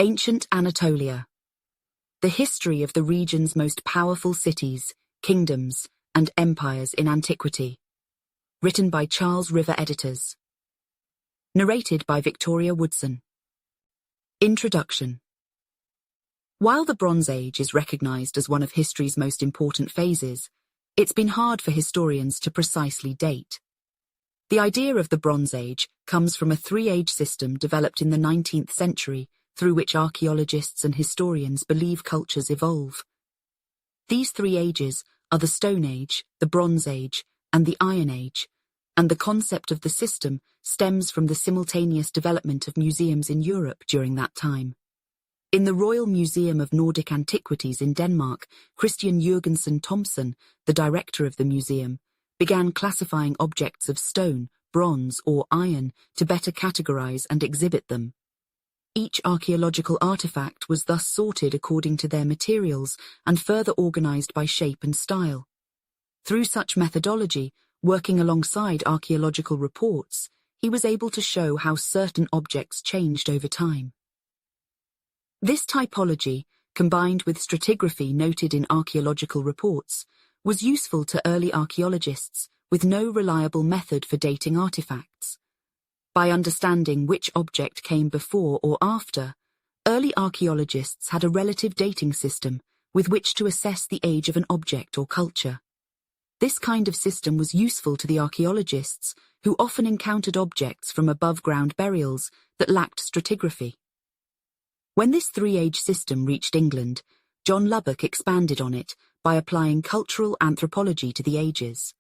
Ancient Anatolia. The history of the region's most powerful cities, kingdoms, and empires in antiquity. Written by Charles River Editors. Narrated by Victoria Woodson. Introduction. While the Bronze Age is recognized as one of history's most important phases, it's been hard for historians to precisely date. The idea of the Bronze Age comes from a three-age system developed in the 19th century through which archaeologists and historians believe cultures evolve. These three ages are the Stone Age, the Bronze Age, and the Iron Age, and the concept of the system stems from the simultaneous development of museums in Europe during that time. In the Royal Museum of Nordic Antiquities in Denmark, Christian Jürgensen Thomsen, the director of the museum, began classifying objects of stone, bronze, or iron to better categorize and exhibit them. Each archaeological artifact was thus sorted according to their materials and further organized by shape and style. Through such methodology, working alongside archaeological reports, he was able to show how certain objects changed over time. This typology, combined with stratigraphy noted in archaeological reports, was useful to early archaeologists with no reliable method for dating artifacts. By understanding which object came before or after, early archaeologists had a relative dating system with which to assess the age of an object or culture. This kind of system was useful to the archaeologists who often encountered objects from above-ground burials that lacked stratigraphy. When this three-age system reached England, John Lubbock expanded on it by applying cultural anthropology to the ages.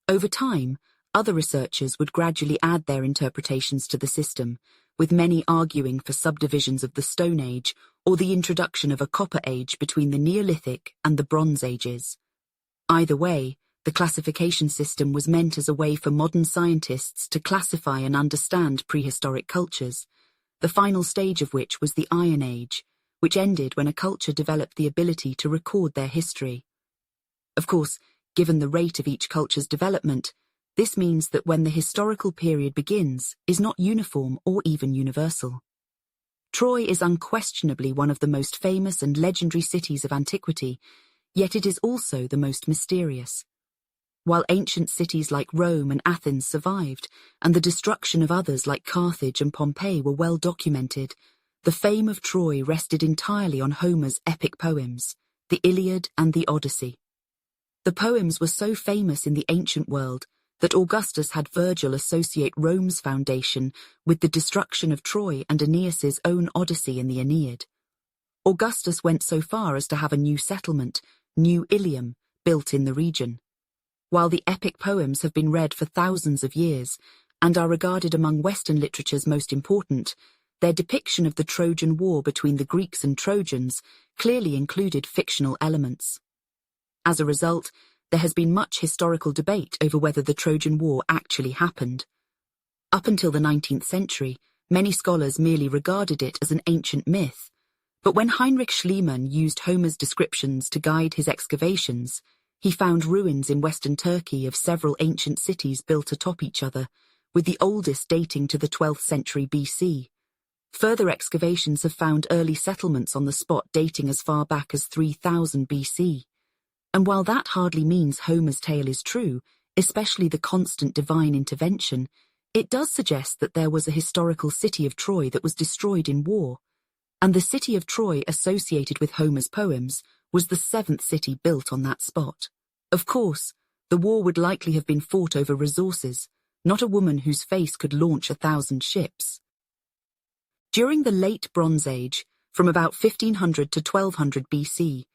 Over time, other researchers would gradually add their interpretations to the system, with many arguing for subdivisions of the Stone Age or the introduction of a Copper Age between the Neolithic and the Bronze Ages. Either way, the classification system was meant as a way for modern scientists to classify and understand prehistoric cultures, the final stage of which was the Iron Age, which ended when a culture developed the ability to record their history. Of course, given the rate of each culture's development, this means that when the historical period begins is not uniform or even universal. Troy is unquestionably one of the most famous and legendary cities of antiquity, yet it is also the most mysterious. While ancient cities like Rome and Athens survived, and the destruction of others like Carthage and Pompeii were well documented, the fame of Troy rested entirely on Homer's epic poems, the Iliad and the Odyssey. The poems were so famous in the ancient world that Augustus had Virgil associate Rome's foundation with the destruction of Troy and Aeneas's own Odyssey in the Aeneid. Augustus went so far as to have a new settlement, New Ilium, built in the region. While the epic poems have been read for thousands of years and are regarded among Western literature's most important, their depiction of the Trojan War between the Greeks and Trojans clearly included fictional elements. As a result, there has been much historical debate over whether the Trojan War actually happened. Up until the 19th century, many scholars merely regarded it as an ancient myth, but when Heinrich Schliemann used Homer's descriptions to guide his excavations, he found ruins in western Turkey of several ancient cities built atop each other, with the oldest dating to the 12th century BC. Further excavations have found early settlements on the spot dating as far back as 3000 BC. And while that hardly means Homer's tale is true, especially the constant divine intervention, it does suggest that there was a historical city of Troy that was destroyed in war, and the city of Troy associated with Homer's poems was the seventh city built on that spot. Of course, the war would likely have been fought over resources, not a woman whose face could launch 1,000 ships. During the late Bronze Age, from about 1500 to 1200 BC,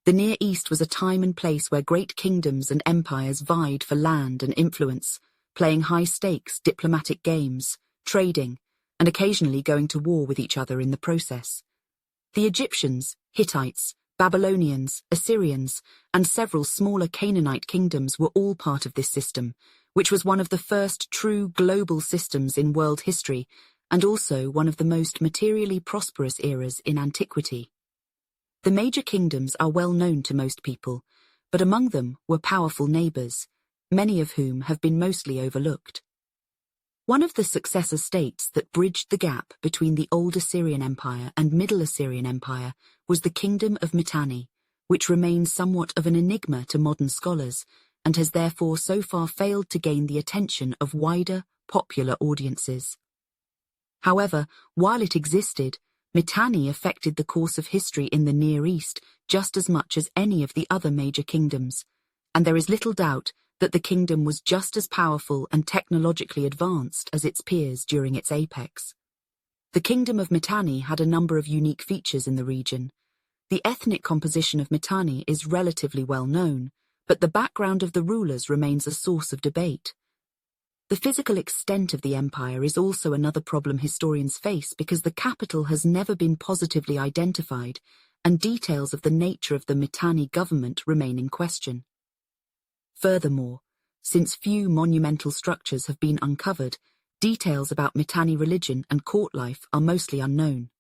the Near East was a time and place where great kingdoms and empires vied for land and influence, playing high-stakes diplomatic games, trading, and occasionally going to war with each other in the process. The Egyptians, Hittites, Babylonians, Assyrians, and several smaller Canaanite kingdoms were all part of this system, which was one of the first true global systems in world history and also one of the most materially prosperous eras in antiquity. The major kingdoms are well known to most people, but among them were powerful neighbours, many of whom have been mostly overlooked. One of the successor states that bridged the gap between the Old Assyrian Empire and Middle Assyrian Empire was the Kingdom of Mitanni, which remains somewhat of an enigma to modern scholars and has therefore so far failed to gain the attention of wider, popular audiences. However, while it existed, Mitanni affected the course of history in the Near East just as much as any of the other major kingdoms, and there is little doubt that the kingdom was just as powerful and technologically advanced as its peers during its apex. The Kingdom of Mitanni had a number of unique features in the region. The ethnic composition of Mitanni is relatively well known, but the background of the rulers remains a source of debate. The physical extent of the empire is also another problem historians face because the capital has never been positively identified, and details of the nature of the Mitanni government remain in question. Furthermore, since few monumental structures have been uncovered, details about Mitanni religion and court life are mostly unknown.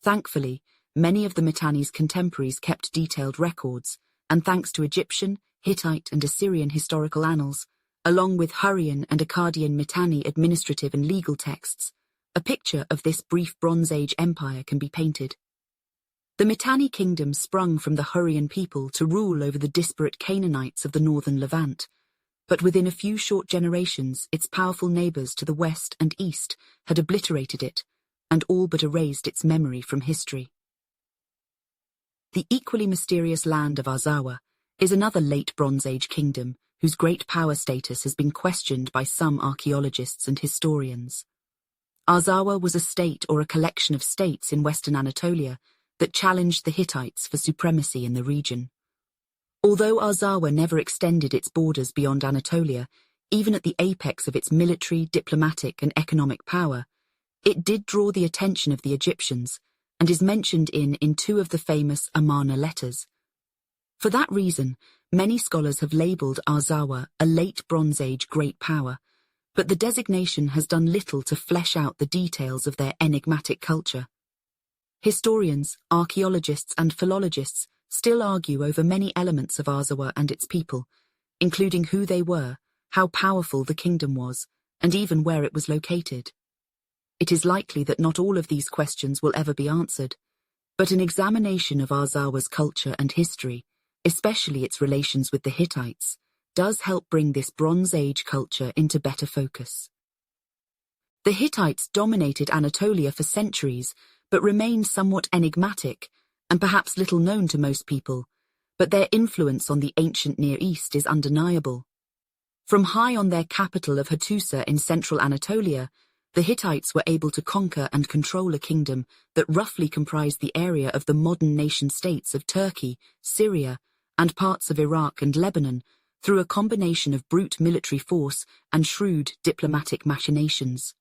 Thankfully, many of the Mitanni's contemporaries kept detailed records, and thanks to Egyptian, Hittite and Assyrian historical annals, along with Hurrian and Akkadian Mitanni administrative and legal texts, a picture of this brief Bronze Age empire can be painted. The Mitanni kingdom sprung from the Hurrian people to rule over the disparate Canaanites of the northern Levant, but within a few short generations its powerful neighbours to the west and east had obliterated it, and all but erased its memory from history. The equally mysterious land of Arzawa is another late Bronze Age kingdom whose great power status has been questioned by some archaeologists and historians. Arzawa was a state or a collection of states in western Anatolia that challenged the Hittites for supremacy in the region. Although Arzawa never extended its borders beyond Anatolia, even at the apex of its military, diplomatic and economic power, it did draw the attention of the Egyptians and is mentioned in two of the famous Amarna letters. For that reason, many scholars have labelled Arzawa a late Bronze Age great power, but the designation has done little to flesh out the details of their enigmatic culture. Historians, archaeologists and philologists still argue over many elements of Arzawa and its people, including who they were, how powerful the kingdom was, and even where it was located. It is likely that not all of these questions will ever be answered, but an examination of Arzawa's culture and history, especially its relations with the Hittites, does help bring this Bronze Age culture into better focus. The Hittites dominated Anatolia for centuries, but remained somewhat enigmatic and perhaps little known to most people, but their influence on the ancient Near East is undeniable. From high on their capital of Hattusa in central Anatolia, the Hittites were able to conquer and control a kingdom that roughly comprised the area of the modern nation-states of Turkey, Syria, and parts of Iraq and Lebanon through a combination of brute military force and shrewd diplomatic machinations.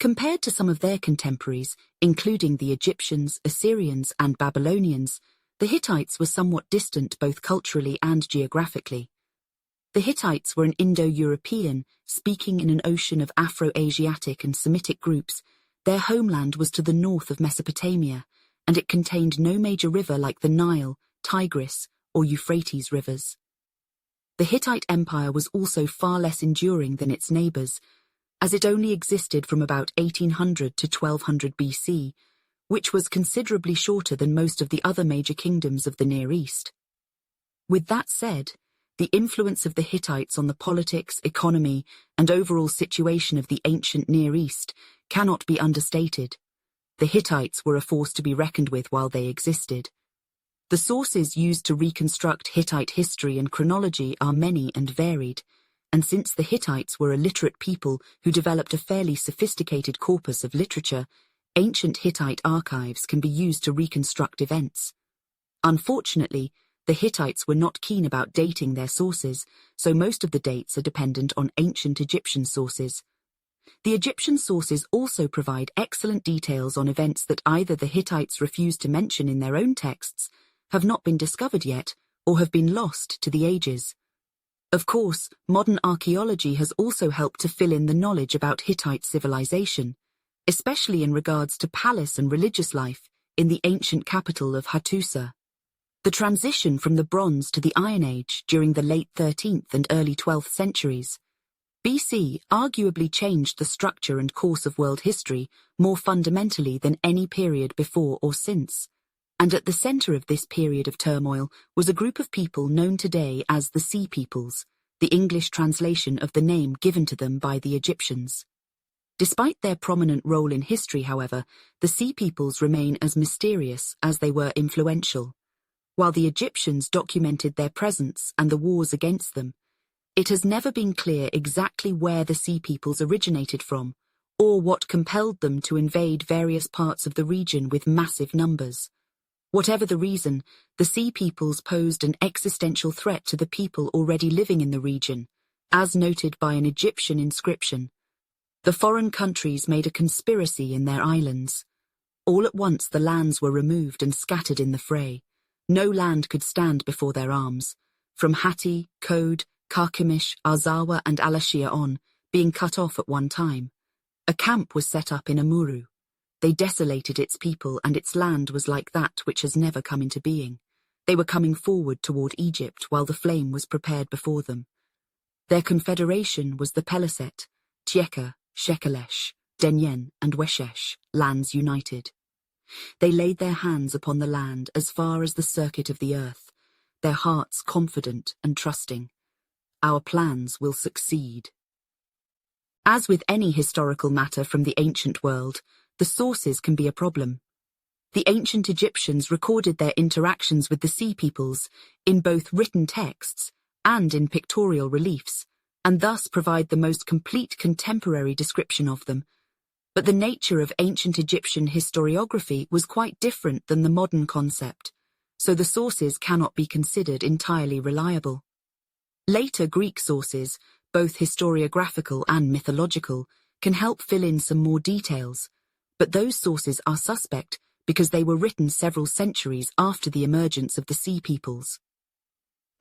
Compared to some of their contemporaries, including the Egyptians, Assyrians, and Babylonians, the Hittites were somewhat distant both culturally and geographically. The Hittites were an Indo-European, speaking in an ocean of Afro-Asiatic and Semitic groups. Their homeland was to the north of Mesopotamia, and it contained no major river like the Nile, Tigris, or Euphrates rivers. The Hittite Empire was also far less enduring than its neighbours, as it only existed from about 1800 to 1200 BC, which was considerably shorter than most of the other major kingdoms of the Near East. With that said, the influence of the Hittites on the politics, economy, and overall situation of the ancient Near East cannot be understated. The Hittites were a force to be reckoned with while they existed. The sources used to reconstruct Hittite history and chronology are many and varied, and since the Hittites were a literate people who developed a fairly sophisticated corpus of literature, ancient Hittite archives can be used to reconstruct events. Unfortunately, the Hittites were not keen about dating their sources, so most of the dates are dependent on ancient Egyptian sources. The Egyptian sources also provide excellent details on events that either the Hittites refused to mention in their own texts, have not been discovered yet, or have been lost to the ages. Of course, modern archaeology has also helped to fill in the knowledge about Hittite civilization, especially in regards to palace and religious life in the ancient capital of Hattusa. The transition from the Bronze to the Iron Age during the late 13th and early 12th centuries, BC arguably changed the structure and course of world history more fundamentally than any period before or since. And at the center of this period of turmoil was a group of people known today as the Sea Peoples, the English translation of the name given to them by the Egyptians. Despite their prominent role in history, however, the Sea Peoples remain as mysterious as they were influential. While the Egyptians documented their presence and the wars against them, it has never been clear exactly where the Sea Peoples originated from, or what compelled them to invade various parts of the region with massive numbers. Whatever the reason, the Sea Peoples posed an existential threat to the people already living in the region, as noted by an Egyptian inscription. The foreign countries made a conspiracy in their islands. All at once the lands were removed and scattered in the fray. No land could stand before their arms, from Hatti, Qode, Carchemish, Arzawa and Alashiya on, being cut off at one time. A camp was set up in Amurru. They desolated its people, and its land was like that which has never come into being. They were coming forward toward Egypt while the flame was prepared before them. Their confederation was the Peleset, Shekelesh, Denyen and Weshesh, lands united. They laid their hands upon the land as far as the circuit of the earth, their hearts confident and trusting. Our plans will succeed. As with any historical matter from the ancient world, the sources can be a problem. The ancient Egyptians recorded their interactions with the Sea Peoples in both written texts and in pictorial reliefs, and thus provide the most complete contemporary description of them. But the nature of ancient Egyptian historiography was quite different than the modern concept, so the sources cannot be considered entirely reliable. Later Greek sources, both historiographical and mythological, can help fill in some more details, but those sources are suspect because they were written several centuries after the emergence of the Sea Peoples.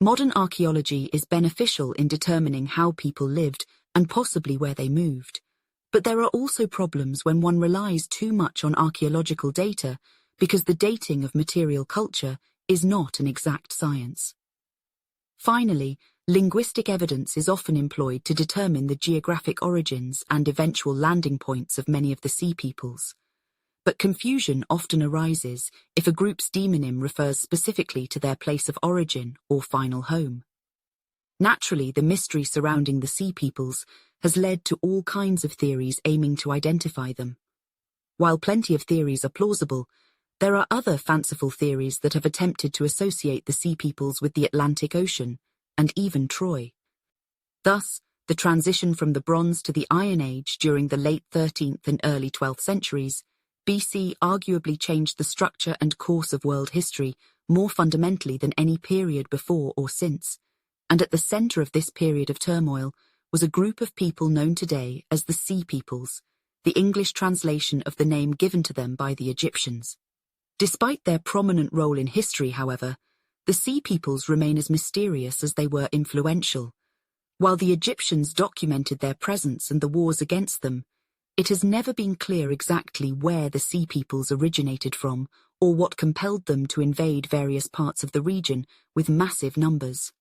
Modern archaeology is beneficial in determining how people lived and possibly where they moved, but there are also problems when one relies too much on archaeological data because the dating of material culture is not an exact science. Finally, linguistic evidence is often employed to determine the geographic origins and eventual landing points of many of the Sea Peoples. But confusion often arises if a group's demonym refers specifically to their place of origin or final home. Naturally, the mystery surrounding the Sea Peoples has led to all kinds of theories aiming to identify them. While plenty of theories are plausible, there are other fanciful theories that have attempted to associate the Sea Peoples with the Atlantic Ocean, and even Troy. Thus, the transition from the Bronze to the Iron Age during the late 13th and early 12th centuries, BC arguably changed the structure and course of world history more fundamentally than any period before or since, and at the center of this period of turmoil was a group of people known today as the Sea Peoples, the English translation of the name given to them by the Egyptians. Despite their prominent role in history, however, the Sea Peoples remain as mysterious as they were influential. While the Egyptians documented their presence and the wars against them, it has never been clear exactly where the Sea Peoples originated from or what compelled them to invade various parts of the region with massive numbers.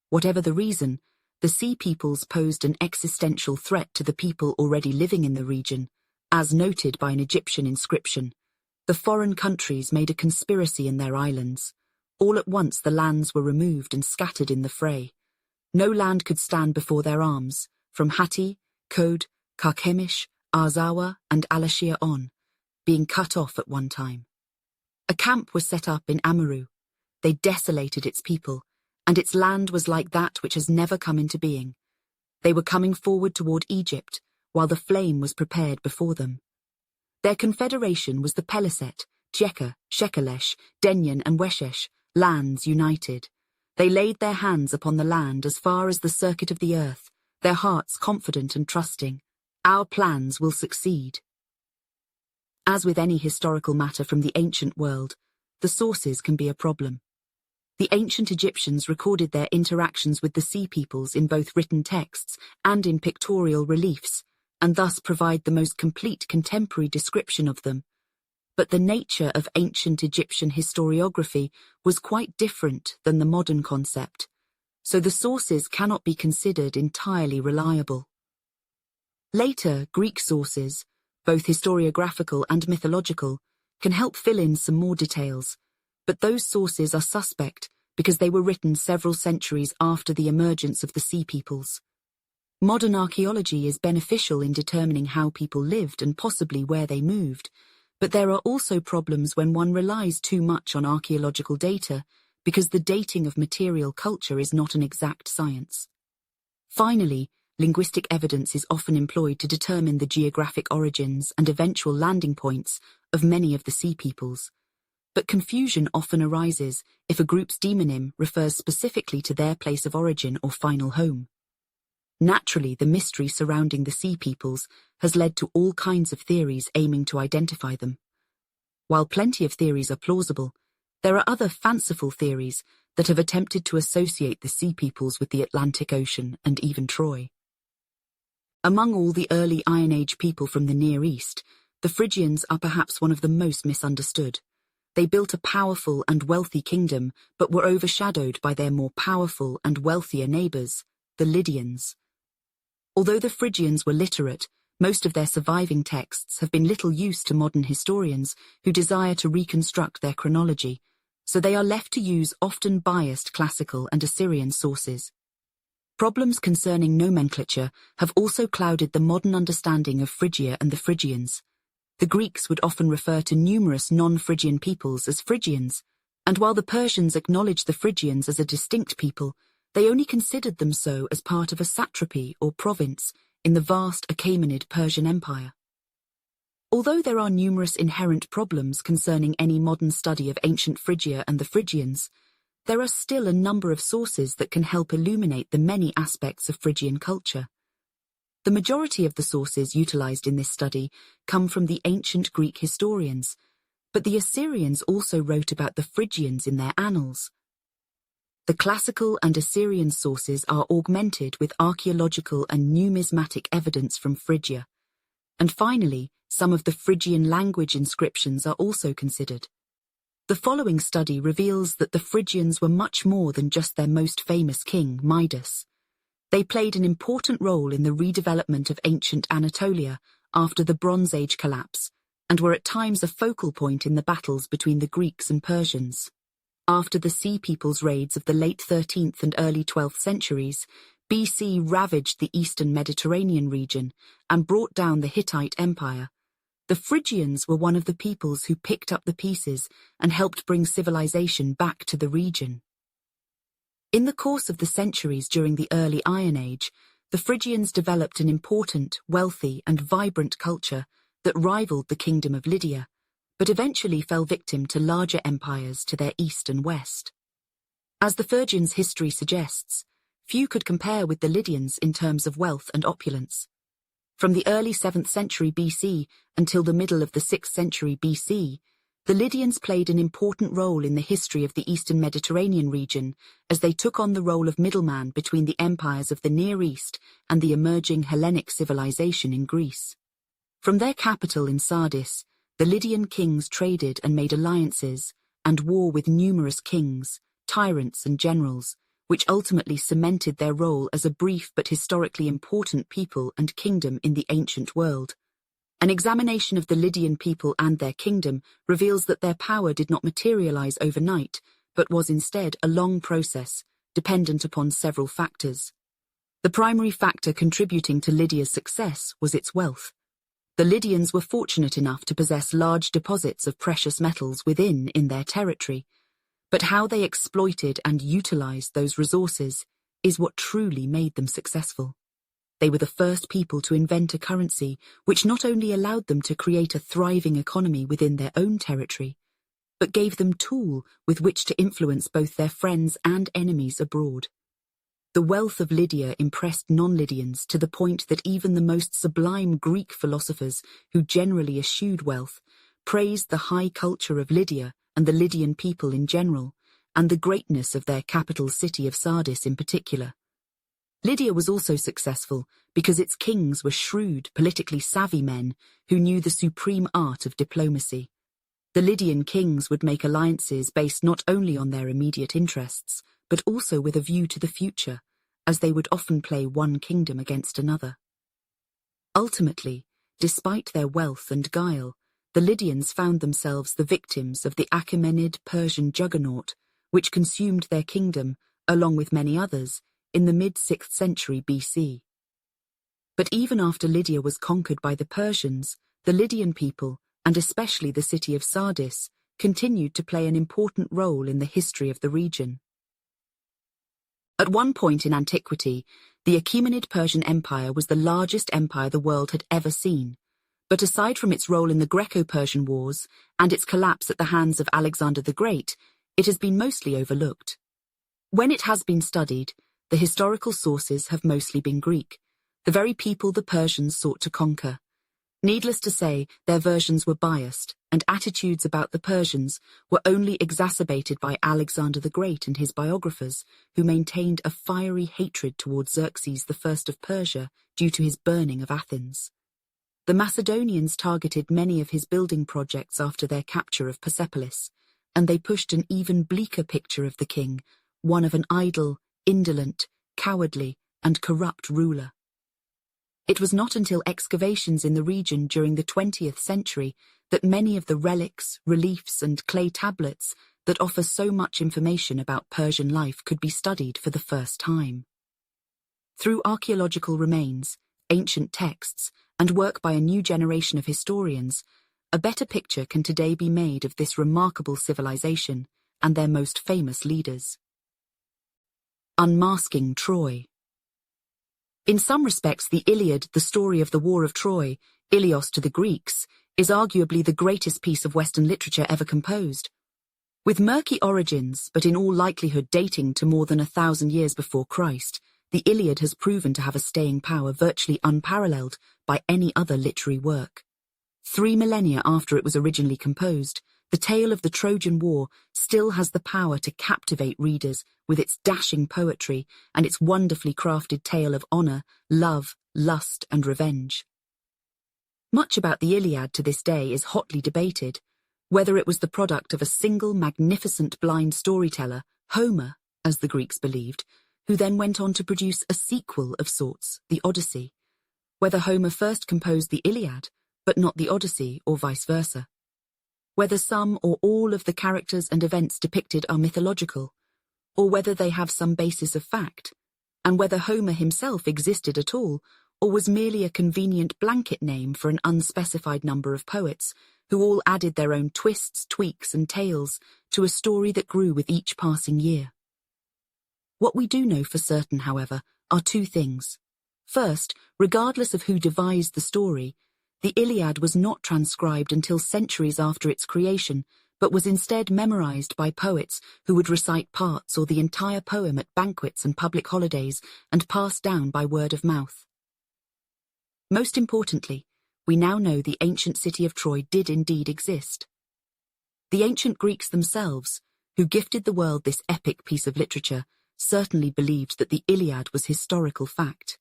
Whatever the reason, the Sea Peoples posed an existential threat to the people already living in the region, as noted by an Egyptian inscription. The foreign countries made a conspiracy in their islands. All at once the lands were removed and scattered in the fray. No land could stand before their arms, from Hatti, Qode, Carchemish, Arzawa and Alashiya on, being cut off at one time. A camp was set up in Amurru. They desolated its people, and its land was like that which has never come into being. They were coming forward toward Egypt, while the flame was prepared before them. Their confederation was the Peleset, Shekelesh, Denyen and Weshesh, lands united. They laid their hands upon the land as far as the circuit of the earth, their hearts confident and trusting. Our plans will succeed. As with any historical matter from the ancient world, the sources can be a problem. The ancient Egyptians recorded their interactions with the Sea Peoples in both written texts and in pictorial reliefs, and thus provide the most complete contemporary description of them. But the nature of ancient Egyptian historiography was quite different than the modern concept, so the sources cannot be considered entirely reliable. Later, Greek sources, both historiographical and mythological, can help fill in some more details, but those sources are suspect because they were written several centuries after the emergence of the Sea Peoples. Modern archaeology is beneficial in determining how people lived and possibly where they moved, but there are also problems when one relies too much on archaeological data because the dating of material culture is not an exact science. Finally, linguistic evidence is often employed to determine the geographic origins and eventual landing points of many of the Sea Peoples. But confusion often arises if a group's demonym refers specifically to their place of origin or final home. Naturally, the mystery surrounding the Sea Peoples has led to all kinds of theories aiming to identify them. While plenty of theories are plausible, there are other fanciful theories that have attempted to associate the Sea Peoples with the Atlantic Ocean and even Troy. Among all the early Iron Age people from the Near East, the Phrygians are perhaps one of the most misunderstood. They built a powerful and wealthy kingdom, but were overshadowed by their more powerful and wealthier neighbours, the Lydians. Although the Phrygians were literate, most of their surviving texts have been little use to modern historians who desire to reconstruct their chronology, so they are left to use often biased classical and Assyrian sources. Problems concerning nomenclature have also clouded the modern understanding of Phrygia and the Phrygians. The Greeks would often refer to numerous non-Phrygian peoples as Phrygians, and while the Persians acknowledged the Phrygians as a distinct people, they only considered them so as part of a satrapy or province in the vast Achaemenid Persian Empire. Although there are numerous inherent problems concerning any modern study of ancient Phrygia and the Phrygians, there are still a number of sources that can help illuminate the many aspects of Phrygian culture. The majority of the sources utilized in this study come from the ancient Greek historians, but the Assyrians also wrote about the Phrygians in their annals. The classical and Assyrian sources are augmented with archaeological and numismatic evidence from Phrygia. And finally, some of the Phrygian language inscriptions are also considered. The following study reveals that the Phrygians were much more than just their most famous king, Midas. They played an important role in the redevelopment of ancient Anatolia after the Bronze Age collapse, and were at times a focal point in the battles between the Greeks and Persians. After the Sea Peoples raids of the late 13th and early 12th centuries, BC ravaged the eastern Mediterranean region and brought down the Hittite Empire. The Phrygians were one of the peoples who picked up the pieces and helped bring civilization back to the region. In the course of the centuries during the early Iron Age, the Phrygians developed an important, wealthy, and vibrant culture that rivaled the kingdom of Lydia, but eventually fell victim to larger empires to their east and west. As the Phrygians' history suggests, few could compare with the Lydians in terms of wealth and opulence. From the early 7th century BC until the middle of the 6th century BC, the Lydians played an important role in the history of the eastern Mediterranean region as they took on the role of middleman between the empires of the Near East and the emerging Hellenic civilization in Greece. From their capital in Sardis, the Lydian kings traded and made alliances and war with numerous kings, tyrants and generals, which ultimately cemented their role as a brief but historically important people and kingdom in the ancient world. An examination of the Lydian people and their kingdom reveals that their power did not materialize overnight, but was instead a long process, dependent upon several factors. The primary factor contributing to Lydia's success was its wealth. The Lydians were fortunate enough to possess large deposits of precious metals in their territory, but how they exploited and utilized those resources is what truly made them successful. They were the first people to invent a currency which not only allowed them to create a thriving economy within their own territory, but gave them tools with which to influence both their friends and enemies abroad. The wealth of Lydia impressed non-Lydians to the point that even the most sublime Greek philosophers, who generally eschewed wealth, praised the high culture of Lydia and the Lydian people in general, and the greatness of their capital city of Sardis in particular. Lydia was also successful because its kings were shrewd, politically savvy men who knew the supreme art of diplomacy. The Lydian kings would make alliances based not only on their immediate interests, but also with a view to the future, as they would often play one kingdom against another. Ultimately, despite their wealth and guile, the Lydians found themselves the victims of the Achaemenid Persian juggernaut, which consumed their kingdom, along with many others, in the mid-6th century BC. But even after Lydia was conquered by the Persians, the Lydian people, and especially the city of Sardis, continued to play an important role in the history of the region. At one point in antiquity, the Achaemenid Persian Empire was the largest empire the world had ever seen, but aside from its role in the Greco-Persian Wars and its collapse at the hands of Alexander the Great, it has been mostly overlooked. When it has been studied, the historical sources have mostly been Greek, the very people the Persians sought to conquer. Needless to say, their versions were biased, and attitudes about the Persians were only exacerbated by Alexander the Great and his biographers, who maintained a fiery hatred towards Xerxes I of Persia due to his burning of Athens. The Macedonians targeted many of his building projects after their capture of Persepolis, and they pushed an even bleaker picture of the king, one of an idle, indolent, cowardly, and corrupt ruler. It was not until excavations in the region during the 20th century that many of the relics, reliefs, and clay tablets that offer so much information about Persian life could be studied for the first time. Through archaeological remains, ancient texts, and work by a new generation of historians, a better picture can today be made of this remarkable civilization and their most famous leaders. Unmasking Troy. In some respects, the Iliad, the story of the War of Troy, Ilios to the Greeks, is arguably the greatest piece of Western literature ever composed. With murky origins, but in all likelihood dating to more than 1,000 years before Christ, the Iliad has proven to have a staying power virtually unparalleled by any other literary work. 3 millennia after it was originally composed, the tale of the Trojan War still has the power to captivate readers with its dashing poetry and its wonderfully crafted tale of honor, love, lust, and revenge. Much about the Iliad to this day is hotly debated, whether it was the product of a single magnificent blind storyteller, Homer, as the Greeks believed, who then went on to produce a sequel of sorts, the Odyssey, whether Homer first composed the Iliad, but not the Odyssey, or vice versa. Whether some or all of the characters and events depicted are mythological, or whether they have some basis of fact, and whether Homer himself existed at all, or was merely a convenient blanket name for an unspecified number of poets, who all added their own twists, tweaks, and tales to a story that grew with each passing year. What we do know for certain, however, are 2 things. First, regardless of who devised the story, the Iliad was not transcribed until centuries after its creation, but was instead memorized by poets who would recite parts or the entire poem at banquets and public holidays and passed down by word of mouth. Most importantly, we now know the ancient city of Troy did indeed exist. The ancient Greeks themselves, who gifted the world this epic piece of literature, certainly believed that the Iliad was historical fact.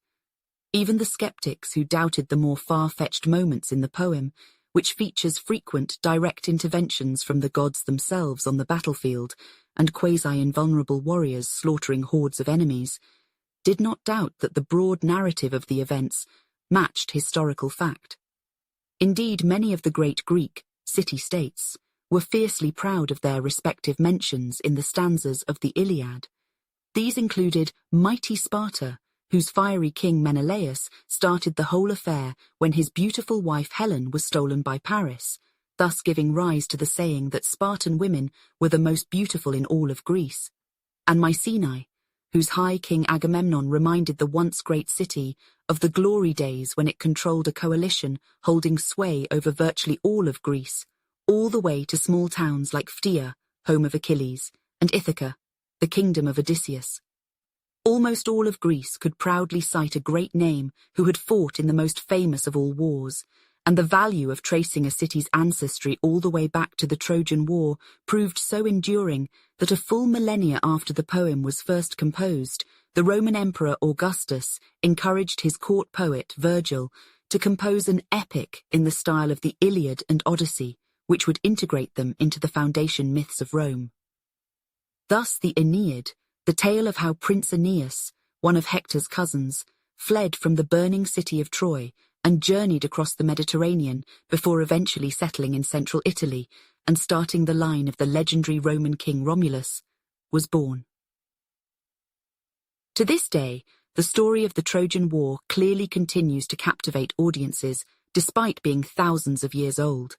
Even the skeptics who doubted the more far-fetched moments in the poem, which features frequent direct interventions from the gods themselves on the battlefield and quasi-invulnerable warriors slaughtering hordes of enemies, did not doubt that the broad narrative of the events matched historical fact. Indeed, many of the great Greek city-states were fiercely proud of their respective mentions in the stanzas of the Iliad. These included mighty Sparta, whose fiery king Menelaus started the whole affair when his beautiful wife Helen was stolen by Paris, thus giving rise to the saying that Spartan women were the most beautiful in all of Greece, and Mycenae, whose high king Agamemnon reminded the once great city of the glory days when it controlled a coalition holding sway over virtually all of Greece, all the way to small towns like Phthia, home of Achilles, and Ithaca, the kingdom of Odysseus. Almost all of Greece could proudly cite a great name who had fought in the most famous of all wars, and the value of tracing a city's ancestry all the way back to the Trojan War proved so enduring that a full millennia after the poem was first composed, the Roman Emperor Augustus encouraged his court poet, Virgil, to compose an epic in the style of the Iliad and Odyssey, which would integrate them into the foundation myths of Rome. Thus the Aeneid, the tale of how Prince Aeneas, one of Hector's cousins, fled from the burning city of Troy and journeyed across the Mediterranean before eventually settling in central Italy and starting the line of the legendary Roman king Romulus, was born. To this day, the story of the Trojan War clearly continues to captivate audiences despite being thousands of years old.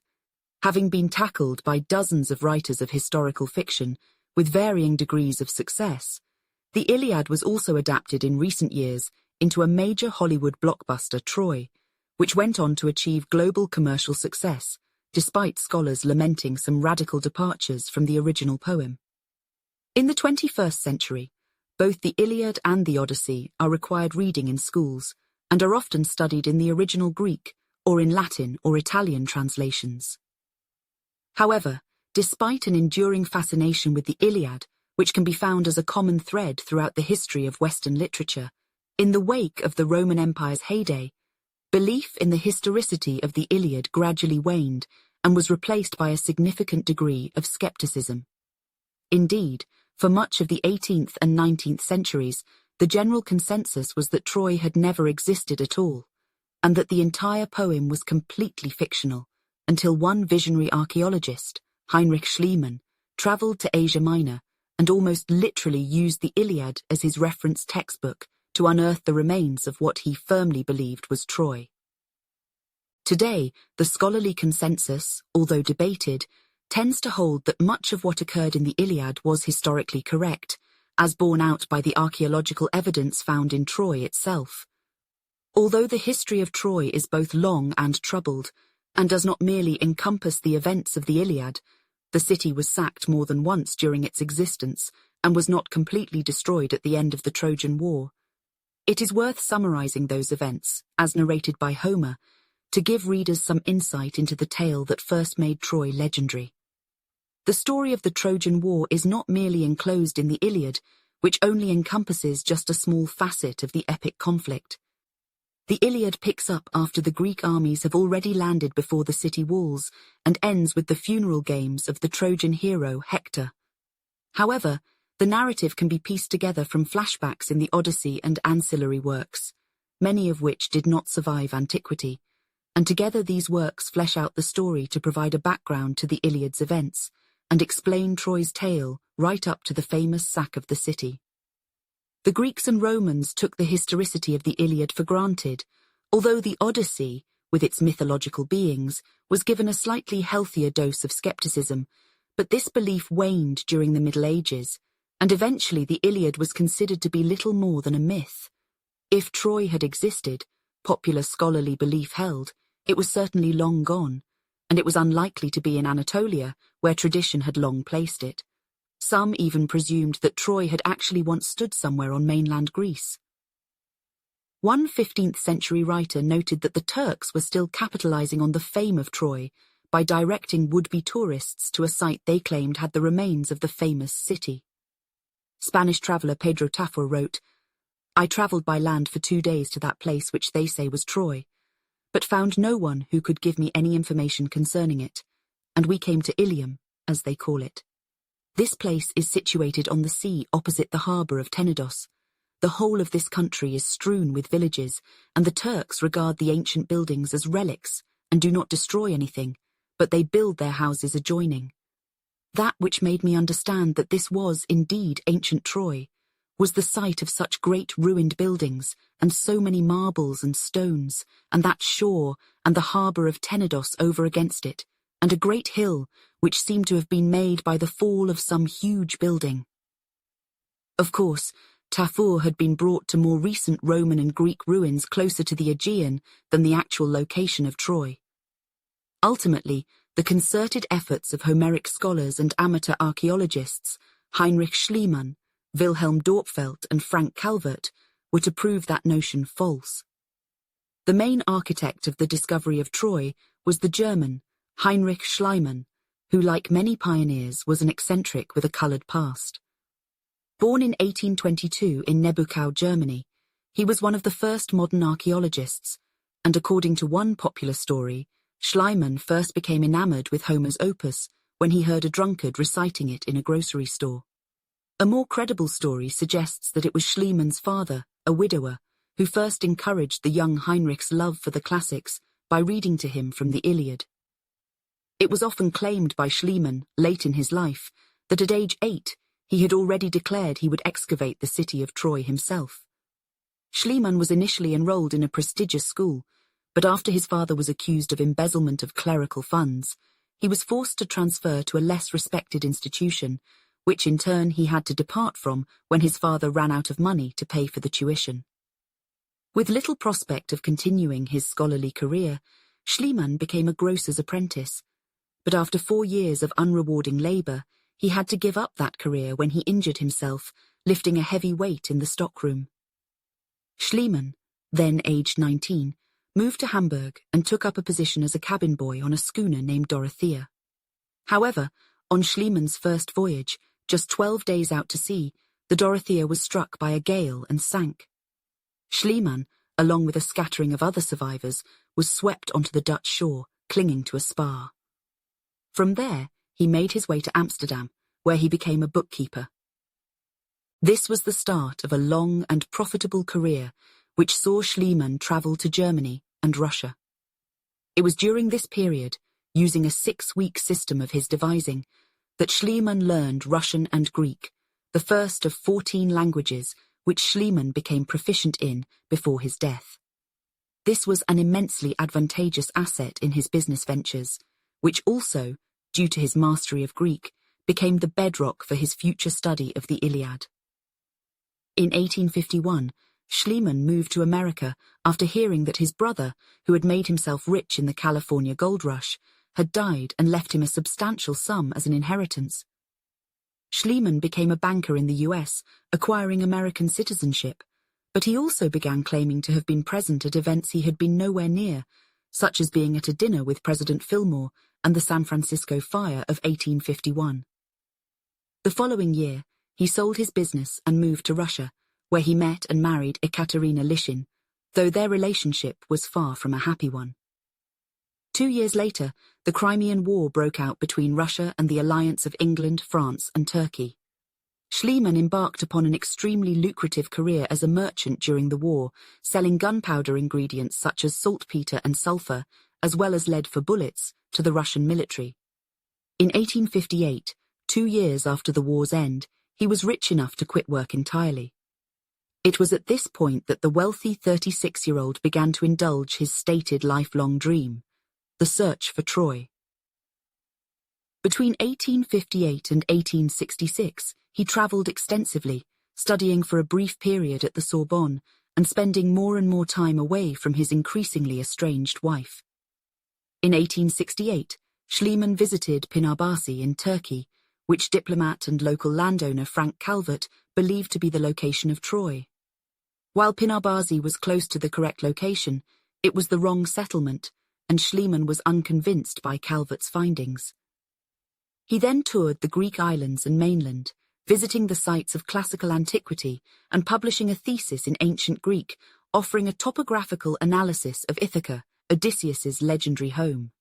Having been tackled by dozens of writers of historical fiction with varying degrees of success, the Iliad was also adapted in recent years into a major Hollywood blockbuster, Troy, which went on to achieve global commercial success, despite scholars lamenting some radical departures from the original poem. In the 21st century, both the Iliad and the Odyssey are required reading in schools and are often studied in the original Greek or in Latin or Italian translations. However, despite an enduring fascination with the Iliad, which can be found as a common thread throughout the history of Western literature, in the wake of the Roman Empire's heyday, belief in the historicity of the Iliad gradually waned and was replaced by a significant degree of skepticism. Indeed, for much of the 18th and 19th centuries, the general consensus was that Troy had never existed at all, and that the entire poem was completely fictional, until one visionary archaeologist, Heinrich Schliemann, travelled to Asia Minor and almost literally used the Iliad as his reference textbook to unearth the remains of what he firmly believed was Troy. Today, the scholarly consensus, although debated, tends to hold that much of what occurred in the Iliad was historically correct, as borne out by the archaeological evidence found in Troy itself. Although the history of Troy is both long and troubled, and does not merely encompass the events of the Iliad, the city was sacked more than once during its existence and was not completely destroyed at the end of the Trojan War. It is worth summarizing those events, as narrated by Homer, to give readers some insight into the tale that first made Troy legendary. The story of the Trojan War is not merely enclosed in the Iliad, which only encompasses just a small facet of the epic conflict. The Iliad picks up after the Greek armies have already landed before the city walls and ends with the funeral games of the Trojan hero Hector. However, the narrative can be pieced together from flashbacks in the Odyssey and ancillary works, many of which did not survive Antiquity, and together these works flesh out the story to provide a background to the Iliad's events and explain Troy's tale right up to the famous sack of the city. The Greeks and Romans took the historicity of the Iliad for granted, although the Odyssey, with its mythological beings, was given a slightly healthier dose of skepticism, but this belief waned during the Middle Ages, and eventually the Iliad was considered to be little more than a myth. If Troy had existed, popular scholarly belief held, it was certainly long gone, and it was unlikely to be in Anatolia, where tradition had long placed it. Some even presumed that Troy had actually once stood somewhere on mainland Greece. One 15th-century writer noted that the Turks were still capitalizing on the fame of Troy by directing would-be tourists to a site they claimed had the remains of the famous city. Spanish traveller Pedro Tafur wrote, "I travelled by land for 2 days to that place which they say was Troy, but found no one who could give me any information concerning it, and we came to Ilium, as they call it. This place is situated on the sea opposite the harbour of Tenedos. The whole of this country is strewn with villages, and the Turks regard the ancient buildings as relics and do not destroy anything, but they build their houses adjoining. That which made me understand that this was indeed ancient Troy was the sight of such great ruined buildings and so many marbles and stones, and that shore and the harbour of Tenedos over against it, and a great hill which seemed to have been made by the fall of some huge building." Of course, Tafur had been brought to more recent Roman and Greek ruins closer to the Aegean than the actual location of Troy. Ultimately, the concerted efforts of Homeric scholars and amateur archaeologists, Heinrich Schliemann, Wilhelm Dorpfeld and Frank Calvert, were to prove that notion false. The main architect of the discovery of Troy was the German, Heinrich Schliemann, who, like many pioneers, was an eccentric with a coloured past. Born in 1822 in Nebuchau, Germany, he was one of the first modern archaeologists, and according to one popular story, Schliemann first became enamoured with Homer's opus when he heard a drunkard reciting it in a grocery store. A more credible story suggests that it was Schliemann's father, a widower, who first encouraged the young Heinrich's love for the classics by reading to him from the Iliad. It was often claimed by Schliemann, late in his life, that at age 8 he had already declared he would excavate the city of Troy himself. Schliemann was initially enrolled in a prestigious school, but after his father was accused of embezzlement of clerical funds, he was forced to transfer to a less respected institution, which in turn he had to depart from when his father ran out of money to pay for the tuition. With little prospect of continuing his scholarly career, Schliemann became a grocer's apprentice, but after 4 years of unrewarding labour, he had to give up that career when he injured himself, lifting a heavy weight in the stockroom. Schliemann, then aged 19, moved to Hamburg and took up a position as a cabin boy on a schooner named Dorothea. However, on Schliemann's first voyage, just 12 days out to sea, the Dorothea was struck by a gale and sank. Schliemann, along with a scattering of other survivors, was swept onto the Dutch shore, clinging to a spar. From there, he made his way to Amsterdam, where he became a bookkeeper. This was the start of a long and profitable career, which saw Schliemann travel to Germany and Russia. It was during this period, using a 6-week system of his devising, that Schliemann learned Russian and Greek, the first of 14 languages which Schliemann became proficient in before his death. This was an immensely advantageous asset in his business ventures, which also, due to his mastery of Greek, became the bedrock for his future study of the Iliad. In 1851, Schliemann moved to America after hearing that his brother, who had made himself rich in the California gold rush, had died and left him a substantial sum as an inheritance. Schliemann became a banker in the US, acquiring American citizenship, but he also began claiming to have been present at events he had been nowhere near, such as being at a dinner with President Fillmore and the San Francisco Fire of 1851. The following year, he sold his business and moved to Russia, where he met and married Ekaterina Lishin, though their relationship was far from a happy one. 2 years later, the Crimean War broke out between Russia and the alliance of England, France, and Turkey. Schliemann embarked upon an extremely lucrative career as a merchant during the war, selling gunpowder ingredients such as saltpeter and sulfur, as well as lead for bullets, to the Russian military. In 1858, 2 years after the war's end, he was rich enough to quit work entirely. It was at this point that the wealthy 36-year-old began to indulge his stated lifelong dream, the search for Troy. Between 1858 and 1866, he travelled extensively, studying for a brief period at the Sorbonne and spending more and more time away from his increasingly estranged wife. In 1868, Schliemann visited Pınarbaşı in Turkey, which diplomat and local landowner Frank Calvert believed to be the location of Troy. While Pınarbaşı was close to the correct location, it was the wrong settlement, and Schliemann was unconvinced by Calvert's findings. He then toured the Greek islands and mainland, visiting the sites of classical antiquity and publishing a thesis in ancient Greek, offering a topographical analysis of Ithaca, Odysseus's legendary home.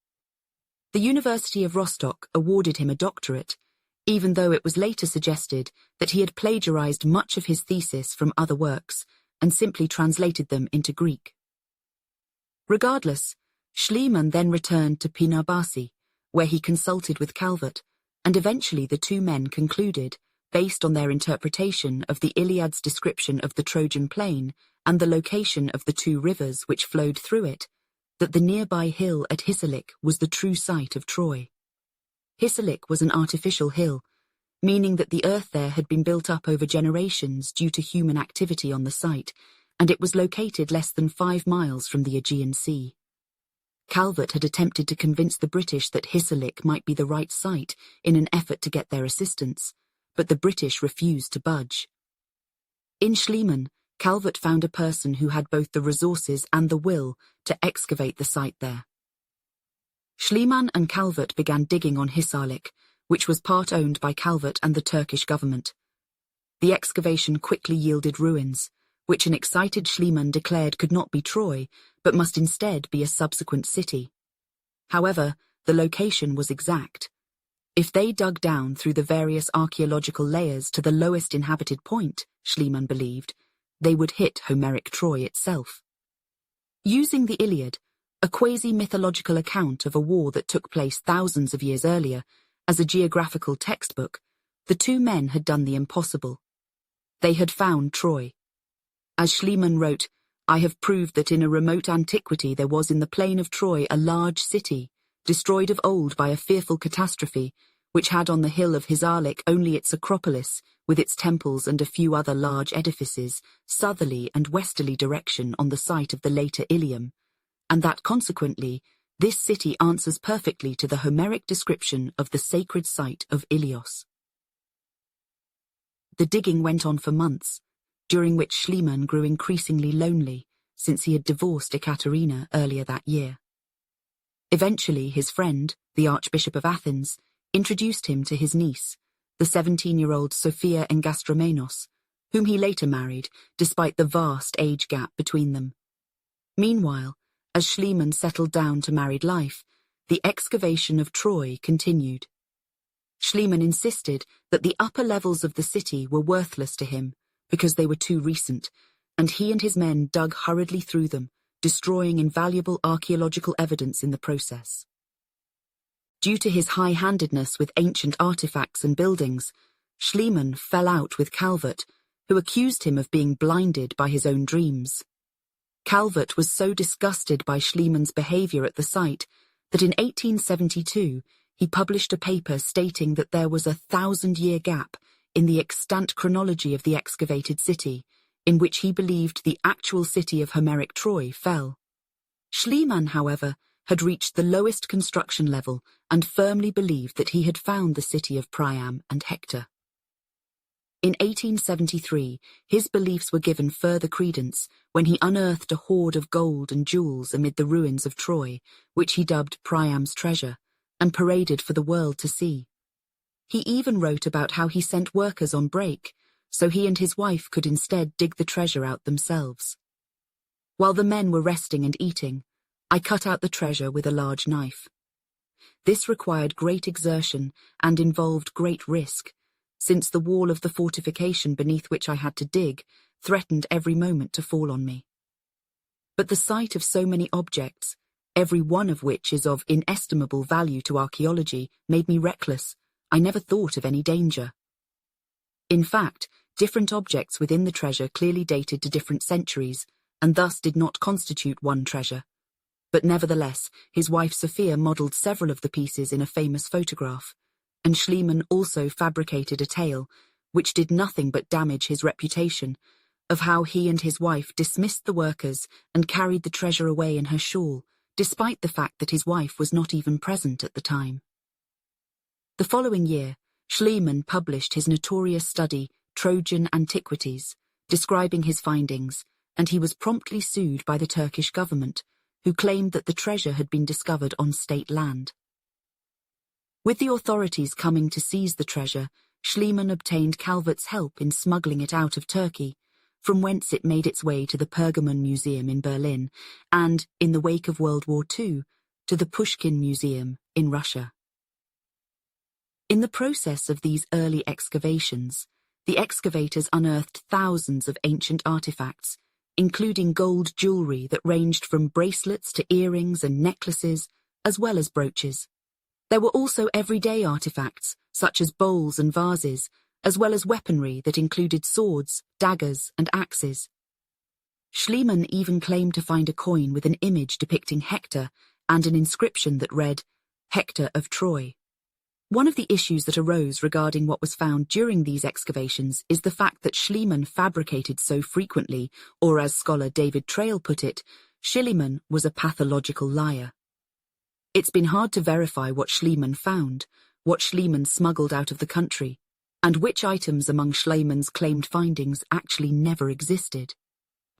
The University of Rostock awarded him a doctorate, even though it was later suggested that he had plagiarized much of his thesis from other works and simply translated them into Greek. Regardless, Schliemann then returned to Pınarbaşı, where he consulted with Calvert, and eventually the two men concluded, based on their interpretation of the Iliad's description of the Trojan plain and the location of the 2 rivers which flowed through it, that the nearby hill at Hisarlik was the true site of Troy. Hisarlik was an artificial hill, meaning that the earth there had been built up over generations due to human activity on the site, and it was located less than 5 miles from the Aegean Sea. Calvert had attempted to convince the British that Hisarlik might be the right site in an effort to get their assistance, but the British refused to budge. In Schliemann, Calvert found a person who had both the resources and the will to excavate the site there. Schliemann and Calvert began digging on Hisarlik, which was part owned by Calvert and the Turkish government. The excavation quickly yielded ruins, which an excited Schliemann declared could not be Troy, but must instead be a subsequent city. However, the location was exact. If they dug down through the various archaeological layers to the lowest inhabited point, Schliemann believed, they would hit Homeric Troy itself. Using the Iliad, a quasi-mythological account of a war that took place thousands of years earlier, as a geographical textbook, the two men had done the impossible. They had found Troy. As Schliemann wrote, "I have proved that in a remote antiquity there was in the plain of Troy a large city, destroyed of old by a fearful catastrophe, which had on the hill of Hisarlik only its Acropolis, with its temples and a few other large edifices, southerly and westerly direction on the site of the later Ilium, and that consequently this city answers perfectly to the Homeric description of the sacred site of Ilios." The digging went on for months, during which Schliemann grew increasingly lonely, since he had divorced Ekaterina earlier that year. Eventually, his friend, the Archbishop of Athens, introduced him to his niece, the 17-year-old Sophia Engastromenos, whom he later married, despite the vast age gap between them. Meanwhile, as Schliemann settled down to married life, the excavation of Troy continued. Schliemann insisted that the upper levels of the city were worthless to him because they were too recent, and he and his men dug hurriedly through them, destroying invaluable archaeological evidence in the process. Due to his high-handedness with ancient artifacts and buildings, Schliemann fell out with Calvert, who accused him of being blinded by his own dreams. Calvert was so disgusted by Schliemann's behavior at the site that in 1872 he published a paper stating that there was a 1,000-year gap in the extant chronology of the excavated city, in which he believed the actual city of Homeric Troy fell. Schliemann, however, had reached the lowest construction level and firmly believed that he had found the city of Priam and Hector. In 1873, his beliefs were given further credence when he unearthed a hoard of gold and jewels amid the ruins of Troy, which he dubbed Priam's treasure, and paraded for the world to see. He even wrote about how he sent workers on break, so he and his wife could instead dig the treasure out themselves. While the men were resting and eating, I cut out the treasure with a large knife. This required great exertion and involved great risk, since the wall of the fortification beneath which I had to dig threatened every moment to fall on me. But the sight of so many objects, every one of which is of inestimable value to archaeology, made me reckless. I never thought of any danger. In fact, different objects within the treasure clearly dated to different centuries, and thus did not constitute one treasure. But nevertheless, his wife Sophia modelled several of the pieces in a famous photograph, and Schliemann also fabricated a tale, which did nothing but damage his reputation, of how he and his wife dismissed the workers and carried the treasure away in her shawl, despite the fact that his wife was not even present at the time. The following year, Schliemann published his notorious study, Trojan Antiquities, describing his findings, and he was promptly sued by the Turkish government, who claimed that the treasure had been discovered on state land. With the authorities coming to seize the treasure, Schliemann obtained Calvert's help in smuggling it out of Turkey, from whence it made its way to the Pergamon Museum in Berlin, and, in the wake of World War II, to the Pushkin Museum in Russia. In the process of these early excavations, the excavators unearthed thousands of ancient artifacts, including gold jewelry that ranged from bracelets to earrings and necklaces, as well as brooches. There were also everyday artifacts, such as bowls and vases, as well as weaponry that included swords, daggers, and axes. Schliemann even claimed to find a coin with an image depicting Hector and an inscription that read, "Hector of Troy." One of the issues that arose regarding what was found during these excavations is the fact that Schliemann fabricated so frequently, or as scholar David Trail put it, Schliemann was a pathological liar. It's been hard to verify what Schliemann found, what Schliemann smuggled out of the country, and which items among Schliemann's claimed findings actually never existed.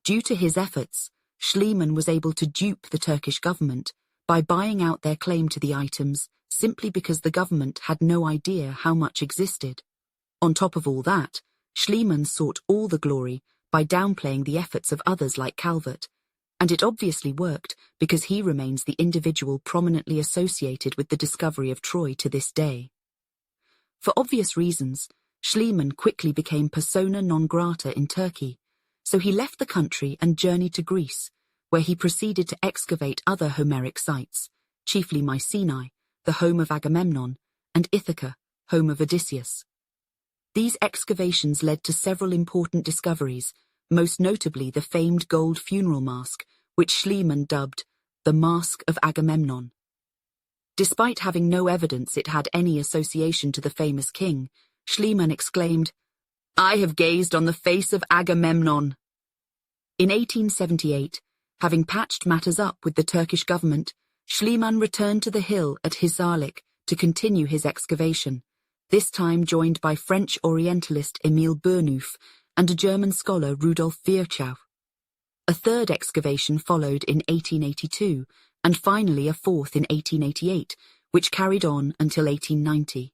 Due to his efforts, Schliemann was able to dupe the Turkish government by buying out their claim to the items simply because the government had no idea how much existed. On top of all that, Schliemann sought all the glory by downplaying the efforts of others like Calvert, and it obviously worked because he remains the individual prominently associated with the discovery of Troy to this day. For obvious reasons, Schliemann quickly became persona non grata in Turkey, so he left the country and journeyed to Greece, where he proceeded to excavate other Homeric sites, chiefly Mycenae, the home of Agamemnon, and Ithaca, home of Odysseus. These excavations led to several important discoveries, most notably the famed gold funeral mask, which Schliemann dubbed the Mask of Agamemnon. Despite having no evidence it had any association to the famous king, Schliemann exclaimed, "I have gazed on the face of Agamemnon." In 1878, having patched matters up with the Turkish government, Schliemann returned to the hill at Hisarlik to continue his excavation, this time joined by French Orientalist Emile Bournouf and a German scholar Rudolf Virchow. A third excavation followed in 1882, and finally a fourth in 1888, which carried on until 1890.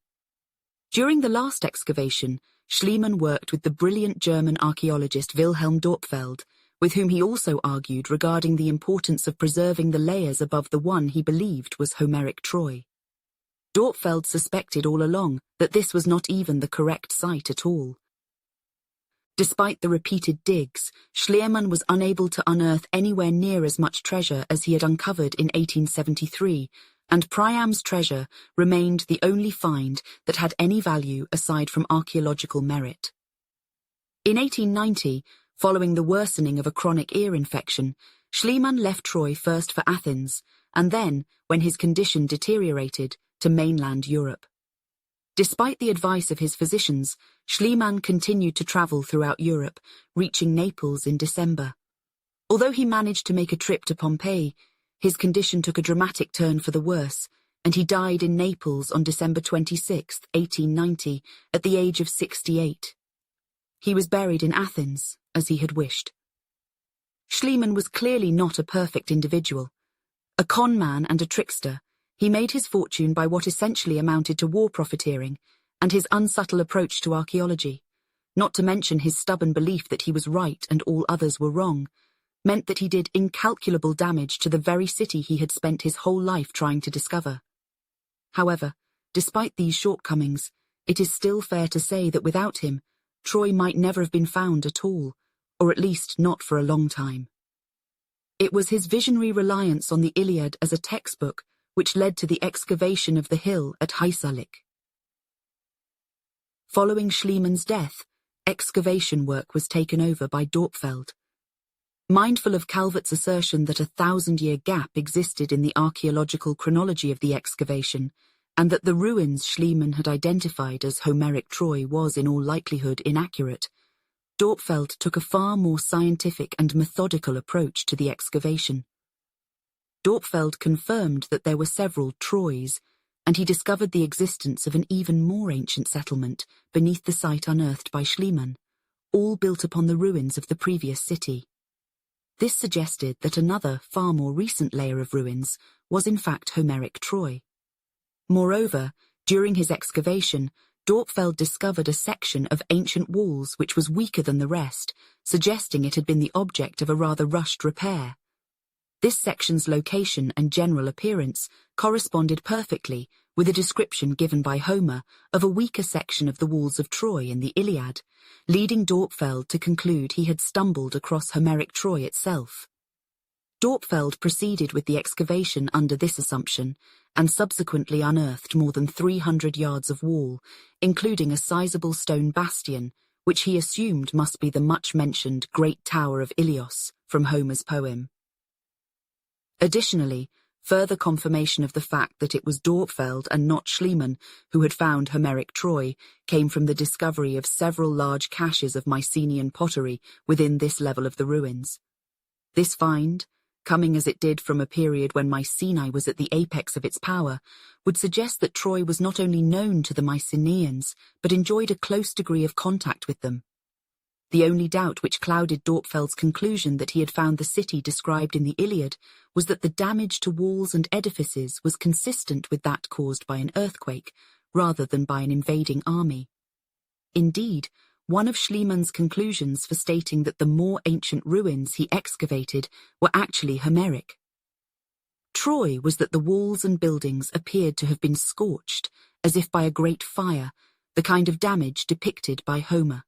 During the last excavation, Schliemann worked with the brilliant German archaeologist Wilhelm Dorpfeld, with whom he also argued regarding the importance of preserving the layers above the one he believed was Homeric Troy. Dorpfeld suspected all along that this was not even the correct site at all. Despite the repeated digs, Schliemann was unable to unearth anywhere near as much treasure as he had uncovered in 1873, and Priam's treasure remained the only find that had any value aside from archaeological merit. In 1890, following the worsening of a chronic ear infection, Schliemann left Troy first for Athens, and then, when his condition deteriorated, to mainland Europe. Despite the advice of his physicians, Schliemann continued to travel throughout Europe, reaching Naples in December. Although he managed to make a trip to Pompeii, his condition took a dramatic turn for the worse, and he died in Naples on December 26, 1890, at the age of 68. He was buried in Athens, as he had wished. Schliemann was clearly not a perfect individual. A con man and a trickster, he made his fortune by what essentially amounted to war profiteering and his unsubtle approach to archaeology, not to mention his stubborn belief that he was right and all others were wrong, meant that he did incalculable damage to the very city he had spent his whole life trying to discover. However, despite these shortcomings, it is still fair to say that without him, Troy might never have been found at all, or at least not for a long time. It was his visionary reliance on the Iliad as a textbook which led to the excavation of the hill at Hisarlik. Following Schliemann's death, excavation work was taken over by Dorpfeld. Mindful of Calvert's assertion that a 1,000-year gap existed in the archaeological chronology of the excavation, and that the ruins Schliemann had identified as Homeric Troy was in all likelihood inaccurate, Dorpfeld took a far more scientific and methodical approach to the excavation. Dorpfeld confirmed that there were several Troys, and he discovered the existence of an even more ancient settlement beneath the site unearthed by Schliemann, all built upon the ruins of the previous city. This suggested that another, far more recent layer of ruins was in fact Homeric Troy. Moreover, during his excavation, Dorpfeld discovered a section of ancient walls which was weaker than the rest, suggesting it had been the object of a rather rushed repair. This section's location and general appearance corresponded perfectly with a description given by Homer of a weaker section of the walls of Troy in the Iliad, leading Dorpfeld to conclude he had stumbled across Homeric Troy itself. Dorpfeld proceeded with the excavation under this assumption and subsequently unearthed more than 300 yards of wall, including a sizable stone bastion, which he assumed must be the much-mentioned Great Tower of Ilios from Homer's poem. Additionally, further confirmation of the fact that it was Dorpfeld and not Schliemann who had found Homeric Troy came from the discovery of several large caches of Mycenaean pottery within this level of the ruins. This find, coming as it did from a period when Mycenae was at the apex of its power, would suggest that Troy was not only known to the Mycenaeans, but enjoyed a close degree of contact with them. The only doubt which clouded Dorpfeld's conclusion that he had found the city described in the Iliad was that the damage to walls and edifices was consistent with that caused by an earthquake, rather than by an invading army. Indeed, one of Schliemann's conclusions for stating that the more ancient ruins he excavated were actually Homeric. Troy was that the walls and buildings appeared to have been scorched, as if by a great fire, the kind of damage depicted by Homer.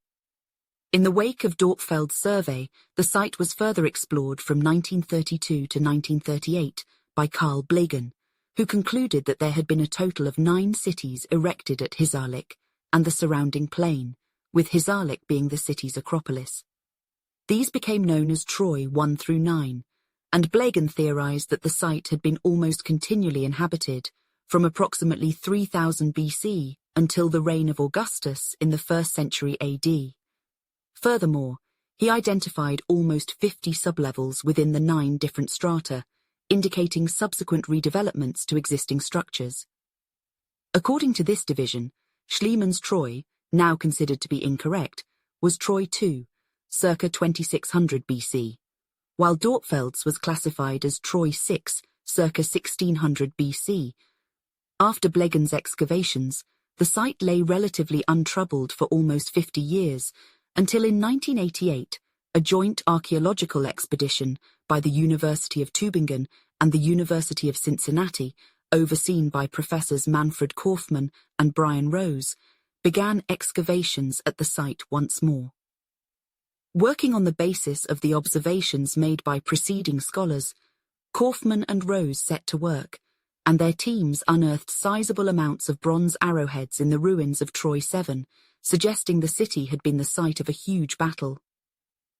In the wake of Dorpfeld's survey, the site was further explored from 1932 to 1938 by Carl Blegen, who concluded that there had been a total of 9 cities erected at Hisarlik and the surrounding plain, with Hisarlik being the city's acropolis. These became known as Troy 1 through 9, and Blegen theorized that the site had been almost continually inhabited from approximately 3000 BC until the reign of Augustus in the 1st century AD. Furthermore, he identified almost 50 sublevels within the 9 different strata, indicating subsequent redevelopments to existing structures. According to this division, Schliemann's Troy, now considered to be incorrect, was Troy II, circa 2600 BC, while Dorpfeld's was classified as Troy VI, circa 1600 BC. After Blegen's excavations, the site lay relatively untroubled for almost 50 years, until in 1988, a joint archaeological expedition by the University of Tübingen and the University of Cincinnati, overseen by Professors Manfred Kaufmann and Brian Rose, began excavations at the site once more. Working on the basis of the observations made by preceding scholars, Kaufmann and Rose set to work, and their teams unearthed sizable amounts of bronze arrowheads in the ruins of Troy 7, suggesting the city had been the site of a huge battle.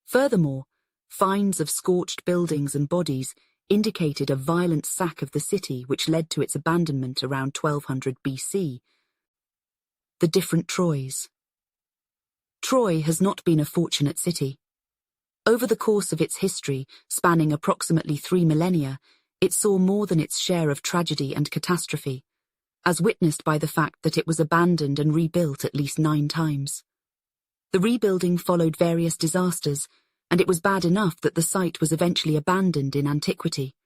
Furthermore, finds of scorched buildings and bodies indicated a violent sack of the city which led to its abandonment around 1200 BC. The different Troys. Troy has not been a fortunate city. Over the course of its history, spanning approximately 3 millennia, it saw more than its share of tragedy and catastrophe, as witnessed by the fact that it was abandoned and rebuilt at least 9 times. The rebuilding followed various disasters, and it was bad enough that the site was eventually abandoned in Antiquity.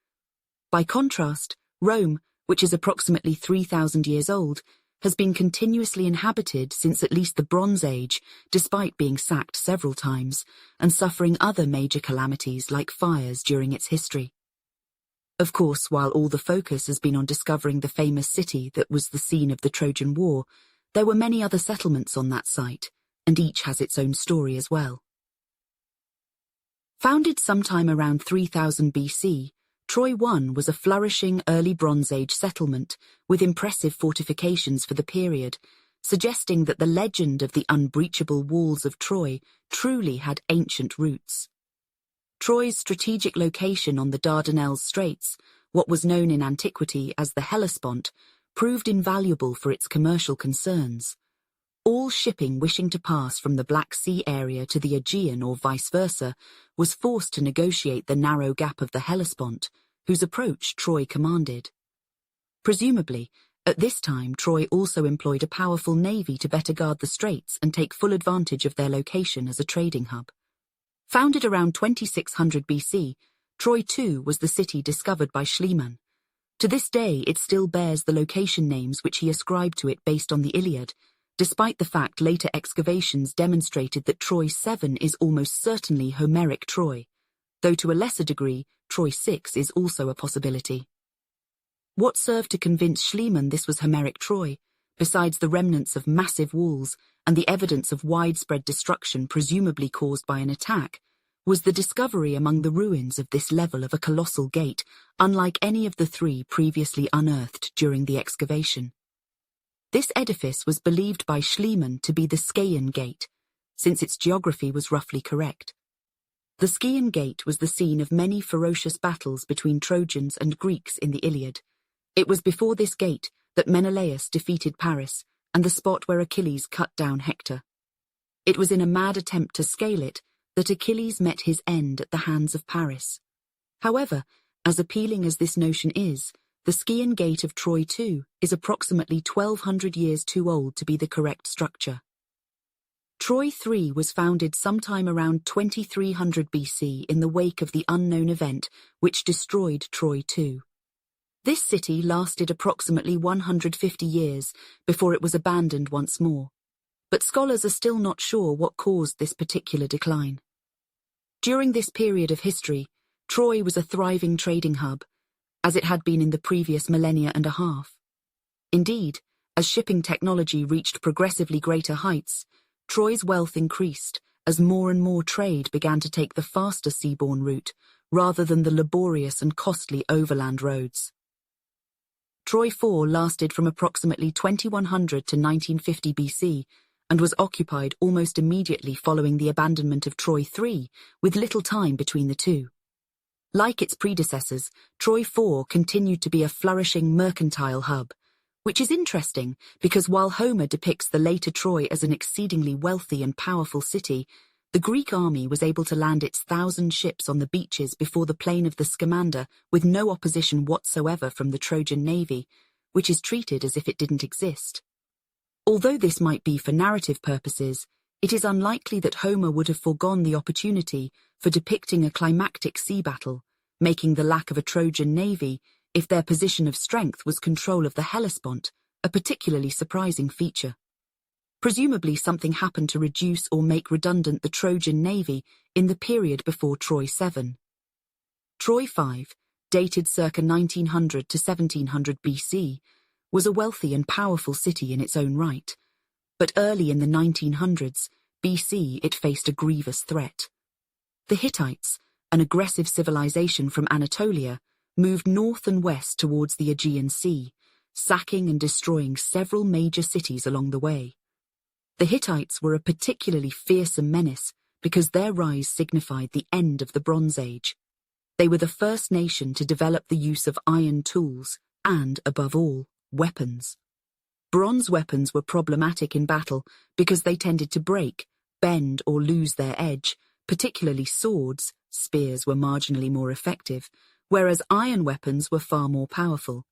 By contrast, Rome, which is approximately 3,000 years old, has been continuously inhabited since at least the Bronze Age, despite being sacked several times, and suffering other major calamities like fires during its history. Of course, while all the focus has been on discovering the famous city that was the scene of the Trojan War, there were many other settlements on that site, and each has its own story as well. Founded sometime around 3000 BC, Troy I was a flourishing early Bronze Age settlement with impressive fortifications for the period, suggesting that the legend of the unbreachable walls of Troy truly had ancient roots. Troy's strategic location on the Dardanelles Straits, what was known in Antiquity as the Hellespont, proved invaluable for its commercial concerns. All shipping wishing to pass from the Black Sea area to the Aegean or vice versa was forced to negotiate the narrow gap of the Hellespont, whose approach Troy commanded. Presumably, at this time Troy also employed a powerful navy to better guard the straits and take full advantage of their location as a trading hub. Founded around 2600 BC, Troy too was the city discovered by Schliemann. To this day it still bears the location names which he ascribed to it based on the Iliad, despite the fact later excavations demonstrated that Troy 7 is almost certainly Homeric Troy, though to a lesser degree, Troy 6 is also a possibility. What served to convince Schliemann this was Homeric Troy, besides the remnants of massive walls and the evidence of widespread destruction presumably caused by an attack, was the discovery among the ruins of this level of a colossal gate, unlike any of the 3 previously unearthed during the excavation. This edifice was believed by Schliemann to be the Scaean Gate, since its geography was roughly correct. The Scaean Gate was the scene of many ferocious battles between Trojans and Greeks in the Iliad. It was before this gate that Menelaus defeated Paris, and the spot where Achilles cut down Hector. It was in a mad attempt to scale it that Achilles met his end at the hands of Paris. However, as appealing as this notion is, the Scaean Gate of Troy too is approximately 1200 years too old to be the correct structure. Troy III was founded sometime around 2300 BC in the wake of the unknown event which destroyed Troy II. This city lasted approximately 150 years before it was abandoned once more, but scholars are still not sure what caused this particular decline. During this period of history, Troy was a thriving trading hub, as it had been in the previous millennia and a half. Indeed, As shipping technology reached progressively greater heights, Troy's wealth increased as more and more trade began to take the faster seaborne route rather than the laborious and costly overland roads. Troy 4 lasted from approximately 2100 to 1950 BC and was occupied almost immediately following the abandonment of Troy 3, with little time between the two. Like its predecessors, Troy 4 continued to be a flourishing mercantile hub, which is interesting because while Homer depicts the later Troy as an exceedingly wealthy and powerful city, the Greek army was able to land its 1,000 ships on the beaches before the plain of the Scamander with no opposition whatsoever from the Trojan navy, which is treated as if it didn't exist. Although this might be for narrative purposes, it is unlikely that Homer would have foregone the opportunity for depicting a climactic sea battle, making the lack of a Trojan navy, if their position of strength was control of the Hellespont, a particularly surprising feature. Presumably something happened to reduce or make redundant the Trojan navy in the period before Troy 7. Troy 5, dated circa 1900 to 1700 BC, was a wealthy and powerful city in its own right, but early in the 1900s BC it faced a grievous threat. The Hittites, an aggressive civilization from Anatolia, moved north and west towards the Aegean Sea, sacking and destroying several major cities along the way. The Hittites were a particularly fearsome menace because their rise signified the end of the Bronze Age. They were the first nation to develop the use of iron tools and, above all, weapons. Bronze weapons were problematic in battle because they tended to break, bend, or lose their edge, particularly swords. Spears were marginally more effective, whereas iron weapons were far more powerful.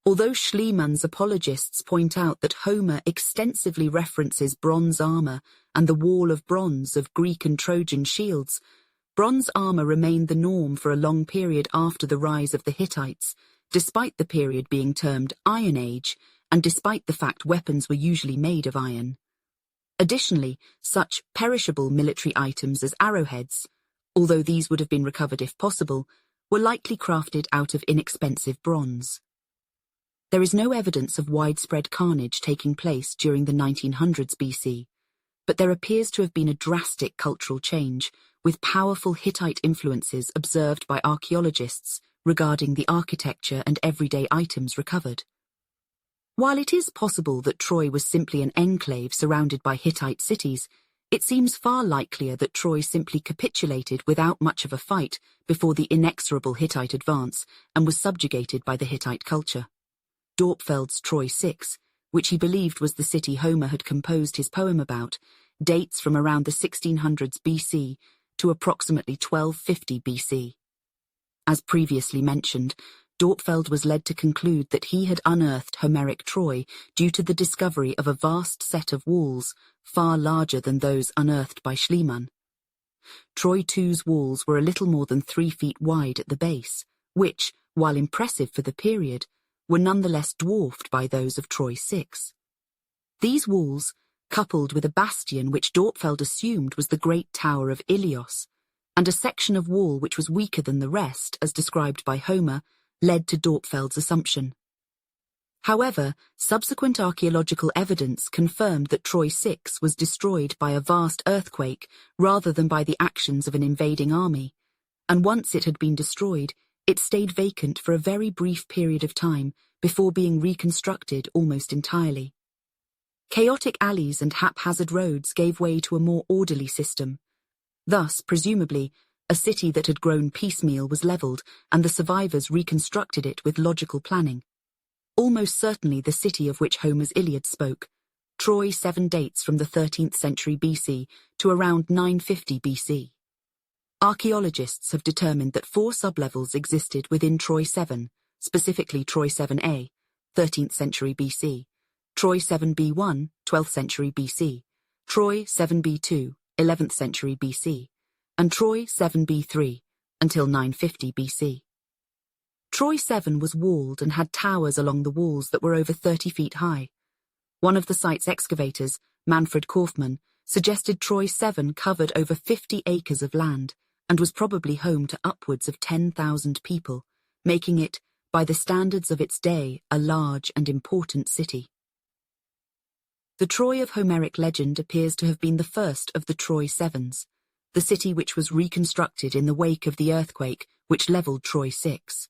Although Schliemann's apologists point out that Homer extensively references bronze armor and the wall of bronze of Greek and Trojan shields, bronze armor remained the norm for a long period after the rise of the Hittites, despite the period being termed Iron Age and despite the fact weapons were usually made of iron. Additionally, such perishable military items as arrowheads, although these would have been recovered if possible, were likely crafted out of inexpensive bronze. There is no evidence of widespread carnage taking place during the 1900s BC, but there appears to have been a drastic cultural change, with powerful Hittite influences observed by archaeologists regarding the architecture and everyday items recovered. While it is possible that Troy was simply an enclave surrounded by Hittite cities, it seems far likelier that Troy simply capitulated without much of a fight before the inexorable Hittite advance and was subjugated by the Hittite culture. Dorpfeld's Troy 6, which he believed was the city Homer had composed his poem about, dates from around the 1600s BC to approximately 1250 BC. As previously mentioned, Dorpfeld was led to conclude that he had unearthed Homeric Troy due to the discovery of a vast set of walls far larger than those unearthed by Schliemann. Troy 2's walls were a little more than 3 feet wide at the base, which, while impressive for the period, were nonetheless dwarfed by those of Troy 6. These walls, coupled with a bastion which Dorpfeld assumed was the Great Tower of Ilios, and a section of wall which was weaker than the rest, as described by Homer, led to Dorpfeld's assumption. However, subsequent archaeological evidence confirmed that Troy 6 was destroyed by a vast earthquake rather than by the actions of an invading army, and once it had been destroyed, it stayed vacant for a very brief period of time before being reconstructed almost entirely. Chaotic alleys and haphazard roads gave way to a more orderly system. Thus, presumably, a city that had grown piecemeal was leveled, and the survivors reconstructed it with logical planning. Almost certainly the city of which Homer's Iliad spoke. Troy 7 dates from the 13th century BC to around 950 BC. Archaeologists have determined that 4 sublevels existed within Troy 7, specifically Troy 7a, 13th century BC, Troy 7b1, 12th century BC, Troy 7b2, 11th century BC, and Troy 7b3, until 950 BC. Troy 7 was walled and had towers along the walls that were over 30 feet high. One of the site's excavators, Manfred Kaufmann, suggested Troy 7 covered over 50 acres of land and was probably home to upwards of 10,000 people, making it by the standards of its day, a large and important city. The Troy of Homeric legend appears to have been the first of the Troy Sevens, the city which was reconstructed in the wake of the earthquake which leveled Troy 6.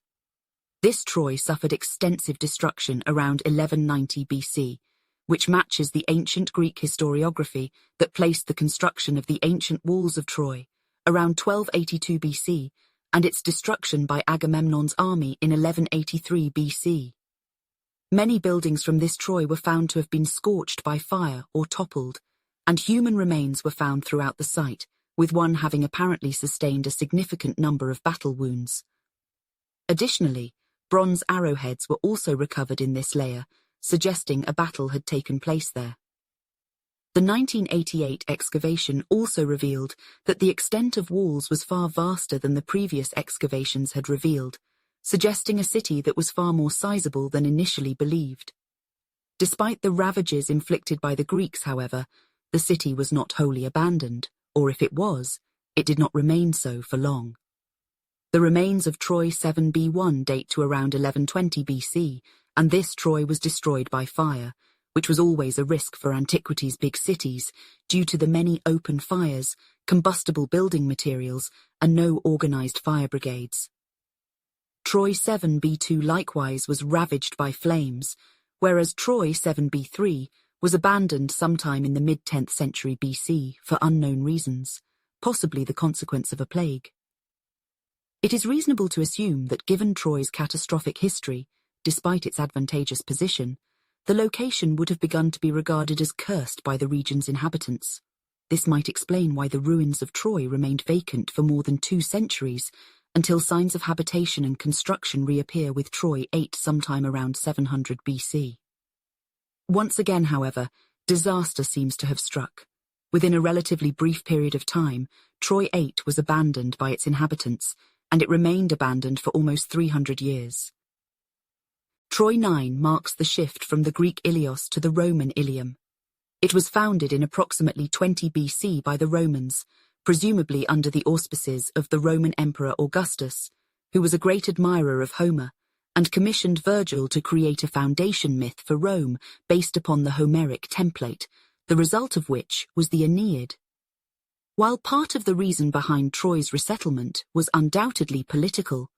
This Troy suffered extensive destruction around 1190 BC, which matches the ancient Greek historiography that placed the construction of the ancient walls of Troy around 1282 BC and its destruction by Agamemnon's army in 1183 BC. Many buildings from this Troy were found to have been scorched by fire or toppled, and human remains were found throughout the site, with one having apparently sustained a significant number of battle wounds. Additionally, bronze arrowheads were also recovered in this layer, suggesting a battle had taken place there. The 1988 excavation also revealed that the extent of walls was far vaster than the previous excavations had revealed, suggesting a city that was far more sizable than initially believed. Despite the ravages inflicted by the Greeks, however, the city was not wholly abandoned, or if it was, it did not remain so for long. The remains of Troy 7b1 date to around 1120 BC, and this Troy was destroyed by fire, which was always a risk for Antiquities' big cities due to the many open fires, combustible building materials, and no organized fire brigades. Troy 7b2 likewise was ravaged by flames, whereas Troy 7b3 was abandoned sometime in the mid-10th century BC for unknown reasons, possibly the consequence of a plague. It is reasonable to assume that given Troy's catastrophic history, despite its advantageous position, the location would have begun to be regarded as cursed by the region's inhabitants. This might explain why the ruins of Troy remained vacant for more than 2 centuries, until signs of habitation and construction reappear with Troy 8 sometime around 700 BC. Once again, however, disaster seems to have struck. Within a relatively brief period of time, Troy 8 was abandoned by its inhabitants, and it remained abandoned for almost 300 years. Troy 9 marks the shift from the Greek Ilios to the Roman Ilium. It was founded in approximately 20 BC by the Romans, presumably under the auspices of the Roman Emperor Augustus, who was a great admirer of Homer, and commissioned Virgil to create a foundation myth for Rome based upon the Homeric template, the result of which was the Aeneid. While part of the reason behind Troy's resettlement was undoubtedly political,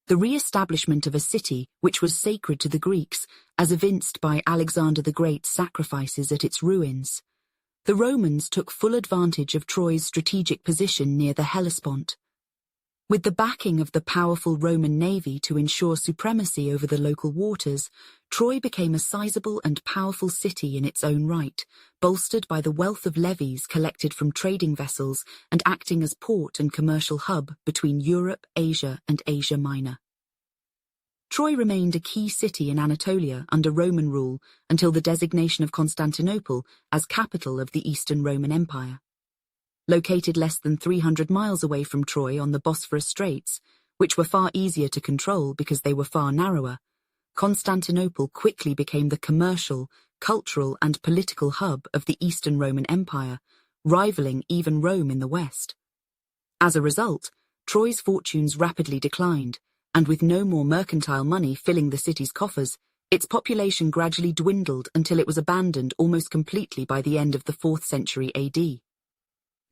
the re-establishment of a city which was sacred to the Greeks, as evinced by Alexander the Great's sacrifices at its ruins, the Romans took full advantage of Troy's strategic position near the Hellespont. With the backing of the powerful Roman navy to ensure supremacy over the local waters, Troy became a sizable and powerful city in its own right, bolstered by the wealth of levies collected from trading vessels and acting as port and commercial hub between Europe, Asia, and Asia Minor. Troy remained a key city in Anatolia under Roman rule until the designation of Constantinople as capital of the Eastern Roman Empire. Located less than 300 miles away from Troy on the Bosphorus Straits, which were far easier to control because they were far narrower, Constantinople quickly became the commercial, cultural, and political hub of the Eastern Roman Empire, rivaling even Rome in the West. As a result, Troy's fortunes rapidly declined, and with no more mercantile money filling the city's coffers, its population gradually dwindled until it was abandoned almost completely by the end of the 4th century AD.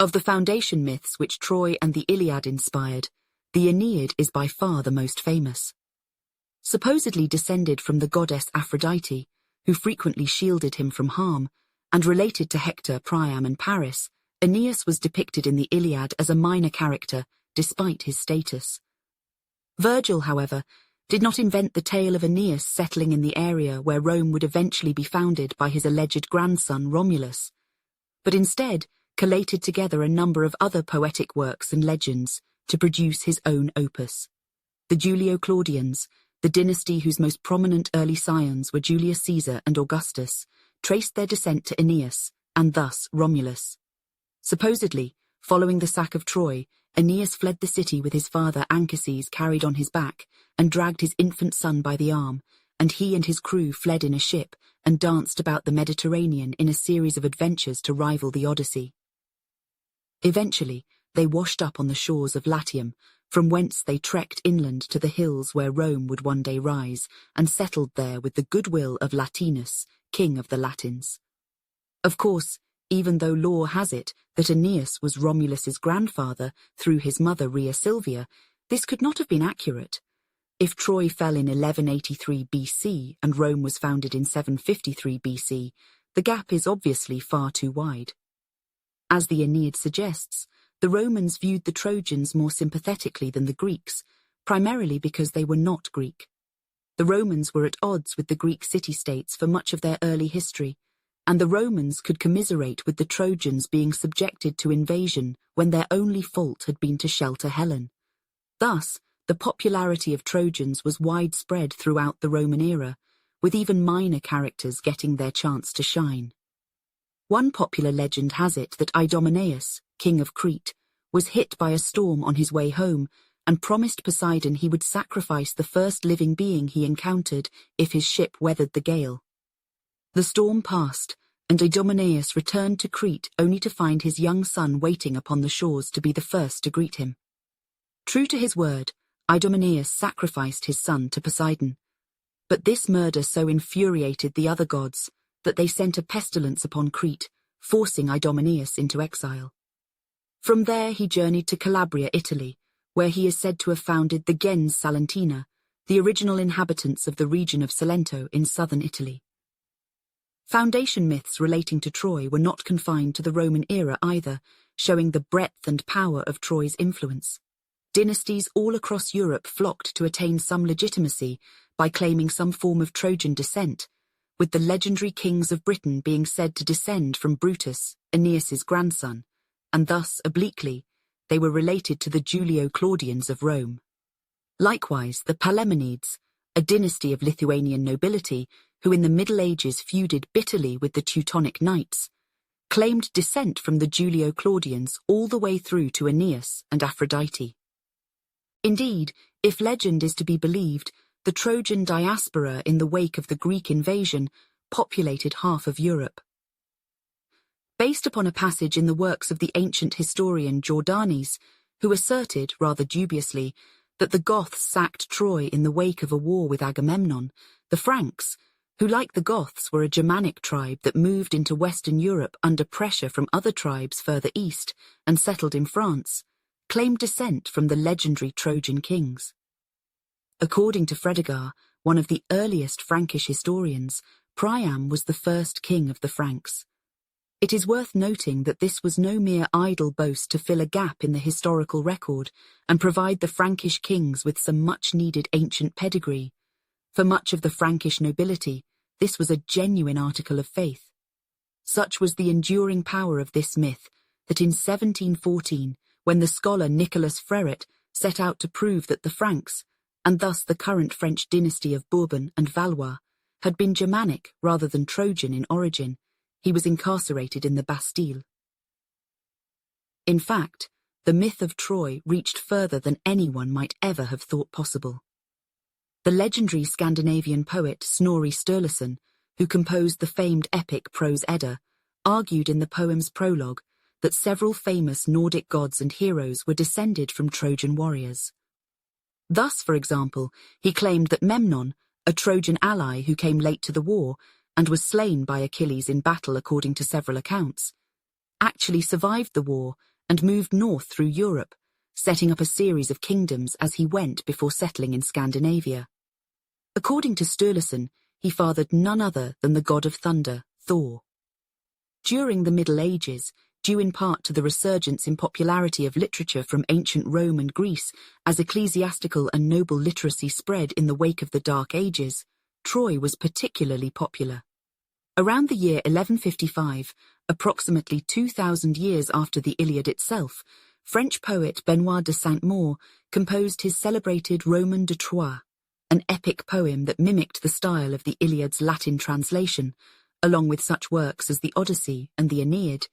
Of the foundation myths which Troy and the Iliad inspired, the Aeneid is by far the most famous. Supposedly descended from the goddess Aphrodite, who frequently shielded him from harm, and related to Hector, Priam, and Paris, Aeneas was depicted in the Iliad as a minor character, despite his status. Virgil, however, did not invent the tale of Aeneas settling in the area where Rome would eventually be founded by his alleged grandson Romulus, but instead collated together a number of other poetic works and legends to produce his own opus. The Julio-Claudians, the dynasty whose most prominent early scions were Julius Caesar and Augustus, traced their descent to Aeneas, and thus Romulus. Supposedly, following the sack of Troy, Aeneas fled the city with his father Anchises carried on his back and dragged his infant son by the arm, and he and his crew fled in a ship and danced about the Mediterranean in a series of adventures to rival the Odyssey. Eventually, They washed up on the shores of Latium, from whence they trekked inland to the hills where Rome would one day rise, and settled there with the goodwill of Latinus, king of the Latins. Of course, even though lore has it that Aeneas was Romulus's grandfather through his mother Rhea Silvia, this could not have been accurate. If Troy fell in 1183 BC and Rome was founded in 753 BC, the gap is obviously far too wide. As the Aeneid suggests, the Romans viewed the Trojans more sympathetically than the Greeks, primarily because they were not Greek. The Romans were at odds with the Greek city-states for much of their early history, and the Romans could commiserate with the Trojans being subjected to invasion when their only fault had been to shelter Helen. Thus, the popularity of Trojans was widespread throughout the Roman era, with even minor characters getting their chance to shine. One popular legend has it that Idomeneus, king of Crete, was hit by a storm on his way home and promised Poseidon he would sacrifice the first living being he encountered if his ship weathered the gale. The storm passed, and Idomeneus returned to Crete only to find his young son waiting upon the shores to be the first to greet him. True to his word, Idomeneus sacrificed his son to Poseidon. But this murder so infuriated the other gods that they sent a pestilence upon Crete, forcing Idomeneus into exile. From there he journeyed to Calabria, Italy, where he is said to have founded the gens Salentina, the original inhabitants of the region of Salento in southern Italy. Foundation myths relating to Troy were not confined to the Roman era either, showing the breadth and power of Troy's influence. Dynasties all across Europe flocked to attain some legitimacy by claiming some form of Trojan descent, with the legendary kings of Britain being said to descend from Brutus, Aeneas's grandson, and thus, obliquely, they were related to the Julio-Claudians of Rome. Likewise, the Paleomenids, a dynasty of Lithuanian nobility who in the Middle Ages feuded bitterly with the Teutonic Knights, claimed descent from the Julio-Claudians all the way through to Aeneas and Aphrodite. Indeed, if legend is to be believed, the Trojan diaspora in the wake of the Greek invasion populated half of Europe. Based upon a passage in the works of the ancient historian Jordanes, who asserted, rather dubiously, that the Goths sacked Troy in the wake of a war with Agamemnon, the Franks, who like the Goths were a Germanic tribe that moved into Western Europe under pressure from other tribes further east and settled in France, claimed descent from the legendary Trojan kings. According to Fredegar, one of the earliest Frankish historians, Priam was the first king of the Franks. It is worth noting that this was no mere idle boast to fill a gap in the historical record and provide the Frankish kings with some much-needed ancient pedigree. For much of the Frankish nobility, this was a genuine article of faith. Such was the enduring power of this myth that in 1714, when the scholar Nicolas Fréret set out to prove that the Franks, and thus the current French dynasty of Bourbon and Valois, had been Germanic rather than Trojan in origin, he was incarcerated in the Bastille. In fact, the myth of Troy reached further than anyone might ever have thought possible. The legendary Scandinavian poet Snorri Sturluson, who composed the famed epic Prose Edda, argued in the poem's prologue that several famous Nordic gods and heroes were descended from Trojan warriors. Thus, for example, he claimed that Memnon, a Trojan ally who came late to the war and was slain by Achilles in battle according to several accounts, actually survived the war and moved north through Europe, setting up a series of kingdoms as he went before settling in Scandinavia. According to Sturluson, he fathered none other than the god of thunder, Thor. During the Middle Ages, due in part to the resurgence in popularity of literature from ancient Rome and Greece as ecclesiastical and noble literacy spread in the wake of the Dark Ages, Troy was particularly popular. Around the year 1155, approximately 2,000 years after the Iliad itself, French poet Benoit de Saint-Maur composed his celebrated Roman de Troie, an epic poem that mimicked the style of the Iliad's Latin translation, along with such works as the Odyssey and the Aeneid,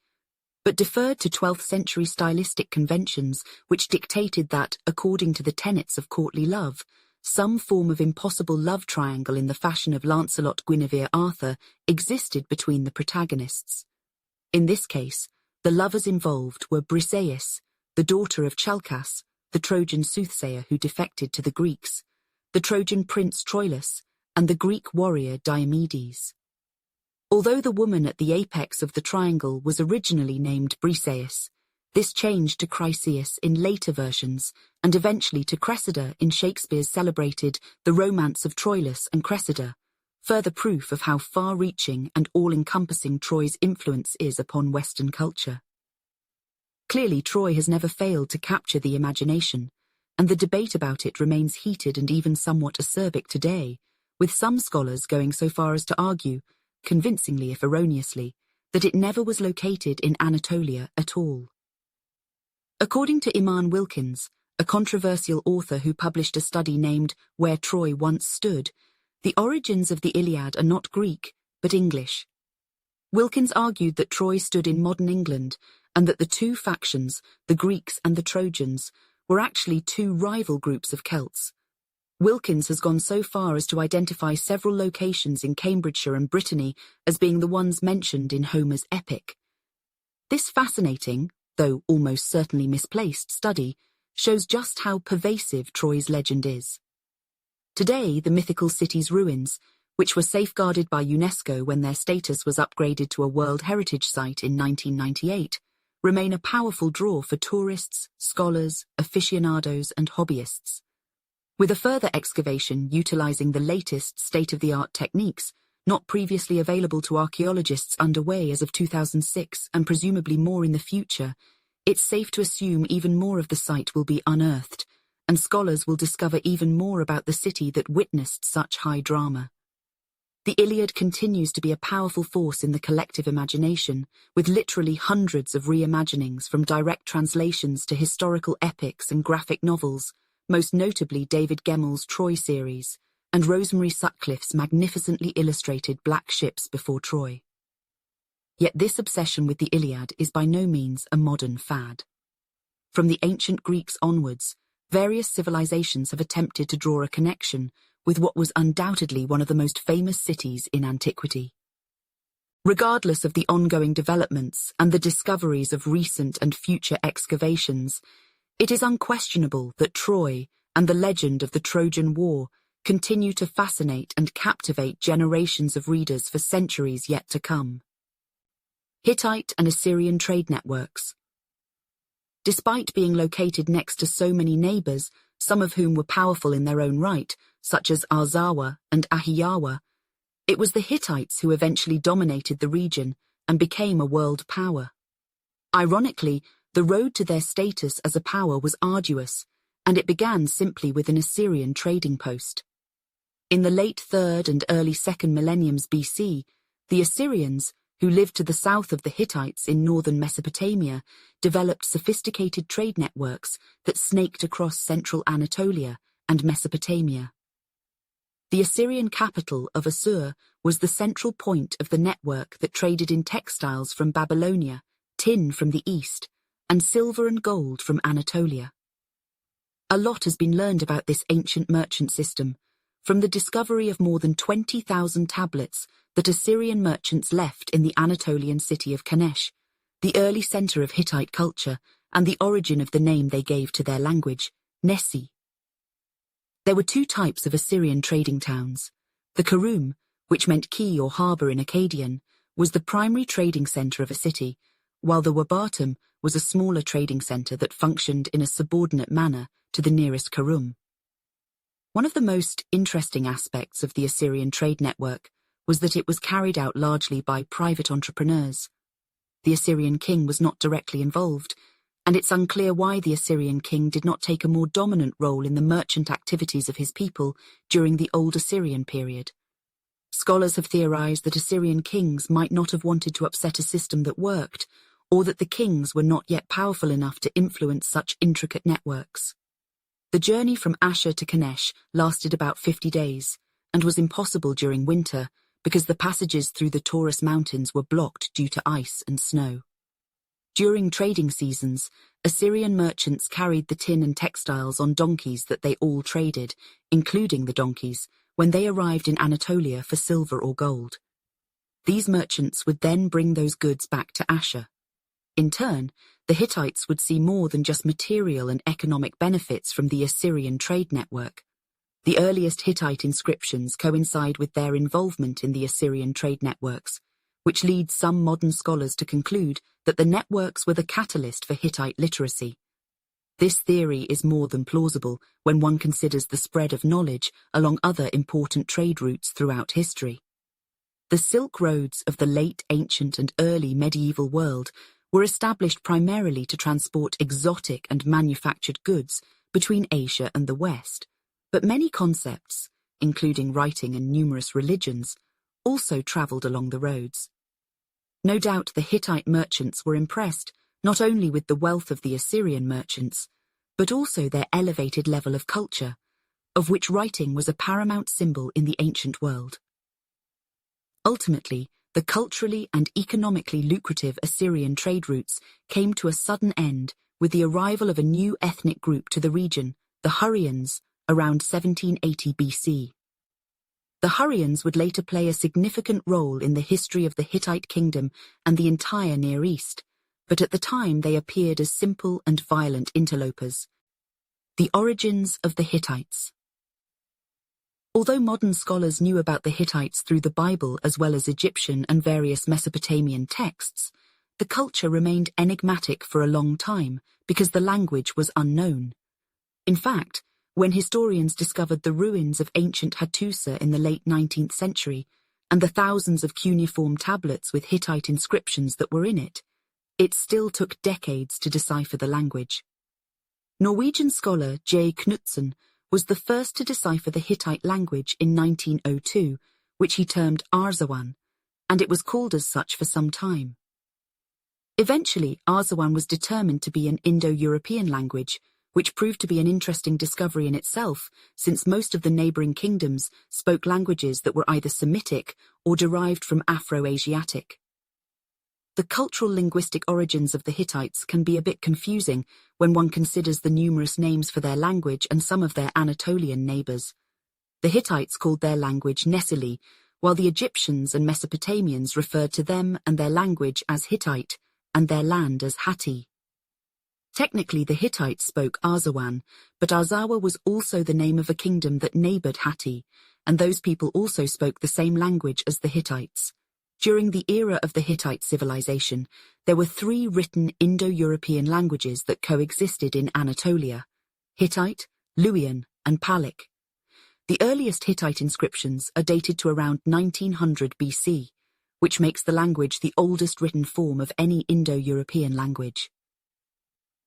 but deferred to 12th century stylistic conventions which dictated that, according to the tenets of courtly love, some form of impossible love triangle in the fashion of Lancelot, Guinevere, Arthur existed between the protagonists. In this case, the lovers involved were Briseis, the daughter of Chalcas, the Trojan soothsayer who defected to the Greeks, the Trojan prince Troilus, and the Greek warrior Diomedes. Although the woman at the apex of the triangle was originally named Briseis, this changed to Chryseis in later versions, and eventually to Cressida in Shakespeare's celebrated The Romance of Troilus and Cressida, further proof of how far-reaching and all-encompassing Troy's influence is upon Western culture. Clearly, Troy has never failed to capture the imagination, and the debate about it remains heated and even somewhat acerbic today, with some scholars going so far as to argue, convincingly if erroneously, that it never was located in Anatolia at all. According to Iman Wilkins, a controversial author who published a study named Where Troy Once Stood, the origins of the Iliad are not Greek, but English. Wilkins argued that Troy stood in modern England, and that the two factions, the Greeks and the Trojans, were actually two rival groups of Celts. Wilkins has gone so far as to identify several locations in Cambridgeshire and Brittany as being the ones mentioned in Homer's epic. This fascinating, though almost certainly misplaced, study shows just how pervasive Troy's legend is. Today, the mythical city's ruins, which were safeguarded by UNESCO when their status was upgraded to a World Heritage Site in 1998, remain a powerful draw for tourists, scholars, aficionados, and hobbyists. With a further excavation utilizing the latest state-of-the-art techniques, not previously available to archaeologists, underway as of 2006 and presumably more in the future, it's safe to assume even more of the site will be unearthed, and scholars will discover even more about the city that witnessed such high drama. The Iliad continues to be a powerful force in the collective imagination, with literally hundreds of reimaginings from direct translations to historical epics and graphic novels, most notably David Gemmell's Troy series, and Rosemary Sutcliffe's magnificently illustrated Black Ships Before Troy. Yet this obsession with the Iliad is by no means a modern fad. From the ancient Greeks onwards, various civilizations have attempted to draw a connection with what was undoubtedly one of the most famous cities in antiquity. Regardless of the ongoing developments and the discoveries of recent and future excavations, it is unquestionable that Troy and the legend of the Trojan War continue to fascinate and captivate generations of readers for centuries yet to come. Hittite and Assyrian trade networks. Despite being located next to so many neighbors, some of whom were powerful in their own right, such as Arzawa and Alashiya, it was the Hittites who eventually dominated the region and became a world power. Ironically, the road to their status as a power was arduous, and it began simply with an Assyrian trading post. In the late 3rd and early 2nd millenniums BC, the Assyrians, who lived to the south of the Hittites in northern Mesopotamia, developed sophisticated trade networks that snaked across central Anatolia and Mesopotamia. The Assyrian capital of Assur was the central point of the network that traded in textiles from Babylonia, tin from the east, and silver and gold from Anatolia. A lot has been learned about this ancient merchant system, from the discovery of more than 20,000 tablets that Assyrian merchants left in the Anatolian city of Carchemish, the early center of Hittite culture and the origin of the name they gave to their language, Nessi. There were two types of Assyrian trading towns. The Karum, which meant quay or harbor in Akkadian, was the primary trading center of a city, while the Wabatum was a smaller trading center that functioned in a subordinate manner to the nearest Karum. One of the most interesting aspects of the Assyrian trade network was that it was carried out largely by private entrepreneurs. The Assyrian king was not directly involved, and it's unclear why the Assyrian king did not take a more dominant role in the merchant activities of his people during the Old Assyrian period. Scholars have theorized that Assyrian kings might not have wanted to upset a system that worked, or that the kings were not yet powerful enough to influence such intricate networks. The journey from Ashur to Carchemish lasted about 50 days, and was impossible during winter because the passages through the Taurus Mountains were blocked due to ice and snow. During trading seasons, Assyrian merchants carried the tin and textiles on donkeys that they all traded, including the donkeys, when they arrived in Anatolia for silver or gold. These merchants would then bring those goods back to Ashur. In turn, the Hittites would see more than just material and economic benefits from the Assyrian trade network. The earliest Hittite inscriptions coincide with their involvement in the Assyrian trade networks, which leads some modern scholars to conclude that the networks were the catalyst for Hittite literacy. This theory is more than plausible when one considers the spread of knowledge along other important trade routes throughout history. The Silk Roads of the late ancient and early medieval world were established primarily to transport exotic and manufactured goods between Asia and the West, but many concepts, including writing and numerous religions, also travelled along the roads. No doubt the Hittite merchants were impressed not only with the wealth of the Assyrian merchants, but also their elevated level of culture, of which writing was a paramount symbol in the ancient world. Ultimately, the culturally and economically lucrative Assyrian trade routes came to a sudden end with the arrival of a new ethnic group to the region, the Hurrians, around 1780 BC. The Hurrians would later play a significant role in the history of the Hittite kingdom and the entire Near East, but at the time they appeared as simple and violent interlopers. The origins of the Hittites. Although modern scholars knew about the Hittites through the Bible as well as Egyptian and various Mesopotamian texts, the culture remained enigmatic for a long time because the language was unknown. In fact, when historians discovered the ruins of ancient Hattusa in the late 19th century and the thousands of cuneiform tablets with Hittite inscriptions that were in it, it still took decades to decipher the language. Norwegian scholar J. Knutsen was the first to decipher the Hittite language in 1902, which he termed Arzawa, and it was called as such for some time. Eventually, Arzawa was determined to be an Indo-European language, which proved to be an interesting discovery in itself, since most of the neighbouring kingdoms spoke languages that were either Semitic or derived from Afro-Asiatic. The cultural linguistic origins of the Hittites can be a bit confusing when one considers the numerous names for their language and some of their Anatolian neighbours. The Hittites called their language Nesili, while the Egyptians and Mesopotamians referred to them and their language as Hittite and their land as Hatti. Technically, the Hittites spoke Arzawa, but Arzawa was also the name of a kingdom that neighboured Hatti, and those people also spoke the same language as the Hittites. During the era of the Hittite civilization, there were 3 written Indo-European languages that coexisted in Anatolia: Hittite, Luwian, and Palic. The earliest Hittite inscriptions are dated to around 1900 BC, which makes the language the oldest written form of any Indo-European language.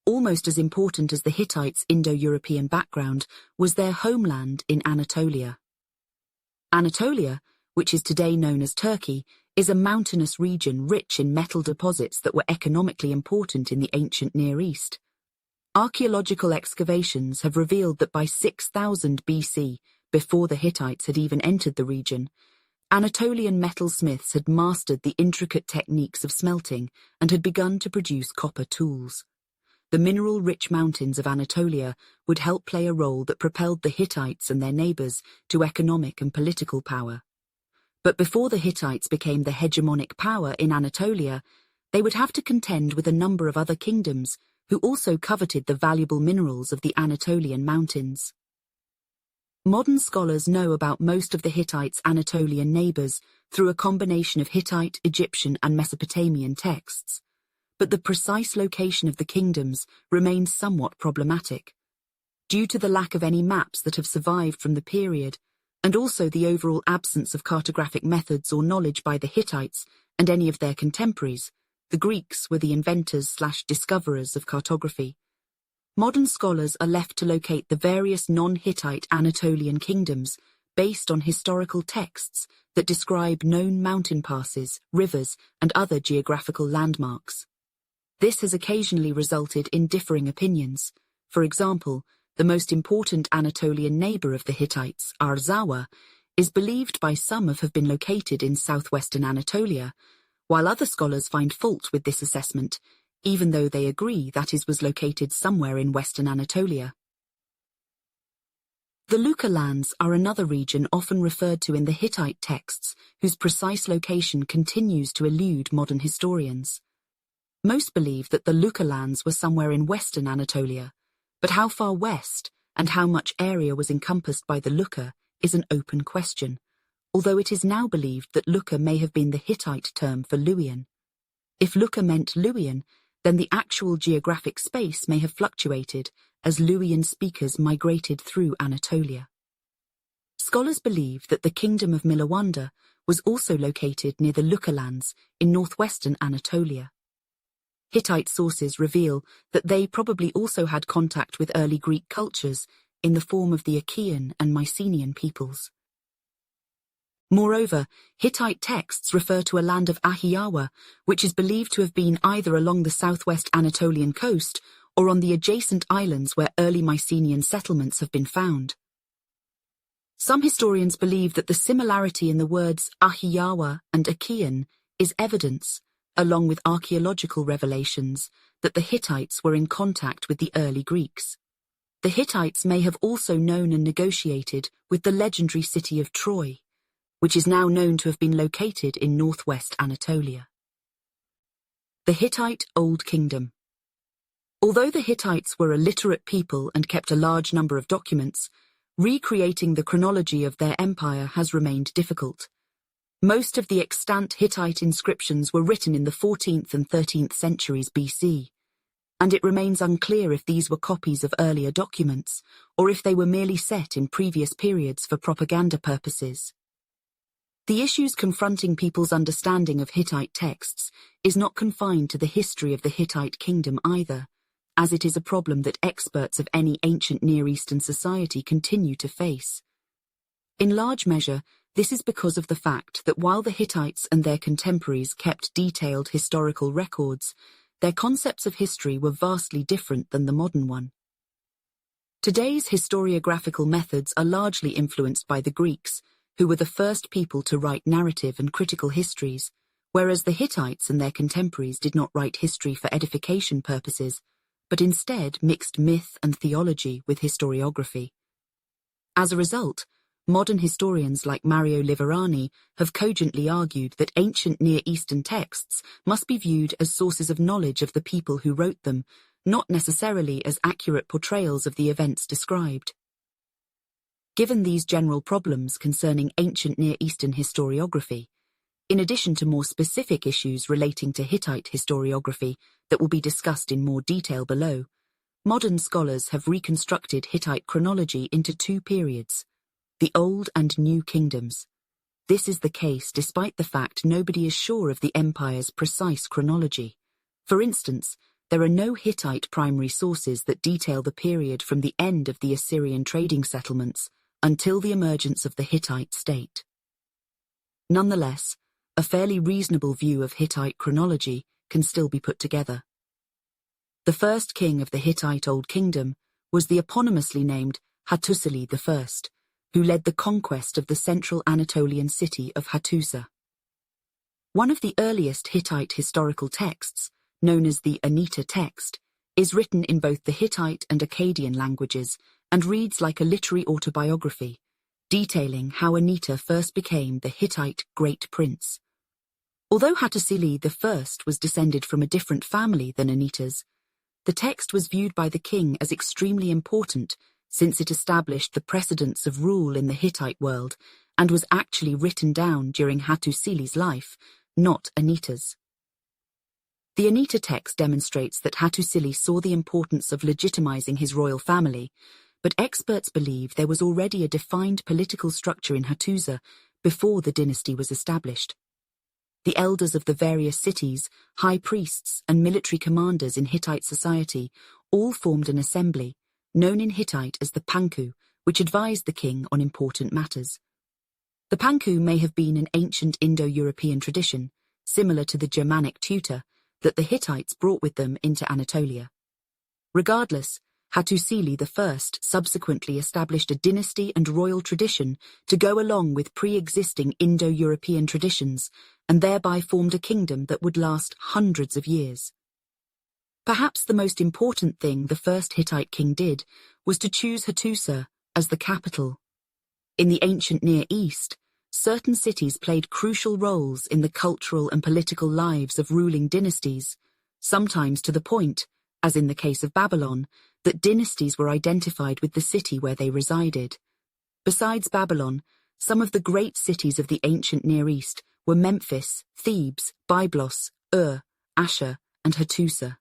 Almost as important as the Hittites' Indo-European background was their homeland in Anatolia. Anatolia, which is today known as Turkey, is a mountainous region rich in metal deposits that were economically important in the ancient Near East. Archaeological excavations have revealed that by 6000 BC, before the Hittites had even entered the region, Anatolian metalsmiths had mastered the intricate techniques of smelting and had begun to produce copper tools. The mineral-rich mountains of Anatolia would help play a role that propelled the Hittites and their neighbours to economic and political power. But before the Hittites became the hegemonic power in Anatolia, they would have to contend with a number of other kingdoms who also coveted the valuable minerals of the Anatolian mountains. Modern scholars know about most of the Hittites' Anatolian neighbours through a combination of Hittite, Egyptian and Mesopotamian texts, but the precise location of the kingdoms remains somewhat problematic. Due to the lack of any maps that have survived from the period, and also the overall absence of cartographic methods or knowledge by the Hittites and any of their contemporaries, the Greeks were the inventors/discoverers of cartography. Modern scholars are left to locate the various non-Hittite Anatolian kingdoms based on historical texts that describe known mountain passes, rivers, and other geographical landmarks. This has occasionally resulted in differing opinions. For example, the most important Anatolian neighbour of the Hittites, Arzawa, is believed by some to have been located in southwestern Anatolia, while other scholars find fault with this assessment, even though they agree that it was located somewhere in western Anatolia. The Luca lands are another region often referred to in the Hittite texts, whose precise location continues to elude modern historians. Most believe that the Lucca lands were somewhere in western Anatolia, but how far west and how much area was encompassed by the Lucca is an open question, although it is now believed that Lucca may have been the Hittite term for Luwian. If Lucca meant Luwian, then the actual geographic space may have fluctuated as Luwian speakers migrated through Anatolia. Scholars believe that the kingdom of Milawanda was also located near the Lucca lands in northwestern Anatolia. Hittite sources reveal that they probably also had contact with early Greek cultures in the form of the Achaean and Mycenaean peoples. Moreover, Hittite texts refer to a land of Ahiyawa, which is believed to have been either along the southwest Anatolian coast or on the adjacent islands where early Mycenaean settlements have been found. Some historians believe that the similarity in the words Ahiyawa and Achaean is evidence, along with archaeological revelations, that the Hittites were in contact with the early Greeks. The Hittites may have also known and negotiated with the legendary city of Troy, which is now known to have been located in northwest Anatolia. The Hittite Old Kingdom. Although the Hittites were a literate people and kept a large number of documents, recreating the chronology of their empire has remained difficult. Most of the extant Hittite inscriptions were written in the 14th and 13th centuries BC, and it remains unclear if these were copies of earlier documents or if they were merely set in previous periods for propaganda purposes. The issues confronting people's understanding of Hittite texts is not confined to the history of the Hittite kingdom either, as it is a problem that experts of any ancient Near Eastern society continue to face. In large measure, this is because of the fact that while the Hittites and their contemporaries kept detailed historical records, their concepts of history were vastly different than the modern one. Today's historiographical methods are largely influenced by the Greeks, who were the first people to write narrative and critical histories, whereas the Hittites and their contemporaries did not write history for edification purposes, but instead mixed myth and theology with historiography. As a result, modern historians like Mario Liverani have cogently argued that ancient Near Eastern texts must be viewed as sources of knowledge of the people who wrote them, not necessarily as accurate portrayals of the events described. Given these general problems concerning ancient Near Eastern historiography, in addition to more specific issues relating to Hittite historiography that will be discussed in more detail below, modern scholars have reconstructed Hittite chronology into two periods, the Old and New Kingdoms. This is the case despite the fact nobody is sure of the empire's precise chronology. For instance, there are no Hittite primary sources that detail the period from the end of the Assyrian trading settlements until the emergence of the Hittite state. Nonetheless, a fairly reasonable view of Hittite chronology can still be put together. The first king of the Hittite Old Kingdom was the eponymously named Hattusili I, who led the conquest of the central Anatolian city of Hattusa. One of the earliest Hittite historical texts, known as the Anita text, is written in both the Hittite and Akkadian languages and reads like a literary autobiography, detailing how Anita first became the Hittite Great Prince. Although Hattusili I was descended from a different family than Anita's, the text was viewed by the king as extremely important since it established the precedents of rule in the Hittite world and was actually written down during Hattusili's life, not Anita's. The Anita text demonstrates that Hattusili saw the importance of legitimizing his royal family, but experts believe there was already a defined political structure in Hattusa before the dynasty was established. The elders of the various cities, high priests, and military commanders in Hittite society all formed an assembly, known in Hittite as the Panku, which advised the king on important matters. The Panku may have been an ancient Indo-European tradition, similar to the Germanic tutor, that the Hittites brought with them into Anatolia. Regardless, Hattusili I subsequently established a dynasty and royal tradition to go along with pre-existing Indo-European traditions, and thereby formed a kingdom that would last hundreds of years. Perhaps the most important thing the first Hittite king did was to choose Hattusa as the capital. In the ancient Near East, certain cities played crucial roles in the cultural and political lives of ruling dynasties, sometimes to the point, as in the case of Babylon, that dynasties were identified with the city where they resided. Besides Babylon, some of the great cities of the ancient Near East were Memphis, Thebes, Byblos, Ashur, and Hattusa.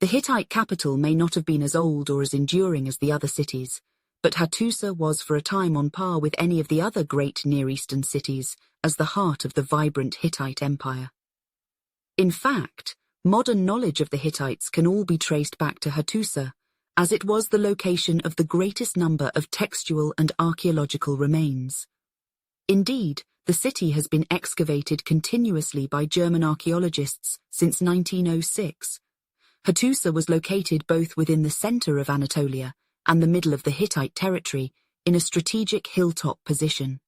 The Hittite capital may not have been as old or as enduring as the other cities, but Hattusa was for a time on par with any of the other great Near Eastern cities as the heart of the vibrant Hittite Empire. In fact, modern knowledge of the Hittites can all be traced back to Hattusa, as it was the location of the greatest number of textual and archaeological remains. Indeed, the city has been excavated continuously by German archaeologists since 1906. Hattusa was located both within the center of Anatolia and the middle of the Hittite territory in a strategic hilltop position.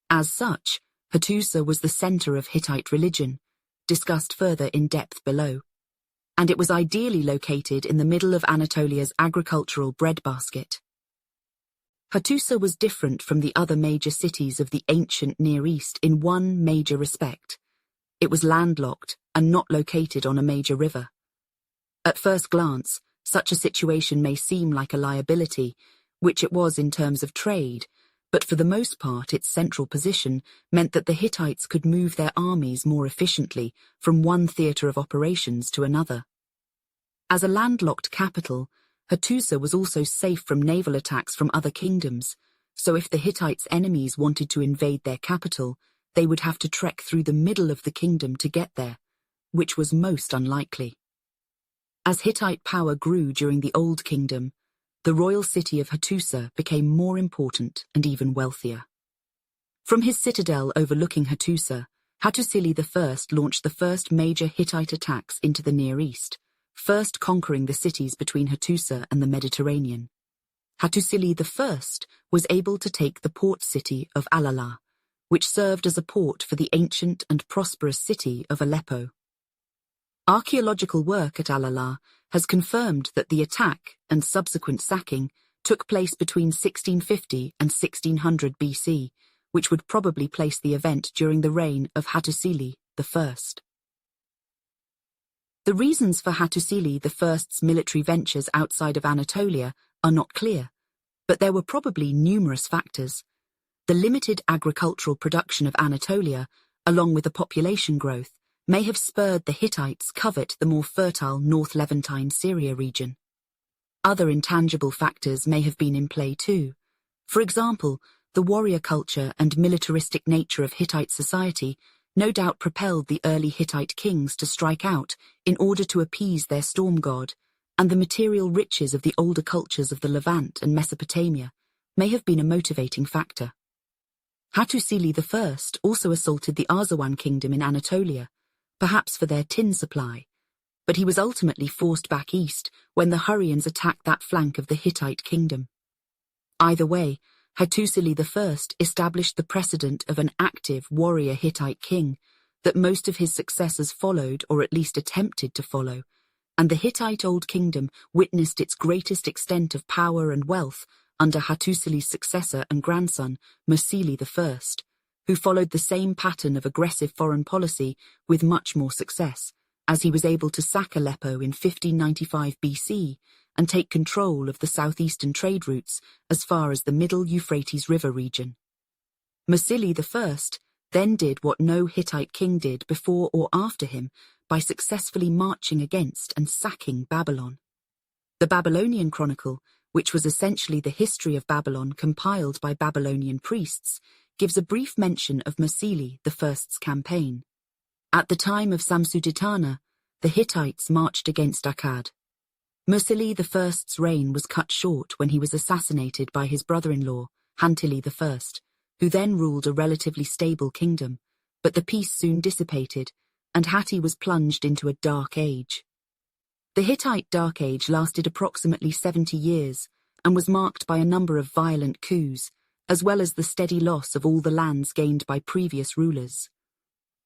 As such, Hattusa was the center of Hittite religion, discussed further in depth below, and it was ideally located in the middle of Anatolia's agricultural breadbasket. Hattusa was different from the other major cities of the ancient Near East in one major respect. It was landlocked and not located on a major river. At first glance, such a situation may seem like a liability, which it was in terms of trade, but for the most part its central position meant that the Hittites could move their armies more efficiently from one theatre of operations to another. As a landlocked capital, Hattusa was also safe from naval attacks from other kingdoms, so if the Hittites' enemies wanted to invade their capital, they would have to trek through the middle of the kingdom to get there, which was most unlikely. As Hittite power grew during the Old Kingdom, the royal city of Hattusa became more important and even wealthier. From his citadel overlooking Hattusa, Hattusili I launched the first major Hittite attacks into the Near East, first conquering the cities between Hattusa and the Mediterranean. Hattusili I was able to take the port city of Alallah, which served as a port for the ancient and prosperous city of Aleppo. Archaeological work at Alallah has confirmed that the attack and subsequent sacking took place between 1650 and 1600 BC, which would probably place the event during the reign of Hattusili I. The reasons for Hattusili I's military ventures outside of Anatolia are not clear, but there were probably numerous factors. The limited agricultural production of Anatolia, along with the population growth, may have spurred the Hittites covet the more fertile North Levantine Syria region. Other intangible factors may have been in play too. For example, the warrior culture and militaristic nature of Hittite society no doubt propelled the early Hittite kings to strike out in order to appease their storm god, and the material riches of the older cultures of the Levant and Mesopotamia may have been a motivating factor. Hattusili I also assaulted the Arzawa kingdom in Anatolia, perhaps for their tin supply, but he was ultimately forced back east when the Hurrians attacked that flank of the Hittite kingdom. Either way, Hattusili I established the precedent of an active warrior Hittite king that most of his successors followed or at least attempted to follow, and the Hittite Old Kingdom witnessed its greatest extent of power and wealth under Hattusili's successor and grandson, Mursili I, who followed the same pattern of aggressive foreign policy with much more success, as he was able to sack Aleppo in 1595 BC and take control of the southeastern trade routes as far as the middle Euphrates River region. Mursili I then did what no Hittite king did before or after him by successfully marching against and sacking Babylon. The Babylonian Chronicle, which was essentially the history of Babylon compiled by Babylonian priests, gives a brief mention of Mursili I's campaign. At the time of Samsuditana, the Hittites marched against Akkad. Mursili I's reign was cut short when he was assassinated by his brother-in-law, Hantili I, who then ruled a relatively stable kingdom, but the peace soon dissipated, and Hatti was plunged into a dark age. The Hittite Dark Age lasted approximately 70 years and was marked by a number of violent coups, as well as the steady loss of all the lands gained by previous rulers.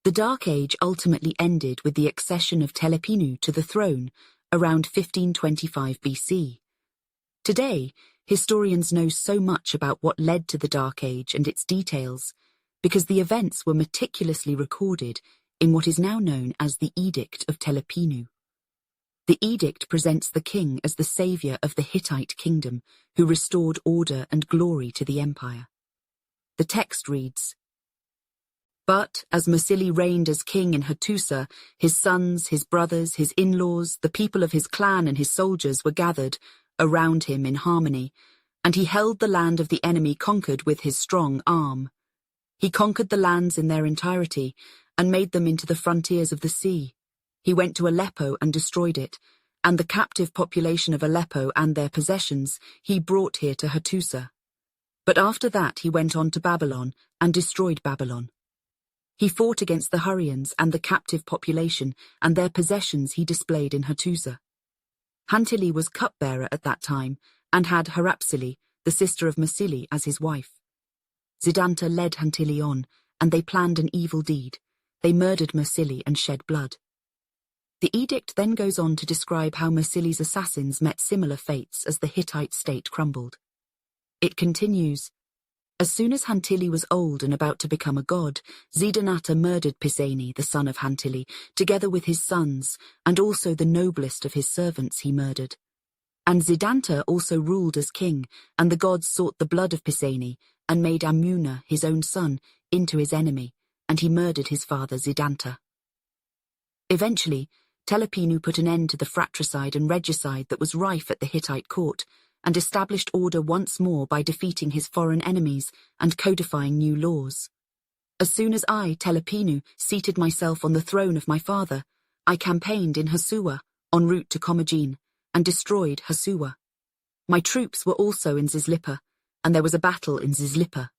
The Dark Age ultimately ended with the accession of Telepinu to the throne around 1525 BC. Today, historians know so much about what led to the Dark Age and its details, because the events were meticulously recorded in what is now known as the Edict of Telepinu. The edict presents the king as the savior of the Hittite kingdom, who restored order and glory to the empire. The text reads, "But as Masili reigned as king in Hattusa, his sons, his brothers, his in-laws, the people of his clan and his soldiers were gathered around him in harmony, and he held the land of the enemy conquered with his strong arm. He conquered the lands in their entirety and made them into the frontiers of the sea. He went to Aleppo and destroyed it, and the captive population of Aleppo and their possessions he brought here to Hattusa. But after that he went on to Babylon and destroyed Babylon. He fought against the Hurrians and the captive population, and their possessions he displayed in Hattusa. Hantili was cupbearer at that time, and had Harapsili, the sister of Masili, as his wife. Zidanta led Hantili on, and they planned an evil deed. They murdered Masili and shed blood." The edict then goes on to describe how Masili's assassins met similar fates as the Hittite state crumbled. It continues, "As soon as Hantili was old and about to become a god, Zidanata murdered Pisani, the son of Hantili, together with his sons, and also the noblest of his servants he murdered. And Zidanta also ruled as king, and the gods sought the blood of Pisani, and made Amuna, his own son, into his enemy, and he murdered his father Zidanta. Eventually, Telepinu put an end to the fratricide and regicide that was rife at the Hittite court, and established order once more by defeating his foreign enemies and codifying new laws. As soon as I, Telepinu, seated myself on the throne of my father, I campaigned in Hasuwa, en route to Commagene, and destroyed Hasuwa. My troops were also in Zizlipa, and there was a battle in Zizlipa.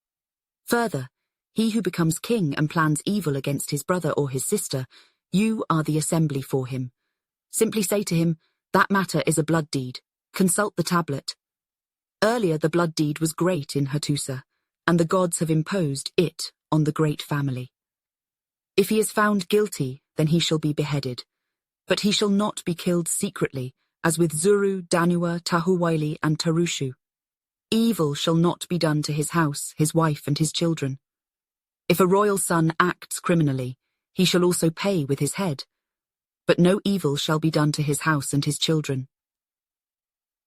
Further, he who becomes king and plans evil against his brother or his sister, you are the assembly for him. Simply say to him, that matter is a blood deed. Consult the tablet. Earlier the blood deed was great in Hattusa, and the gods have imposed it on the great family. If he is found guilty, then he shall be beheaded. But he shall not be killed secretly, as with Zuru, Danua, Tahuwaili, and Tarushu. Evil shall not be done to his house, his wife, and his children. If a royal son acts criminally, he shall also pay with his head. But no evil shall be done to his house and his children.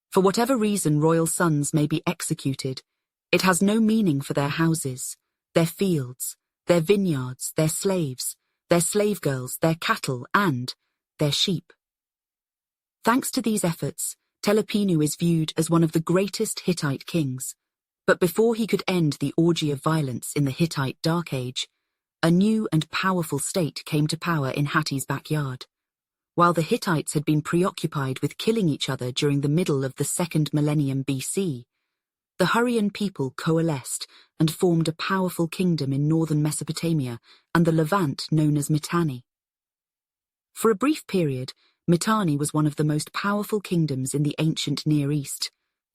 For whatever reason royal sons may be executed, it has no meaning for their houses, their fields, their vineyards, their slaves, their slave girls, their cattle, and their sheep. Thanks to these efforts, Telepinu is viewed as one of the greatest Hittite kings. But before he could end the orgy of violence in the Hittite Dark Age, a new and powerful state came to power in Hatti's backyard. While the Hittites had been preoccupied with killing each other during the middle of the 2nd millennium BC, the Hurrian people coalesced and formed a powerful kingdom in northern Mesopotamia and the Levant known as Mitanni. For a brief period, Mitanni was one of the most powerful kingdoms in the ancient Near East,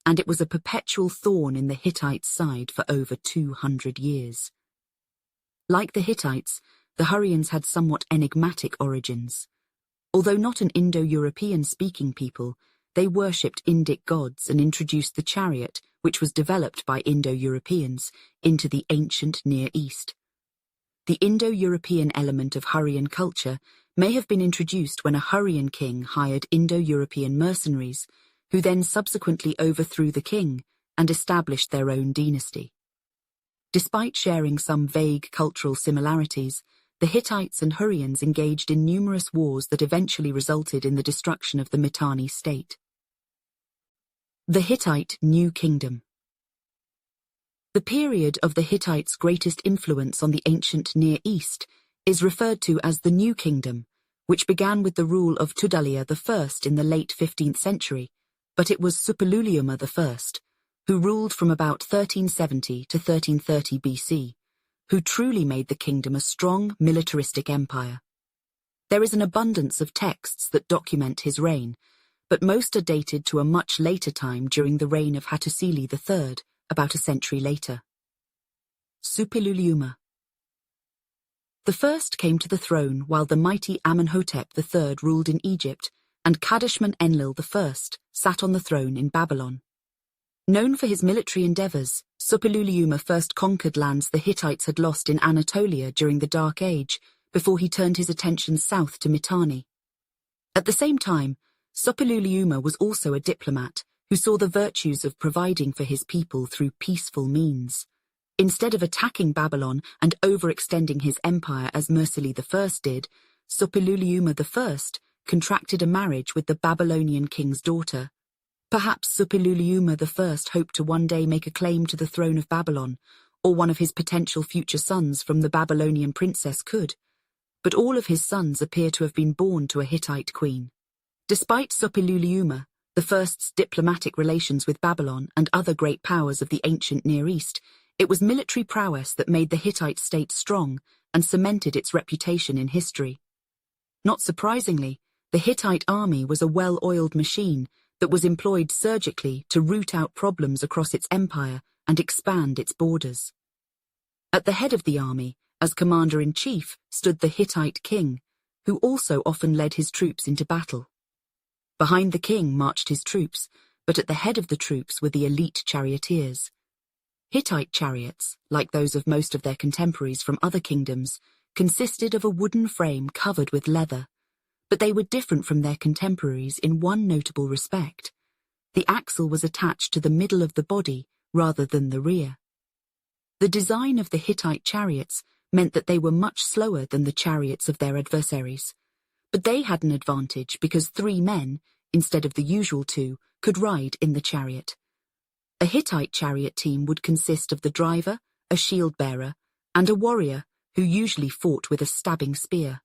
and it was a perpetual thorn in the Hittites' side for over 200 years. Like the Hittites, the Hurrians had somewhat enigmatic origins. Although not an Indo-European-speaking people, they worshipped Indic gods and introduced the chariot, which was developed by Indo-Europeans, into the ancient Near East. The Indo-European element of Hurrian culture may have been introduced when a Hurrian king hired Indo-European mercenaries, who then subsequently overthrew the king and established their own dynasty. Despite sharing some vague cultural similarities, the Hittites and Hurrians engaged in numerous wars that eventually resulted in the destruction of the Mitanni state. The Hittite New Kingdom. The period of the Hittites' greatest influence on the ancient Near East is referred to as the New Kingdom, which began with the rule of Tudaliya I in the late 15th century, but it was Suppiluliuma I, who ruled from about 1370 to 1330 BC, who truly made the kingdom a strong militaristic empire. There is an abundance of texts that document his reign, but most are dated to a much later time during the reign of Hattusili III, about a century later. Suppiluliuma. The first came to the throne while the mighty Amenhotep III ruled in Egypt, and Kadashman-Enlil I sat on the throne in Babylon. Known for his military endeavors, Suppiluliuma first conquered lands the Hittites had lost in Anatolia during the Dark Age, before he turned his attention south to Mitanni. At the same time, Suppiluliuma was also a diplomat who saw the virtues of providing for his people through peaceful means. Instead of attacking Babylon and overextending his empire as Mursili I did, Suppiluliuma I contracted a marriage with the Babylonian king's daughter. Perhaps Suppiluliuma I hoped to one day make a claim to the throne of Babylon, or one of his potential future sons from the Babylonian princess Qode. But all of his sons appear to have been born to a Hittite queen. Despite Suppiluliuma I's diplomatic relations with Babylon and other great powers of the ancient Near East, it was military prowess that made the Hittite state strong and cemented its reputation in history. Not surprisingly, the Hittite army was a well-oiled machine that was employed surgically to root out problems across its empire and expand its borders. At the head of the army, as commander-in-chief, stood the Hittite king, who also often led his troops into battle. Behind the king marched his troops, but at the head of the troops were the elite charioteers. Hittite chariots, like those of most of their contemporaries from other kingdoms, consisted of a wooden frame covered with leather, but they were different from their contemporaries in one notable respect. The axle was attached to the middle of the body rather than the rear. The design of the Hittite chariots meant that they were much slower than the chariots of their adversaries, but they had an advantage because 3 men, instead of the usual 2, could ride in the chariot. A Hittite chariot team would consist of the driver, a shield-bearer, and a warrior who usually fought with a stabbing spear.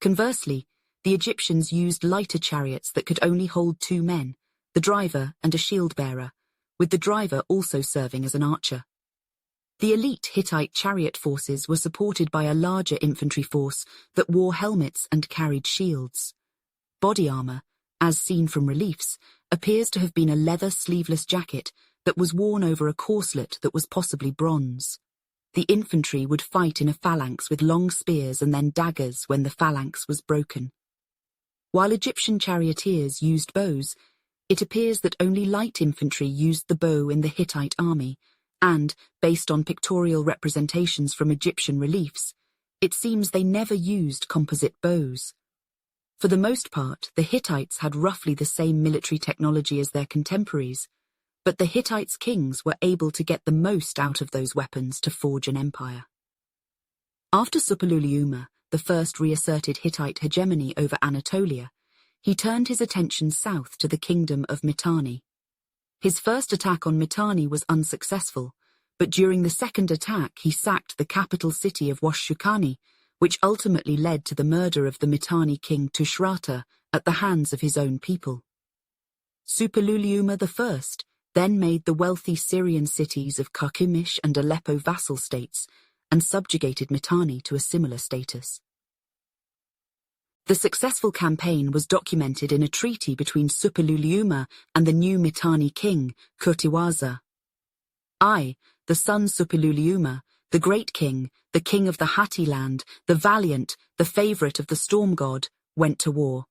Conversely, the Egyptians used lighter chariots that could only hold 2 men, the driver and a shield-bearer, with the driver also serving as an archer. The elite Hittite chariot forces were supported by a larger infantry force that wore helmets and carried shields. Body armor, as seen from reliefs, appears to have been a leather sleeveless jacket that was worn over a corselet that was possibly bronze. The infantry would fight in a phalanx with long spears and then daggers when the phalanx was broken. While Egyptian charioteers used bows, it appears that only light infantry used the bow in the Hittite army, and, based on pictorial representations from Egyptian reliefs, it seems they never used composite bows. For the most part, the Hittites had roughly the same military technology as their contemporaries, but the Hittites' kings were able to get the most out of those weapons to forge an empire. After Suppiluliuma I reasserted Hittite hegemony over Anatolia, he turned his attention south to the kingdom of Mitanni. His first attack on Mitanni was unsuccessful, but during the second attack he sacked the capital city of Washshukani, which ultimately led to the murder of the Mitanni king Tushratta at the hands of his own people. Suppiluliuma I then made the wealthy Syrian cities of Carchemish and Aleppo vassal states and subjugated Mitanni to a similar status. The successful campaign was documented in a treaty between Suppiluliuma and the new Mitanni king, Qode. I, the son Suppiluliuma, the great king, the king of the Hatti land, the valiant, the favorite of the storm god, went to war.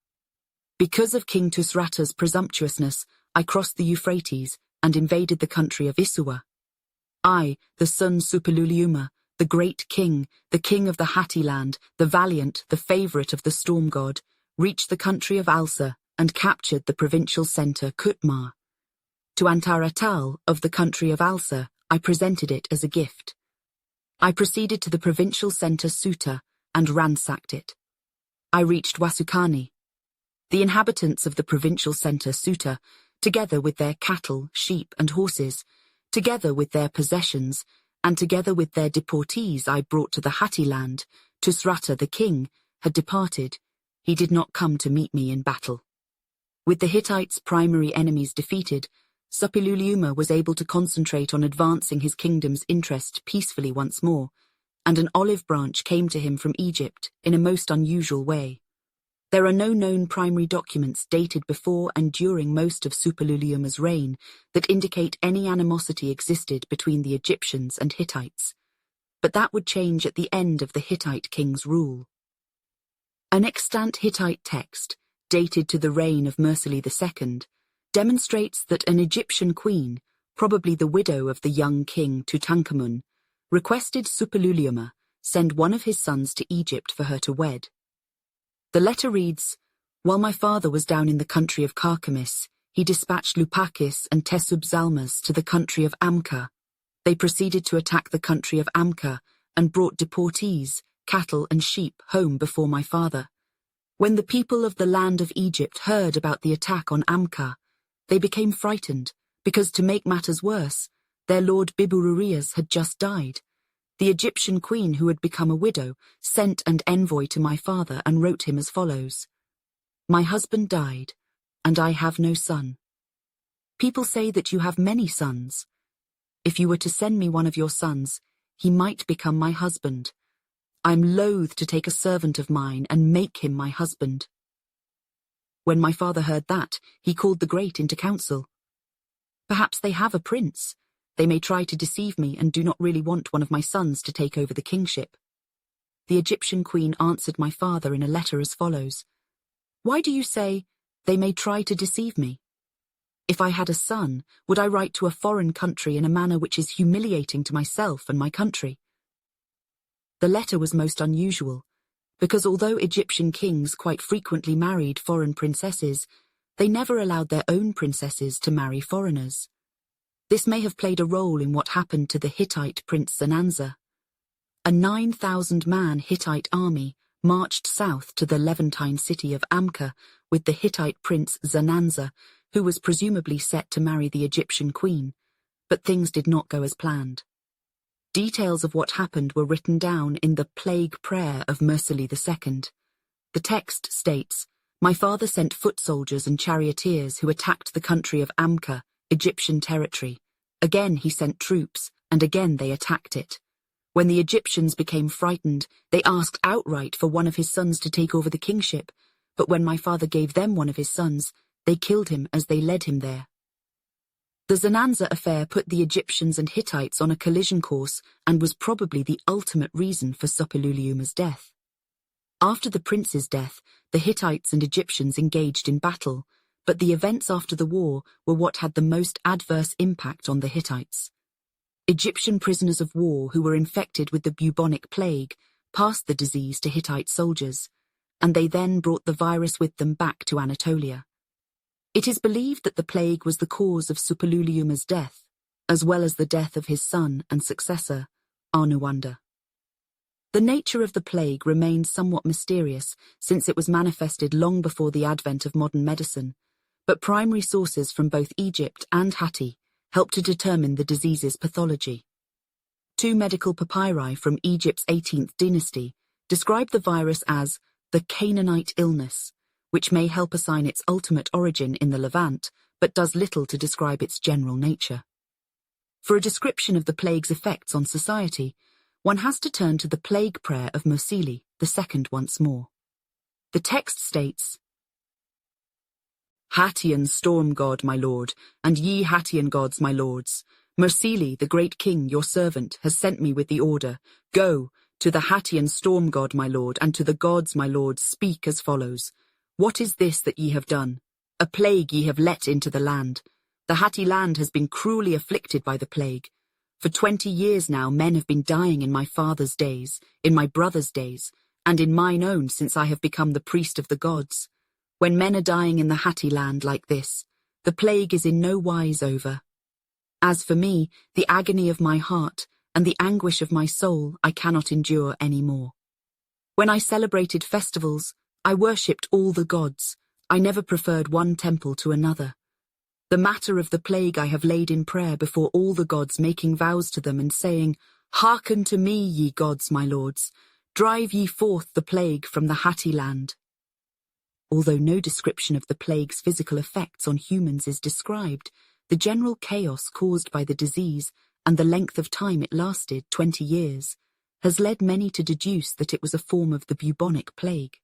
Because of King Tushratta's presumptuousness, I crossed the Euphrates and invaded the country of Isua. I, the son Suppiluliuma, the great king, the king of the Hatti land, the valiant, the favorite of the storm god, reached the country of Alsa and captured the provincial centre Qutmar. To Antaratal of the country of Alsa, I presented it as a gift. I proceeded to the provincial centre Suta and ransacked it. I reached Wasukani. The inhabitants of the provincial centre Suta, together with their cattle, sheep and horses, together with their possessions, and together with their deportees I brought to the Hatti land, Tushratta the king, had departed. He did not come to meet me in battle. With the Hittites' primary enemies defeated, Suppiluliuma was able to concentrate on advancing his kingdom's interest peacefully once more, and an olive branch came to him from Egypt in a most unusual way. There are no known primary documents dated before and during most of Suppiluliuma's reign that indicate any animosity existed between the Egyptians and Hittites, but that would change at the end of the Hittite king's rule. An extant Hittite text, dated to the reign of Mursili II, demonstrates that an Egyptian queen, probably the widow of the young king Tutankhamun, requested Suppiluliuma send one of his sons to Egypt for her to wed. The letter reads, While my father was down in the country of Carchemish, he dispatched Lupakis and Tesubzalmas to the country of Amka. They proceeded to attack the country of Amka and brought deportees, cattle and sheep home before my father. When the people of the land of Egypt heard about the attack on Amka, they became frightened, because to make matters worse, their lord Bibururias had just died. The Egyptian queen, who had become a widow, sent an envoy to my father and wrote him as follows: "My husband died, and I have no son. People say that you have many sons. If you were to send me one of your sons, he might become my husband. I am loath to take a servant of mine and make him my husband." When my father heard that, he called the great into council. "Perhaps they have a prince. They may try to deceive me and do not really want one of my sons to take over the kingship." The Egyptian queen answered my father in a letter as follows: "Why do you say, 'They may try to deceive me'? If I had a son, would I write to a foreign country in a manner which is humiliating to myself and my country?" The letter was most unusual, because although Egyptian kings quite frequently married foreign princesses, they never allowed their own princesses to marry foreigners. This may have played a role in what happened to the Hittite prince Zananza. A 9,000-man Hittite army marched south to the Levantine city of Amka with the Hittite prince Zananza, who was presumably set to marry the Egyptian queen, but things did not go as planned. Details of what happened were written down in the Plague Prayer of Mursili II. The text states, "My father sent foot soldiers and charioteers who attacked the country of Amka, Egyptian territory. Again he sent troops, and again they attacked it. When the Egyptians became frightened, they asked outright for one of his sons to take over the kingship, but when my father gave them one of his sons, they killed him as they led him there." The Zananza affair put the Egyptians and Hittites on a collision course and was probably the ultimate reason for Suppiluliuma's death. After the prince's death, the Hittites and Egyptians engaged in battle, but the events after the war were what had the most adverse impact on the Hittites. Egyptian prisoners of war who were infected with the bubonic plague passed the disease to Hittite soldiers, and they then brought the virus with them back to Anatolia. It is believed that the plague was the cause of Suppiluliuma's death, as well as the death of his son and successor, Arnuwanda. The nature of the plague remains somewhat mysterious since it was manifested long before the advent of modern medicine, but primary sources from both Egypt and Hatti help to determine the disease's pathology. Two medical papyri from Egypt's 18th dynasty describe the virus as the Canaanite illness, which may help assign its ultimate origin in the Levant, but does little to describe its general nature. For a description of the plague's effects on society, one has to turn to the Plague Prayer of Mursili II once more. The text states, "Hattian storm god, my lord, and ye Hattian gods, my lords, Mursili, the great king, your servant, has sent me with the order, go, to the Hattian storm god, my lord, and to the gods, my lords, speak as follows. What is this that ye have done? A plague ye have let into the land. The Hatti land has been cruelly afflicted by the plague. For 20 years now men have been dying in my father's days, in my brother's days, and in mine own since I have become the priest of the gods. When men are dying in the Hatti land like this, the plague is in no wise over. As for me, the agony of my heart and the anguish of my soul I cannot endure any more. When I celebrated festivals, I worshipped all the gods. I never preferred one temple to another. The matter of the plague I have laid in prayer before all the gods, making vows to them and saying, Hearken to me, ye gods, my lords. Drive ye forth the plague from the Hatti land." Although no description of the plague's physical effects on humans is described, the general chaos caused by the disease and the length of time it lasted, 20 years, has led many to deduce that it was a form of the bubonic plague.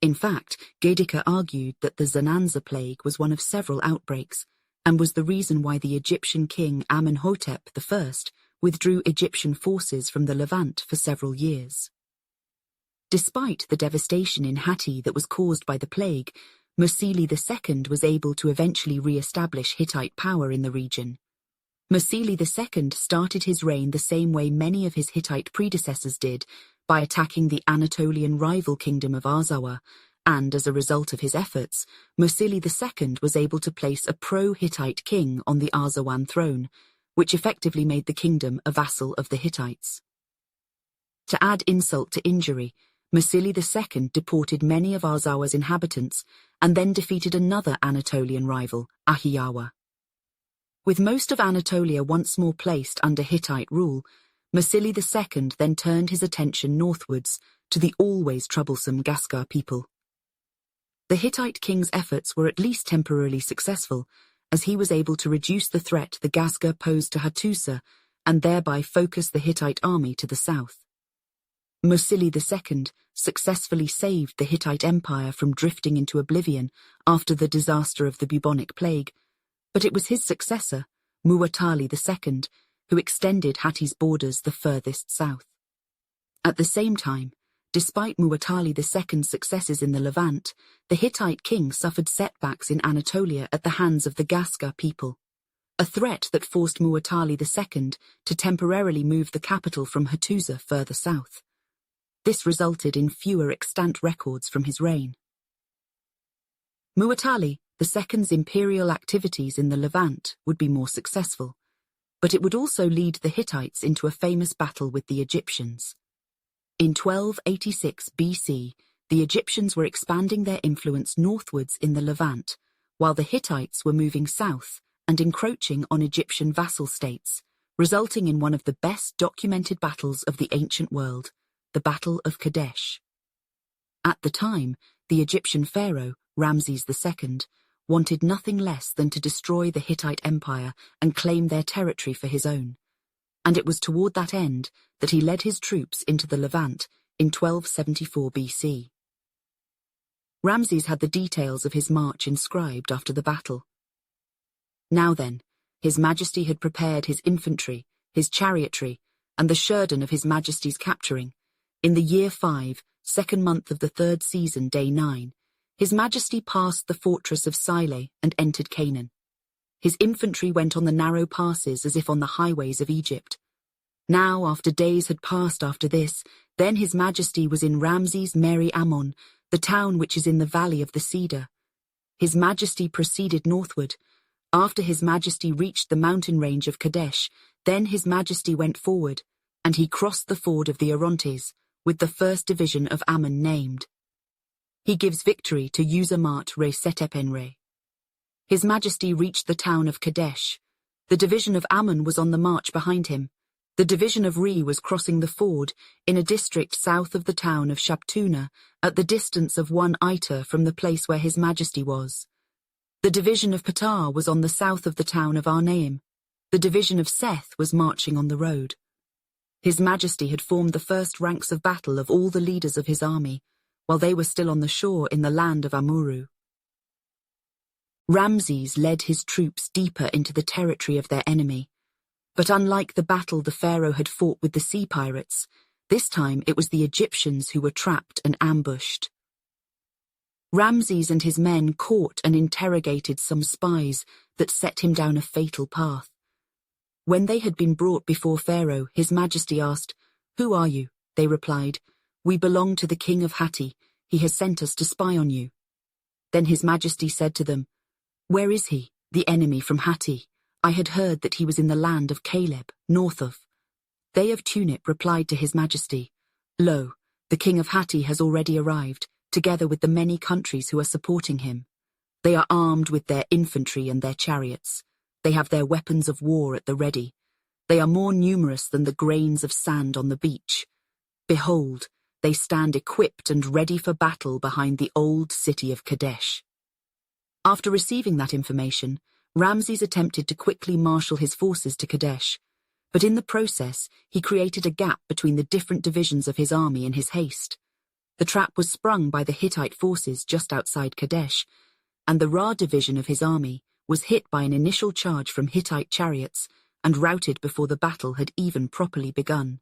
In fact, Gedeke argued that the Zananza plague was one of several outbreaks, and was the reason why the Egyptian king Amenhotep I withdrew Egyptian forces from the Levant for several years. Despite the devastation in Hatti that was caused by the plague, Mursili II was able to eventually re-establish Hittite power in the region. Mursili II started his reign the same way many of his Hittite predecessors did, by attacking the Anatolian rival kingdom of Arzawa and as a result of his efforts, Mursili II was able to place a pro-Hittite king on the Arzawa throne, which effectively made the kingdom a vassal of the Hittites. To add insult to injury, Mursili II deported many of Arzawa's inhabitants and then defeated another Anatolian rival, Ahiyawa. With most of Anatolia once more placed under Hittite rule, Mursili II then turned his attention northwards to the always troublesome Gascar people. The Hittite king's efforts were at least temporarily successful, as he was able to reduce the threat the Gascar posed to Hattusa and thereby focus the Hittite army to the south. Mursili II successfully saved the Hittite Empire from drifting into oblivion after the disaster of the bubonic plague, but it was his successor, Muwatalli II, who extended Hatti's borders the furthest south. At the same time, despite Muwatalli II's successes in the Levant, the Hittite king suffered setbacks in Anatolia at the hands of the Gascar people, a threat that forced Muwatalli II to temporarily move the capital from Hattusa further south. This resulted in fewer extant records from his reign. Muwatalli II's imperial activities in the Levant would be more successful, but it would also lead the Hittites into a famous battle with the Egyptians. In 1286 BC, the Egyptians were expanding their influence northwards in the Levant, while the Hittites were moving south and encroaching on Egyptian vassal states, resulting in one of the best documented battles of the ancient world, the Battle of Kadesh. At the time, the Egyptian pharaoh, Ramses II, wanted nothing less than to destroy the Hittite Empire and claim their territory for his own, and it was toward that end that he led his troops into the Levant in 1274 BC. Ramses had the details of his march inscribed after the battle. Now then, His Majesty had prepared his infantry, his chariotry, and the sherden of His Majesty's capturing. In the year 5, second month of the third season, day 9, His Majesty passed the fortress of Sile and entered Canaan. His infantry went on the narrow passes as if on the highways of Egypt. Now, after days had passed after this, then His Majesty was in Ramses Meri Ammon, the town which is in the valley of the Cedar. His Majesty proceeded northward. After His Majesty reached the mountain range of Kadesh, then His Majesty went forward, and he crossed the ford of the Orontes, with the first division of Ammon named. He gives victory to Uzamat Re Setepenre. His Majesty reached the town of Kadesh. The division of Ammon was on the march behind him. The division of Re was crossing the ford in a district south of the town of Shabtuna, at the distance of 1 Iter from the place where His Majesty was. The division of Patar was on the south of the town of Arnaim. The division of Seth was marching on the road. His Majesty had formed the first ranks of battle of all the leaders of his army, while they were still on the shore in the land of Amurru. Ramses led his troops deeper into the territory of their enemy, but unlike the battle the pharaoh had fought with the sea pirates, this time it was the Egyptians who were trapped and ambushed. Ramses and his men caught and interrogated some spies that set him down a fatal path. When they had been brought before Pharaoh, His Majesty asked, "Who are you?" They replied, "We belong to the king of Hatti. He has sent us to spy on you." Then His Majesty said to them, "Where is he, the enemy from Hatti? I had heard that he was in the land of Caleb, north of." They of Tunip replied to His Majesty, "Lo, the king of Hatti has already arrived, together with the many countries who are supporting him. They are armed with their infantry and their chariots. They have their weapons of war at the ready. They are more numerous than the grains of sand on the beach. Behold, they stand equipped and ready for battle behind the old city of Kadesh." After receiving that information, Ramses attempted to quickly marshal his forces to Kadesh, but in the process he created a gap between the different divisions of his army in his haste. The trap was sprung by the Hittite forces just outside Kadesh, and the Ra division of his army was hit by an initial charge from Hittite chariots and routed before the battle had even properly begun.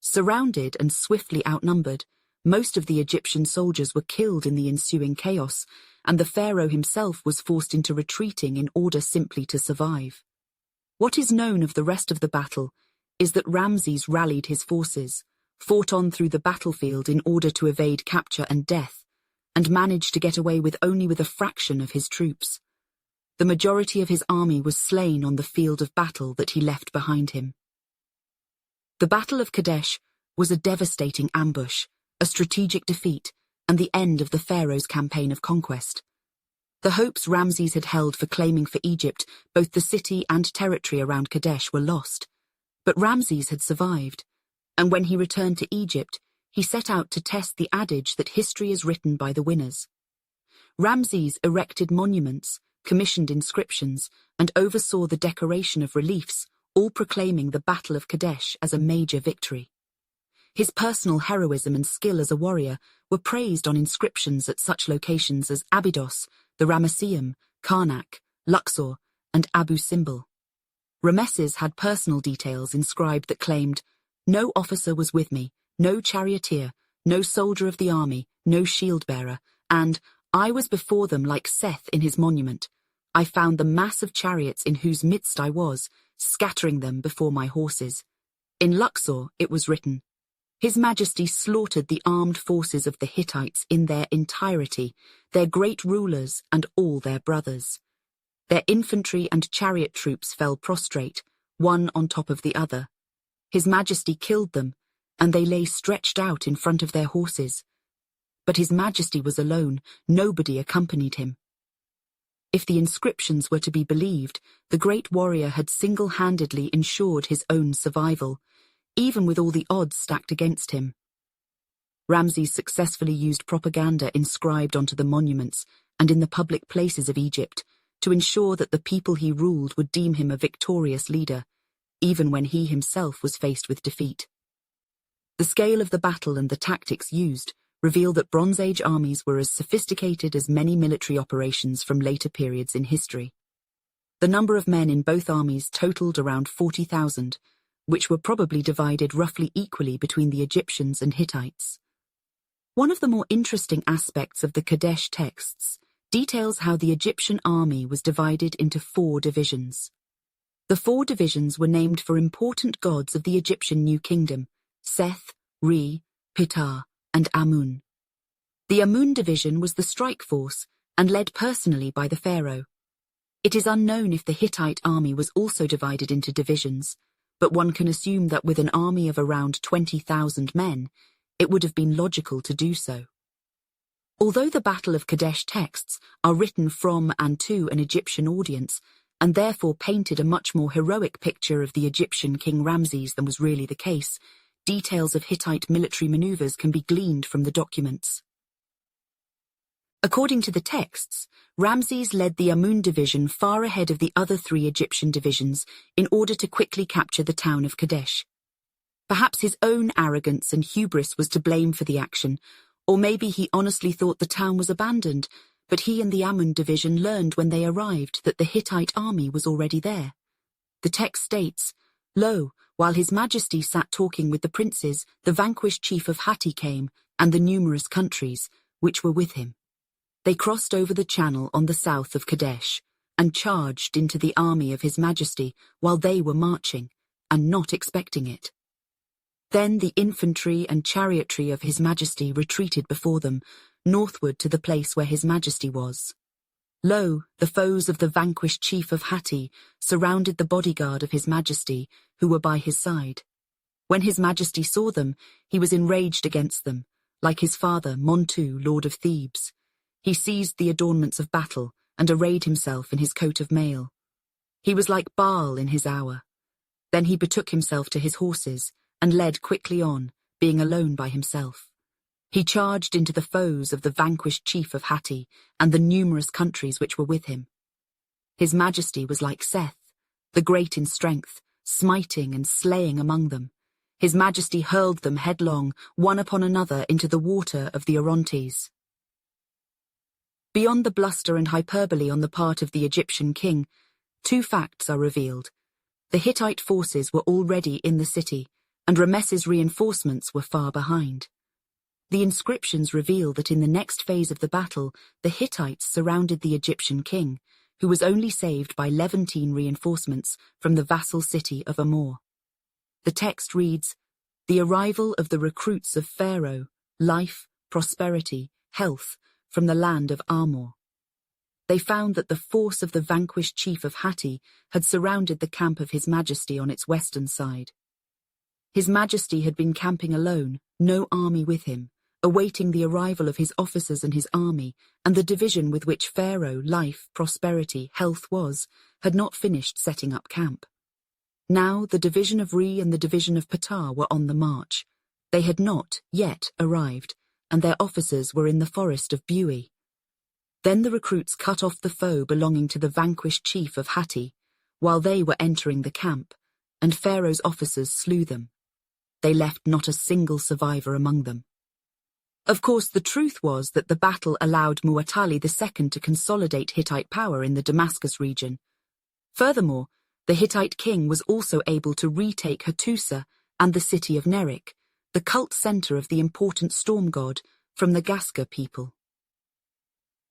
Surrounded and swiftly outnumbered, most of the Egyptian soldiers were killed in the ensuing chaos, and the pharaoh himself was forced into retreating in order simply to survive. What is known of the rest of the battle is that Ramses rallied his forces, fought on through the battlefield in order to evade capture and death, and managed to get away with only a fraction of his troops. The majority of his army was slain on the field of battle that he left behind him. The Battle of Kadesh was a devastating ambush, a strategic defeat, and the end of the pharaoh's campaign of conquest. The hopes Ramses had held for claiming for Egypt both the city and territory around Kadesh were lost, but Ramses had survived, and when he returned to Egypt, he set out to test the adage that history is written by the winners. Ramses erected monuments, commissioned inscriptions, and oversaw the decoration of reliefs, all proclaiming the Battle of Kadesh as a major victory. His personal heroism and skill as a warrior were praised on inscriptions at such locations as Abydos, the Ramesseum, Karnak, Luxor, and Abu Simbel. Ramesses had personal details inscribed that claimed, "No officer was with me, no charioteer, no soldier of the army, no shield-bearer, and I was before them like Seth in his monument. I found the mass of chariots in whose midst I was, scattering them before my horses." In Luxor it was written, "His Majesty slaughtered the armed forces of the Hittites in their entirety, their great rulers and all their brothers. Their infantry and chariot troops fell prostrate, one on top of the other. His Majesty killed them, and they lay stretched out in front of their horses. But His Majesty was alone, nobody accompanied him." If the inscriptions were to be believed, the great warrior had single-handedly ensured his own survival, even with all the odds stacked against him. Ramses successfully used propaganda inscribed onto the monuments and in the public places of Egypt to ensure that the people he ruled would deem him a victorious leader, even when he himself was faced with defeat. The scale of the battle and the tactics used reveal that Bronze Age armies were as sophisticated as many military operations from later periods in history. The number of men in both armies totaled around 40,000, which were probably divided roughly equally between the Egyptians and Hittites. One of the more interesting aspects of the Kadesh texts details how the Egyptian army was divided into 4 divisions. The 4 divisions were named for important gods of the Egyptian New Kingdom: Seth, Re, Ptah, and Amun. The Amun division was the strike force and led personally by the pharaoh. It is unknown if the Hittite army was also divided into divisions, but one can assume that with an army of around 20,000 men, it would have been logical to do so. Although the Battle of Kadesh texts are written from and to an Egyptian audience, and therefore painted a much more heroic picture of the Egyptian King Ramses than was really the case, details of Hittite military maneuvers can be gleaned from the documents. According to the texts, Ramses led the Amun division far ahead of the other 3 Egyptian divisions in order to quickly capture the town of Kadesh. Perhaps his own arrogance and hubris was to blame for the action, or maybe he honestly thought the town was abandoned, but he and the Amun division learned when they arrived that the Hittite army was already there. The text states, "Lo, while His Majesty sat talking with the princes, the vanquished chief of Hatti came, and the numerous countries, which were with him. They crossed over the channel on the south of Kadesh, and charged into the army of His Majesty while they were marching, and not expecting it. Then the infantry and chariotry of His Majesty retreated before them, northward to the place where His Majesty was. Lo, the foes of the vanquished chief of Hatti surrounded the bodyguard of His Majesty, who were by his side. When His Majesty saw them, he was enraged against them, like his father, Montu, lord of Thebes. He seized the adornments of battle and arrayed himself in his coat of mail. He was like Baal in his hour. Then he betook himself to his horses and led quickly on, being alone by himself. He charged into the foes of the vanquished chief of Hatti and the numerous countries which were with him. His Majesty was like Seth, the great in strength, smiting and slaying among them. His Majesty hurled them headlong, one upon another, into the water of the Orontes." Beyond the bluster and hyperbole on the part of the Egyptian king, 2 facts are revealed. The Hittite forces were already in the city, and Ramesses' reinforcements were far behind. The inscriptions reveal that in the next phase of the battle, the Hittites surrounded the Egyptian king, who was only saved by Levantine reinforcements from the vassal city of Amurru. The text reads, the arrival of the recruits of Pharaoh, life, prosperity, health, from the land of Amurru. They found that the force of the vanquished chief of Hatti had surrounded the camp of His Majesty on its western side. His Majesty had been camping alone, no army with him, awaiting the arrival of his officers and his army, and the division with which Pharaoh, life, prosperity, health had not finished setting up camp. Now the division of Re and the division of Ptah were on the march. They had not yet arrived, and their officers were in the forest of Bui. Then the recruits cut off the foe belonging to the vanquished chief of Hatti, while they were entering the camp, and Pharaoh's officers slew them. They left not a single survivor among them. Of course, the truth was that the battle allowed Muwatalli II to consolidate Hittite power in the Damascus region. Furthermore, the Hittite king was also able to retake Hattusa and the city of Nerik, the cult center of the important storm god, from the Gaska people.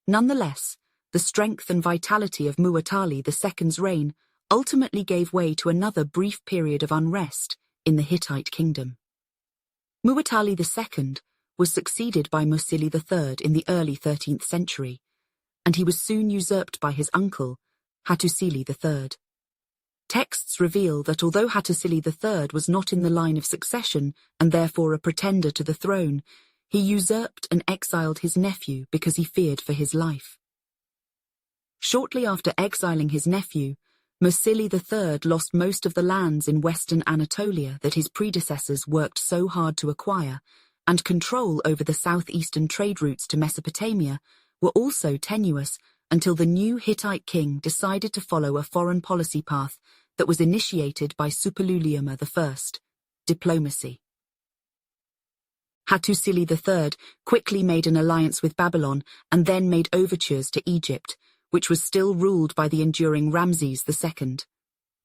Nonetheless, the strength and vitality of Muwatalli II's reign ultimately gave way to another brief period of unrest in the Hittite kingdom. Muwatalli II was succeeded by Musili III in the early 13th century, and he was soon usurped by his uncle, Hattusili III. Texts reveal that although Hattusili III was not in the line of succession and therefore a pretender to the throne, he usurped and exiled his nephew because he feared for his life. Shortly after exiling his nephew, Musili III lost most of the lands in western Anatolia that his predecessors worked so hard to acquire, and control over the southeastern trade routes to Mesopotamia were also tenuous until the new Hittite king decided to follow a foreign policy path that was initiated by Suppiluliuma I, diplomacy. Hattusili III quickly made an alliance with Babylon and then made overtures to Egypt, which was still ruled by the enduring Ramses II.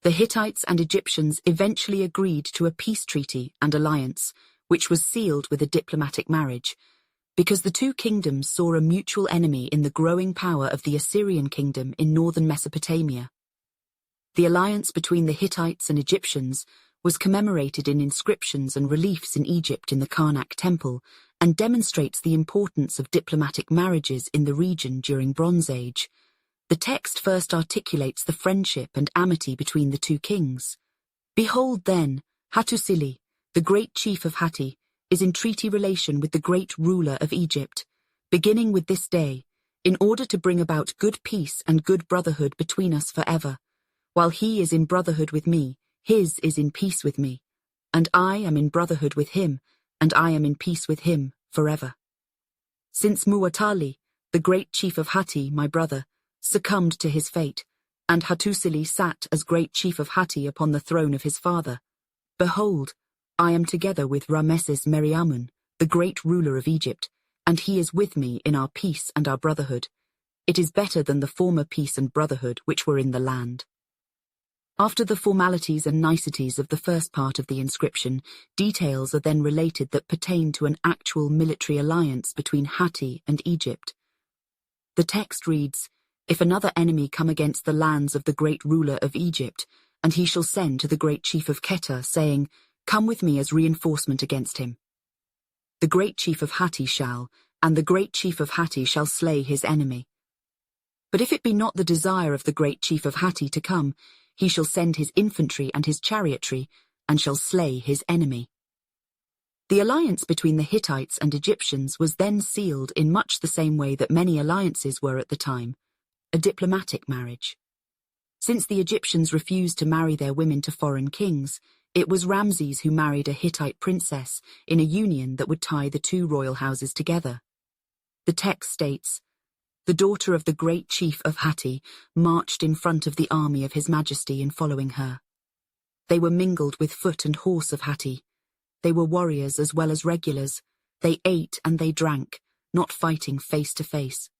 The Hittites and Egyptians eventually agreed to a peace treaty and alliance, which was sealed with a diplomatic marriage, because the two kingdoms saw a mutual enemy in the growing power of the Assyrian kingdom in northern Mesopotamia. The alliance between the Hittites and Egyptians was commemorated in inscriptions and reliefs in Egypt in the Karnak temple, and demonstrates the importance of diplomatic marriages in the region during Bronze Age. The text first articulates the friendship and amity between the two kings. Behold then, Hattusili, the great chief of Hatti, is in treaty relation with the great ruler of Egypt, beginning with this day, in order to bring about good peace and good brotherhood between us forever. While he is in brotherhood with me, his is in peace with me, and I am in brotherhood with him, and I am in peace with him forever. Since Muwatalli, the great chief of Hatti, my brother, succumbed to his fate, and Hattusili sat as great chief of Hatti upon the throne of his father, behold, I am together with Rameses Meriamun, the great ruler of Egypt, and he is with me in our peace and our brotherhood. It is better than the former peace and brotherhood which were in the land. After the formalities and niceties of the first part of the inscription, details are then related that pertain to an actual military alliance between Hatti and Egypt. The text reads, "If another enemy come against the lands of the great ruler of Egypt, and he shall send to the great chief of Qede, saying, Come with me as reinforcement against him. The great chief of Hatti shall, and the great chief of Hatti shall slay his enemy. But if it be not the desire of the great chief of Hatti to come, he shall send his infantry and his chariotry, and shall slay his enemy." The alliance between the Hittites and Egyptians was then sealed in much the same way that many alliances were at the time, a diplomatic marriage. Since the Egyptians refused to marry their women to foreign kings, it was Ramses who married a Hittite princess in a union that would tie the two royal houses together. The text states, "The daughter of the great chief of Hatti marched in front of the army of His Majesty in following her. They were mingled with foot and horse of Hatti. They were warriors as well as regulars. They ate and they drank, not fighting face to face.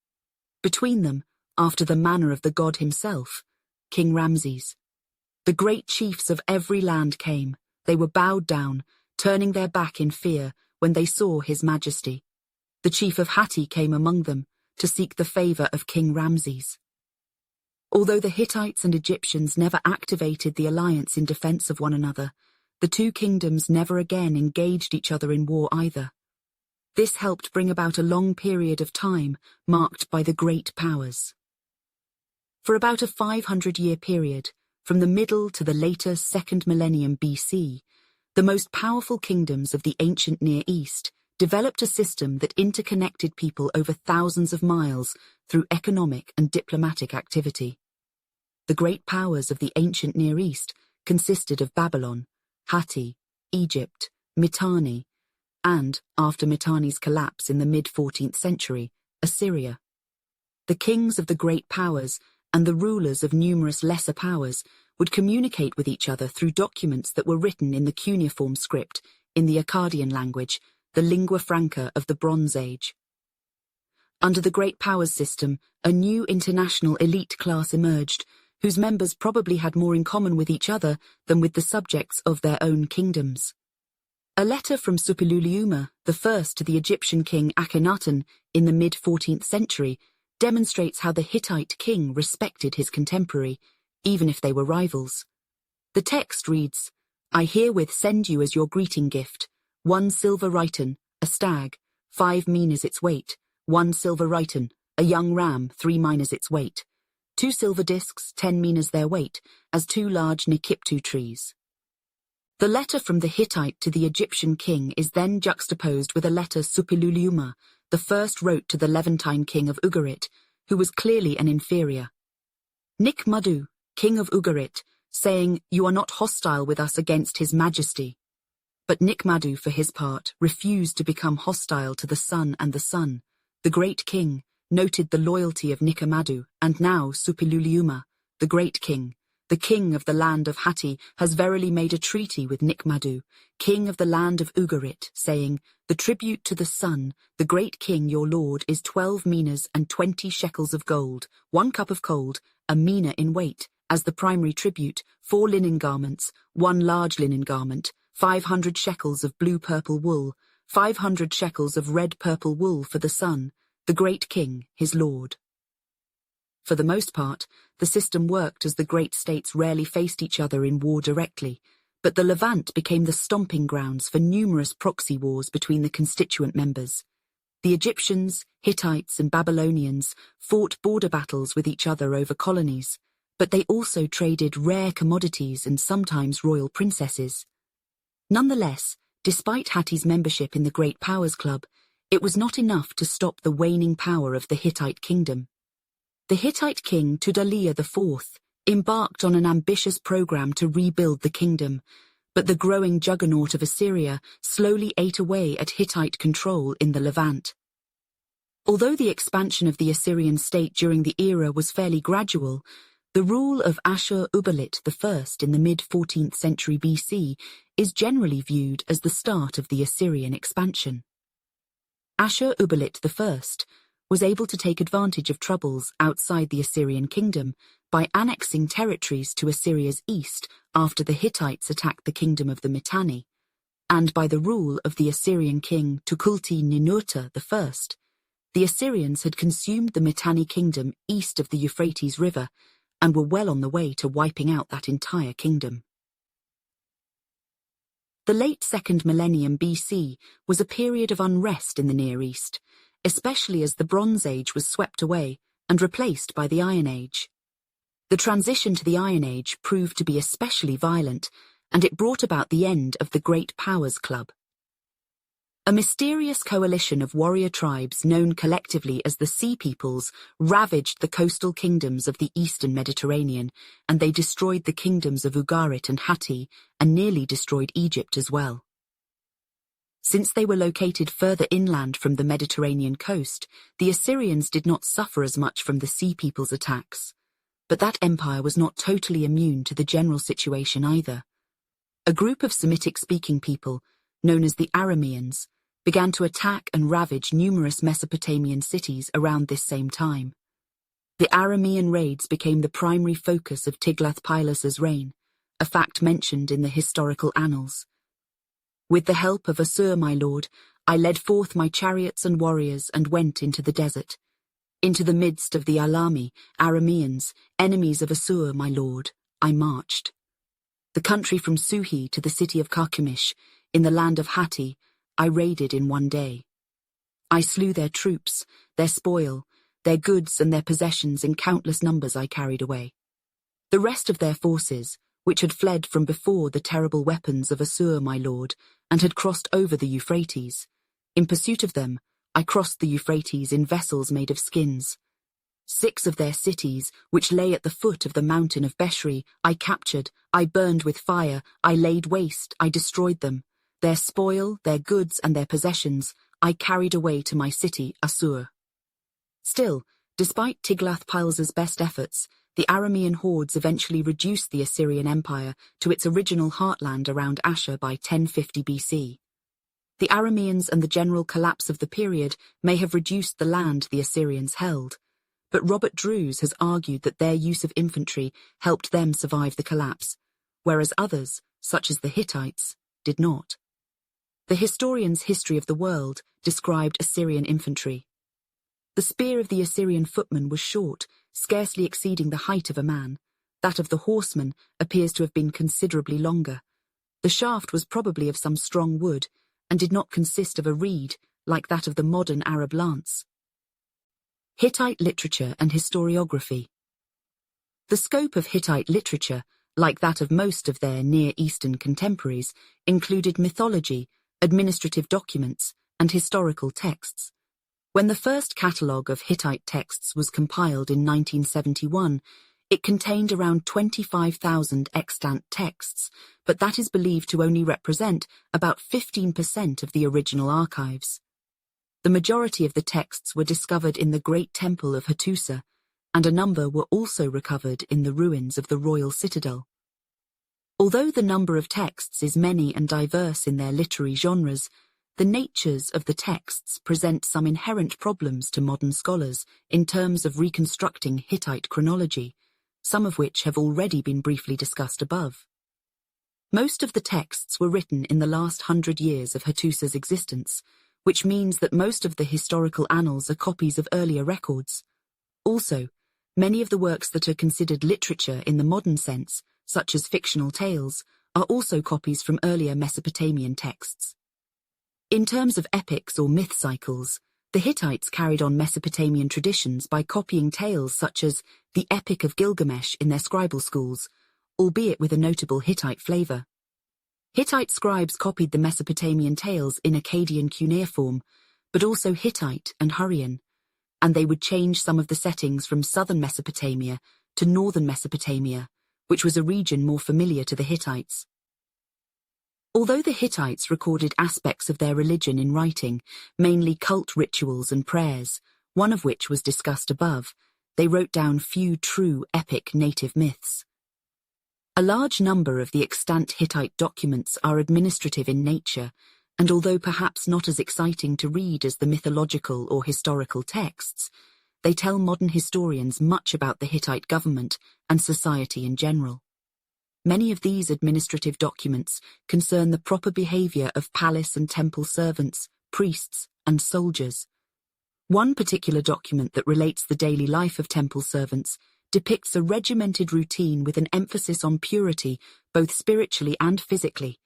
Between them, after the manner of the god himself, King Ramses. The great chiefs of every land came. They were bowed down, turning their back in fear when they saw His Majesty. The chief of Hatti came among them to seek the favor of King Ramses." Although the Hittites and Egyptians never activated the alliance in defense of one another, The two kingdoms never again engaged each other in war either. This helped bring about a long period of time marked by the great powers. For about a 500-year period, from the middle to the later 2nd millennium BC, the most powerful kingdoms of the ancient Near East developed a system that interconnected people over thousands of miles through economic and diplomatic activity. The great powers of the ancient Near East consisted of Babylon, Hatti, Egypt, Mitanni, and, after Mitanni's collapse in the mid-14th century, Assyria. The kings of the great powers and the rulers of numerous lesser powers would communicate with each other through documents that were written in the cuneiform script in the Akkadian language, the lingua franca of the Bronze Age. Under the great powers system, a new international elite class emerged, whose members probably had more in common with each other than with the subjects of their own kingdoms. A letter from Suppiluliuma I to the Egyptian king Akhenaten in the mid-14th century demonstrates how the Hittite king respected his contemporary, even if they were rivals. The text reads, "I herewith send you as your greeting gift 1 silver rhyton, a stag, 5 minas its weight, 1 silver rhyton, a young ram, 3 minas its weight, 2 silver discs, 10 minas their weight, as 2 large Nikiptu trees." The letter from the Hittite to the Egyptian king is then juxtaposed with a letter Suppiluliuma the first wrote to the Levantine king of Ugarit, who was clearly an inferior. Nikmadu, king of Ugarit, saying, "You are not hostile with us against his majesty." But Nikmadu, for his part, refused to become hostile to the sun and the sun. The great king noted the loyalty of Nikamadu, and now Suppiluliuma, the great king, the king of the land of Hatti, has verily made a treaty with Nikmadu, king of the land of Ugarit, saying, "The tribute to the sun, the great king your lord, is 12 minas and 20 shekels of gold, 1 cup of cold, a mina in weight, as the primary tribute, 4 linen garments, 1 large linen garment, 500 shekels of blue-purple wool, 500 shekels of red-purple wool for the sun, the great king, his lord." For the most part, the system worked as the great states rarely faced each other in war directly, but the Levant became the stomping grounds for numerous proxy wars between the constituent members. The Egyptians, Hittites, and Babylonians fought border battles with each other over colonies, but they also traded rare commodities and sometimes royal princesses. Nonetheless, despite Hatti's membership in the Great Powers Club, it was not enough to stop the waning power of the Hittite kingdom. The Hittite king Tudaliya IV embarked on an ambitious program to rebuild the kingdom, but the growing juggernaut of Assyria slowly ate away at Hittite control in the Levant. Although the expansion of the Assyrian state during the era was fairly gradual, the rule of Ashur-uballit I in the mid-14th century BC is generally viewed as the start of the Assyrian expansion. Ashur-uballit I was able to take advantage of troubles outside the Assyrian kingdom by annexing territories to Assyria's east after the Hittites attacked the kingdom of the Mitanni, and by the rule of the Assyrian king Tukulti-Ninurta I, the Assyrians had consumed the Mitanni kingdom east of the Euphrates River and were well on the way to wiping out that entire kingdom. The late 2nd millennium BC was a period of unrest in the Near East, especially as the Bronze Age was swept away and replaced by the Iron Age. The transition to the Iron Age proved to be especially violent, and it brought about the end of the Great Powers Club. A mysterious coalition of warrior tribes known collectively as the Sea Peoples ravaged the coastal kingdoms of the eastern Mediterranean, and they destroyed the kingdoms of Ugarit and Hatti and nearly destroyed Egypt as well. Since they were located further inland from the Mediterranean coast, the Assyrians did not suffer as much from the Sea Peoples' attacks. But that empire was not totally immune to the general situation either. A group of Semitic-speaking people, known as the Arameans, began to attack and ravage numerous Mesopotamian cities around this same time. The Aramean raids became the primary focus of Tiglath-Pileser's reign, a fact mentioned in the historical annals. "With the help of Assur, my lord, I led forth my chariots and warriors and went into the desert. Into the midst of the Alami, Arameans, enemies of Assur, my lord, I marched." The country from Suhi to the city of Carchemish, in the land of Hatti, I raided in one day. I slew their troops, their spoil, their goods and their possessions in countless numbers I carried away. The rest of their forces, which had fled from before the terrible weapons of Assur my lord, and had crossed over the Euphrates. In pursuit of them, I crossed the Euphrates in vessels made of skins. 6 of their cities, which lay at the foot of the mountain of Beshri, I captured, I burned with fire, I laid waste, I destroyed them. Their spoil, their goods and their possessions, I carried away to my city, Assur. Still, despite Tiglath-Piles's best efforts, the Aramean hordes eventually reduced the Assyrian Empire to its original heartland around Ashur by 1050 BC. The Arameans and the general collapse of the period may have reduced the land the Assyrians held, but Robert Drews has argued that their use of infantry helped them survive the collapse, whereas others, such as the Hittites, did not. The historian's History of the World described Assyrian infantry. The spear of the Assyrian footman was short, scarcely exceeding the height of a man. That of the horseman appears to have been considerably longer. The shaft was probably of some strong wood, and did not consist of a reed, like that of the modern Arab lance. Hittite literature and historiography. The scope of Hittite literature, like that of most of their Near Eastern contemporaries, included mythology, administrative documents, and historical texts. When the first catalogue of Hittite texts was compiled in 1971, it contained around 25,000 extant texts, but that is believed to only represent about 15% of the original archives. The majority of the texts were discovered in the Great Temple of Hattusa, and a number were also recovered in the ruins of the royal citadel. Although the number of texts is many and diverse in their literary genres, the natures of the texts present some inherent problems to modern scholars in terms of reconstructing Hittite chronology, some of which have already been briefly discussed above. Most of the texts were written in the last 100 years of Hattusa's existence, which means that most of the historical annals are copies of earlier records. Also, many of the works that are considered literature in the modern sense, such as fictional tales, are also copies from earlier Mesopotamian texts. In terms of epics or myth cycles, the Hittites carried on Mesopotamian traditions by copying tales such as the Epic of Gilgamesh in their scribal schools, albeit with a notable Hittite flavor. Hittite scribes copied the Mesopotamian tales in Akkadian cuneiform, but also Hittite and Hurrian, and they would change some of the settings from southern Mesopotamia to northern Mesopotamia, which was a region more familiar to the Hittites. Although the Hittites recorded aspects of their religion in writing, mainly cult rituals and prayers, one of which was discussed above, they wrote down few true epic native myths. A large number of the extant Hittite documents are administrative in nature, and although perhaps not as exciting to read as the mythological or historical texts, they tell modern historians much about the Hittite government and society in general. Many of these administrative documents concern the proper behavior of palace and temple servants, priests, and soldiers. One particular document that relates the daily life of temple servants depicts a regimented routine with an emphasis on purity, both spiritually and physically,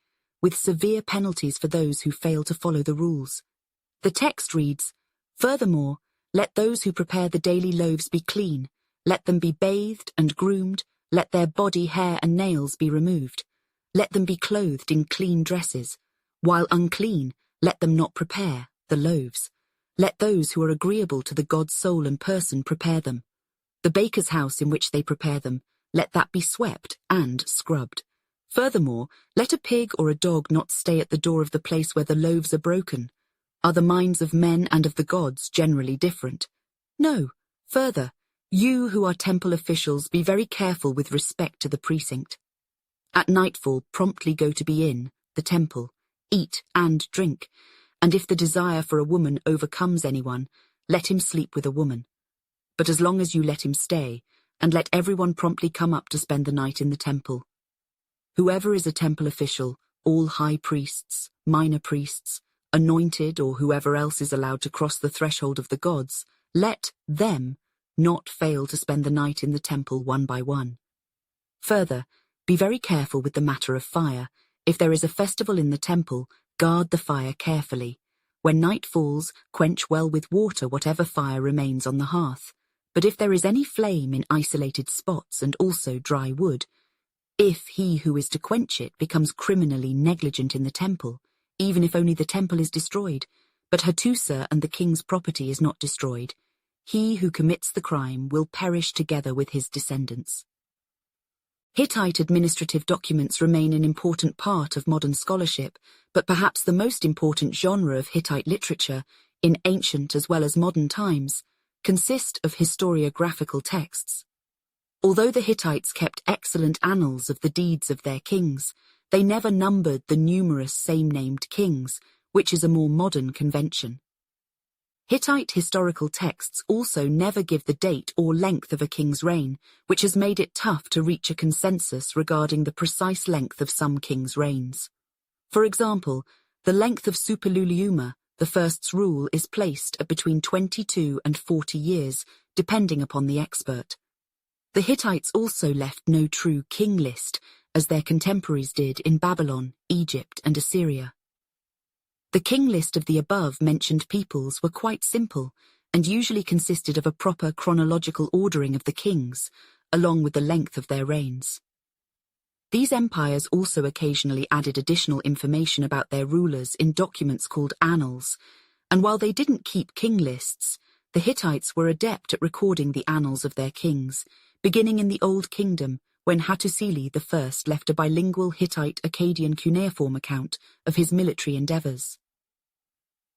with severe penalties for those who fail to follow the rules. The text reads, "Furthermore, let those who prepare the daily loaves be clean, let them be bathed and groomed, let their body hair and nails be removed, let them be clothed in clean dresses, while unclean, let them not prepare the loaves. Let those who are agreeable to the god's soul and person prepare them. The baker's house in which they prepare them, let that be swept and scrubbed. Furthermore, let a pig or a dog not stay at the door of the place where the loaves are broken. Are the minds of men and of the gods generally different? No. Further, you who are temple officials, be very careful with respect to the precinct. At nightfall, promptly go to be in the temple, eat and drink, and if the desire for a woman overcomes anyone, let him sleep with a woman. But as long as you let him stay, and let everyone promptly come up to spend the night in the temple. Whoever is a temple official, all high priests, minor priests, anointed or whoever else is allowed to cross the threshold of the gods, let them not fail to spend the night in the temple one by one. Further, Be very careful with the matter of fire. If there is a festival in the temple, guard the fire carefully. When night falls, quench well with water whatever fire remains on the hearth. But if there is any flame in isolated spots and also dry wood, if he who is to quench it becomes criminally negligent in the temple, even if only the temple is destroyed, but Hattusa and the king's property is not destroyed, he who commits the crime will perish together with his descendants. Hittite administrative documents remain an important part of modern scholarship, but perhaps the most important genre of Hittite literature, in ancient as well as modern times, consist of historiographical texts. Although the Hittites kept excellent annals of the deeds of their kings, they never numbered the numerous same-named kings, which is a more modern convention. Hittite historical texts also never give the date or length of a king's reign, which has made it tough to reach a consensus regarding the precise length of some kings' reigns. For example, the length of Suppiluliuma, the first's rule, is placed at between 22 and 40 years, depending upon the expert. The Hittites also left no true king list, as their contemporaries did in Babylon, Egypt, and Assyria. The king list of the above-mentioned peoples were quite simple and usually consisted of a proper chronological ordering of the kings, along with the length of their reigns. These empires also occasionally added additional information about their rulers in documents called annals, and while they didn't keep king lists, the Hittites were adept at recording the annals of their kings, beginning in the Old Kingdom, when Hattusili I left a bilingual Hittite Akkadian cuneiform account of his military endeavors.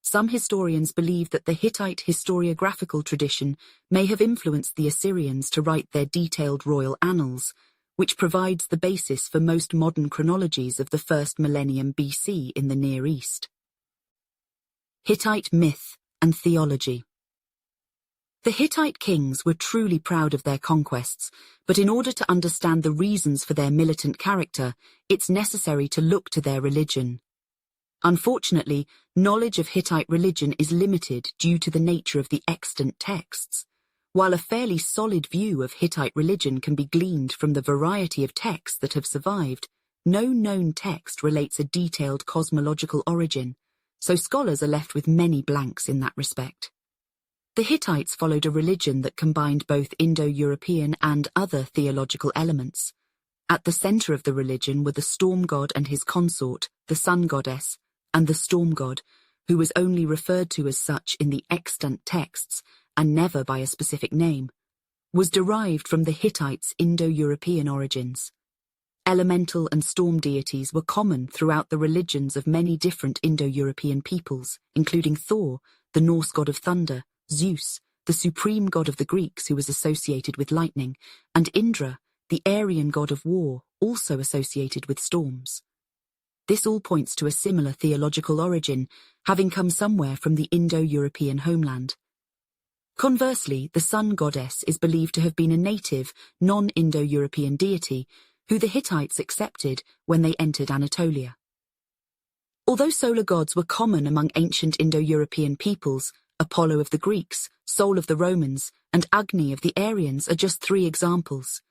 Some historians believe that the Hittite historiographical tradition may have influenced the Assyrians to write their detailed royal annals, which provides the basis for most modern chronologies of the first millennium BC in the Near East. Hittite myth and theology. The Hittite kings were truly proud of their conquests, but in order to understand the reasons for their militant character, it's necessary to look to their religion. Unfortunately, knowledge of Hittite religion is limited due to the nature of the extant texts. While a fairly solid view of Hittite religion can be gleaned from the variety of texts that have survived, no known text relates a detailed cosmological origin, so scholars are left with many blanks in that respect. The Hittites followed a religion that combined both Indo-European and other theological elements. At the center of the religion were the storm god and his consort, the sun goddess, and the storm god, who was only referred to as such in the extant texts and never by a specific name, was derived from the Hittites' Indo-European origins. Elemental and storm deities were common throughout the religions of many different Indo-European peoples, including Thor, the Norse god of thunder, Zeus, the supreme god of the Greeks who was associated with lightning, and Indra, the Aryan god of war, also associated with storms. This all points to a similar theological origin, having come somewhere from the Indo-European homeland. Conversely, the sun goddess is believed to have been a native, non-Indo-European deity who the Hittites accepted when they entered Anatolia. Although solar gods were common among ancient Indo-European peoples, Apollo of the Greeks, Sol of the Romans, and Agni of the Aryans are just 3 examples.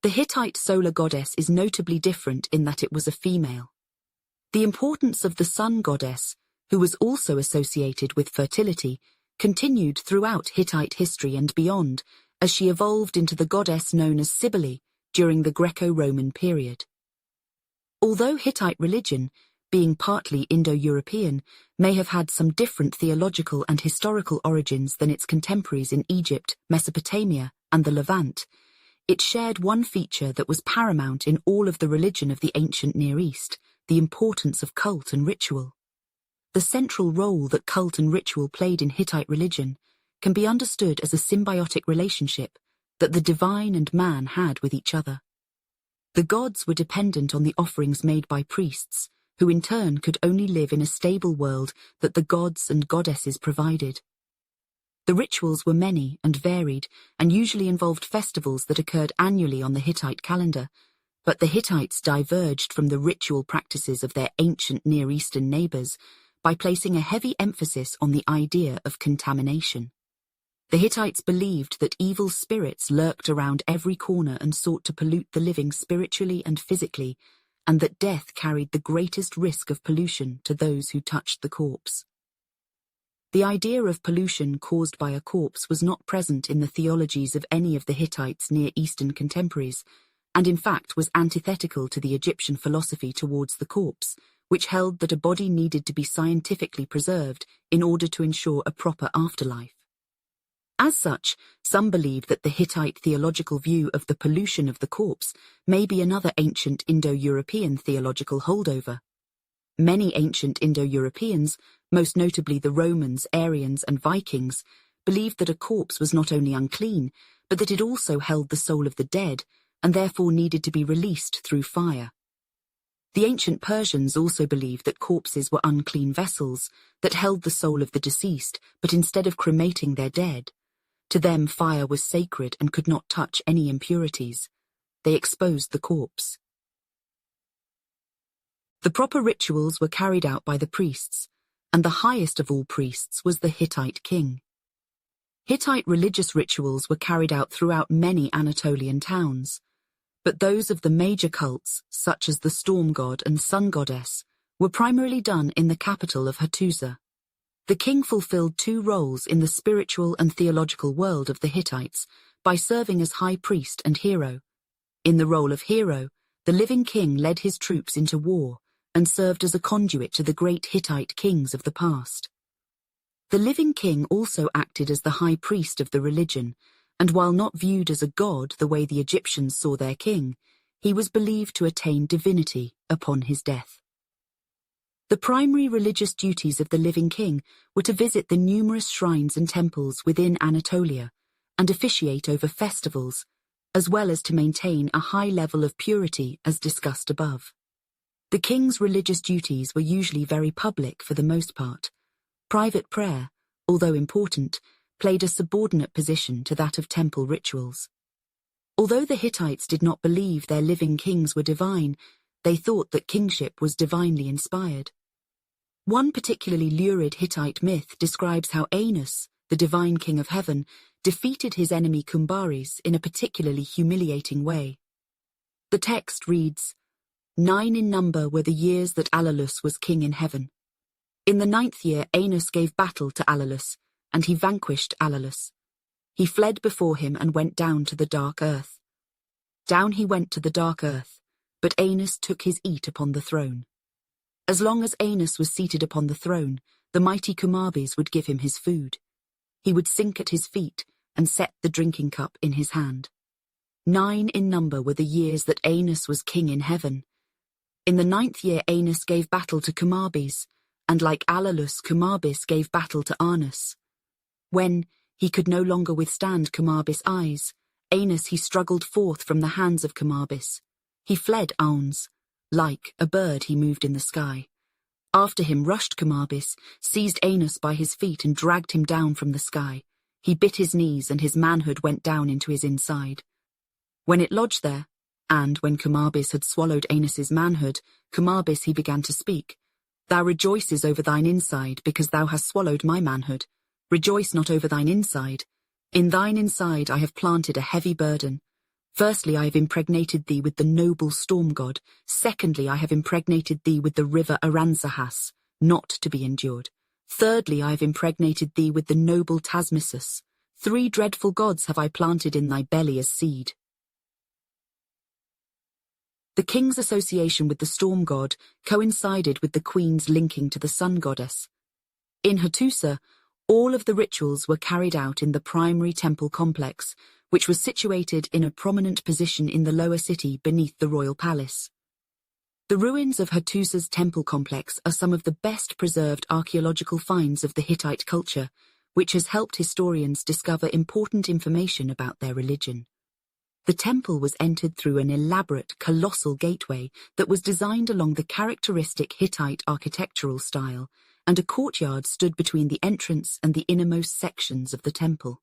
The Hittite solar goddess is notably different in that it was a female. The importance of the sun goddess, who was also associated with fertility, continued throughout Hittite history and beyond, as she evolved into the goddess known as Cybele during the Greco-Roman period. Although Hittite religion, being partly Indo-European, may have had some different theological and historical origins than its contemporaries in Egypt, Mesopotamia, and the Levant, it shared one feature that was paramount in all of the religion of the ancient Near East: the importance of cult and ritual. The central role that cult and ritual played in Hittite religion can be understood as a symbiotic relationship that the divine and man had with each other. The gods were dependent on the offerings made by priests, who in turn could only live in a stable world that the gods and goddesses provided. The rituals were many and varied, and usually involved festivals that occurred annually on the Hittite calendar, but the Hittites diverged from the ritual practices of their ancient Near Eastern neighbors by placing a heavy emphasis on the idea of contamination. The Hittites believed that evil spirits lurked around every corner and sought to pollute the living spiritually and physically, and that death carried the greatest risk of pollution to those who touched the corpse. The idea of pollution caused by a corpse was not present in the theologies of any of the Hittites' Near Eastern contemporaries, and in fact was antithetical to the Egyptian philosophy towards the corpse, which held that a body needed to be scientifically preserved in order to ensure a proper afterlife. As such, some believe that the Hittite theological view of the pollution of the corpse may be another ancient Indo-European theological holdover. Many ancient Indo-Europeans, most notably the Romans, Aryans, and Vikings, believed that a corpse was not only unclean, but that it also held the soul of the dead, and therefore needed to be released through fire. The ancient Persians also believed that corpses were unclean vessels that held the soul of the deceased, but instead of cremating their dead, to them fire was sacred and could not touch any impurities. They exposed the corpse. The proper rituals were carried out by the priests, and the highest of all priests was the Hittite king. Hittite religious rituals were carried out throughout many Anatolian towns, but those of the major cults, such as the storm god and sun goddess, were primarily done in the capital of Hattusa. The king fulfilled two roles in the spiritual and theological world of the Hittites by serving as high priest and hero. In the role of hero, the living king led his troops into war and served as a conduit to the great Hittite kings of the past. The living king also acted as the high priest of the religion, and while not viewed as a god the way the Egyptians saw their king, he was believed to attain divinity upon his death. The primary religious duties of the living king were to visit the numerous shrines and temples within Anatolia and officiate over festivals, as well as to maintain a high level of purity as discussed above. The king's religious duties were usually very public for the most part. Private prayer, although important, played a subordinate position to that of temple rituals. Although the Hittites did not believe their living kings were divine, they thought that kingship was divinely inspired. One particularly lurid Hittite myth describes how Anus, the divine king of heaven, defeated his enemy Kumbaris in a particularly humiliating way. The text reads, 9 in number were the years that Alalus was king in heaven. In the 9th year Anus gave battle to Alalus, and he vanquished Alalus. He fled before him and went down to the dark earth. Down he went to the dark earth, but Anus took his eat upon the throne. As long as Anus was seated upon the throne, the mighty Kumabis would give him his food. He would sink at his feet and set the drinking cup in his hand. 9 in number were the years that Anus was king in heaven. In the 9th year Anus gave battle to Kumabis, and like Alalus, Kumabis gave battle to Anus. When he could no longer withstand Kumabis' eyes, Anus he struggled forth from the hands of Kumabis. He fled Auns. Like a bird he moved in the sky. After him rushed Kumabis, seized Anus by his feet and dragged him down from the sky. He bit his knees and his manhood went down into his inside. When it lodged there, and when Kumabis had swallowed Anus's manhood, Kumabis he began to speak. Thou rejoices over thine inside, because thou hast swallowed my manhood. Rejoice not over thine inside. In thine inside I have planted a heavy burden. Firstly, I have impregnated thee with the noble storm god. Secondly, I have impregnated thee with the river Aransahas, not to be endured. Thirdly, I have impregnated thee with the noble Tasmisus. 3 dreadful gods have I planted in thy belly as seed. The king's association with the storm god coincided with the queen's linking to the sun goddess. In Hattusa, all of the rituals were carried out in the primary temple complex, which was situated in a prominent position in the lower city beneath the royal palace. The ruins of Hattusa's temple complex are some of the best preserved archaeological finds of the Hittite culture, which has helped historians discover important information about their religion. The temple was entered through an elaborate, colossal gateway that was designed along the characteristic Hittite architectural style, and a courtyard stood between the entrance and the innermost sections of the temple.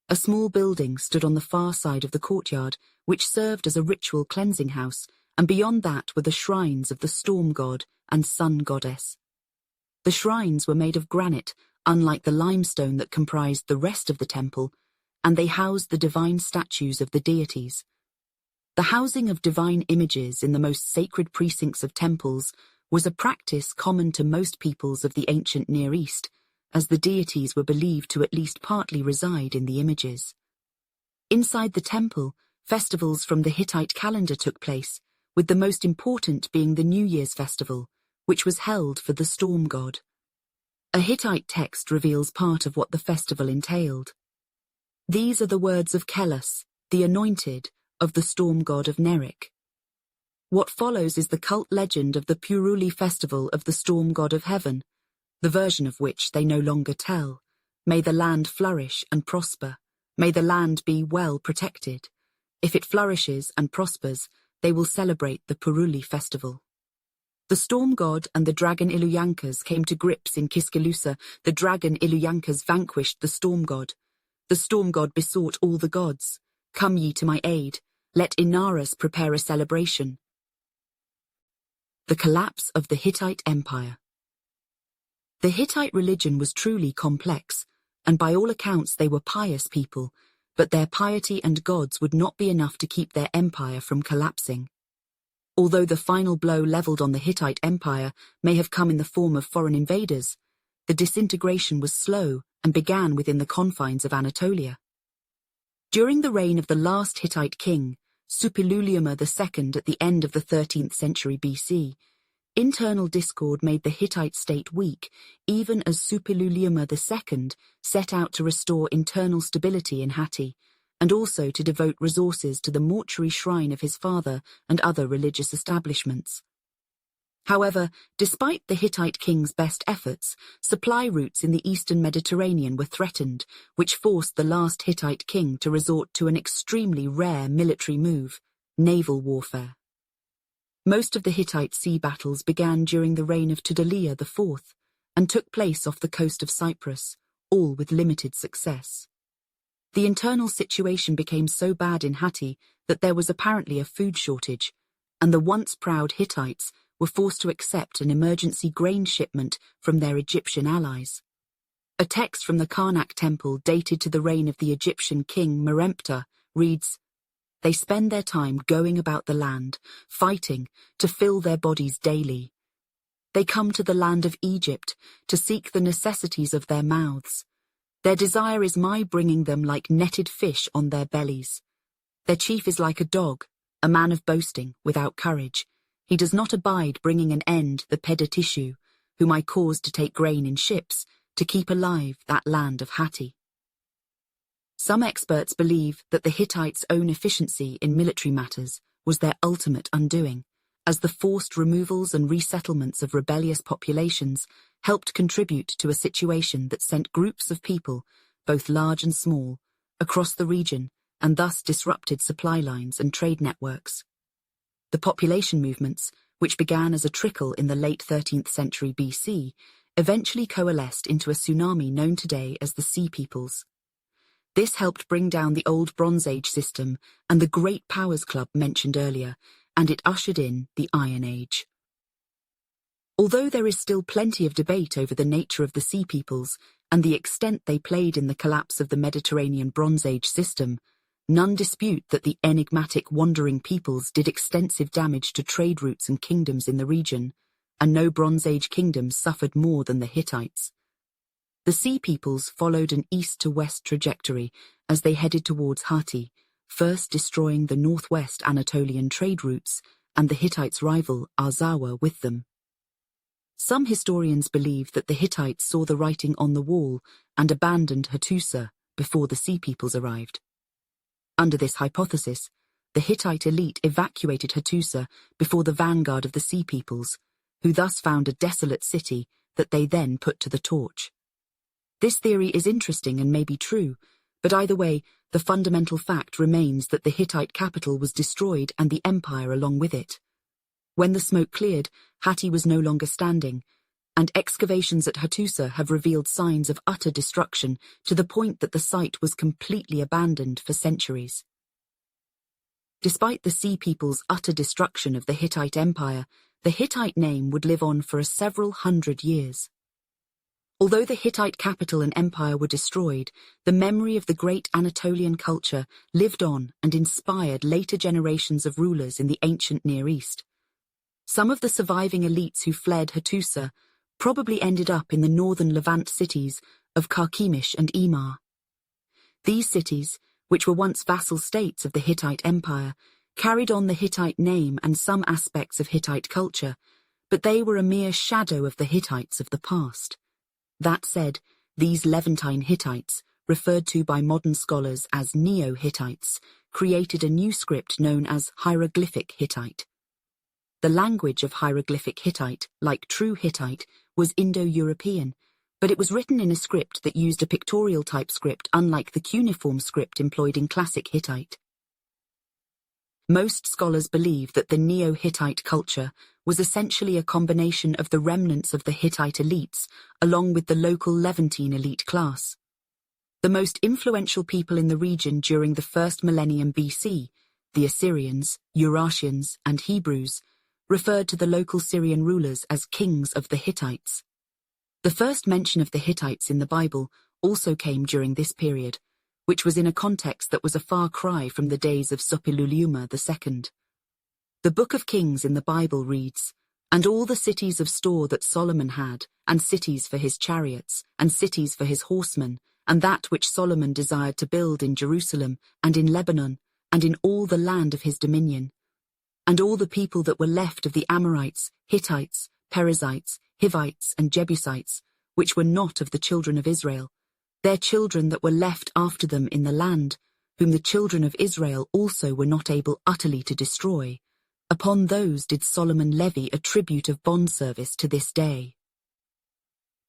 A small building stood on the far side of the courtyard, which served as a ritual cleansing house, and beyond that were the shrines of the storm god and sun goddess. The shrines were made of granite, unlike the limestone that comprised the rest of the temple, and they housed the divine statues of the deities. The housing of divine images in the most sacred precincts of temples was a practice common to most peoples of the ancient Near East, as the deities were believed to at least partly reside in the images. Inside the temple, festivals from the Hittite calendar took place, with the most important being the New Year's festival, which was held for the storm god. A Hittite text reveals part of what the festival entailed. These are the words of Kelus, the anointed, of the storm god of Nerik. What follows is the cult legend of the Puruli festival of the storm god of heaven, the version of which they no longer tell. May the land flourish and prosper. May the land be well protected. If it flourishes and prospers, they will celebrate the Puruli festival. The storm god and the dragon Iluyankas came to grips in Kiskelusa. The dragon Iluyankas vanquished the storm god. The storm god besought all the gods, "Come ye to my aid. Let Inaris prepare a celebration." The collapse of the Hittite Empire. The Hittite religion was truly complex, and by all accounts they were pious people, but their piety and gods would not be enough to keep their empire from collapsing. Although the final blow leveled on the Hittite Empire may have come in the form of foreign invaders, the disintegration was slow and began within the confines of Anatolia. During the reign of the last Hittite king, Suppiluliuma II at the end of the 13th century BC, internal discord made the Hittite state weak, even as Suppiluliuma II set out to restore internal stability in Hatti, and also to devote resources to the mortuary shrine of his father and other religious establishments. However, despite the Hittite king's best efforts, supply routes in the eastern Mediterranean were threatened, which forced the last Hittite king to resort to an extremely rare military move, naval warfare. Most of the Hittite sea battles began during the reign of Tudaliya IV and took place off the coast of Cyprus, all with limited success. The internal situation became so bad in Hatti that there was apparently a food shortage, and the once proud Hittites were forced to accept an emergency grain shipment from their Egyptian allies. A text from the Karnak temple dated to the reign of the Egyptian king Meremptah reads, "They spend their time going about the land, fighting to fill their bodies daily. They come to the land of Egypt to seek the necessities of their mouths. Their desire is my bringing them like netted fish on their bellies. Their chief is like a dog, a man of boasting, without courage. He does not abide bringing an end the Pedatishu, whom I caused to take grain in ships, to keep alive that land of Hatti." Some experts believe that the Hittites' own efficiency in military matters was their ultimate undoing, as the forced removals and resettlements of rebellious populations helped contribute to a situation that sent groups of people, both large and small, across the region and thus disrupted supply lines and trade networks. The population movements, which began as a trickle in the late 13th century BC, eventually coalesced into a tsunami known today as the Sea Peoples. This helped bring down the old Bronze Age system and the Great Powers Club mentioned earlier, and it ushered in the Iron Age. Although there is still plenty of debate over the nature of the Sea Peoples and the extent they played in the collapse of the Mediterranean Bronze Age system, none dispute that the enigmatic wandering peoples did extensive damage to trade routes and kingdoms in the region, and no Bronze Age kingdom suffered more than the Hittites. The Sea Peoples followed an east-to-west trajectory as they headed towards Hatti, first destroying the northwest Anatolian trade routes and the Hittites' rival Arzawa with them. Some historians believe that the Hittites saw the writing on the wall and abandoned Hattusa before the Sea Peoples arrived. Under this hypothesis, the Hittite elite evacuated Hattusa before the vanguard of the Sea Peoples, who thus found a desolate city that they then put to the torch. This theory is interesting and may be true, but either way, the fundamental fact remains that the Hittite capital was destroyed and the empire along with it. When the smoke cleared, Hatti was no longer standing, and excavations at Hattusa have revealed signs of utter destruction to the point that the site was completely abandoned for centuries. Despite the Sea Peoples' utter destruction of the Hittite Empire, the Hittite name would live on for several hundred years. Although the Hittite capital and empire were destroyed, the memory of the great Anatolian culture lived on and inspired later generations of rulers in the ancient Near East. Some of the surviving elites who fled Hattusa probably ended up in the northern Levant cities of Carchemish and Emar. These cities, which were once vassal states of the Hittite Empire, carried on the Hittite name and some aspects of Hittite culture, but they were a mere shadow of the Hittites of the past. That said, these Levantine Hittites, referred to by modern scholars as Neo-Hittites, created a new script known as hieroglyphic Hittite. The language of hieroglyphic Hittite, like true Hittite, was Indo-European, but it was written in a script that used a pictorial type script unlike the cuneiform script employed in classic Hittite. Most scholars believe that the Neo-Hittite culture was essentially a combination of the remnants of the Hittite elites along with the local Levantine elite class. The most influential people in the region during the first millennium BC, the Assyrians, Urartians, and Hebrews, referred to the local Syrian rulers as kings of the Hittites. The first mention of the Hittites in the Bible also came during this period, which was in a context that was a far cry from the days of Suppiluliuma II. The Book of Kings in the Bible reads, "And all the cities of store that Solomon had, and cities for his chariots, and cities for his horsemen, and that which Solomon desired to build in Jerusalem, and in Lebanon, and in all the land of his dominion. And all the people that were left of the Amorites, Hittites, Perizzites, Hivites, and Jebusites, which were not of the children of Israel, their children that were left after them in the land, whom the children of Israel also were not able utterly to destroy, upon those did Solomon levy a tribute of bondservice to this day."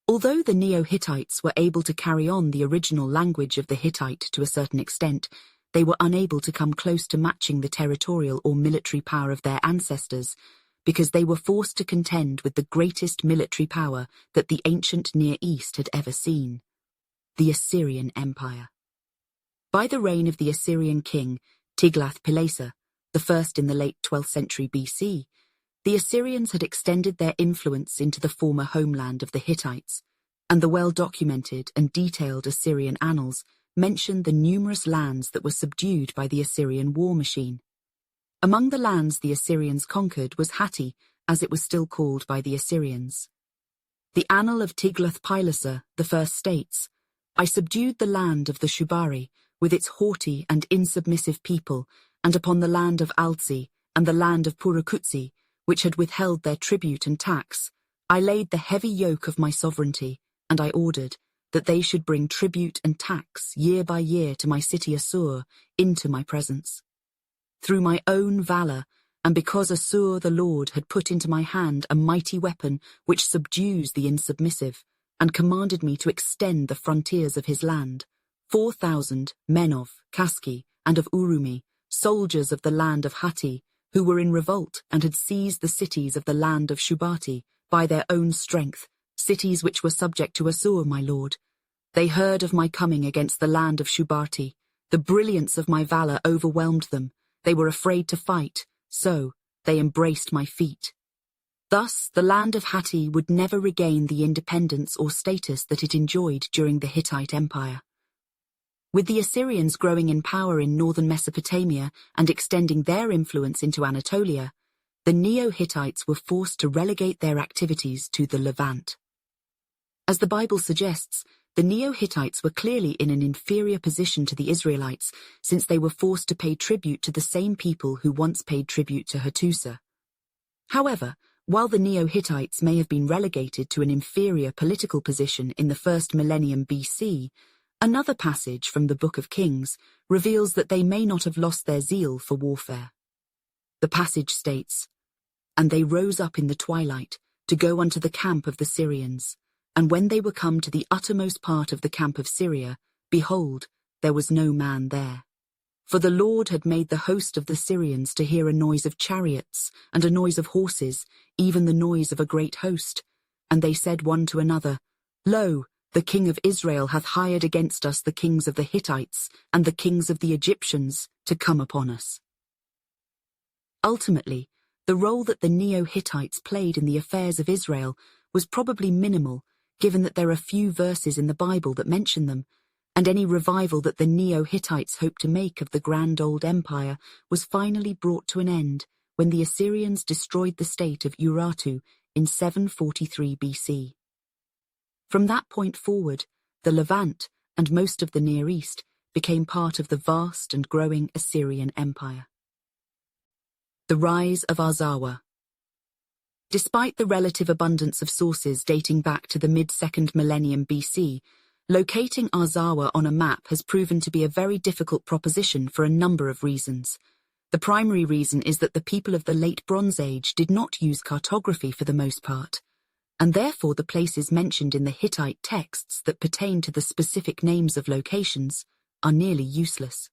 Although the Neo-Hittites were able to carry on the original language of the Hittite to a certain extent, they were unable to come close to matching the territorial or military power of their ancestors, because they were forced to contend with the greatest military power that the ancient Near East had ever seen: the Assyrian Empire. By the reign of the Assyrian king Tiglath-Pileser, the first in the late 12th century BC, the Assyrians had extended their influence into the former homeland of the Hittites, and the well-documented and detailed Assyrian annals mention the numerous lands that were subdued by the Assyrian war machine. Among the lands the Assyrians conquered was Hatti, as it was still called by the Assyrians. The Annal of Tiglath-Pileser I states, "I subdued the land of the Shubari, with its haughty and insubmissive people, and upon the land of Alzi and the land of Purakutsi, which had withheld their tribute and tax, I laid the heavy yoke of my sovereignty, and I ordered that they should bring tribute and tax year by year to my city Assur into my presence. Through my own valor, and because Assur the Lord had put into my hand a mighty weapon which subdues the insubmissive, and commanded me to extend the frontiers of his land, 4,000 men of Kaski and of Urumi, soldiers of the land of Hatti, who were in revolt and had seized the cities of the land of Shubati by their own strength, cities which were subject to Assur, my lord. They heard of my coming against the land of Shubati. The brilliance of my valor overwhelmed them. They were afraid to fight, so they embraced my feet." Thus, the land of Hatti would never regain the independence or status that it enjoyed during the Hittite Empire. With the Assyrians growing in power in northern Mesopotamia and extending their influence into Anatolia, the Neo-Hittites were forced to relegate their activities to the Levant. As the Bible suggests, the Neo-Hittites were clearly in an inferior position to the Israelites, since they were forced to pay tribute to the same people who once paid tribute to Hattusa. However, while the Neo-Hittites may have been relegated to an inferior political position in the first millennium BC, another passage from the Book of Kings reveals that they may not have lost their zeal for warfare. The passage states, "And they rose up in the twilight to go unto the camp of the Syrians. And when they were come to the uttermost part of the camp of Syria, behold, there was no man there. For the Lord had made the host of the Syrians to hear a noise of chariots, and a noise of horses, even the noise of a great host. And they said one to another, Lo, the king of Israel hath hired against us the kings of the Hittites, and the kings of the Egyptians, to come upon us." Ultimately, the role that the Neo-Hittites played in the affairs of Israel was probably minimal, given that there are few verses in the Bible that mention them, and any revival that the Neo-Hittites hoped to make of the Grand Old Empire was finally brought to an end when the Assyrians destroyed the state of Urartu in 743 BC. From that point forward, the Levant and most of the Near East became part of the vast and growing Assyrian Empire. The rise of Arzawa. Despite the relative abundance of sources dating back to the mid-2nd millennium BC, locating Arzawa on a map has proven to be a very difficult proposition for a number of reasons. The primary reason is that the people of the Late Bronze Age did not use cartography for the most part, and therefore the places mentioned in the Hittite texts that pertain to the specific names of locations are nearly useless.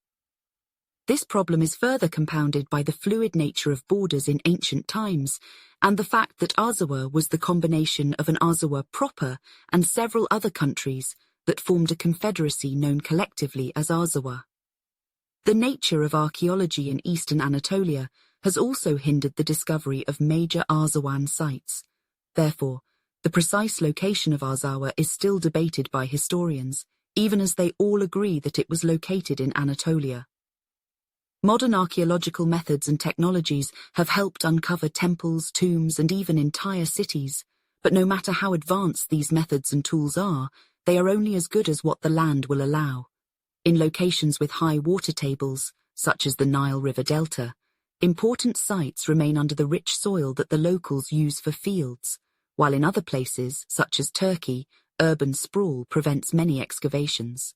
This problem is further compounded by the fluid nature of borders in ancient times, and the fact that Arzawa was the combination of an Arzawa proper and several other countries that formed a confederacy known collectively as Arzawa. The nature of archaeology in eastern Anatolia has also hindered the discovery of major Arzawan sites. Therefore, the precise location of Arzawa is still debated by historians, even as they all agree that it was located in Anatolia. Modern archaeological methods and technologies have helped uncover temples, tombs, and even entire cities, but no matter how advanced these methods and tools are, they are only as good as what the land will allow. In locations with high water tables, such as the Nile River Delta, important sites remain under the rich soil that the locals use for fields, while in other places, such as Turkey, urban sprawl prevents many excavations.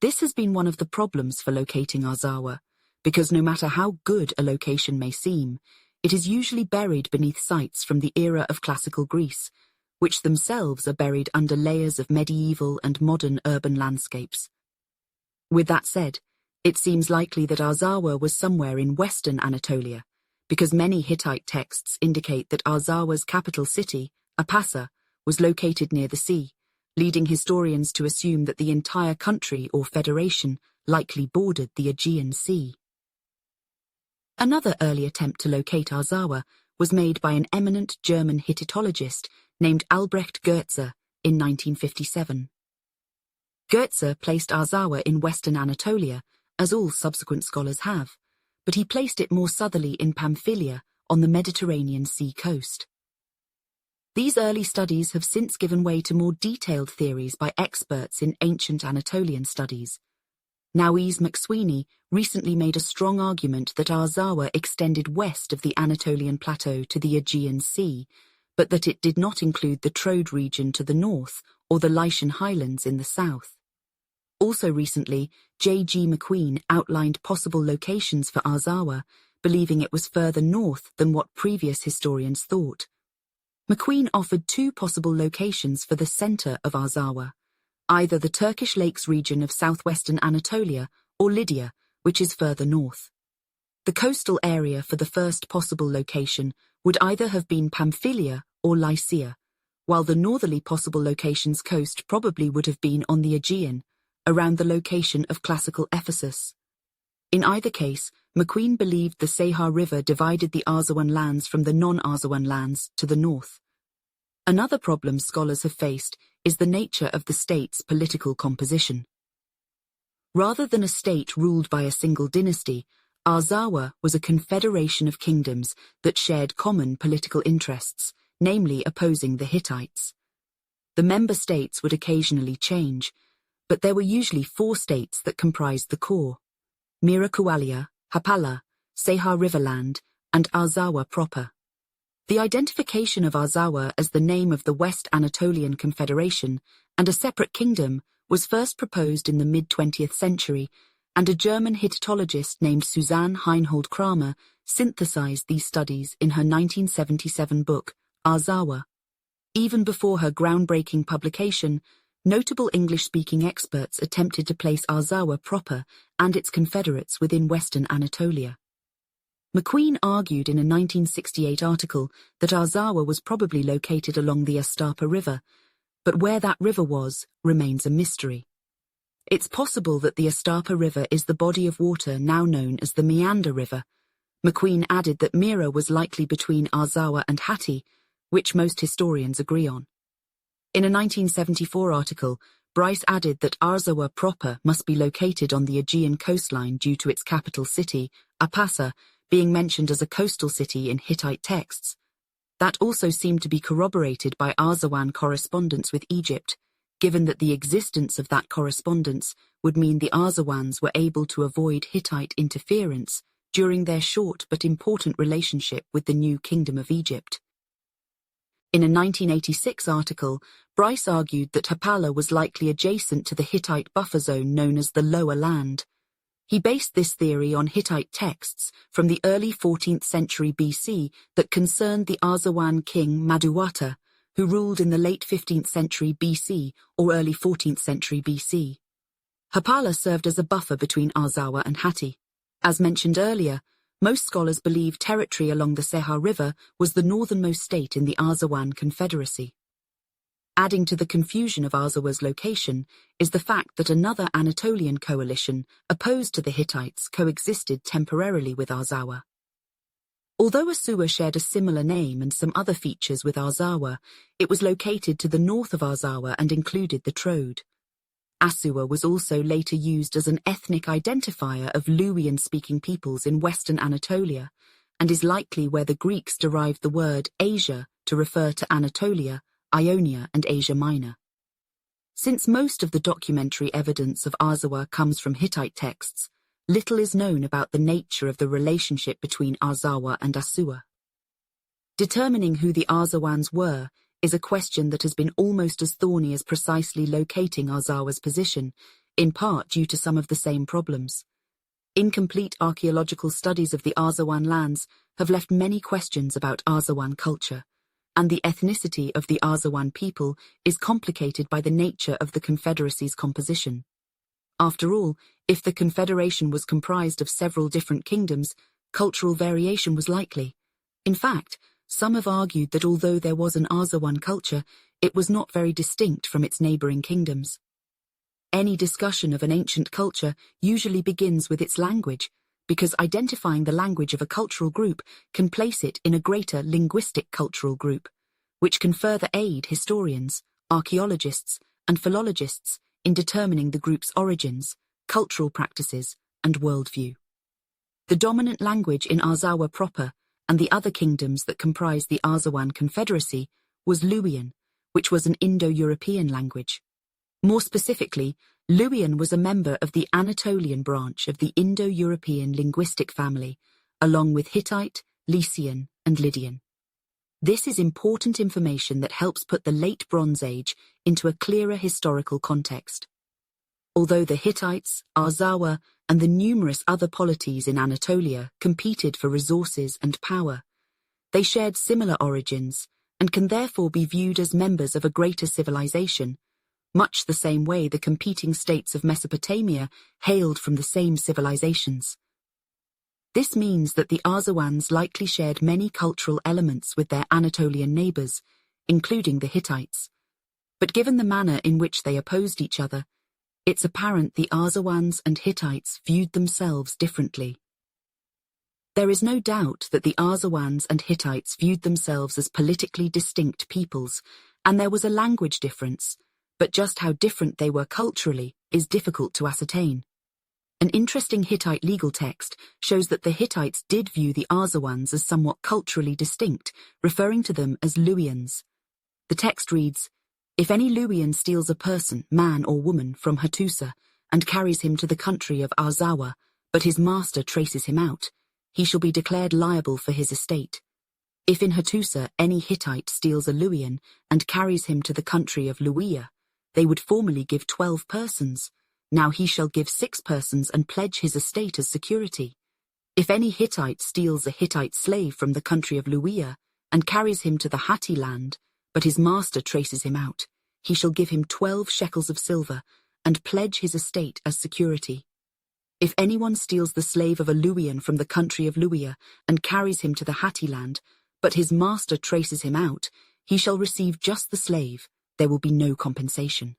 This has been one of the problems for locating Arzawa, because no matter how good a location may seem, it is usually buried beneath sites from the era of classical Greece, which themselves are buried under layers of medieval and modern urban landscapes. With that said, it seems likely that Arzawa was somewhere in western Anatolia, because many Hittite texts indicate that Arzawa's capital city, Apasa, was located near the sea, leading historians to assume that the entire country or federation likely bordered the Aegean Sea. Another early attempt to locate Arzawa was made by an eminent German Hittitologist named Albrecht Goetze in 1957. Goetze placed Arzawa in western Anatolia, as all subsequent scholars have, but he placed it more southerly in Pamphylia on the Mediterranean Sea coast. These early studies have since given way to more detailed theories by experts in ancient Anatolian studies. Nauise McSweeney recently made a strong argument that Arzawa extended west of the Anatolian plateau to the Aegean Sea, but that it did not include the Troad region to the north or the Lycian highlands in the south. Also recently, J.G. McQueen outlined possible locations for Arzawa, believing it was further north than what previous historians thought. McQueen offered two possible locations for the center of Arzawa, either the Turkish Lakes region of southwestern Anatolia or Lydia, which is further north. The coastal area for the first possible location would either have been Pamphylia or Lycia, while the northerly possible location's coast probably would have been on the Aegean, around the location of classical Ephesus. In either case, McQueen believed the Sehar River divided the Arzawan lands from the non-Arzawan lands to the north. Another problem scholars have faced is the nature of the state's political composition. Rather than a state ruled by a single dynasty, Arzawa was a confederation of kingdoms that shared common political interests, namely opposing the Hittites. The member states would occasionally change, but there were usually 4 states that comprised the core: Mirakualia, Hapala, Sehar Riverland, and Arzawa proper. The identification of Arzawa as the name of the West Anatolian Confederation and a separate kingdom was first proposed in the mid-20th century, and a German Hittitologist named Susanne Heinhold Kramer synthesized these studies in her 1977 book, Arzawa. Even before her groundbreaking publication, notable English-speaking experts attempted to place Arzawa proper and its confederates within western Anatolia. McQueen argued in a 1968 article that Arzawa was probably located along the Astapa River, but where that river was remains a mystery. It's possible that the Astapa River is the body of water now known as the Meander River. McQueen added that Mira was likely between Arzawa and Hatti, which most historians agree on. In a 1974 article, Bryce added that Arzawa proper must be located on the Aegean coastline due to its capital city, Apasa, being mentioned as a coastal city in Hittite texts. That also seemed to be corroborated by Arzawan correspondence with Egypt, given that the existence of that correspondence would mean the Arzawans were able to avoid Hittite interference during their short but important relationship with the new Kingdom of Egypt. In a 1986 article, Bryce argued that Hapala was likely adjacent to the Hittite buffer zone known as the Lower Land. He based this theory on Hittite texts from the early 14th century BC that concerned the Arzawan king Maduwata, who ruled in the late 15th century BC or early 14th century BC. Hapala served as a buffer between Arzawa and Hatti. As mentioned earlier, most scholars believe territory along the Seha River was the northernmost state in the Arzawan Confederacy. Adding to the confusion of Arzawa's location is the fact that another Anatolian coalition opposed to the Hittites coexisted temporarily with Arzawa. Although Assuwa shared a similar name and some other features with Arzawa, it was located to the north of Arzawa and included the Qode. Assuwa was also later used as an ethnic identifier of Luwian-speaking peoples in western Anatolia, and is likely where the Greeks derived the word Asia to refer to Anatolia, Ionia and Asia Minor. Since most of the documentary evidence of Arzawa comes from Hittite texts, little is known about the nature of the relationship between Arzawa and Assuwa. Determining who the Arzawans were is a question that has been almost as thorny as precisely locating Arzawa's position, in part due to some of the same problems. Incomplete archaeological studies of the Arzawan lands have left many questions about Arzawan culture, and the ethnicity of the Arzawan people is complicated by the nature of the Confederacy's composition. After all, if the Confederation was comprised of several different kingdoms, cultural variation was likely. In fact, some have argued that although there was an Arzawan culture, it was not very distinct from its neighboring kingdoms. Any discussion of an ancient culture usually begins with its language, because identifying the language of a cultural group can place it in a greater linguistic cultural group, which can further aid historians, archaeologists, and philologists in determining the group's origins, cultural practices, and worldview. The dominant language in Arzawa proper and the other kingdoms that comprised the Arzawan Confederacy was Luwian, which was an Indo-European language. More specifically, Luwian was a member of the Anatolian branch of the Indo-European linguistic family, along with Hittite, Lycian, and Lydian. This is important information that helps put the Late Bronze Age into a clearer historical context. Although the Hittites, Arzawa, and the numerous other polities in Anatolia competed for resources and power, they shared similar origins and can therefore be viewed as members of a greater civilization, much the same way the competing states of Mesopotamia hailed from the same civilizations. This means that the Arzawans likely shared many cultural elements with their Anatolian neighbors, including the Hittites. But given the manner in which they opposed each other, it's apparent the Arzawans and Hittites viewed themselves differently. There is no doubt that the Arzawans and Hittites viewed themselves as politically distinct peoples, and there was a language difference, but just how different they were culturally is difficult to ascertain. An interesting Hittite legal text shows that the Hittites did view the Arzawans as somewhat culturally distinct, referring to them as Luwians. The text reads, "If any Luwian steals a person, man or woman, from Hattusa and carries him to the country of Arzawa, but his master traces him out, he shall be declared liable for his estate. If in Hattusa any Hittite steals a Luwian and carries him to the country of Luwiya, they would formerly give 12 persons. Now he shall give 6 persons and pledge his estate as security. If any Hittite steals a Hittite slave from the country of Luwiya and carries him to the Hatti land, but his master traces him out, he shall give him 12 shekels of silver and pledge his estate as security. If anyone steals the slave of a Luwian from the country of Luwiya and carries him to the Hatti land, but his master traces him out, he shall receive just the slave, there will be no compensation."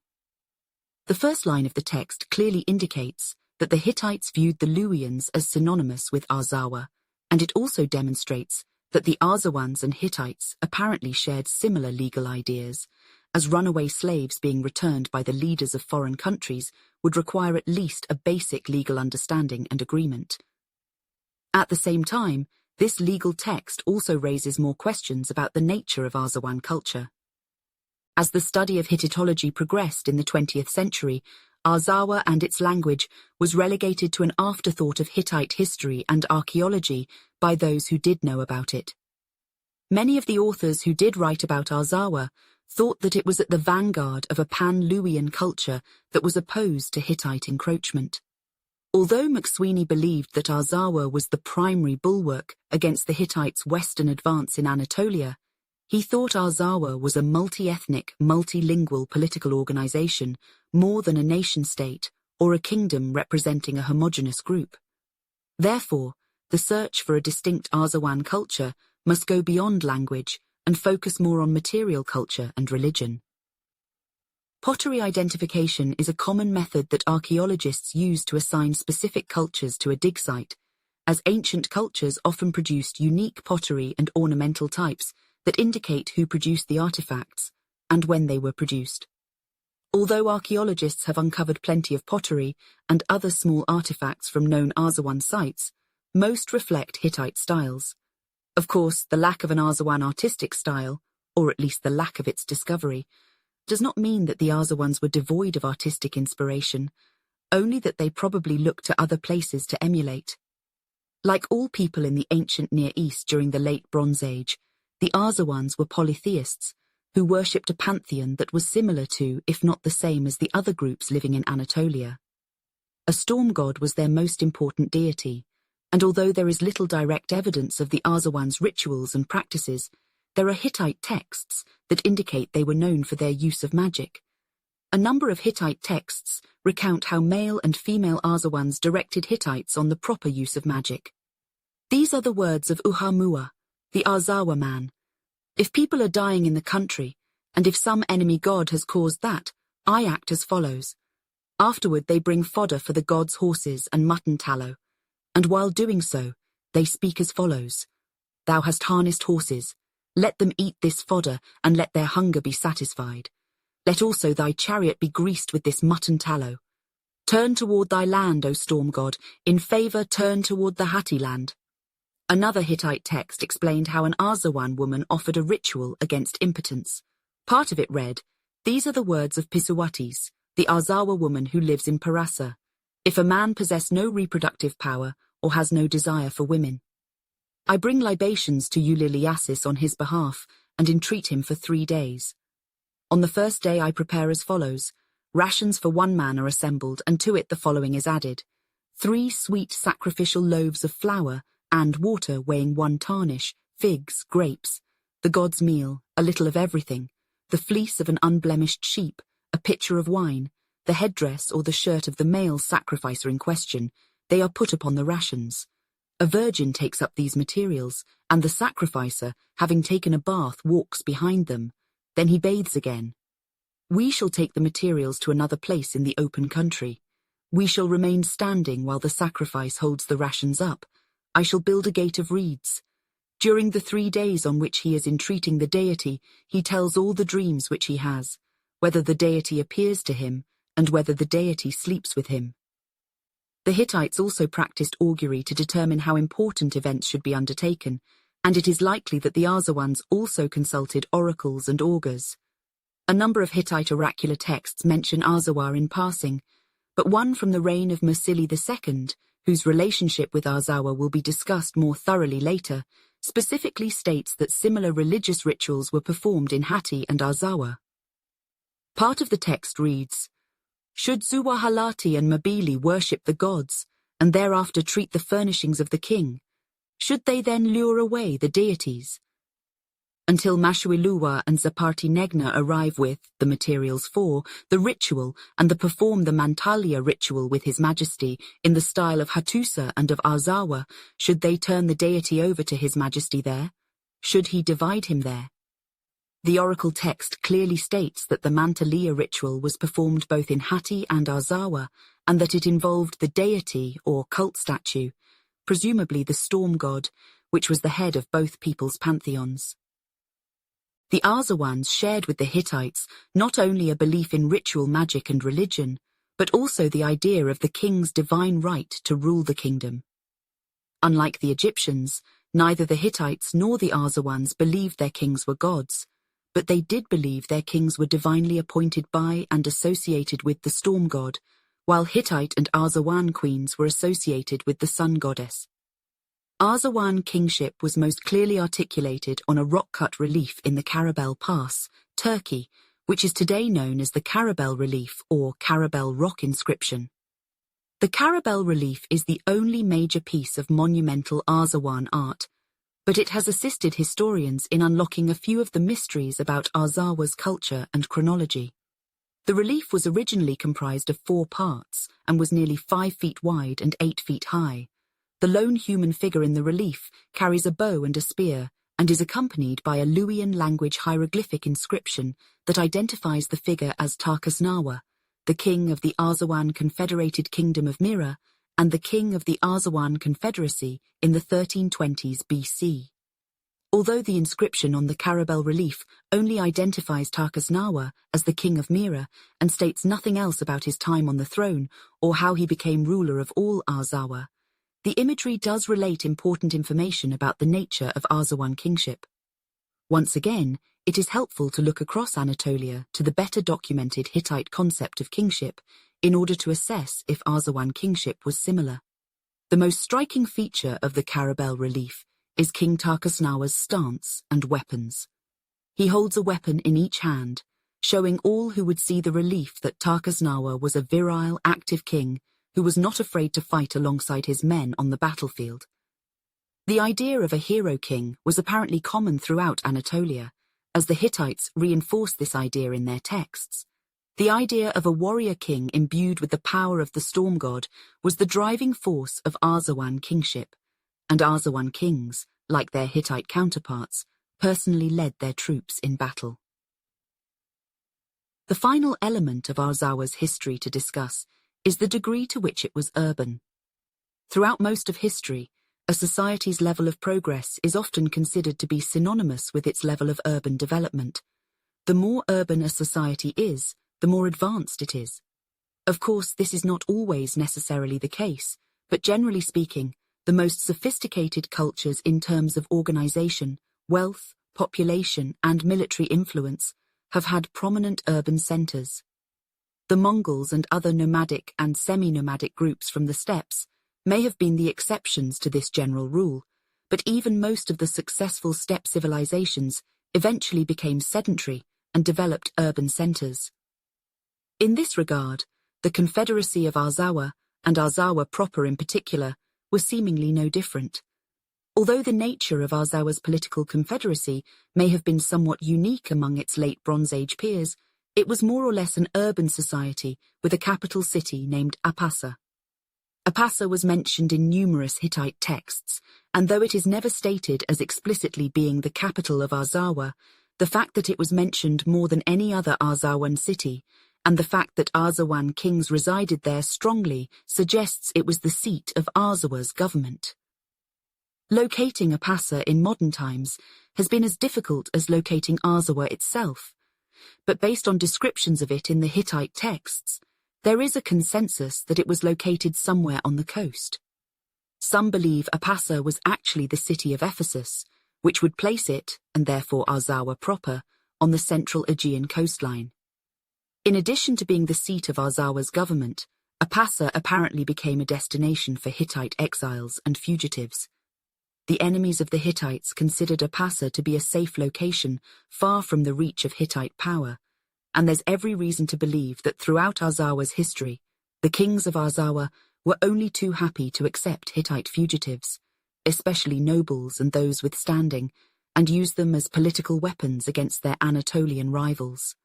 The first line of the text clearly indicates that the Hittites viewed the Luwians as synonymous with Arzawa, and it also demonstrates that the Arzawans and Hittites apparently shared similar legal ideas, as runaway slaves being returned by the leaders of foreign countries would require at least a basic legal understanding and agreement. At the same time, this legal text also raises more questions about the nature of Arzawa culture. As the study of Hittitology progressed in the 20th century, Arzawa and its language was relegated to an afterthought of Hittite history and archaeology by those who did know about it. Many of the authors who did write about Arzawa thought that it was at the vanguard of a pan-Luwian culture that was opposed to Hittite encroachment. Although McSweeney believed that Arzawa was the primary bulwark against the Hittites' western advance in Anatolia, he thought Arzawa was a multi-ethnic, multilingual political organization more than a nation-state or a kingdom representing a homogeneous group. Therefore, the search for a distinct Arzawan culture must go beyond language and focus more on material culture and religion. Pottery identification is a common method that archaeologists use to assign specific cultures to a dig site, as ancient cultures often produced unique pottery and ornamental types that indicate who produced the artifacts and when they were produced. Although archaeologists have uncovered plenty of pottery and other small artifacts from known Arzawan sites, most reflect Hittite styles. Of course, the lack of an Arzawan artistic style, or at least the lack of its discovery, does not mean that the Arzawans were devoid of artistic inspiration, only that they probably looked to other places to emulate. Like all people in the ancient Near East during the Late Bronze Age, the Arzawans were polytheists, who worshipped a pantheon that was similar to, if not the same as the other groups living in Anatolia. A storm god was their most important deity, and although there is little direct evidence of the Arzawans' rituals and practices, there are Hittite texts that indicate they were known for their use of magic. A number of Hittite texts recount how male and female Arzawans directed Hittites on the proper use of magic. These are the words of Uhamua, the Arzawa man. If people are dying in the country, and if some enemy god has caused that, I act as follows. Afterward they bring fodder for the god's horses and mutton tallow, and while doing so, they speak as follows. Thou hast harnessed horses. Let them eat this fodder, and let their hunger be satisfied. Let also thy chariot be greased with this mutton tallow. Turn toward thy land, O storm god, in favor turn toward the Hatti land. Another Hittite text explained how an Arzawan woman offered a ritual against impotence. Part of it read, These are the words of Pisuatis, the Arzawa woman who lives in Parasa. If a man possess no reproductive power or has no desire for women, I bring libations to Uliliasis on his behalf and entreat him for 3 days. On the first day I prepare as follows. Rations for 1 man are assembled, and to it the following is added. 3 sweet sacrificial loaves of flour and water weighing 1 tarnish, figs, grapes, the god's meal, a little of everything, the fleece of an unblemished sheep, a pitcher of wine, the headdress or the shirt of the male sacrificer in question. They are put upon the rations. A virgin takes up these materials, and the sacrificer, having taken a bath, walks behind them. Then he bathes again. We shall take the materials to another place in the open country. We shall remain standing while the sacrifice holds the rations up. I shall build a gate of reeds. During the 3 days on which he is entreating the deity, he tells all the dreams which he has, whether the deity appears to him, and whether the deity sleeps with him. The Hittites also practiced augury to determine how important events should be undertaken, and it is likely that the Arzawans also consulted oracles and augurs. A number of Hittite oracular texts mention Arzawa in passing, but one from the reign of Mursili II, whose relationship with Arzawa will be discussed more thoroughly later, specifically states that similar religious rituals were performed in Hatti and Arzawa. Part of the text reads, Should Zuwahalati and Mabili worship the gods, and thereafter treat the furnishings of the king? Should they then lure away the deities? Until Mashuiluwa and Zaparti Negna arrive with the materials for the ritual and perform the Mantalia ritual with His Majesty in the style of Hattusa and of Arzawa, should they turn the deity over to His Majesty there? Should he divide him there? The oracle text clearly states that the Mantalia ritual was performed both in Hatti and Arzawa, and that it involved the deity or cult statue, presumably the storm god, which was the head of both people's pantheons. The Arzawans shared with the Hittites not only a belief in ritual magic and religion, but also the idea of the king's divine right to rule the kingdom. Unlike the Egyptians, neither the Hittites nor the Arzawans believed their kings were gods, but they did believe their kings were divinely appointed by and associated with the storm god, while Hittite and Arzawan queens were associated with the sun goddess. Arzawan kingship was most clearly articulated on a rock-cut relief in the Karabel Pass, Turkey, which is today known as the Karabel relief or Karabel rock inscription. The Karabel relief is the only major piece of monumental Arzawan art, but it has assisted historians in unlocking a few of the mysteries about Arzawa's culture and chronology. The relief was originally comprised of 4 parts and was nearly 5 feet wide and 8 feet high. The lone human figure in the relief carries a bow and a spear and is accompanied by a Luwian language hieroglyphic inscription that identifies the figure as Tarkas-Nawa, the king of the Arzawan Confederated Kingdom of Mira and the king of the Arzawan Confederacy in the 1320s BC. Although the inscription on the Karabel relief only identifies Tarkas-Nawa as the king of Mira and states nothing else about his time on the throne or how he became ruler of all Arzawa, the imagery does relate important information about the nature of Arzawan kingship. Once again, it is helpful to look across Anatolia to the better documented Hittite concept of kingship in order to assess if Arzawan kingship was similar. The most striking feature of the Karabel relief is King Tarkas-Nawa's stance and weapons. He holds a weapon in each hand, showing all who would see the relief that Tarkas-Nawa was a virile, active king who was not afraid to fight alongside his men on the battlefield. The idea of a hero king was apparently common throughout Anatolia, as the Hittites reinforced this idea in their texts. The idea of a warrior king imbued with the power of the storm god was the driving force of Arzawan kingship, and Arzawan kings, like their Hittite counterparts, personally led their troops in battle. The final element of Arzawa's history to discuss is the degree to which it was urban. Throughout most of history, a society's level of progress is often considered to be synonymous with its level of urban development. The more urban a society is, the more advanced it is. Of course, this is not always necessarily the case, but generally speaking, the most sophisticated cultures in terms of organization, wealth, population, and military influence have had prominent urban centers. The Mongols and other nomadic and semi-nomadic groups from the steppes may have been the exceptions to this general rule, but even most of the successful steppe civilizations eventually became sedentary and developed urban centers. In this regard, the Confederacy of Arzawa, and Arzawa proper in particular, was seemingly no different. Although the nature of Arzawa's political confederacy may have been somewhat unique among its late Bronze Age peers, it was more or less an urban society with a capital city named Apasa. Apasa was mentioned in numerous Hittite texts, and though it is never stated as explicitly being the capital of Arzawa, the fact that it was mentioned more than any other Arzawan city, and the fact that Arzawan kings resided there strongly suggests it was the seat of Arzawa's government. Locating Apasa in modern times has been as difficult as locating Arzawa itself, but based on descriptions of it in the Hittite texts, there is a consensus that it was located somewhere on the coast. Some believe Apasa was actually the city of Ephesus, which would place it, and therefore Arzawa proper, on the central Aegean coastline. In addition to being the seat of Arzawa's government, Apasa apparently became a destination for Hittite exiles and fugitives. The enemies of the Hittites considered Apasa to be a safe location, far from the reach of Hittite power, and there's every reason to believe that throughout Arzawa's history, the kings of Arzawa were only too happy to accept Hittite fugitives, especially nobles and those with standing, and use them as political weapons against their Anatolian rivals.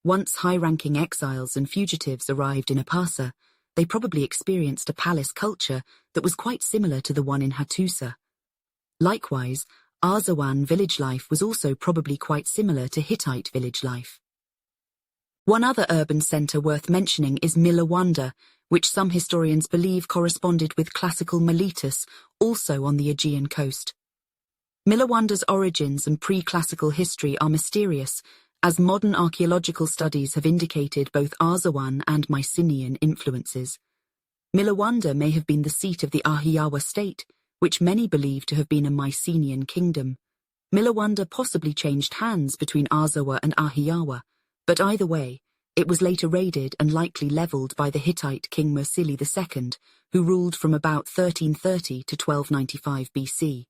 Once high-ranking exiles and fugitives arrived in Apasa, they probably experienced a palace culture that was quite similar to the one in Hattusa. Likewise, Arzawan village life was also probably quite similar to Hittite village life. One other urban centre worth mentioning is Milawanda, which some historians believe corresponded with classical Miletus, also on the Aegean coast. Milawanda's origins and pre-classical history are mysterious, as modern archaeological studies have indicated both Arzawan and Mycenaean influences. Milawanda may have been the seat of the Ahiyawa state, which many believe to have been a Mycenaean kingdom. Milawanda possibly changed hands between Arzawa and Ahiyawa, but either way, it was later raided and likely leveled by the Hittite king Mursili II, who ruled from about 1330 to 1295 BC.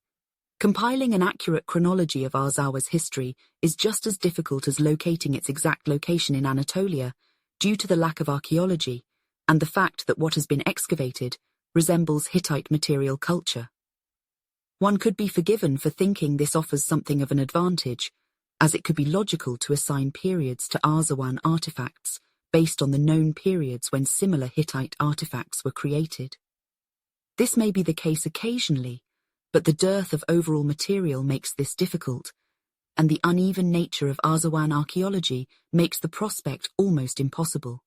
Compiling an accurate chronology of Arzawa's history is just as difficult as locating its exact location in Anatolia, due to the lack of archaeology, and the fact that what has been excavated resembles Hittite material culture. One could be forgiven for thinking this offers something of an advantage, as it could be logical to assign periods to Arzawan artifacts based on the known periods when similar Hittite artifacts were created. This may be the case occasionally, but the dearth of overall material makes this difficult, and the uneven nature of Arzawan archaeology makes the prospect almost impossible.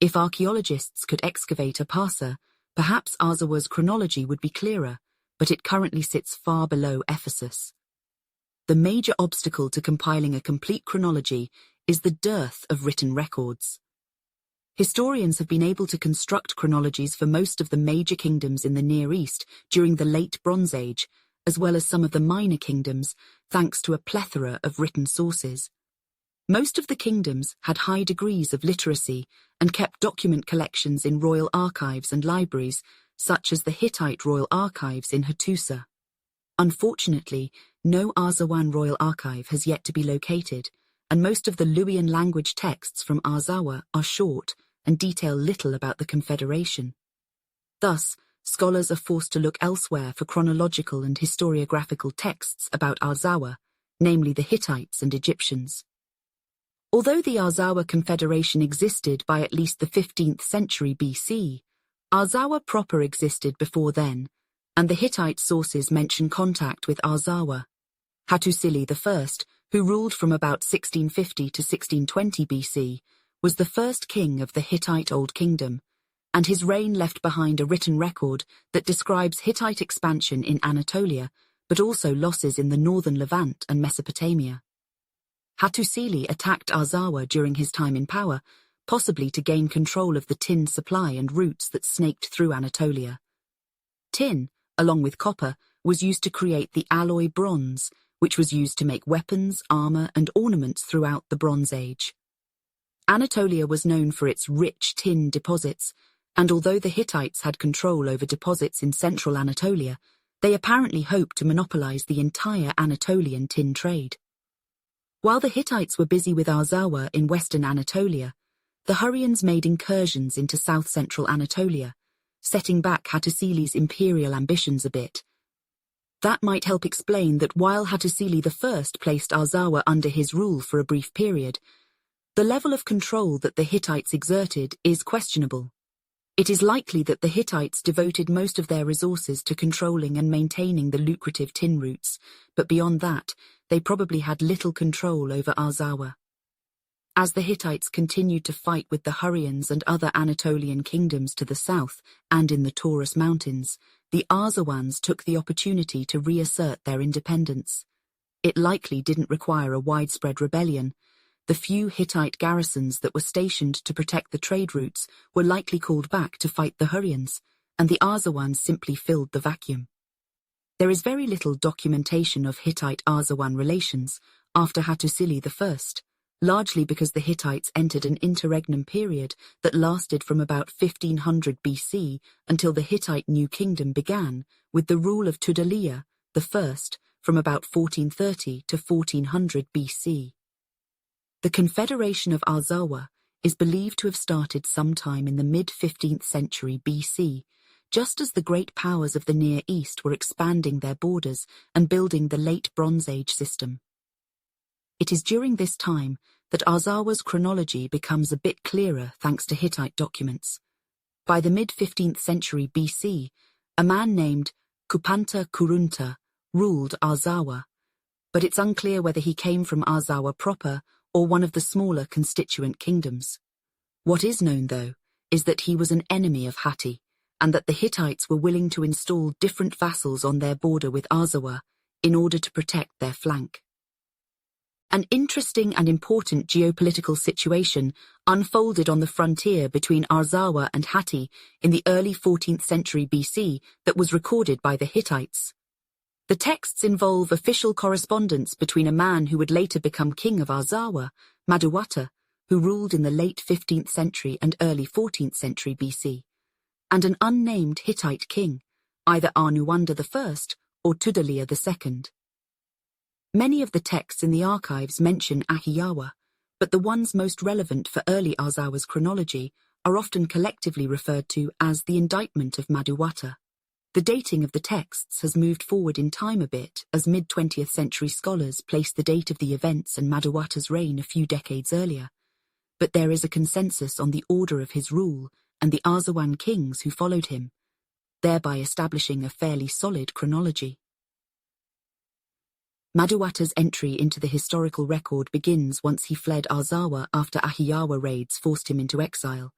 If archaeologists could excavate a parsa, perhaps Arzawa's chronology would be clearer, but it currently sits far below Ephesus. The major obstacle to compiling a complete chronology is the dearth of written records. Historians have been able to construct chronologies for most of the major kingdoms in the Near East during the Late Bronze Age, as well as some of the minor kingdoms, thanks to a plethora of written sources. Most of the kingdoms had high degrees of literacy and kept document collections in royal archives and libraries, such as the Hittite royal archives in Hattusa. Unfortunately, no Arzawan royal archive has yet to be located, and most of the Luwian language texts from Arzawa are short and detail little about the confederation. Thus, scholars are forced to look elsewhere for chronological and historiographical texts about Arzawa, namely the Hittites and Egyptians. Although the Arzawa confederation existed by at least the 15th century BC, Arzawa proper existed before then, and the Hittite sources mention contact with Arzawa. Hattusili I, who ruled from about 1650 to 1620 BC, was the first king of the Hittite Old Kingdom, and his reign left behind a written record that describes Hittite expansion in Anatolia, but also losses in the northern Levant and Mesopotamia. Hattusili attacked Arzawa during his time in power, possibly to gain control of the tin supply and routes that snaked through Anatolia. Tin, along with copper, was used to create the alloy bronze, which was used to make weapons, armor, and ornaments throughout the Bronze Age. Anatolia was known for its rich tin deposits, and although the Hittites had control over deposits in central Anatolia, they apparently hoped to monopolize the entire Anatolian tin trade. While the Hittites were busy with Arzawa in western Anatolia, the Hurrians made incursions into south-central Anatolia, setting back Hattusili's imperial ambitions a bit. That might help explain that while Hattusili I placed Arzawa under his rule for a brief period, the level of control that the Hittites exerted is questionable. It is likely that the Hittites devoted most of their resources to controlling and maintaining the lucrative tin routes, but beyond that, they probably had little control over Arzawa. As the Hittites continued to fight with the Hurrians and other Anatolian kingdoms to the south and in the Taurus Mountains, the Arzawans took the opportunity to reassert their independence. It likely didn't require a widespread rebellion. The few Hittite garrisons that were stationed to protect the trade routes were likely called back to fight the Hurrians, and the Arzawans simply filled the vacuum. There is very little documentation of Hittite-Arzawan relations after Hattusili I, largely because the Hittites entered an interregnum period that lasted from about 1500 BC until the Hittite New Kingdom began, with the rule of Tudaliya I from about 1430 to 1400 BC. The Confederation of Arzawa is believed to have started sometime in the mid-15th century BC, just as the great powers of the Near East were expanding their borders and building the Late Bronze Age system. It is during this time that Arzawa's chronology becomes a bit clearer thanks to Hittite documents. By the mid-15th century BC, a man named Kupanta Kurunta ruled Arzawa, but it's unclear whether he came from Arzawa proper or one of the smaller constituent kingdoms. What is known, though, is that he was an enemy of Hatti, and that the Hittites were willing to install different vassals on their border with Arzawa, in order to protect their flank. An interesting and important geopolitical situation unfolded on the frontier between Arzawa and Hatti in the early 14th century BC that was recorded by the Hittites. The texts involve official correspondence between a man who would later become king of Arzawa, Maduwata, who ruled in the late 15th century and early 14th century BC, and an unnamed Hittite king, either Arnuwanda I or Tudaliya II. Many of the texts in the archives mention Ahiyawa, but the ones most relevant for early Arzawa's chronology are often collectively referred to as the indictment of Maduwata. The dating of the texts has moved forward in time a bit as mid-20th century scholars place the date of the events and Maduwata's reign a few decades earlier, but there is a consensus on the order of his rule and the Arzawan kings who followed him, thereby establishing a fairly solid chronology. Maduwata's entry into the historical record begins once he fled Arzawa after Ahiyawa raids forced him into exile.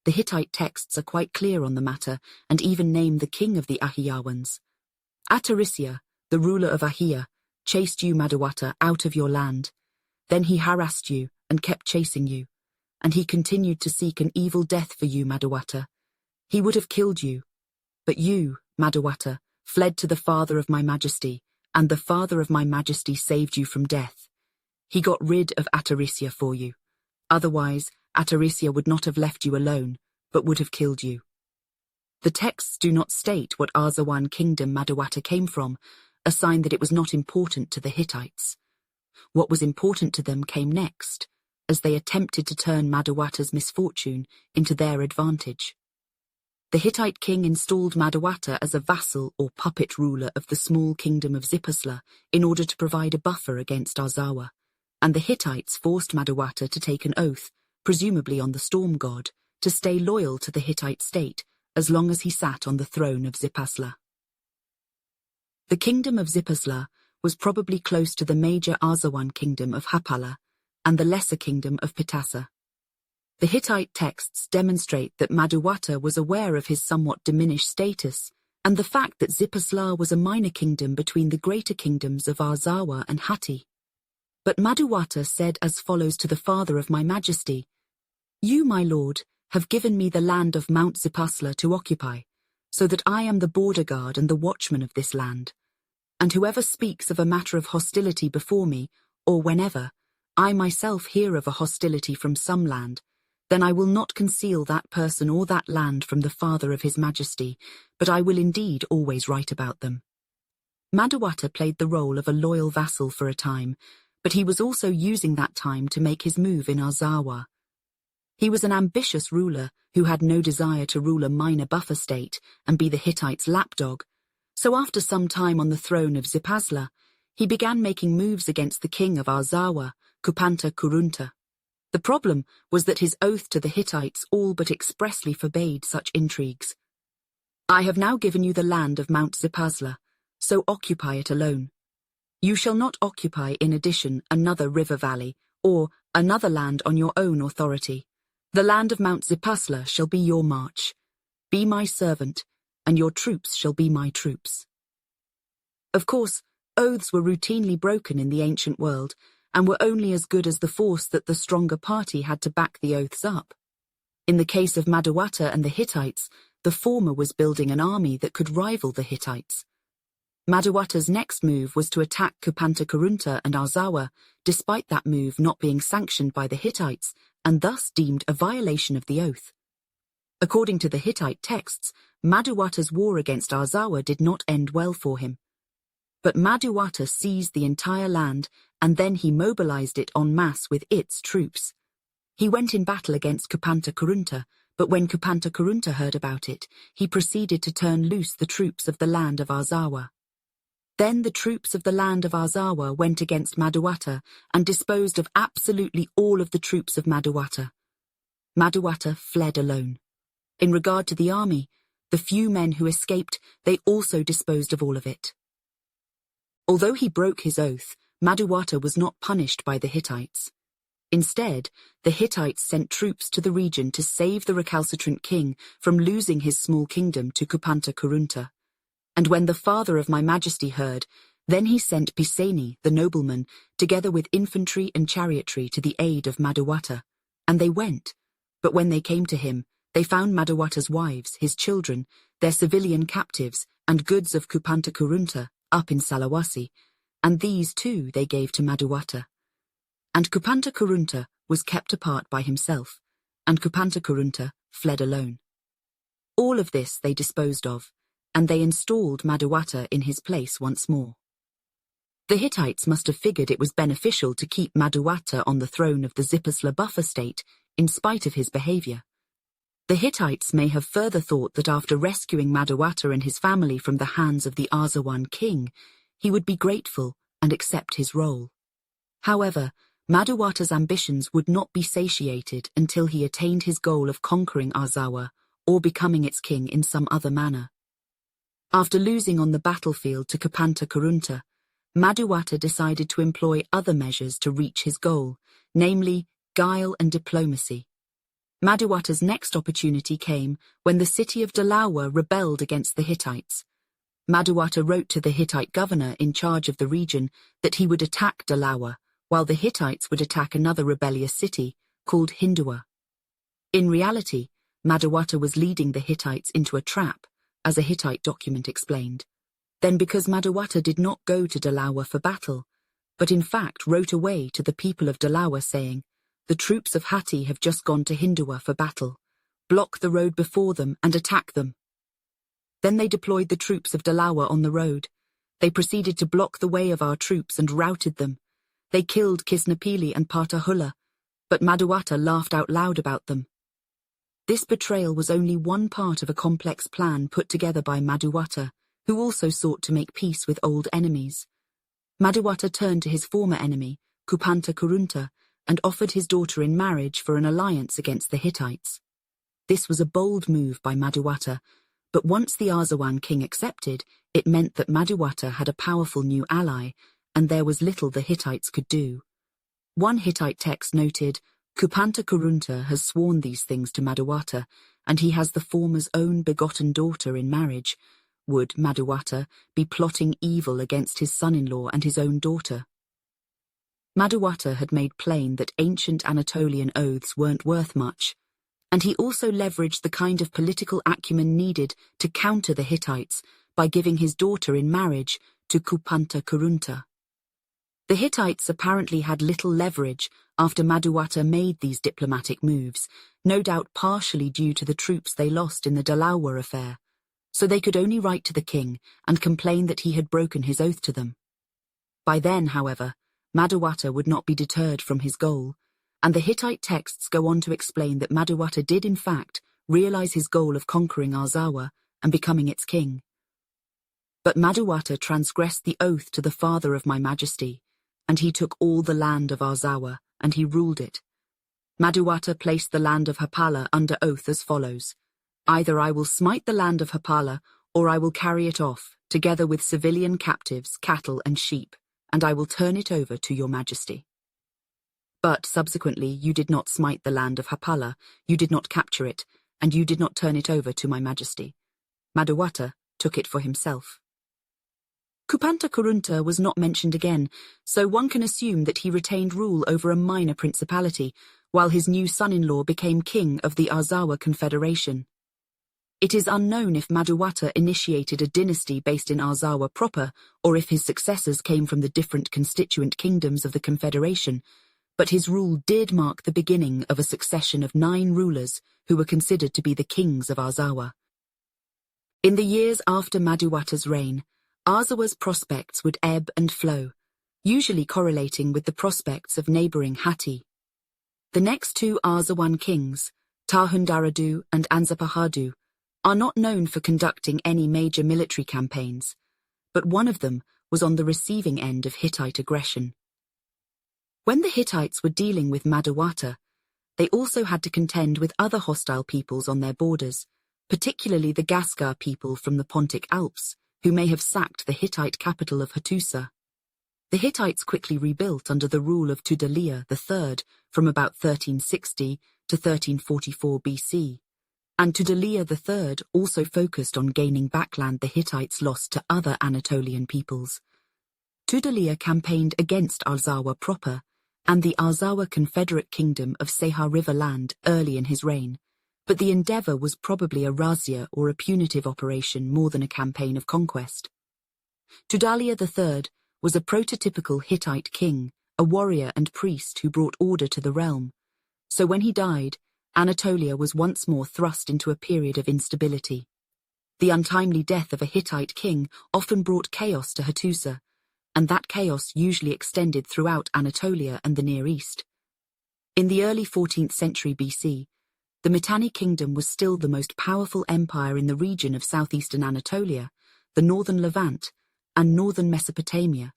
The Hittite texts are quite clear on the matter and even name the king of the Ahiyawans. Atarisia, the ruler of Ahiya, chased you, Maduwata, out of your land. Then he harassed you and kept chasing you, and he continued to seek an evil death for you, Maduwata. He would have killed you, but you, Maduwata, fled to the father of my majesty, and the father of my majesty saved you from death. He got rid of Atarisia for you. Otherwise, Atarisia would not have left you alone, but would have killed you. The texts do not state what Arzawan kingdom Maduwata came from, a sign that it was not important to the Hittites. What was important to them came next, as they attempted to turn Maduwata's misfortune into their advantage. The Hittite king installed Maduwata as a vassal or puppet ruler of the small kingdom of Zipasla in order to provide a buffer against Arzawa, and the Hittites forced Maduwata to take an oath, presumably on the storm god, to stay loyal to the Hittite state as long as he sat on the throne of Zipasla. The kingdom of Zipasla was probably close to the major Arzawan kingdom of Hapala and the lesser kingdom of Pitasa. The Hittite texts demonstrate that Maduwata was aware of his somewhat diminished status and the fact that Zipasla was a minor kingdom between the greater kingdoms of Arzawa and Hatti. But Maduwata said as follows to the father of my majesty, "You, my lord, have given me the land of Mount Zipasla to occupy, so that I am the border guard and the watchman of this land. And whoever speaks of a matter of hostility before me, or whenever I myself hear of a hostility from some land, then I will not conceal that person or that land from the father of his majesty, but I will indeed always write about them." Maduwata played the role of a loyal vassal for a time, but he was also using that time to make his move in Arzawa. He was an ambitious ruler who had no desire to rule a minor buffer state and be the Hittites' lapdog, so after some time on the throne of Zipasla, he began making moves against the king of Arzawa, Kupanta Kurunta. The problem was that his oath to the Hittites all but expressly forbade such intrigues. "I have now given you the land of Mount Zipasla, so occupy it alone. You shall not occupy in addition another river valley or another land on your own authority. The land of Mount Zipasla shall be your march. Be my servant, and your troops shall be my troops." Of course, oaths were routinely broken in the ancient world, and were only as good as the force that the stronger party had to back the oaths up. In the case of Maduwata and the Hittites, the former was building an army that could rival the Hittites. Maduwata's next move was to attack Kupanta Kurunta and Arzawa, despite that move not being sanctioned by the Hittites and thus deemed a violation of the oath. According to the Hittite texts, Maduwata's war against Arzawa did not end well for him. But Maduwata seized the entire land, and then he mobilized it en masse with its troops. He went in battle against Kupanta Kurunta, but when Kupanta Kurunta heard about it, he proceeded to turn loose the troops of the land of Arzawa. Then the troops of the land of Arzawa went against Maduwata and disposed of absolutely all of the troops of Maduwata. Maduwata fled alone. In regard to the army, the few men who escaped, they also disposed of all of it. Although he broke his oath, Maduwata was not punished by the Hittites. Instead, the Hittites sent troops to the region to save the recalcitrant king from losing his small kingdom to Kupanta Kurunta. And when the father of my majesty heard, Then he sent Pisani, the nobleman, together with infantry and chariotry to the aid of Maduwata, and they went. But when they came to him, they found Maduwata's wives, his children, their civilian captives, and goods of Kupanta up in Salawasi, and these too they gave to Maduwata. And Kupanta was kept apart by himself, and Kupanta fled alone. All of this they disposed of, and they installed Maduwata in his place once more. The Hittites must have figured it was beneficial to keep Maduwata on the throne of the Zipasla buffer state in spite of his behavior. The Hittites may have further thought that after rescuing Maduwata and his family from the hands of the Arzawa king, he would be grateful and accept his role. However, Maduwata's ambitions would not be satiated until he attained his goal of conquering Arzawa or becoming its king in some other manner. After losing on the battlefield to Kupanta, Maduwata decided to employ other measures to reach his goal, namely guile and diplomacy. Maduwata's next opportunity came when the city of Dalawa rebelled against the Hittites. Maduwata wrote to the Hittite governor in charge of the region that he would attack Dalawa, while the Hittites would attack another rebellious city called Hindua. In reality, Maduwata was leading the Hittites into a trap, as a Hittite document explained. Then because Maduwata did not go to Dalawa for battle, but in fact wrote away to the people of Dalawa saying, "The troops of Hatti have just gone to Hindua for battle. Block the road before them and attack them." Then they deployed the troops of Dalawa on the road. They proceeded to block the way of our troops and routed them. They killed Kisnapili and Partahula, but Maduwata laughed out loud about them. This betrayal was only one part of a complex plan put together by Maduwata, who also sought to make peace with old enemies. Maduwata turned to his former enemy, Kupanta, and offered his daughter in marriage for an alliance against the Hittites. This was a bold move by Maduwata, but once the Arzawa king accepted, it meant that Maduwata had a powerful new ally, and there was little the Hittites could do. One Hittite text noted, "Kupanta has sworn these things to Maduwata, and he has the former's own begotten daughter in marriage. Would Maduwata be plotting evil against his son-in-law and his own daughter?" Maduwata had made plain that ancient Anatolian oaths weren't worth much, and he also leveraged the kind of political acumen needed to counter the Hittites by giving his daughter in marriage to Kupanta. The Hittites apparently had little leverage after Maduwata made these diplomatic moves, no doubt partially due to the troops they lost in the Dalawa affair, so they could only write to the king and complain that he had broken his oath to them. By then, however, Maduwata would not be deterred from his goal, and the Hittite texts go on to explain that Maduwata did in fact realize his goal of conquering Arzawa and becoming its king. But Maduwata transgressed the oath to the father of my majesty, and he took all the land of Arzawa, and he ruled it. Maduwata placed the land of Hapala under oath as follows: "Either I will smite the land of Hapala, or I will carry it off, together with civilian captives, cattle and sheep, and I will turn it over to your majesty." But subsequently you did not smite the land of Hapala, you did not capture it, and you did not turn it over to my majesty. Maduwata took it for himself. Kupanta was not mentioned again, so one can assume that he retained rule over a minor principality, while his new son-in-law became king of the Arzawa confederation. It is unknown if Maduwata initiated a dynasty based in Arzawa proper, or if his successors came from the different constituent kingdoms of the confederation, but his rule did mark the beginning of a succession of 9 rulers who were considered to be the kings of Arzawa. In the years after Maduwata's reign, Arzawa's prospects would ebb and flow, usually correlating with the prospects of neighboring Hatti. The next 2 Arzawan kings, Tahundaradu and Anzapahadu, are not known for conducting any major military campaigns, but one of them was on the receiving end of Hittite aggression. When the Hittites were dealing with Maduwata, they also had to contend with other hostile peoples on their borders, particularly the Gascar people from the Pontic Alps, who may have sacked the Hittite capital of Hattusa. The Hittites quickly rebuilt under the rule of Tudaliya III from about 1360 to 1344 BC, and Tudaliya III also focused on gaining back land the Hittites lost to other Anatolian peoples. Tudalia campaigned against Arzawa proper and the Arzawa Confederate Kingdom of Seha River land early in his reign, but the endeavour was probably a razzia or a punitive operation more than a campaign of conquest. Tudalia III was a prototypical Hittite king, a warrior and priest who brought order to the realm, so when he died, Anatolia was once more thrust into a period of instability. The untimely death of a Hittite king often brought chaos to Hattusa, and that chaos usually extended throughout Anatolia and the Near East. In the early 14th century BC, the Mitanni kingdom was still the most powerful empire in the region of southeastern Anatolia, the northern Levant, and northern Mesopotamia.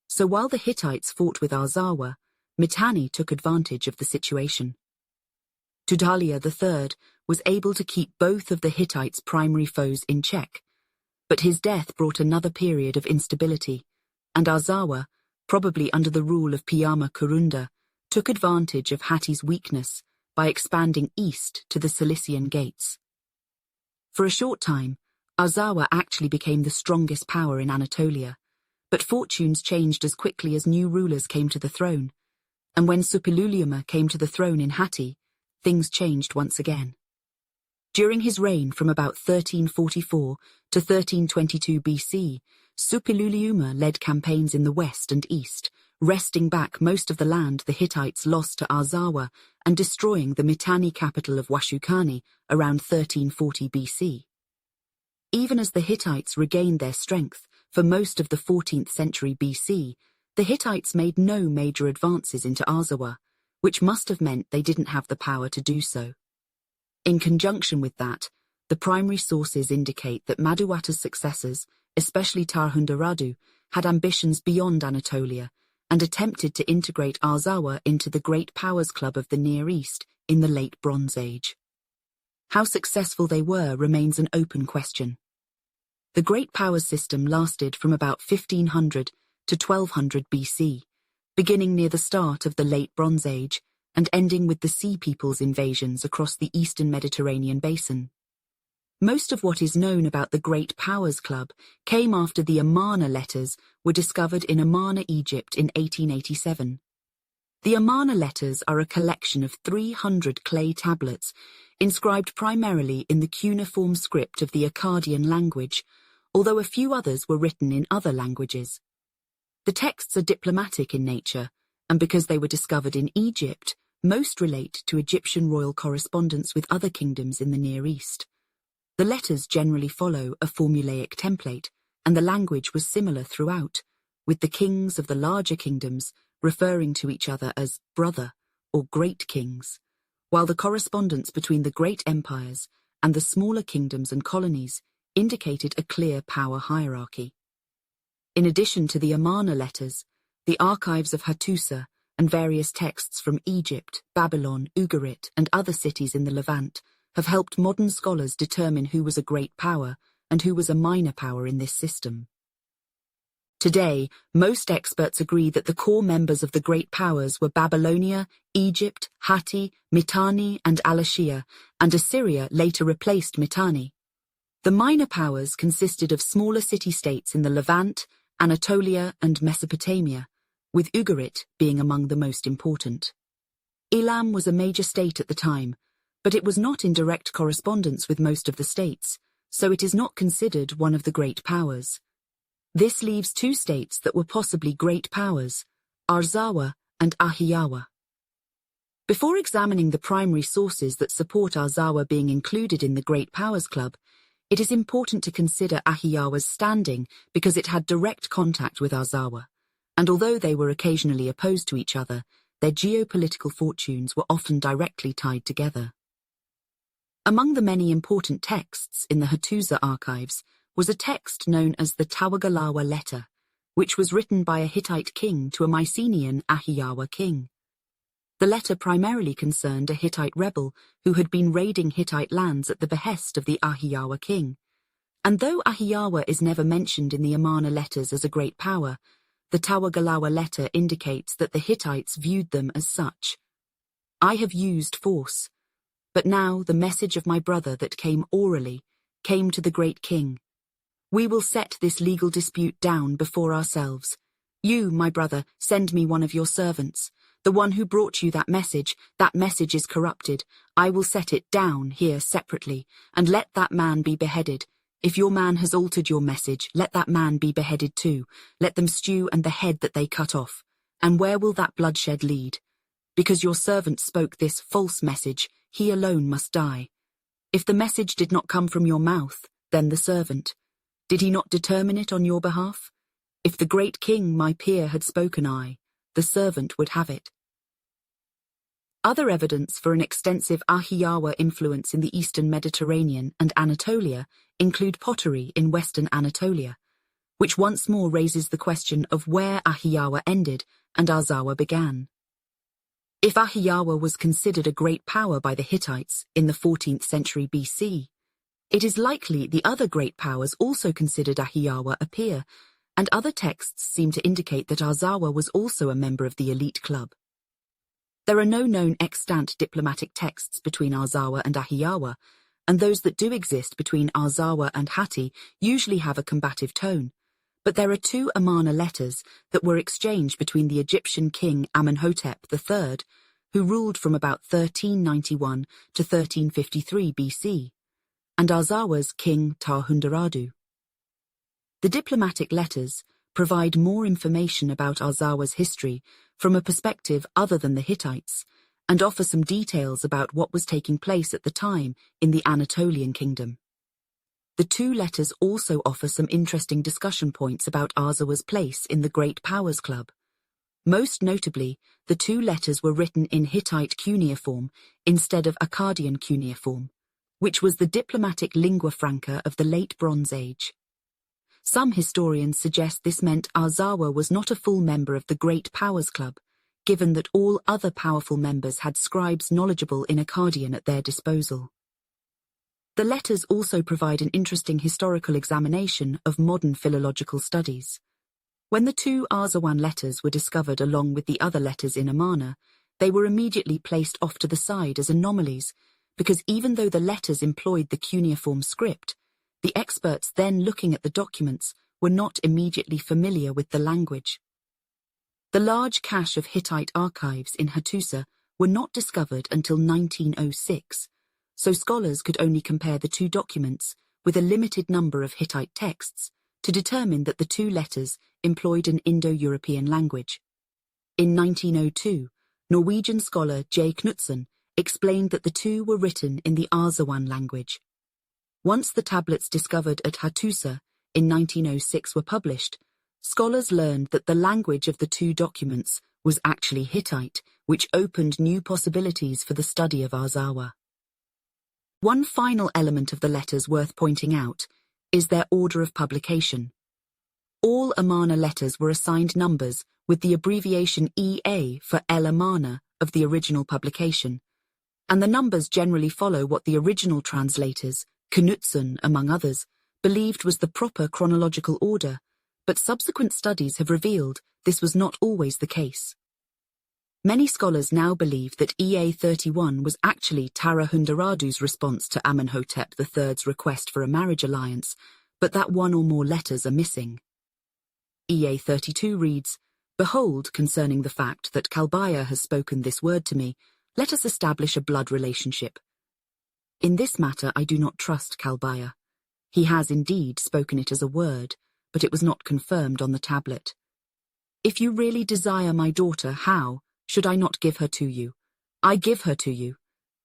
So while the Hittites fought with Arzawa, Mitanni took advantage of the situation. Tudalia III was able to keep both of the Hittites' primary foes in check, but his death brought another period of instability, and Arzawa, probably under the rule of Piyama Kurunda, took advantage of Hatti's weakness by expanding east to the Cilician gates. For a short time, Arzawa actually became the strongest power in Anatolia, but fortunes changed as quickly as new rulers came to the throne, and when Suppiluliuma came to the throne in Hatti, things changed once again. During his reign from about 1344 to 1322 BC, Suppiluliuma led campaigns in the west and east, wresting back most of the land the Hittites lost to Arzawa and destroying the Mitanni capital of Washukani around 1340 BC. Even as the Hittites regained their strength for most of the 14th century BC, the Hittites made no major advances into Arzawa, which must have meant they didn't have the power to do so. In conjunction with that, the primary sources indicate that Maduwata's successors, especially Tarhundaradu, had ambitions beyond Anatolia and attempted to integrate Arzawa into the Great Powers Club of the Near East in the Late Bronze Age. How successful they were remains an open question. The Great Powers system lasted from about 1500 to 1200 BC, beginning near the start of the Late Bronze Age and ending with the Sea Peoples' invasions across the eastern Mediterranean basin. Most of what is known about the Great Powers Club came after the Amarna letters were discovered in Amarna, Egypt in 1887. The Amarna letters are a collection of 300 clay tablets inscribed primarily in the cuneiform script of the Akkadian language, although a few others were written in other languages. The texts are diplomatic in nature, and because they were discovered in Egypt, most relate to Egyptian royal correspondence with other kingdoms in the Near East. The letters generally follow a formulaic template, and the language was similar throughout, with the kings of the larger kingdoms referring to each other as brother or great kings, while the correspondence between the great empires and the smaller kingdoms and colonies indicated a clear power hierarchy. In addition to the Amarna letters, the archives of Hattusa and various texts from Egypt, Babylon, Ugarit, and other cities in the Levant have helped modern scholars determine who was a great power and who was a minor power in this system. Today, most experts agree that the core members of the great powers were Babylonia, Egypt, Hatti, Mitanni, and Alashiya, and Assyria later replaced Mitanni. The minor powers consisted of smaller city-states in the Levant, Anatolia, and Mesopotamia, with Ugarit being among the most important. Elam was a major state at the time, but it was not in direct correspondence with most of the states, so it is not considered one of the great powers. This leaves two states that were possibly great powers, Arzawa and Ahiyawa. Before examining the primary sources that support Arzawa being included in the Great Powers Club, it is important to consider Ahiyawa's standing because it had direct contact with Arzawa, and although they were occasionally opposed to each other, their geopolitical fortunes were often directly tied together. Among the many important texts in the Hattusa archives was a text known as the Tawagalawa letter, which was written by a Hittite king to a Mycenaean Ahiyawa king. The letter primarily concerned a Hittite rebel who had been raiding Hittite lands at the behest of the Ahiyawa king. And though Ahiyawa is never mentioned in the Amarna letters as a great power, the Tawagalawa letter indicates that the Hittites viewed them as such. I have used force, but now the message of my brother that came orally came to the great king. We will set this legal dispute down before ourselves, You, my brother, send me one of your servants. The one who brought you that message is corrupted. I will set it down here separately, and let that man be beheaded. If your man has altered your message, let that man be beheaded too. Let them stew and the head that they cut off. And where will that bloodshed lead? Because your servant spoke this false message, he alone must die. If the message did not come from your mouth, then the servant. Did he not determine it on your behalf? If the great king, my peer, had spoken the servant would have it. Other evidence for an extensive Ahiyawa influence in the eastern Mediterranean and Anatolia include pottery in western Anatolia, which once more raises the question of where Ahiyawa ended and Arzawa began. If Ahiyawa was considered a great power by the Hittites in the 14th century BC, it is likely the other great powers also considered Ahiyawa a peer, and other texts seem to indicate that Arzawa was also a member of the elite club. There are no known extant diplomatic texts between Arzawa and Ahiyawa, and those that do exist between Arzawa and Hatti usually have a combative tone. But there are two Amarna letters that were exchanged between the Egyptian king Amenhotep III, who ruled from about 1391 to 1353 BC, and Arzawa's king Tarhundaradu. The diplomatic letters provide more information about Arzawa's history from a perspective other than the Hittites, and offer some details about what was taking place at the time in the Anatolian kingdom. The two letters also offer some interesting discussion points about Arzawa's place in the Great Powers Club. Most notably, the two letters were written in Hittite cuneiform instead of Akkadian cuneiform, which was the diplomatic lingua franca of the Late Bronze Age. Some historians suggest this meant Arzawa was not a full member of the Great Powers Club, given that all other powerful members had scribes knowledgeable in Akkadian at their disposal. The letters also provide an interesting historical examination of modern philological studies. When the two Arzawan letters were discovered along with the other letters in Amarna, they were immediately placed off to the side as anomalies, because even though the letters employed the cuneiform script, the experts then looking at the documents were not immediately familiar with the language. The large cache of Hittite archives in Hattusa were not discovered until 1906, so scholars could only compare the two documents with a limited number of Hittite texts to determine that the two letters employed an Indo-European language. In 1902, Norwegian scholar J. Knutsen explained that the two were written in the Arzawan language. Once the tablets discovered at Hattusa in 1906 were published, scholars learned that the language of the two documents was actually Hittite, which opened new possibilities for the study of Arzawa. One final element of the letters worth pointing out is their order of publication. All Amarna letters were assigned numbers with the abbreviation EA for El Amarna of the original publication, and the numbers generally follow what the original translators, Knutsen among others, believed was the proper chronological order, but subsequent studies have revealed this was not always the case. Many scholars now believe that EA31 was actually Tarhundaradu's response to Amenhotep III's request for a marriage alliance, but that one or more letters are missing. EA32 reads, "Behold, concerning the fact that Kalbaya has spoken this word to me, let us establish a blood relationship. In this matter I do not trust Kalbaya. He has indeed spoken it as a word, but it was not confirmed on the tablet. If you really desire my daughter, how should I not give her to you? I give her to you.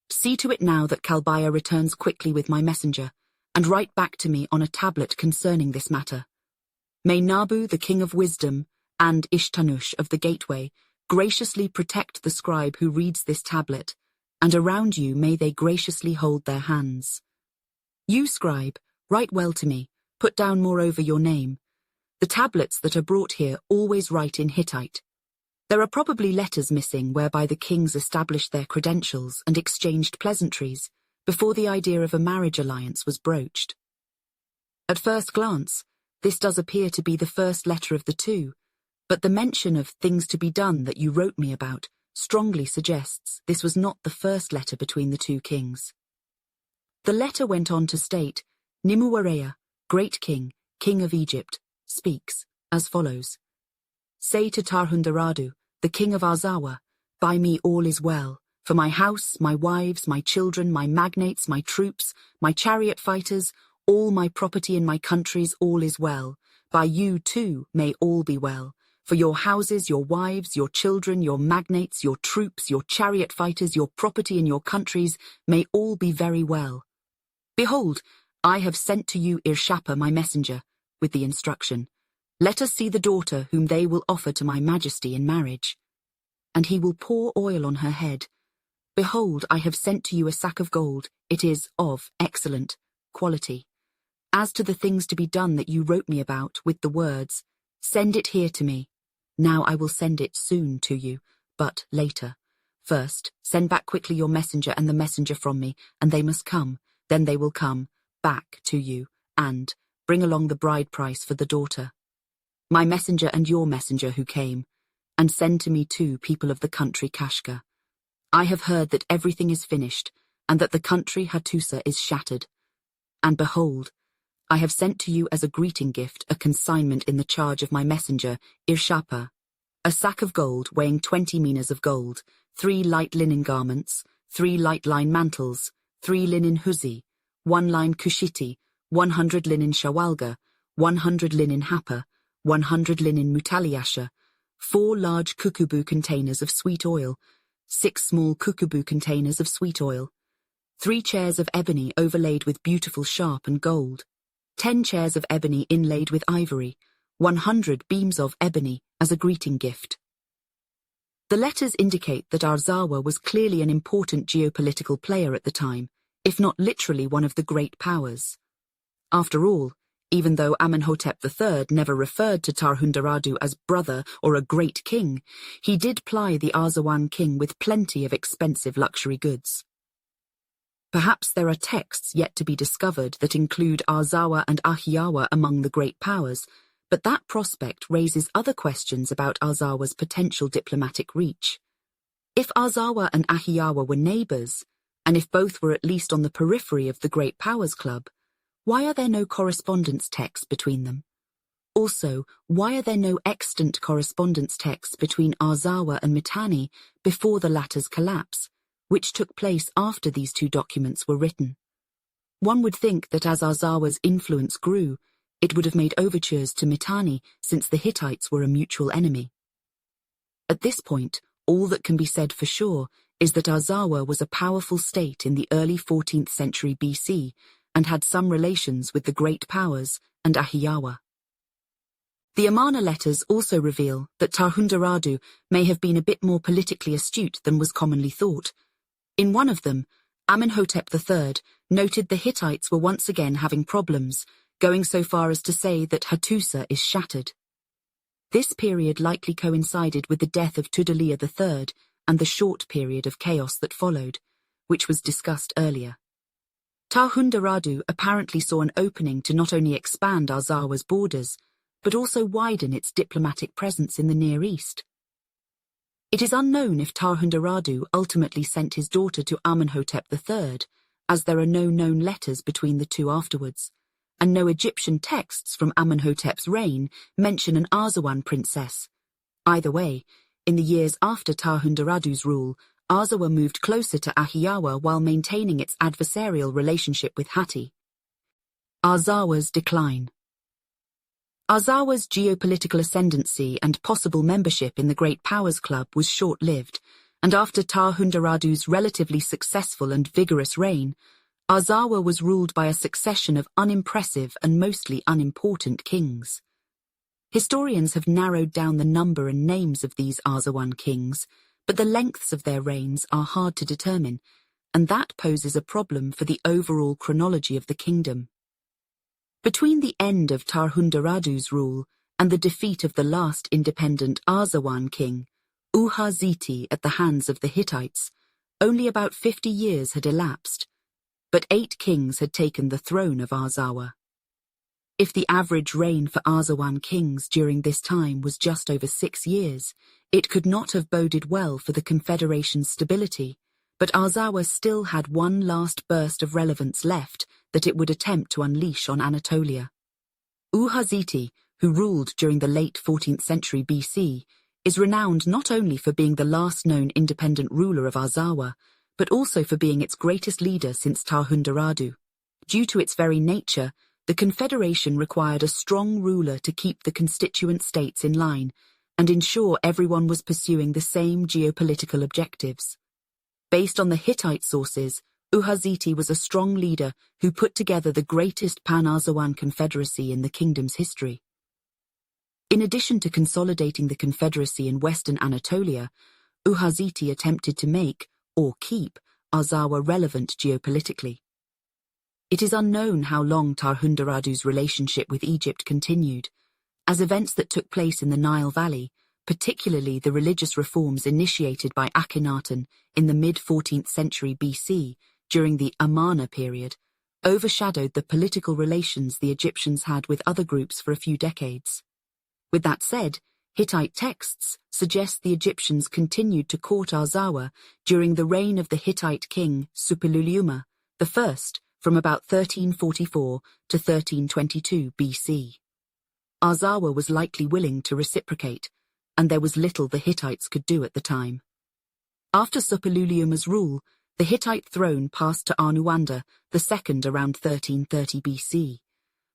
See to it now that Kalbaya returns quickly with my messenger, and write back to me on a tablet concerning this matter. May Nabu, the king of wisdom, and Ishtanush of the gateway, graciously protect the scribe who reads this tablet, and around you may they graciously hold their hands. You, scribe, write well to me, put down moreover your name. The tablets that are brought here always write in Hittite. There are probably letters missing whereby the kings established their credentials and exchanged pleasantries before the idea of a marriage alliance was broached. At first glance, this does appear to be the first letter of the two, but the mention of things to be done that you wrote me about strongly suggests this was not the first letter between the two kings. The letter went on to state, Nimuwareya, great king, king of Egypt, speaks as follows. Say to Tarhundaradu, the king of Arzawa, by me all is well, for my house, my wives, my children, my magnates, my troops, my chariot fighters, all my property in my countries, all is well. By you, too, may all be well. For your houses, your wives, your children, your magnates, your troops, your chariot fighters, your property in your countries, may all be very well. Behold, I have sent to you Irshappa, my messenger, with the instruction, let us see the daughter whom they will offer to my majesty in marriage. And he will pour oil on her head. Behold, I have sent to you a sack of gold, it is of excellent quality. As to the things to be done that you wrote me about with the words, send it here to me. Now I will send it soon to you, but later. First, send back quickly your messenger and the messenger from me, and they must come. Then they will come back to you, and bring along the bride price for the daughter. My messenger and your messenger who came, and send to me too people of the country Kashgar. I have heard that everything is finished, and that the country Hattusa is shattered. And behold, I have sent to you as a greeting gift a consignment in the charge of my messenger, Irshappa, a sack of gold weighing 20 minas of gold, 3 light linen garments, 3 light line mantles, 3 linen huzi, 1 line kushiti, 100 linen shawalga, 100 linen hapa, 100 linen mutaliasha, 4 large kukubu containers of sweet oil, 6 small kukubu containers of sweet oil, 3 chairs of ebony overlaid with beautiful sharp and gold, 10 chairs of ebony inlaid with ivory, 100 beams of ebony as a greeting gift. The letters indicate that Arzawa was clearly an important geopolitical player at the time, if not literally one of the great powers. After all, even though Amenhotep III never referred to Tarhundaradu as brother or a great king, he did ply the Arzawan king with plenty of expensive luxury goods. Perhaps there are texts yet to be discovered that include Arzawa and Ahiyawa among the great powers, but that prospect raises other questions about Arzawa's potential diplomatic reach. If Arzawa and Ahiyawa were neighbors, and if both were at least on the periphery of the Great Powers Club, why are there no correspondence texts between them? Also, why are there no extant correspondence texts between Arzawa and Mitanni before the latter's collapse, which took place after these two documents were written? One would think that as Arzawa's influence grew, it would have made overtures to Mitanni since the Hittites were a mutual enemy. At this point, all that can be said for sure is that Arzawa was a powerful state in the early 14th century BC and had some relations with the great powers and Ahiyawa. The Amarna letters also reveal that Tarhundaradu may have been a bit more politically astute than was commonly thought. In one of them, Amenhotep III noted the Hittites were once again having problems, going so far as to say that Hattusa is shattered. This period likely coincided with the death of Tudhaliya III and the short period of chaos that followed, which was discussed earlier. Tarhundaradu apparently saw an opening to not only expand Arzawa's borders, but also widen its diplomatic presence in the Near East. It is unknown if Tarhundaradu ultimately sent his daughter to Amenhotep III, as there are no known letters between the two afterwards, and no Egyptian texts from Amenhotep's reign mention an Arzawan princess. Either way, in the years after Tarhundaradu's rule, Arzawa moved closer to Ahiyawa while maintaining its adversarial relationship with Hatti. Arzawa's decline. Arzawa's geopolitical ascendancy and possible membership in the Great Powers Club was short-lived, and after Tarhundaradu's relatively successful and vigorous reign, Arzawa was ruled by a succession of unimpressive and mostly unimportant kings. Historians have narrowed down the number and names of these Arzawan kings, but the lengths of their reigns are hard to determine, and that poses a problem for the overall chronology of the kingdom. Between the end of Tarhundaradu's rule and the defeat of the last independent Arzawan king, Uhaziti, at the hands of the Hittites, only about 50 years had elapsed, but 8 kings had taken the throne of Arzawa. If the average reign for Arzawan kings during this time was just over 6 years, it could not have boded well for the confederation's stability, but Arzawa still had one last burst of relevance left that it would attempt to unleash on Anatolia. Uhaziti, who ruled during the late 14th century BC, is renowned not only for being the last known independent ruler of Arzawa, but also for being its greatest leader since Tahundaradu. Due to its very nature, the confederation required a strong ruler to keep the constituent states in line and ensure everyone was pursuing the same geopolitical objectives. Based on the Hittite sources, Uhaziti was a strong leader who put together the greatest Pan-Arzawan confederacy in the kingdom's history. In addition to consolidating the confederacy in western Anatolia, Uhaziti attempted to make, or keep, Arzawa relevant geopolitically. It is unknown how long Tahundaradu's relationship with Egypt continued, as events that took place in the Nile Valley, particularly the religious reforms initiated by Akhenaten in the mid-14th century BC during the Amarna period, overshadowed the political relations the Egyptians had with other groups for a few decades. With that said, Hittite texts suggest the Egyptians continued to court Arzawa during the reign of the Hittite king Suppiluliuma I from about 1344 to 1322 BC. Arzawa was likely willing to reciprocate, and there was little the Hittites could do at the time. After Suppiluliuma's rule, the Hittite throne passed to Anuanda II around 1330 BC,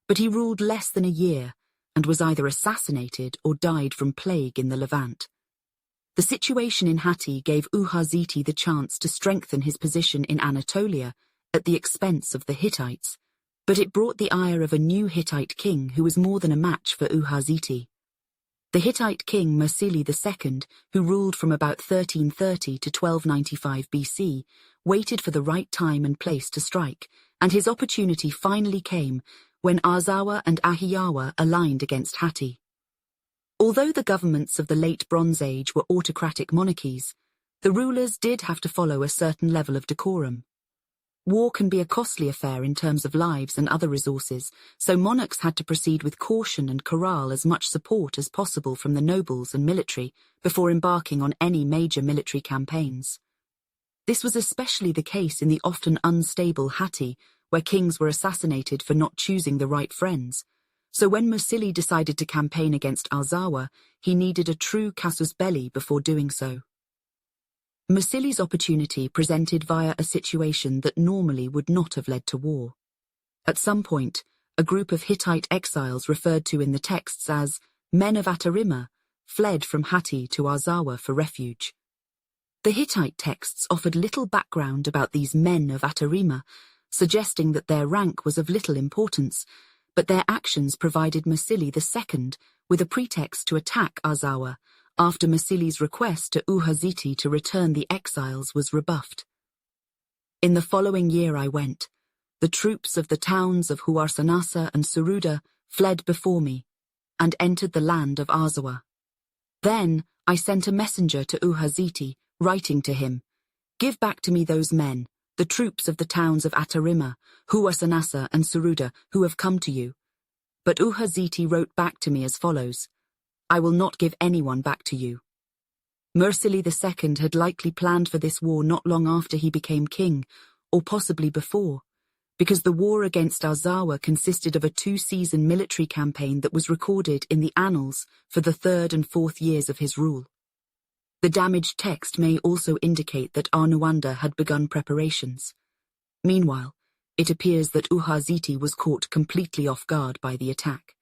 but he ruled less than a year and was either assassinated or died from plague in the Levant. The situation in Hatti gave Uhaziti the chance to strengthen his position in Anatolia at the expense of the Hittites, but it brought the ire of a new Hittite king who was more than a match for Uhaziti. The Hittite king Mursili II, who ruled from about 1330 to 1295 BC, waited for the right time and place to strike, and his opportunity finally came when Arzawa and Ahiyawa aligned against Hatti. Although the governments of the late Bronze Age were autocratic monarchies, the rulers did have to follow a certain level of decorum. War can be a costly affair in terms of lives and other resources, so monarchs had to proceed with caution and corral as much support as possible from the nobles and military before embarking on any major military campaigns. This was especially the case in the often unstable Hatti, where kings were assassinated for not choosing the right friends. So when Mursili decided to campaign against Arzawa, he needed a true casus belli before doing so. Mursili's opportunity presented via a situation that normally would not have led to war. At some point, a group of Hittite exiles referred to in the texts as men of Atarima fled from Hatti to Arzawa for refuge. The Hittite texts offered little background about these men of Atarima, suggesting that their rank was of little importance, but their actions provided Mursili II with a pretext to attack Arzawa after Mursili's request to Uhaziti to return the exiles was rebuffed. In the following year I went. The troops of the towns of Huarsanasa and Suruda fled before me, and entered the land of Arzawa. Then I sent a messenger to Uhaziti, writing to him, "Give back to me those men, the troops of the towns of Atarima, Huarsanasa and Suruda, who have come to you." But Uhaziti wrote back to me as follows, "I will not give anyone back to you." Mursili II had likely planned for this war not long after he became king, or possibly before, because the war against Arzawa consisted of a 2-season military campaign that was recorded in the annals for the 3rd and 4th years of his rule. The damaged text may also indicate that Anuanda had begun preparations. Meanwhile, it appears that Uhaziti was caught completely off guard by the attack.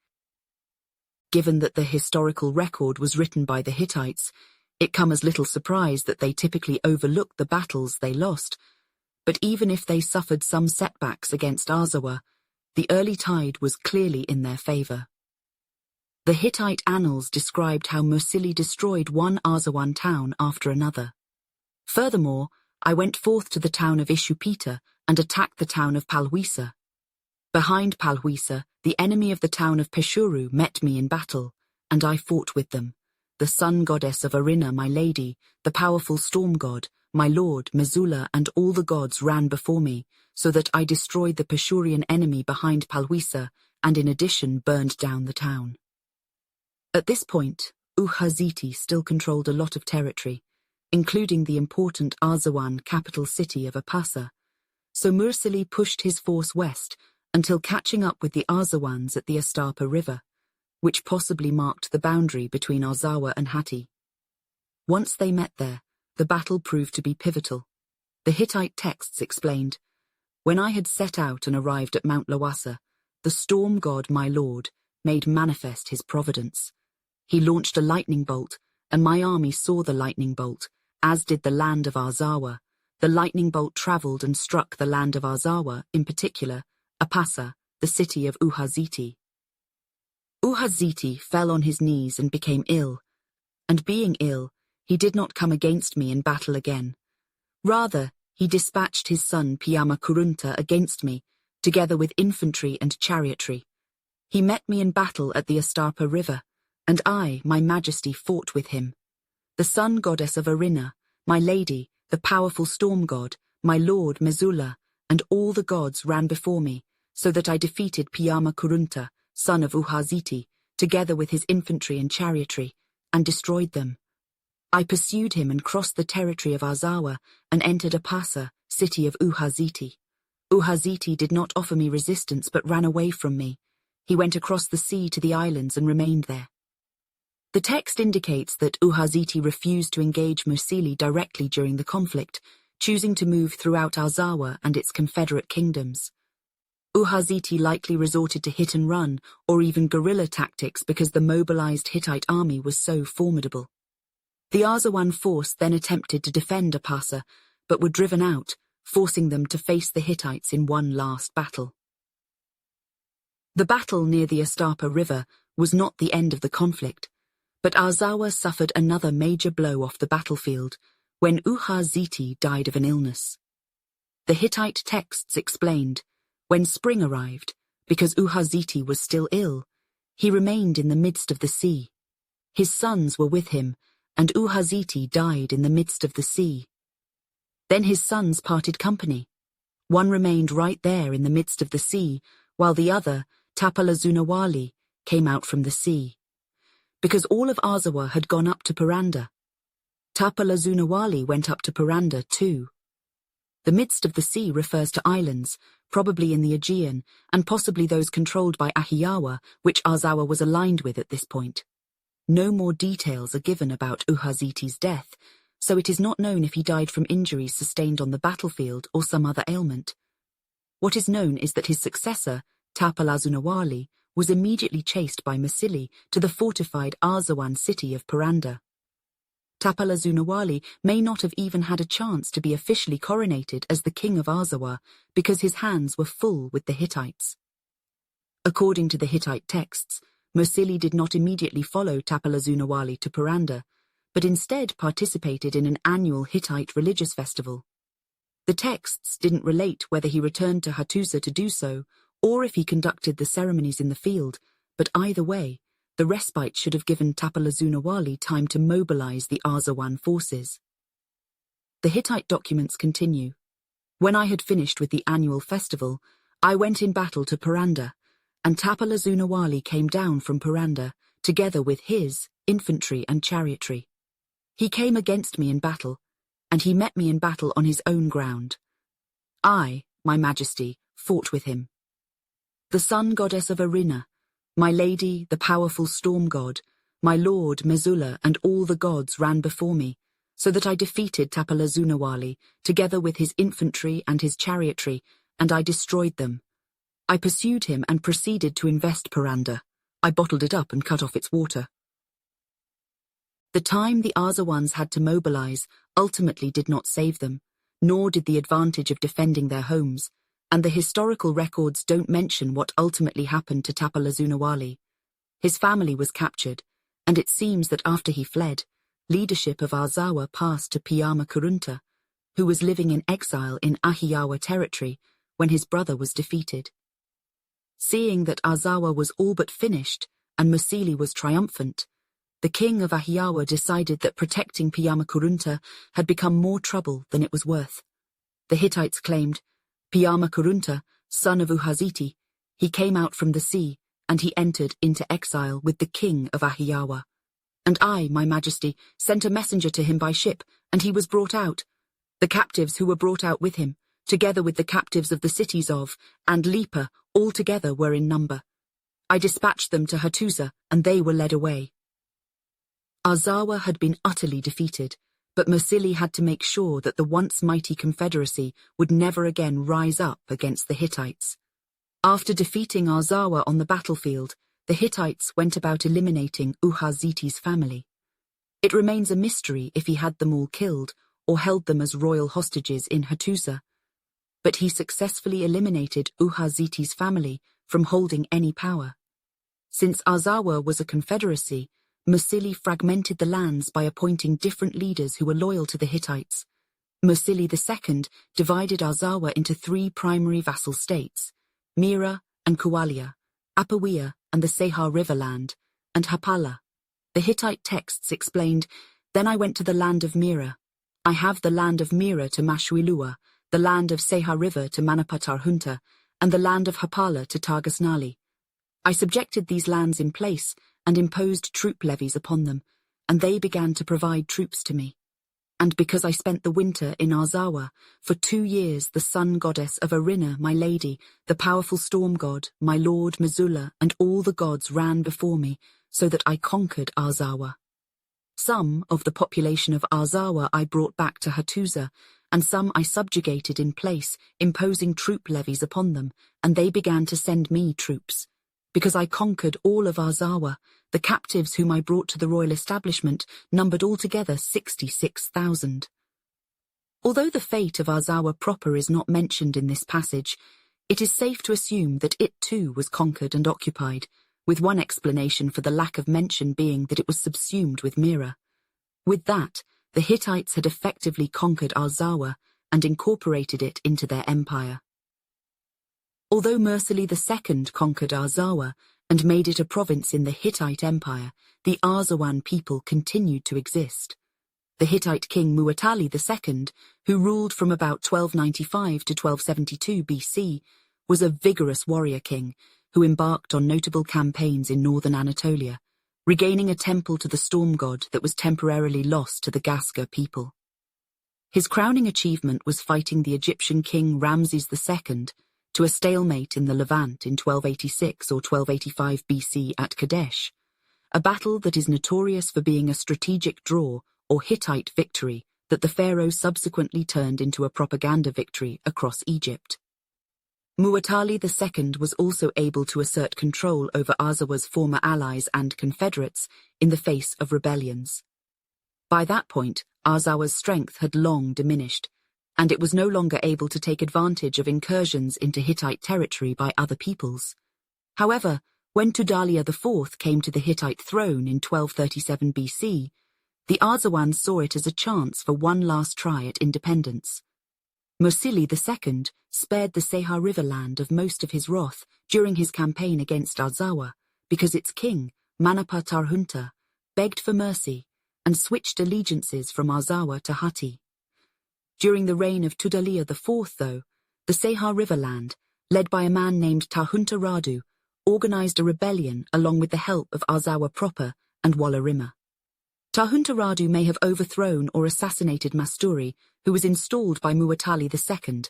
Given that the historical record was written by the Hittites, it comes as little surprise that they typically overlooked the battles they lost, but even if they suffered some setbacks against Arzawa, the early tide was clearly in their favor. The Hittite annals described how Mursili destroyed one Arzawan town after another. Furthermore, I went forth to the town of Ishupita and attacked the town of Palhuisa. Behind Palhuisa, the enemy of the town of Peshuru met me in battle, and I fought with them. The sun goddess of Arina, my lady, the powerful storm god, my lord, Mesula, and all the gods ran before me, so that I destroyed the Peshurian enemy behind Palhuisa, and in addition burned down the town. At this point, Uhaziti still controlled a lot of territory, including the important Arzawan capital city of Apasa, so Mursili pushed his force west until catching up with the Arzawans at the Astapa River, which possibly marked the boundary between Arzawa and Hatti. Once they met there, the battle proved to be pivotal. The Hittite texts explained, "When I had set out and arrived at Mount Lawasa, the storm god, my lord, made manifest his providence. He launched a lightning bolt, and my army saw the lightning bolt, as did the land of Arzawa. The lightning bolt travelled and struck the land of Arzawa, in particular, Apasa, the city of Uhaziti. Uhaziti fell on his knees and became ill, and being ill, he did not come against me in battle again. Rather, he dispatched his son Piamakurunta against me, together with infantry and chariotry. He met me in battle at the Astarpa river, and I, my majesty, fought with him. The sun goddess of Arina, my lady, the powerful storm god, my lord Mesula, and all the gods ran before me, so that I defeated Piamakurunta, son of Uhaziti, together with his infantry and chariotry, and destroyed them. I pursued him and crossed the territory of Arzawa and entered Apasa, city of Uhaziti. Uhaziti did not offer me resistance but ran away from me. He went across the sea to the islands and remained there." The text indicates that Uhaziti refused to engage Musili directly during the conflict, choosing to move throughout Arzawa and its confederate kingdoms. Uhaziti likely resorted to hit and run or even guerrilla tactics because the mobilized Hittite army was so formidable. The Arzawan force then attempted to defend Apasa, but were driven out, forcing them to face the Hittites in one last battle. The battle near the Astarpa River was not the end of the conflict, but Arzawa suffered another major blow off the battlefield when Uhaziti died of an illness. The Hittite texts explained, when spring arrived, because Uhaziti was still ill, he remained in the midst of the sea. His sons were with him, and Uhaziti died in the midst of the sea. Then his sons parted company. One remained right there in the midst of the sea, while the other, Tapalazunawali, came out from the sea. Because all of Arzawa had gone up to Paranda. Tapalazunawali went up to Paranda too. The midst of the sea refers to islands, probably in the Aegean, and possibly those controlled by Ahiyawa, which Arzawa was aligned with at this point. No more details are given about Uhaziti's death, so it is not known if he died from injuries sustained on the battlefield or some other ailment. What is known is that his successor, Tapalazunawali, was immediately chased by Musili to the fortified Arzawan city of Paranda. Tapalazunawali may not have even had a chance to be officially coronated as the king of Arzawa because his hands were full with the Hittites. According to the Hittite texts, Musili did not immediately follow Tapalazunawali to Paranda, but instead participated in an annual Hittite religious festival. The texts didn't relate whether he returned to Hattusa to do so, or if he conducted the ceremonies in the field, but either way, the respite should have given Tapalazunawali time to mobilize the Arzawan forces. The Hittite documents continue. When I had finished with the annual festival, I went in battle to Paranda, and Tapalazunawali came down from Paranda, together with his infantry and chariotry. He came against me in battle, and he met me in battle on his own ground. I, my majesty, fought with him. The sun goddess of Arina, my lady, the powerful storm god, my lord Mesula, and all the gods ran before me, so that I defeated Tapalazunawali, together with his infantry and his chariotry, and I destroyed them. I pursued him and proceeded to invest Paranda. I bottled it up and cut off its water. The time the Arzawans had to mobilize ultimately did not save them, nor did the advantage of defending their homes, and the historical records don't mention what ultimately happened to Tapalazunawali. His family was captured, and it seems that after he fled, leadership of Arzawa passed to Piamakurunta, who was living in exile in Ahiyawa territory when his brother was defeated. Seeing that Arzawa was all but finished and Musili was triumphant, the king of Ahiyawa decided that protecting Piamakurunta had become more trouble than it was worth. The Hittites claimed, Piamakurunta, son of Uhaziti, he came out from the sea, and he entered into exile with the king of Ahiyawa. And I, my majesty, sent a messenger to him by ship, and he was brought out. The captives who were brought out with him, together with the captives of the cities of, and Lipa, all together were in number. I dispatched them to Hattusa, and they were led away. Arzawa had been utterly defeated, but Mursili had to make sure that the once mighty confederacy would never again rise up against the Hittites. After defeating Arzawa on the battlefield, the Hittites went about eliminating Uhaziti's family. It remains a mystery if he had them all killed or held them as royal hostages in Hattusa, but he successfully eliminated Uhaziti's family from holding any power. Since Arzawa was a confederacy, Mursili fragmented the lands by appointing different leaders who were loyal to the Hittites. Mursili II divided Arzawa into 3 primary vassal states, Mira and Kualia, Apawiya and the Sehar River land, and Hapala. The Hittite texts explained, "Then I went to the land of Mira. I have the land of Mira to Mashwilua, the land of Sehar River to Manapatarhunta, and the land of Hapala to Targasnali. I subjected these lands in place and imposed troop levies upon them, and they began to provide troops to me. And because I spent the winter in Arzawa, for 2 years the sun goddess of Arina, my lady, the powerful storm god, my lord Missoula, and all the gods ran before me, so that I conquered Arzawa. Some of the population of Arzawa I brought back to Hattusa, and some I subjugated in place, imposing troop levies upon them, and they began to send me troops. Because I conquered all of Arzawa, the captives whom I brought to the royal establishment numbered altogether 66,000. Although the fate of Arzawa proper is not mentioned in this passage, it is safe to assume that it too was conquered and occupied, with one explanation for the lack of mention being that it was subsumed with Mira. With that, the Hittites had effectively conquered Arzawa and incorporated it into their empire. Although Mursili II conquered Arzawa and made it a province in the Hittite Empire, the Arzawan people continued to exist. The Hittite king Muwatalli II, who ruled from about 1295 to 1272 BC, was a vigorous warrior king who embarked on notable campaigns in northern Anatolia, regaining a temple to the storm god that was temporarily lost to the Gaska people. His crowning achievement was fighting the Egyptian king Ramses II to a stalemate in the Levant in 1286 or 1285 BC at Kadesh, a battle that is notorious for being a strategic draw or Hittite victory that the pharaoh subsequently turned into a propaganda victory across Egypt. Muwatalli II was also able to assert control over Arzawa's former allies and confederates in the face of rebellions. By that point, Arzawa's strength had long diminished, and it was no longer able to take advantage of incursions into Hittite territory by other peoples. However, when Tudalia IV came to the Hittite throne in 1237 BC, the Arzawans saw it as a chance for one last try at independence. Mursili II spared the Sehar River land of most of his wrath during his campaign against Arzawa because its king, Manapatarhunta, begged for mercy and switched allegiances from Arzawa to Hatti. During the reign of Tudalia IV, though, the Sehar River land, led by a man named Tahunta Radu, organized a rebellion along with the help of Arzawa proper and Wallarima. Tahunta Radu may have overthrown or assassinated Masturi, who was installed by Muwatalli II,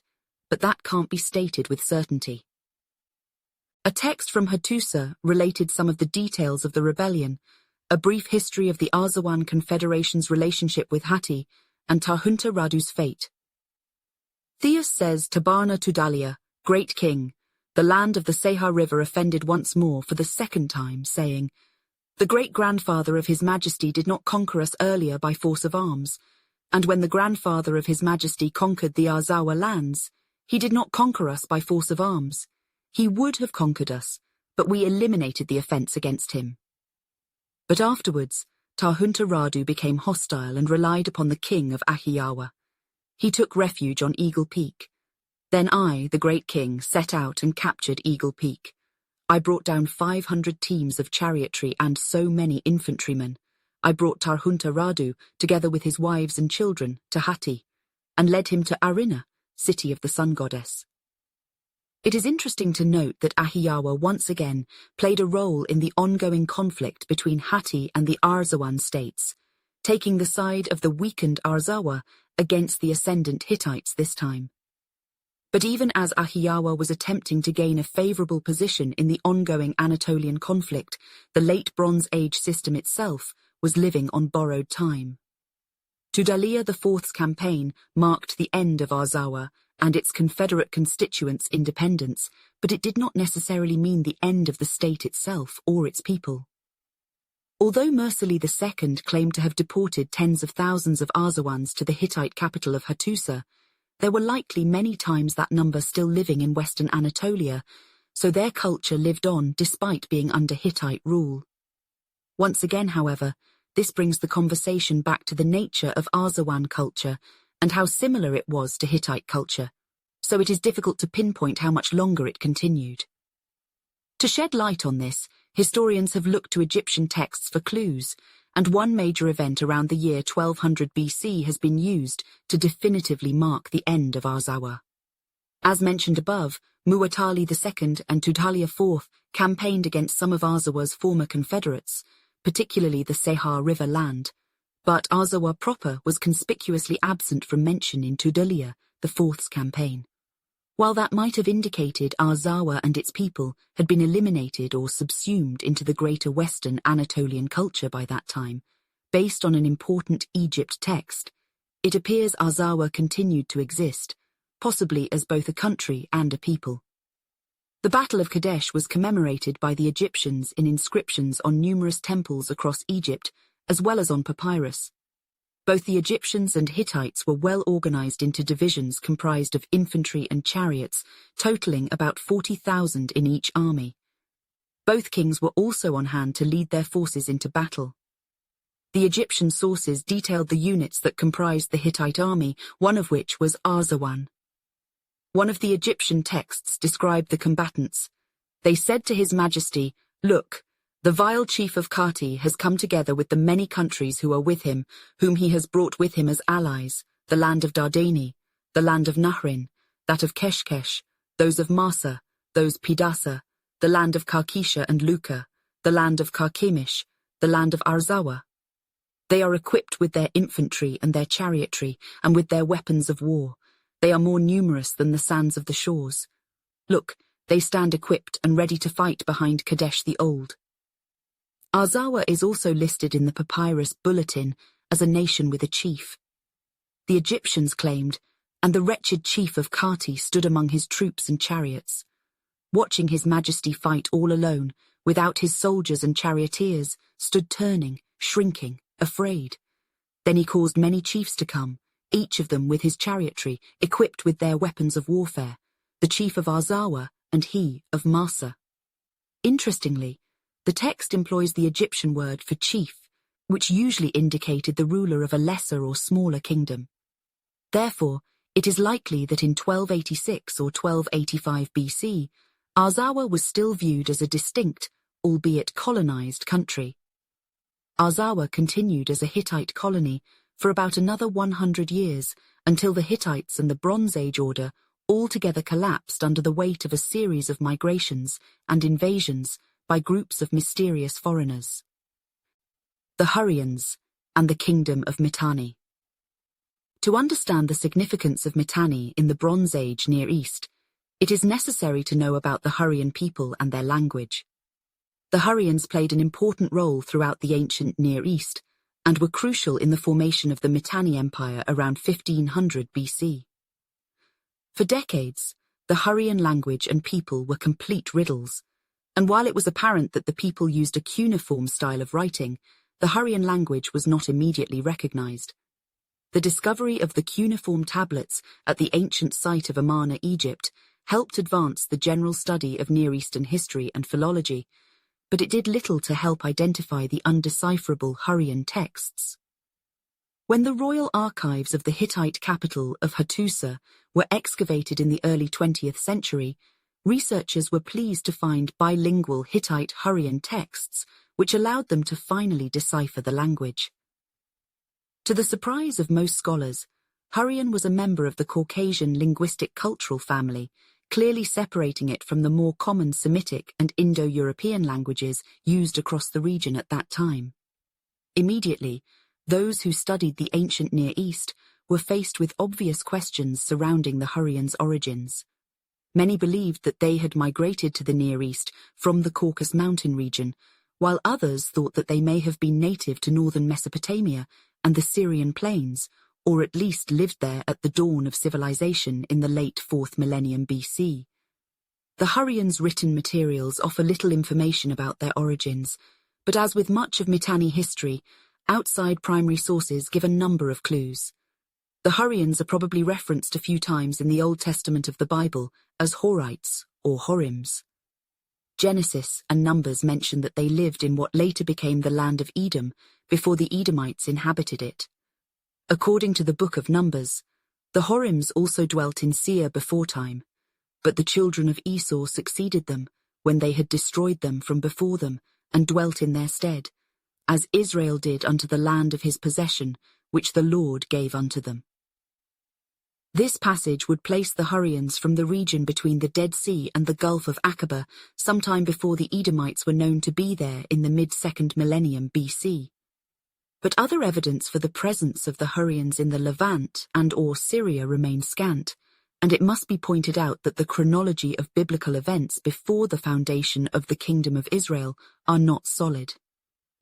but that can't be stated with certainty. A text from Hattusa related some of the details of the rebellion, a brief history of the Arzawan Confederation's relationship with Hatti, and Tahunta Radu's fate. Theus says Tabarna Tudalia, great king, the land of the Sehar River offended once more for the second time, saying, "The great-grandfather of His Majesty did not conquer us earlier by force of arms, and when the grandfather of His Majesty conquered the Arzawa lands, he did not conquer us by force of arms. He would have conquered us, but we eliminated the offence against him." But afterwards, Tahunta Radu became hostile and relied upon the king of Ahiyawa. He took refuge on Eagle Peak. Then I, the great king, set out and captured Eagle Peak. I brought down 500 teams of chariotry and so many infantrymen. I brought Tahunta Radu, together with his wives and children, to Hatti, and led him to Arina, city of the sun goddess. It is interesting to note that Ahiyawa once again played a role in the ongoing conflict between Hatti and the Arzawan states, taking the side of the weakened Arzawa against the ascendant Hittites this time. But even as Ahiyawa was attempting to gain a favorable position in the ongoing Anatolian conflict, the late Bronze Age system itself was living on borrowed time. Tudhaliya IV's campaign marked the end of Arzawa and its Confederate constituents' independence, but it did not necessarily mean the end of the state itself or its people. Although Mursili II claimed to have deported tens of thousands of Arzawans to the Hittite capital of Hattusa, there were likely many times that number still living in western Anatolia, so their culture lived on despite being under Hittite rule. Once again, however, this brings the conversation back to the nature of Arzawan culture and how similar it was to Hittite culture, so it is difficult to pinpoint how much longer it continued. To shed light on this, historians have looked to Egyptian texts for clues, and one major event around the year 1200 BC has been used to definitively mark the end of Arzawa. As mentioned above, Muwatalli II and Tudhaliya IV campaigned against some of Arzawa's former confederates, particularly the Sehar River land, but Arzawa proper was conspicuously absent from mention in Tudhaliya IV's campaign. While that might have indicated Arzawa and its people had been eliminated or subsumed into the greater Western Anatolian culture by that time, based on an important Egypt text, it appears Arzawa continued to exist, possibly as both a country and a people. The Battle of Kadesh was commemorated by the Egyptians in inscriptions on numerous temples across Egypt, as well as on papyrus. Both the Egyptians and Hittites were well organized into divisions comprised of infantry and chariots, totaling about 40,000 in each army. Both kings were also on hand to lead their forces into battle. The Egyptian sources detailed the units that comprised the Hittite army, one of which was Arzawan. One of the Egyptian texts described the combatants. They said to His Majesty, "Look, the vile chief of Hatti has come together with the many countries who are with him, whom he has brought with him as allies, the land of Dardani, the land of Nahrin, that of Keshkesh, those of Masa, those Pidasa, the land of Carchisha and Luka, the land of Carchemish, the land of Arzawa. They are equipped with their infantry and their chariotry, and with their weapons of war. They are more numerous than the sands of the shores. Look, they stand equipped and ready to fight behind Kadesh the Old." Arzawa is also listed in the papyrus bulletin as a nation with a chief. The Egyptians claimed, and the wretched chief of Hatti stood among his troops and chariots. Watching His Majesty fight all alone, without his soldiers and charioteers, stood turning, shrinking, afraid. Then he caused many chiefs to come, each of them with his chariotry, equipped with their weapons of warfare, the chief of Arzawa and he of Masa. Interestingly, the text employs the Egyptian word for chief, which usually indicated the ruler of a lesser or smaller kingdom. Therefore, it is likely that in 1286 or 1285 BC, Arzawa was still viewed as a distinct, albeit colonized, country. Arzawa continued as a Hittite colony for about another 100 years until the Hittites and the Bronze Age order altogether collapsed under the weight of a series of migrations and invasions by groups of mysterious foreigners. The Hurrians and the Kingdom of Mitanni. To understand the significance of Mitanni in the Bronze Age Near East, it is necessary to know about the Hurrian people and their language. The Hurrians played an important role throughout the ancient Near East and were crucial in the formation of the Mitanni Empire around 1500 BC. For decades, the Hurrian language and people were complete riddles, and while it was apparent that the people used a cuneiform style of writing, the Hurrian language was not immediately recognized. The discovery of the cuneiform tablets at the ancient site of Amarna, Egypt, helped advance the general study of Near Eastern history and philology, but it did little to help identify the undecipherable Hurrian texts. When the royal archives of the Hittite capital of Hattusa were excavated in the early 20th century, researchers were pleased to find bilingual Hittite Hurrian texts, which allowed them to finally decipher the language. To the surprise of most scholars, Hurrian was a member of the Caucasian linguistic cultural family, clearly separating it from the more common Semitic and Indo-European languages used across the region at that time. Immediately, those who studied the ancient Near East were faced with obvious questions surrounding the Hurrians' origins. Many believed that they had migrated to the Near East from the Caucasus mountain region, while others thought that they may have been native to northern Mesopotamia and the Syrian plains, or at least lived there at the dawn of civilization in the late 4th millennium BC. The Hurrians' written materials offer little information about their origins, but as with much of Mitanni history, outside primary sources give a number of clues. The Hurrians are probably referenced a few times in the Old Testament of the Bible as Horites or Horims. Genesis and Numbers mention that they lived in what later became the land of Edom before the Edomites inhabited it. According to the Book of Numbers, the Horims also dwelt in Seir beforetime, but the children of Esau succeeded them when they had destroyed them from before them and dwelt in their stead, as Israel did unto the land of his possession, which the Lord gave unto them. This passage would place the Hurrians from the region between the Dead Sea and the Gulf of Aqaba sometime before the Edomites were known to be there in the mid-2nd millennium BC. But other evidence for the presence of the Hurrians in the Levant and or Syria remains scant, and it must be pointed out that the chronology of biblical events before the foundation of the Kingdom of Israel are not solid.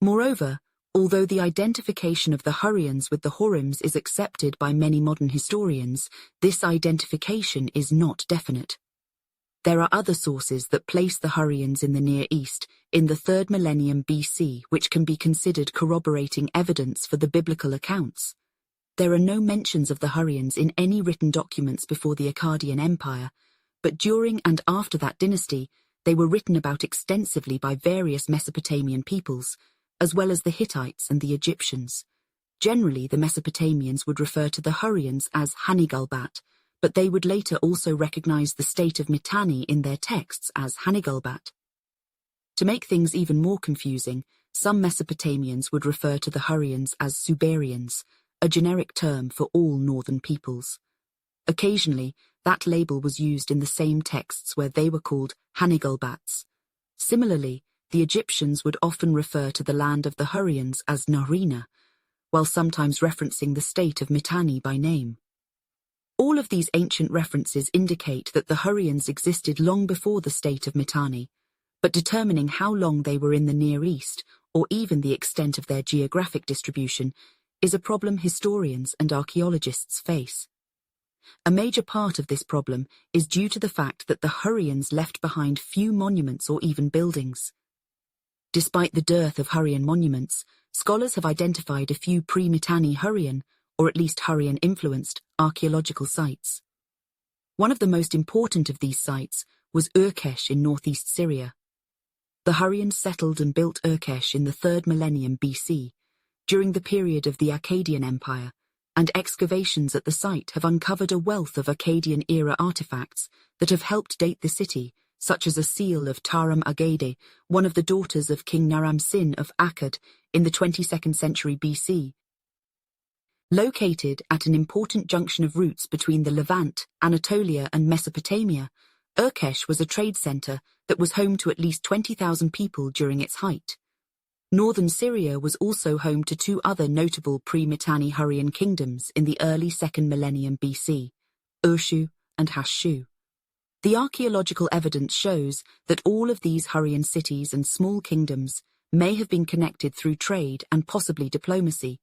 Moreover, although the identification of the Hurrians with the Horims is accepted by many modern historians, this identification is not definite. There are other sources that place the Hurrians in the Near East in the 3rd millennium BC which can be considered corroborating evidence for the biblical accounts. There are no mentions of the Hurrians in any written documents before the Akkadian Empire, but during and after that dynasty, they were written about extensively by various Mesopotamian peoples, as well as the Hittites and the Egyptians. Generally, the Mesopotamians would refer to the Hurrians as Hanigalbat, but they would later also recognize the state of Mitanni in their texts as Hanigalbat. To make things even more confusing, some Mesopotamians would refer to the Hurrians as Subarians, a generic term for all northern peoples. Occasionally, that label was used in the same texts where they were called Hanigalbats. Similarly, the Egyptians would often refer to the land of the Hurrians as Narina, while sometimes referencing the state of Mitanni by name. All of these ancient references indicate that the Hurrians existed long before the state of Mitanni, but determining how long they were in the Near East, or even the extent of their geographic distribution, is a problem historians and archaeologists face. A major part of this problem is due to the fact that the Hurrians left behind few monuments or even buildings. Despite the dearth of Hurrian monuments, scholars have identified a few pre-Mitanni Hurrian, or at least Hurrian-influenced, archaeological sites. One of the most important of these sites was Urkesh in northeast Syria. The Hurrians settled and built Urkesh in the 3rd millennium BC, during the period of the Akkadian Empire, and excavations at the site have uncovered a wealth of Akkadian-era artifacts that have helped date the city, such as a seal of Taram Agade, one of the daughters of King Naram Sin of Akkad in the 22nd century BC. Located at an important junction of routes between the Levant, Anatolia and Mesopotamia, Urkesh was a trade center that was home to at least 20,000 people during its height. Northern Syria was also home to two other notable pre-Mitanni Hurrian kingdoms in the early 2nd millennium BC, Urshu and Hashu. The archaeological evidence shows that all of these Hurrian cities and small kingdoms may have been connected through trade and possibly diplomacy,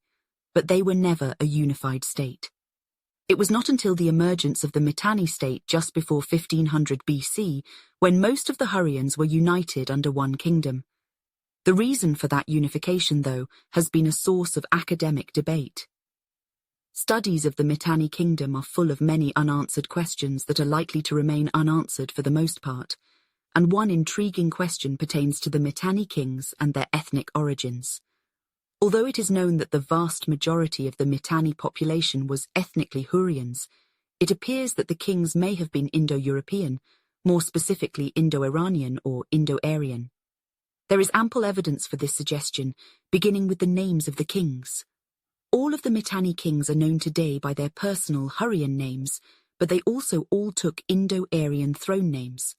but they were never a unified state. It was not until the emergence of the Mitanni state just before 1500 BC when most of the Hurrians were united under one kingdom. The reason for that unification, though, has been a source of academic debate. Studies of the Mitanni kingdom are full of many unanswered questions that are likely to remain unanswered for the most part, and one intriguing question pertains to the Mitanni kings and their ethnic origins. Although it is known that the vast majority of the Mitanni population was ethnically Hurrians, it appears that the kings may have been Indo-European, more specifically Indo-Iranian or Indo-Aryan. There is ample evidence for this suggestion, beginning with the names of the kings. All of the Mitanni kings are known today by their personal Hurrian names, but they also all took Indo-Aryan throne names.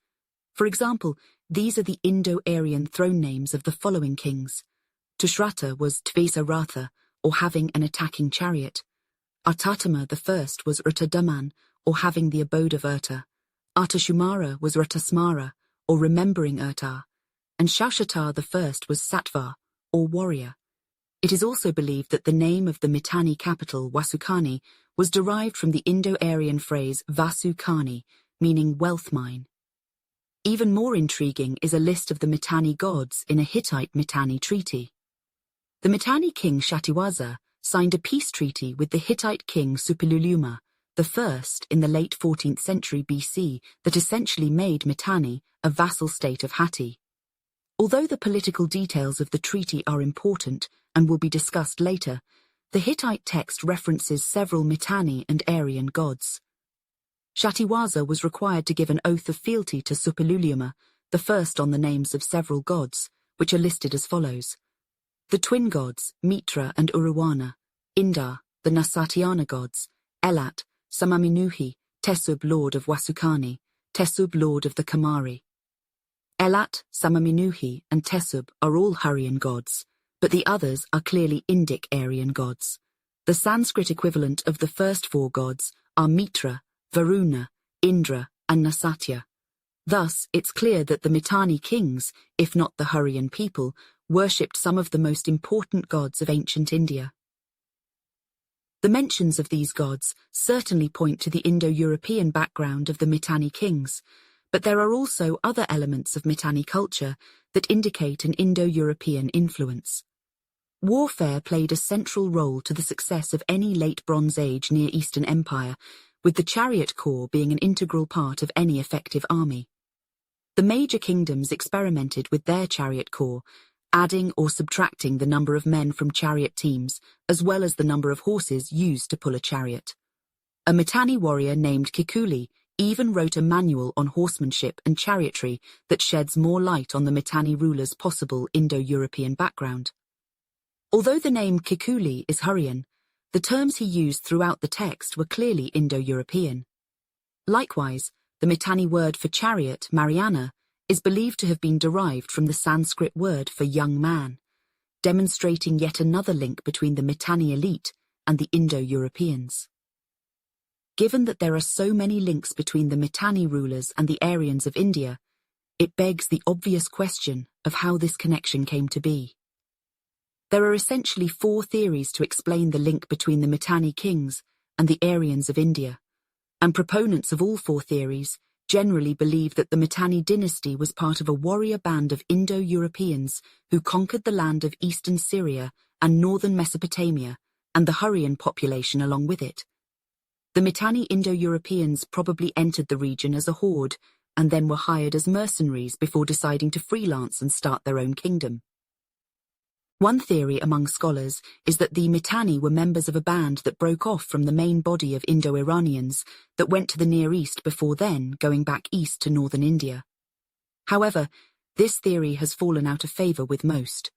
For example, these are the Indo-Aryan throne names of the following kings. Tushratta was Tvesa Ratha, or having an attacking chariot. Artatama I was Urta-Daman, or having the abode of Urta. Artashumara was Urta-Smara, or remembering Urta, and Shaushatar I was Satvar, or warrior. It is also believed that the name of the Mitanni capital, Wasukani, was derived from the Indo-Aryan phrase Vasukani, meaning wealth mine. Even more intriguing is a list of the Mitanni gods in a Hittite Mitanni treaty. The Mitanni king Shatiwaza signed a peace treaty with the Hittite king Supiluluma, the first in the late 14th century BC, that essentially made Mitanni a vassal state of Hatti. Although the political details of the treaty are important and will be discussed later, the Hittite text references several Mitanni and Aryan gods. Shatiwaza was required to give an oath of fealty to Supiluluma, the first on the names of several gods, which are listed as follows. The twin gods, Mitra and Uruwana, Indar, the Nasatyana gods, Elat, Samaminuhi, Tesub lord of Wasukani, Tesub lord of the Kamari. Elat, Samaminuhi, and Tesub are all Hurrian gods, but the others are clearly Indic Aryan gods. The Sanskrit equivalent of the first four gods are Mitra, Varuna, Indra, and Nasatya. Thus, it's clear that the Mitanni kings, if not the Hurrian people, worshipped some of the most important gods of ancient India. The mentions of these gods certainly point to the Indo-European background of the Mitanni kings, but there are also other elements of Mitanni culture that indicate an Indo-European influence. Warfare played a central role to the success of any late Bronze Age Near Eastern empire, with the chariot corps being an integral part of any effective army. The major kingdoms experimented with their chariot corps, adding or subtracting the number of men from chariot teams, as well as the number of horses used to pull a chariot. A Mitanni warrior named Kikuli even wrote a manual on horsemanship and chariotry that sheds more light on the Mitanni rulers' possible Indo-European background. Although the name Kikuli is Hurrian, the terms he used throughout the text were clearly Indo-European. Likewise, the Mitanni word for chariot, Mariana, is believed to have been derived from the Sanskrit word for young man, demonstrating yet another link between the Mitanni elite and the Indo-Europeans. Given that there are so many links between the Mitanni rulers and the Aryans of India, it begs the obvious question of how this connection came to be. There are essentially four theories to explain the link between the Mitanni kings and the Aryans of India, and proponents of all four theories generally believe that the Mitanni dynasty was part of a warrior band of Indo-Europeans who conquered the land of eastern Syria and northern Mesopotamia, and the Hurrian population along with it. The Mitanni Indo-Europeans probably entered the region as a horde, and then were hired as mercenaries before deciding to freelance and start their own kingdom. One theory among scholars is that the Mitanni were members of a band that broke off from the main body of Indo-Iranians that went to the Near East before then going back east to northern India. However, this theory has fallen out of favor with most.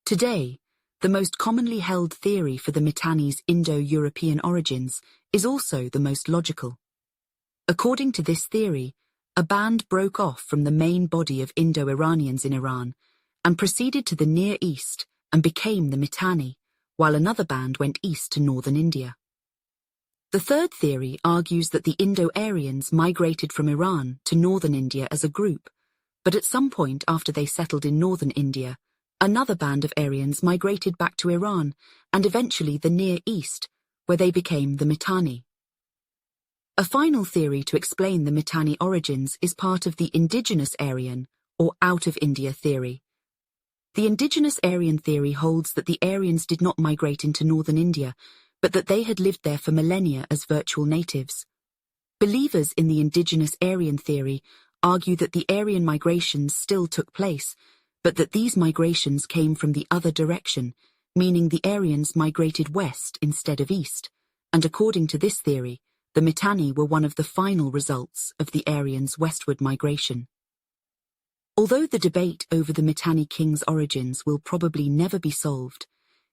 Today, the most commonly held theory for the Mitanni's Indo-European origins is also the most logical. According to this theory, a band broke off from the main body of Indo-Iranians in Iran and proceeded to the Near East and became the Mitanni, while another band went east to northern India. The third theory argues that the Indo-Aryans migrated from Iran to northern India as a group, but at some point after they settled in northern India, another band of Aryans migrated back to Iran and eventually the Near East, where they became the Mitanni. A final theory to explain the Mitanni origins is part of the indigenous Aryan, or out-of-India theory. The indigenous Aryan theory holds that the Aryans did not migrate into northern India, but that they had lived there for millennia as virtual natives. Believers in the indigenous Aryan theory argue that the Aryan migrations still took place, but that these migrations came from the other direction, meaning the Aryans migrated west instead of east, and according to this theory, the Mitanni were one of the final results of the Aryans' westward migration. Although the debate over the Mitanni kings' origins will probably never be solved,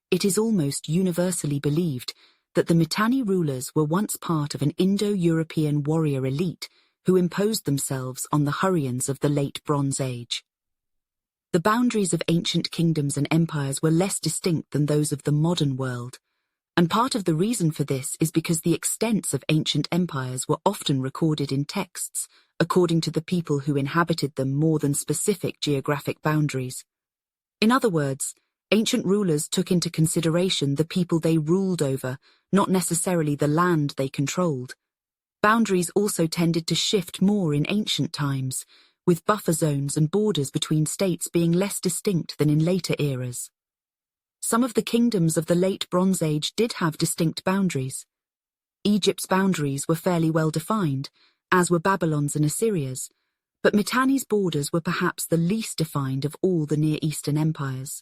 it is almost universally believed that the Mitanni rulers were once part of an Indo-European warrior elite who imposed themselves on the Hurrians of the late Bronze Age. The boundaries of ancient kingdoms and empires were less distinct than those of the modern world, And part of the reason for this is because the extents of ancient empires were often recorded in texts, according to the people who inhabited them more than specific geographic boundaries. In other words, ancient rulers took into consideration the people they ruled over, not necessarily the land they controlled. Boundaries also tended to shift more in ancient times, with buffer zones and borders between states being less distinct than in later eras. Some of the kingdoms of the Late Bronze Age did have distinct boundaries. Egypt's boundaries were fairly well defined, as were Babylon's and Assyria's, but Mitanni's borders were perhaps the least defined of all the Near Eastern empires.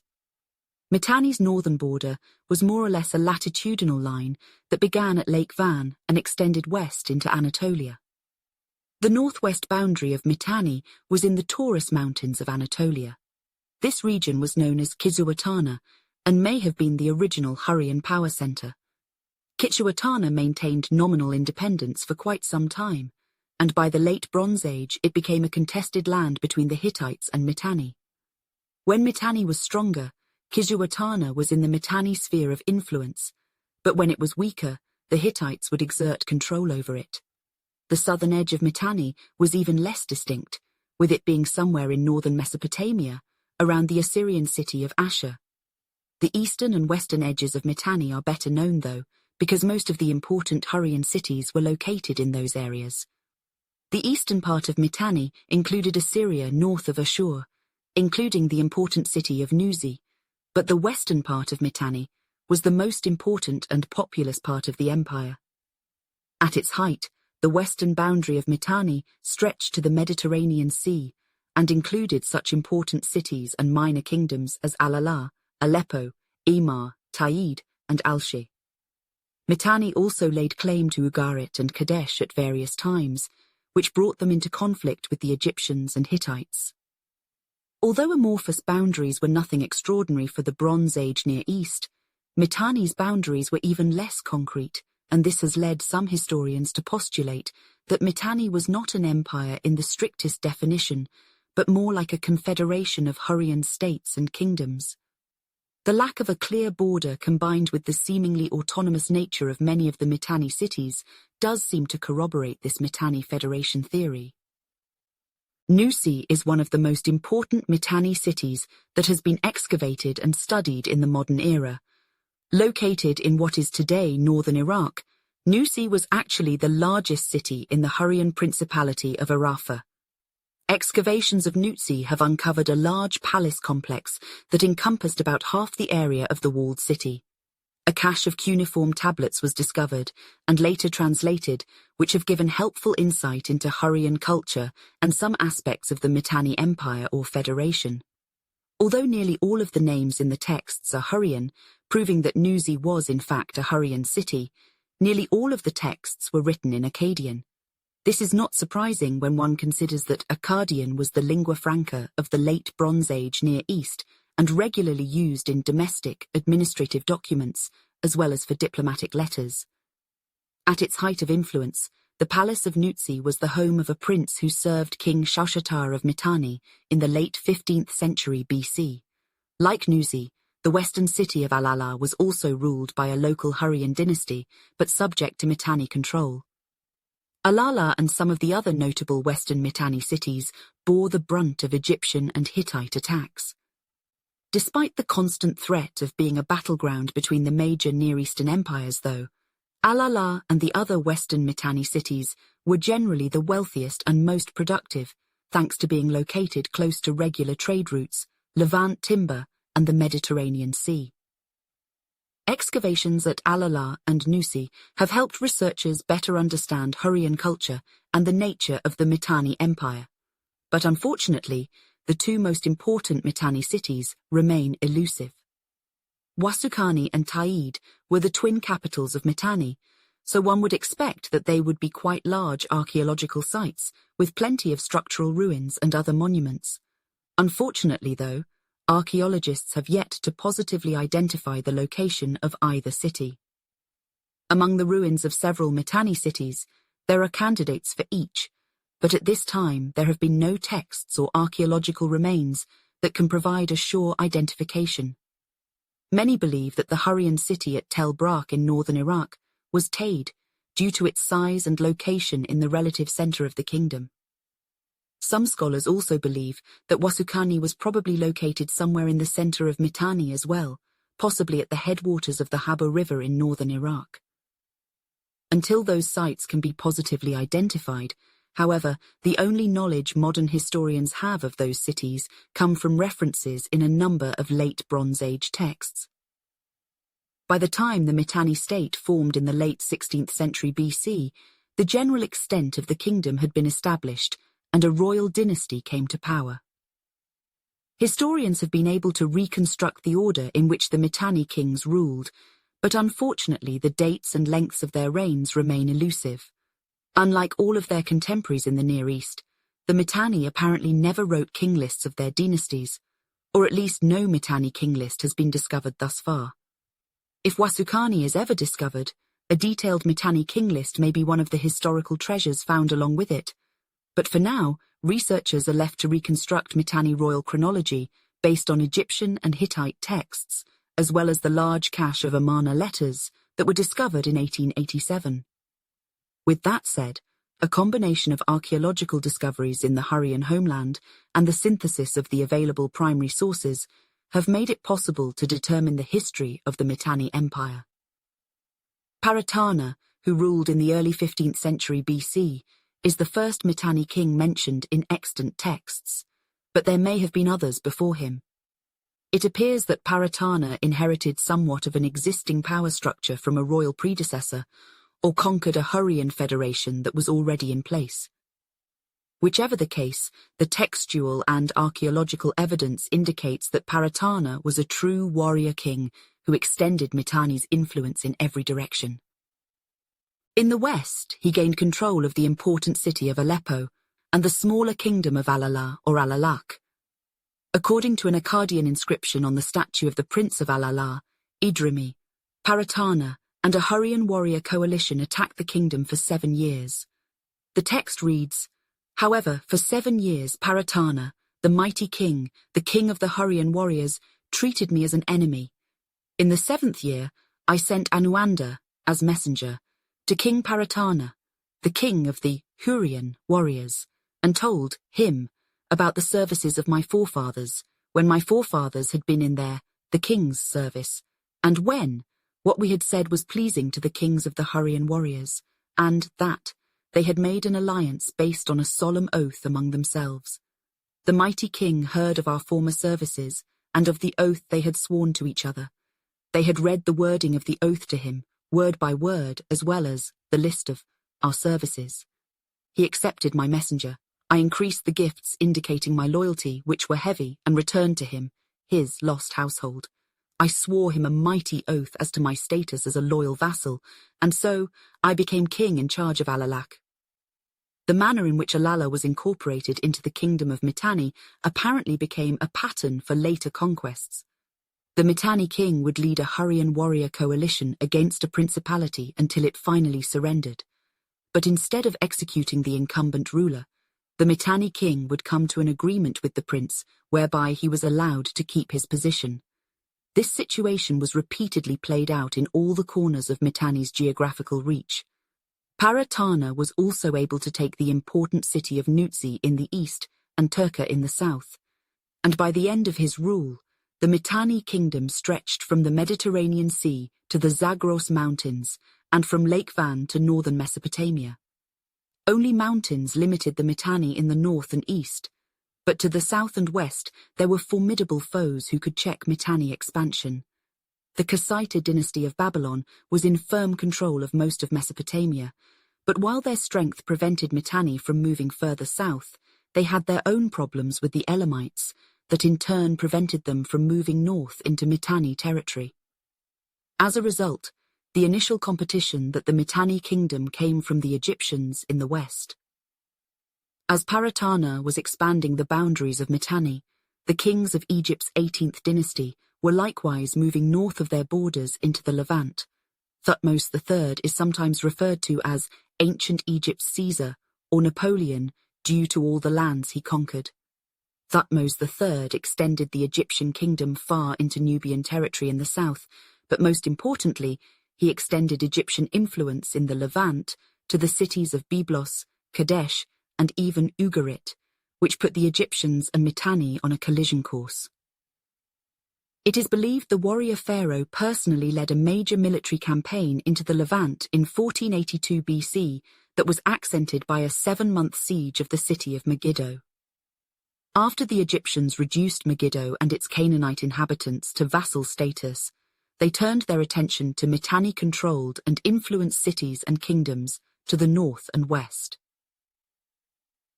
Mitanni's northern border was more or less a latitudinal line that began at Lake Van and extended west into Anatolia. The northwest boundary of Mitanni was in the Taurus Mountains of Anatolia. This region was known as Kizzuwatana and may have been the original Hurrian power center. Kizzuwatana maintained nominal independence for quite some time, and by the Late Bronze Age it became a contested land between the Hittites and Mitanni. When Mitanni was stronger, Kizzuwatana was in the Mitanni sphere of influence, but when it was weaker, the Hittites would exert control over it. The southern edge of Mitanni was even less distinct, with it being somewhere in northern Mesopotamia, around the Assyrian city of Ashur. The eastern and western edges of Mitanni are better known, though, because most of the important Hurrian cities were located in those areas. The eastern part of Mitanni included Assyria north of Ashur, including the important city of Nuzi, but the western part of Mitanni was the most important and populous part of the empire. At its height, the western boundary of Mitanni stretched to the Mediterranean Sea and included such important cities and minor kingdoms as Al-Ala, Aleppo, Emar, Taid, and Alshi. Mitanni also laid claim to Ugarit and Kadesh at various times, which brought them into conflict with the Egyptians and Hittites. Although amorphous boundaries were nothing extraordinary for the Bronze Age Near East, Mitanni's boundaries were even less concrete, and this has led some historians to postulate that Mitanni was not an empire in the strictest definition, but more like a confederation of Hurrian states and kingdoms. The lack of a clear border combined with the seemingly autonomous nature of many of the Mitanni cities does seem to corroborate this Mitanni Federation theory. Nuzi is one of the most important Mitanni cities that has been excavated and studied in the modern era. Located in what is today northern Iraq, Nuzi was actually the largest city in the Hurrian Principality of Arafa. Excavations of Nuzi have uncovered a large palace complex that encompassed about half the area of the walled city. A cache of cuneiform tablets was discovered and later translated, which have given helpful insight into Hurrian culture and some aspects of the Mitanni Empire or Federation. Although nearly all of the names in the texts are Hurrian, proving that Nuzi was in fact a Hurrian city, nearly all of the texts were written in Akkadian. This is not surprising when one considers that Akkadian was the lingua franca of the Late Bronze Age Near East and regularly used in domestic, administrative documents, as well as for diplomatic letters. At its height of influence, the palace of Nuzi was the home of a prince who served King Shaushatar of Mitanni in the late 15th century BC. Like Nuzi, the western city of Al-Ala was also ruled by a local Hurrian dynasty, but subject to Mitanni control. Al-Ala and some of the other notable western Mitanni cities bore the brunt of Egyptian and Hittite attacks. Despite the constant threat of being a battleground between the major Near Eastern empires, though, Al-Ala and the other western Mitanni cities were generally the wealthiest and most productive, thanks to being located close to regular trade routes, Levant timber, and the Mediterranean Sea. Excavations at Al-Ala and Nuzi have helped researchers better understand Hurrian culture and the nature of the Mitanni Empire. But unfortunately, the two most important Mitanni cities remain elusive. Wasukani and Taid were the twin capitals of Mitanni, so one would expect that they would be quite large archaeological sites with plenty of structural ruins and other monuments. Unfortunately, though, archaeologists have yet to positively identify the location of either city. Among the ruins of several Mitanni cities, there are candidates for each, but at this time there have been no texts or archaeological remains that can provide a sure identification. Many believe that the Hurrian city at Tel Brak in northern Iraq was Tade, due to its size and location in the relative center of the kingdom. Some scholars also believe that Wasukani was probably located somewhere in the center of Mitanni as well, possibly at the headwaters of the Habur River in northern Iraq. Until those sites can be positively identified, however, the only knowledge modern historians have of those cities come from references in a number of late Bronze Age texts. By the time the Mitanni state formed in the late 16th century BC, the general extent of the kingdom had been established, and a royal dynasty came to power. Historians have been able to reconstruct the order in which the Mitanni kings ruled, but unfortunately the dates and lengths of their reigns remain elusive. Unlike all of their contemporaries in the Near East, the Mitanni apparently never wrote king lists of their dynasties, or at least no Mitanni king list has been discovered thus far. If Wasukani is ever discovered, a detailed Mitanni king list may be one of the historical treasures found along with it. But for now, researchers are left to reconstruct Mitanni royal chronology based on Egyptian and Hittite texts, as well as the large cache of Amarna letters that were discovered in 1887. With that said, a combination of archaeological discoveries in the Hurrian homeland and the synthesis of the available primary sources have made it possible to determine the history of the Mitanni Empire. Paratana, who ruled in the early 15th century BC, is the first Mitanni king mentioned in extant texts, but there may have been others before him. It appears that Paratana inherited somewhat of an existing power structure from a royal predecessor, or conquered a Hurrian federation that was already in place. Whichever the case, the textual and archaeological evidence indicates that Paratana was a true warrior king who extended Mitanni's influence in every direction. In the west, he gained control of the important city of Aleppo and the smaller kingdom of Alala or Alalak. According to an Akkadian inscription on the statue of the Prince of Alala, Idrimi, Paratana and a Hurrian warrior coalition attacked the kingdom for 7 years. The text reads, "However, for 7 years Paratana, the mighty king, the king of the Hurrian warriors, treated me as an enemy. In the 7th year, I sent Anuanda, as messenger, to King Paratana, the king of the Hurrian warriors, and told him about the services of my forefathers, when my forefathers had been in the king's service, and when what we had said was pleasing to the kings of the Hurrian warriors, and that they had made an alliance based on a solemn oath among themselves. The mighty king heard of our former services and of the oath they had sworn to each other. They had read the wording of the oath to him, word by word, as well as the list of our services. He accepted my messenger. I increased the gifts indicating my loyalty, which were heavy, and returned to him, his lost household. I swore him a mighty oath as to my status as a loyal vassal, and so I became king in charge of Alalak. The manner in which Alala was incorporated into the kingdom of Mitanni apparently became a pattern for later conquests. The Mitanni king would lead a Hurrian warrior coalition against a principality until it finally surrendered. But instead of executing the incumbent ruler, the Mitanni king would come to an agreement with the prince whereby he was allowed to keep his position. This situation was repeatedly played out in all the corners of Mitanni's geographical reach. Paratana was also able to take the important city of Nutsi in the east and Turka in the south, and by the end of his rule, the Mitanni kingdom stretched from the Mediterranean Sea to the Zagros Mountains and from Lake Van to northern Mesopotamia. Only mountains limited the Mitanni in the north and east, but to the south and west there were formidable foes who could check Mitanni expansion. The Kassite dynasty of Babylon was in firm control of most of Mesopotamia, but while their strength prevented Mitanni from moving further south, they had their own problems with the Elamites that in turn prevented them from moving north into Mitanni territory. As a result, the initial competition that the Mitanni kingdom came from the Egyptians in the west. As Paratana was expanding the boundaries of Mitanni, the kings of Egypt's 18th dynasty were likewise moving north of their borders into the Levant. Thutmose III is sometimes referred to as ancient Egypt's Caesar or Napoleon due to all the lands he conquered. Thutmose III extended the Egyptian kingdom far into Nubian territory in the south, but most importantly, he extended Egyptian influence in the Levant to the cities of Byblos, Kadesh, and even Ugarit, which put the Egyptians and Mitanni on a collision course. It is believed the warrior pharaoh personally led a major military campaign into the Levant in 1482 BC that was accented by a 7-month siege of the city of Megiddo. After the Egyptians reduced Megiddo and its Canaanite inhabitants to vassal status, they turned their attention to Mitanni-controlled and influenced cities and kingdoms to the north and west.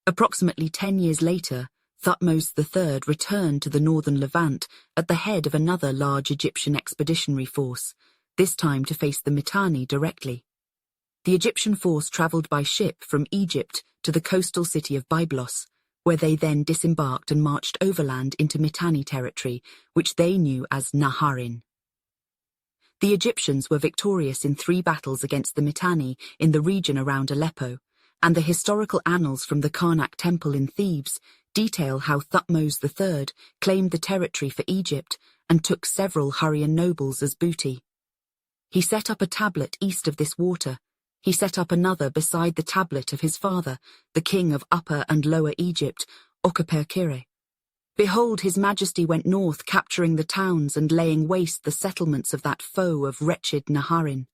Approximately 10 years later, Thutmose III returned to the northern Levant at the head of another large Egyptian expeditionary force, this time to face the Mitanni directly. The Egyptian force travelled by ship from Egypt to the coastal city of Byblos, where they then disembarked and marched overland into Mitanni territory, which they knew as Naharin. The Egyptians were victorious in 3 battles against the Mitanni in the region around Aleppo, and the historical annals from the Karnak temple in Thebes detail how Thutmose III claimed the territory for Egypt and took several Hurrian nobles as booty. He set up a tablet east of this water. He set up another beside the tablet of his father, the king of Upper and Lower Egypt, Okheperkire. Behold, his majesty went north, capturing the towns and laying waste the settlements of that foe of wretched Naharin.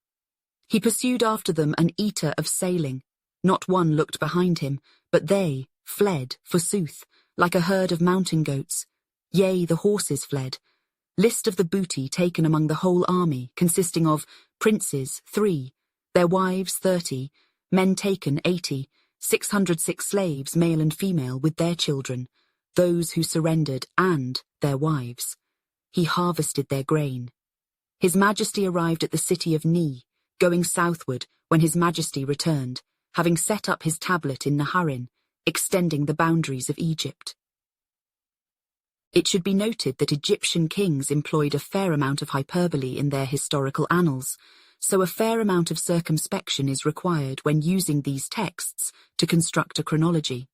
He pursued after them an eater of sailing. Not one looked behind him, but they fled, forsooth, like a herd of mountain goats. Yea, the horses fled. List of the booty taken among the whole army, consisting of princes 3, their wives 30, men taken 80, 606 slaves, male and female, with their children, those who surrendered, and their wives. He harvested their grain. His Majesty arrived at the city of Ni, going southward when His Majesty returned, having set up his tablet in Naharin, extending the boundaries of Egypt. It should be noted that Egyptian kings employed a fair amount of hyperbole in their historical annals, so a fair amount of circumspection is required when using these texts to construct a chronology.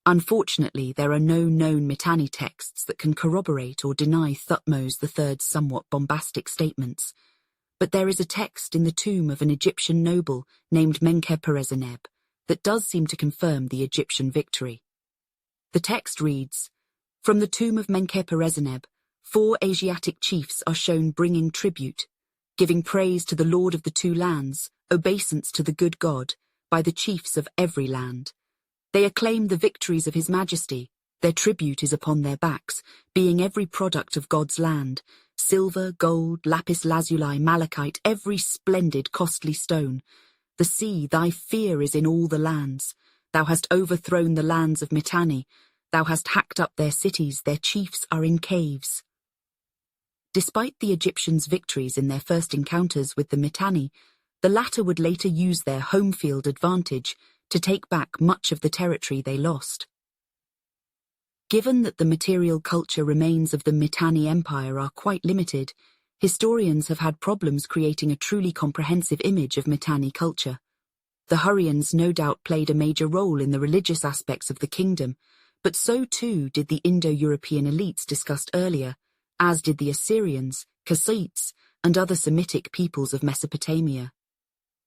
Unfortunately, there are no known Mitanni texts that can corroborate or deny Thutmose III's somewhat bombastic statements, but there is a text in the tomb of an Egyptian noble named Menkaure that does seem to confirm the Egyptian victory. The text reads, "From the tomb of Menkaure, 4 Asiatic chiefs are shown bringing tribute, giving praise to the Lord of the 2 lands, obeisance to the good God, by the chiefs of every land. They acclaim the victories of His Majesty. Their tribute is upon their backs, being every product of God's land, silver, gold, lapis lazuli, malachite, every splendid, costly stone. The sea, thy fear is in all the lands. Thou hast overthrown the lands of Mitanni. Thou hast hacked up their cities, their chiefs are in caves." Despite the Egyptians' victories in their first encounters with the Mitanni, the latter would later use their home field advantage to take back much of the territory they lost. Given that the material culture remains of the Mitanni Empire are quite limited, historians have had problems creating a truly comprehensive image of Mitanni culture. The Hurrians no doubt played a major role in the religious aspects of the kingdom, but so too did the Indo-European elites discussed earlier, as did the Assyrians, Hittites, and other Semitic peoples of Mesopotamia.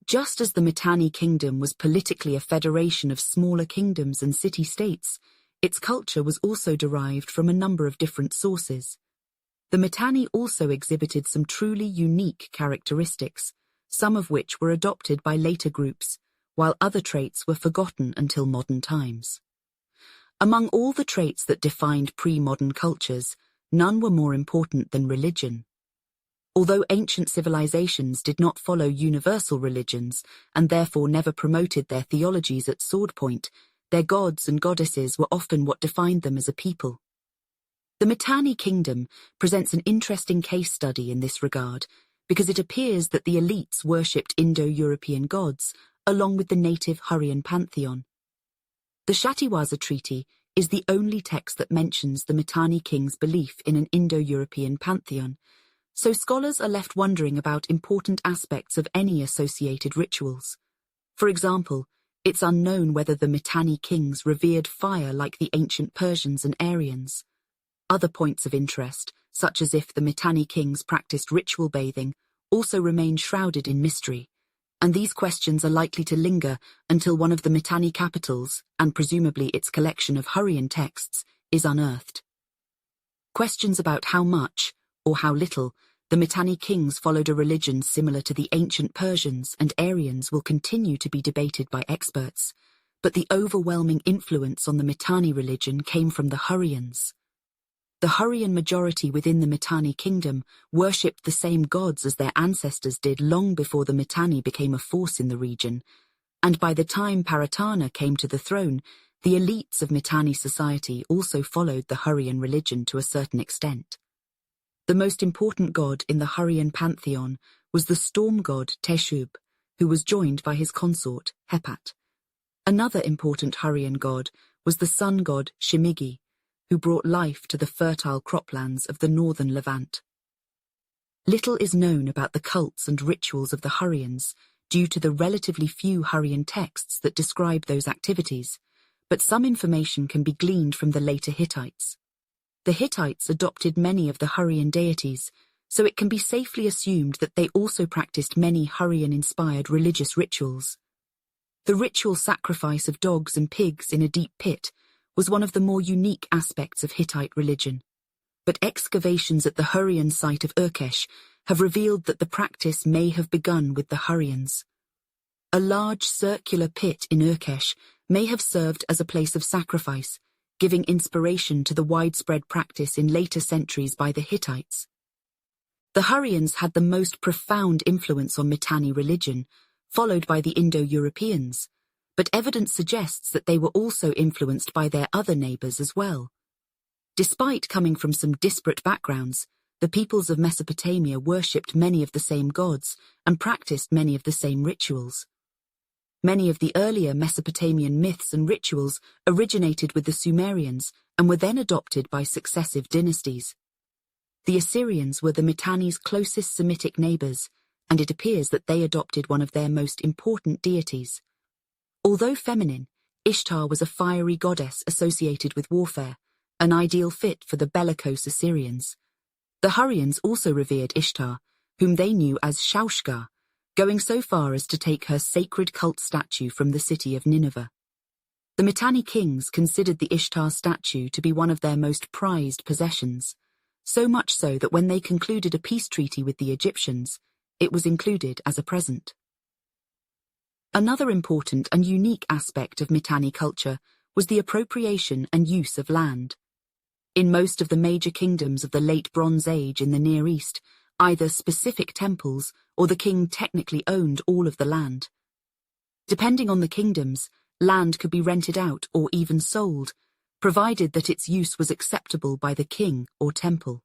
Just as the Mitanni kingdom was politically a federation of smaller kingdoms and city-states, its culture was also derived from a number of different sources. The Mitanni also exhibited some truly unique characteristics, some of which were adopted by later groups, while other traits were forgotten until modern times. Among all the traits that defined pre-modern cultures, none were more important than religion. Although ancient civilizations did not follow universal religions and therefore never promoted their theologies at sword point, their gods and goddesses were often what defined them as a people. The Mitanni kingdom presents an interesting case study in this regard because it appears that the elites worshipped Indo-European gods along with the native Hurrian pantheon. The Shatiwaza Treaty is the only text that mentions the Mitanni king's belief in an Indo-European pantheon, so scholars are left wondering about important aspects of any associated rituals. For example, It's unknown whether the Mitanni kings revered fire like the ancient Persians and Aryans. Other points of interest, such as if the Mitanni kings practiced ritual bathing, also remain shrouded in mystery, and these questions are likely to linger until one of the Mitanni capitals, and presumably its collection of Hurrian texts, is unearthed. Questions about how much, or how little, the Mitanni kings followed a religion similar to the ancient Persians and Aryans will continue to be debated by experts, but the overwhelming influence on the Mitanni religion came from the Hurrians. The Hurrian majority within the Mitanni kingdom worshipped the same gods as their ancestors did long before the Mitanni became a force in the region, and by the time Paratana came to the throne, the elites of Mitanni society also followed the Hurrian religion to a certain extent. The most important god in the Hurrian pantheon was the storm god Teshub, who was joined by his consort, Hepat. Another important Hurrian god was the sun god Shimigi, who brought life to the fertile croplands of the northern Levant. Little is known about the cults and rituals of the Hurrians due to the relatively few Hurrian texts that describe those activities, but some information can be gleaned from the later Hittites. The Hittites adopted many of the Hurrian deities, so it can be safely assumed that they also practiced many Hurrian-inspired religious rituals. The ritual sacrifice of dogs and pigs in a deep pit was one of the more unique aspects of Hittite religion, but excavations at the Hurrian site of Urkesh have revealed that the practice may have begun with the Hurrians. A large circular pit in Urkesh may have served as a place of sacrifice, giving inspiration to the widespread practice in later centuries by the Hittites. The Hurrians had the most profound influence on Mitanni religion, followed by the Indo-Europeans, but evidence suggests that they were also influenced by their other neighbors as well. Despite coming from some disparate backgrounds, the peoples of Mesopotamia worshipped many of the same gods and practiced many of the same rituals. Many of the earlier Mesopotamian myths and rituals originated with the Sumerians and were then adopted by successive dynasties. The Assyrians were the Mitanni's closest Semitic neighbors, and it appears that they adopted one of their most important deities. Although feminine, Ishtar was a fiery goddess associated with warfare, an ideal fit for the bellicose Assyrians. The Hurrians also revered Ishtar, whom they knew as Shaushka, going so far as to take her sacred cult statue from the city of Nineveh. The Mitanni kings considered the Ishtar statue to be one of their most prized possessions, so much so that when they concluded a peace treaty with the Egyptians, it was included as a present. Another important and unique aspect of Mitanni culture was the appropriation and use of land. In most of the major kingdoms of the Late Bronze Age in the Near East, either specific temples or the king technically owned all of the land. Depending on the kingdoms, land could be rented out or even sold, provided that its use was acceptable by the king or temple.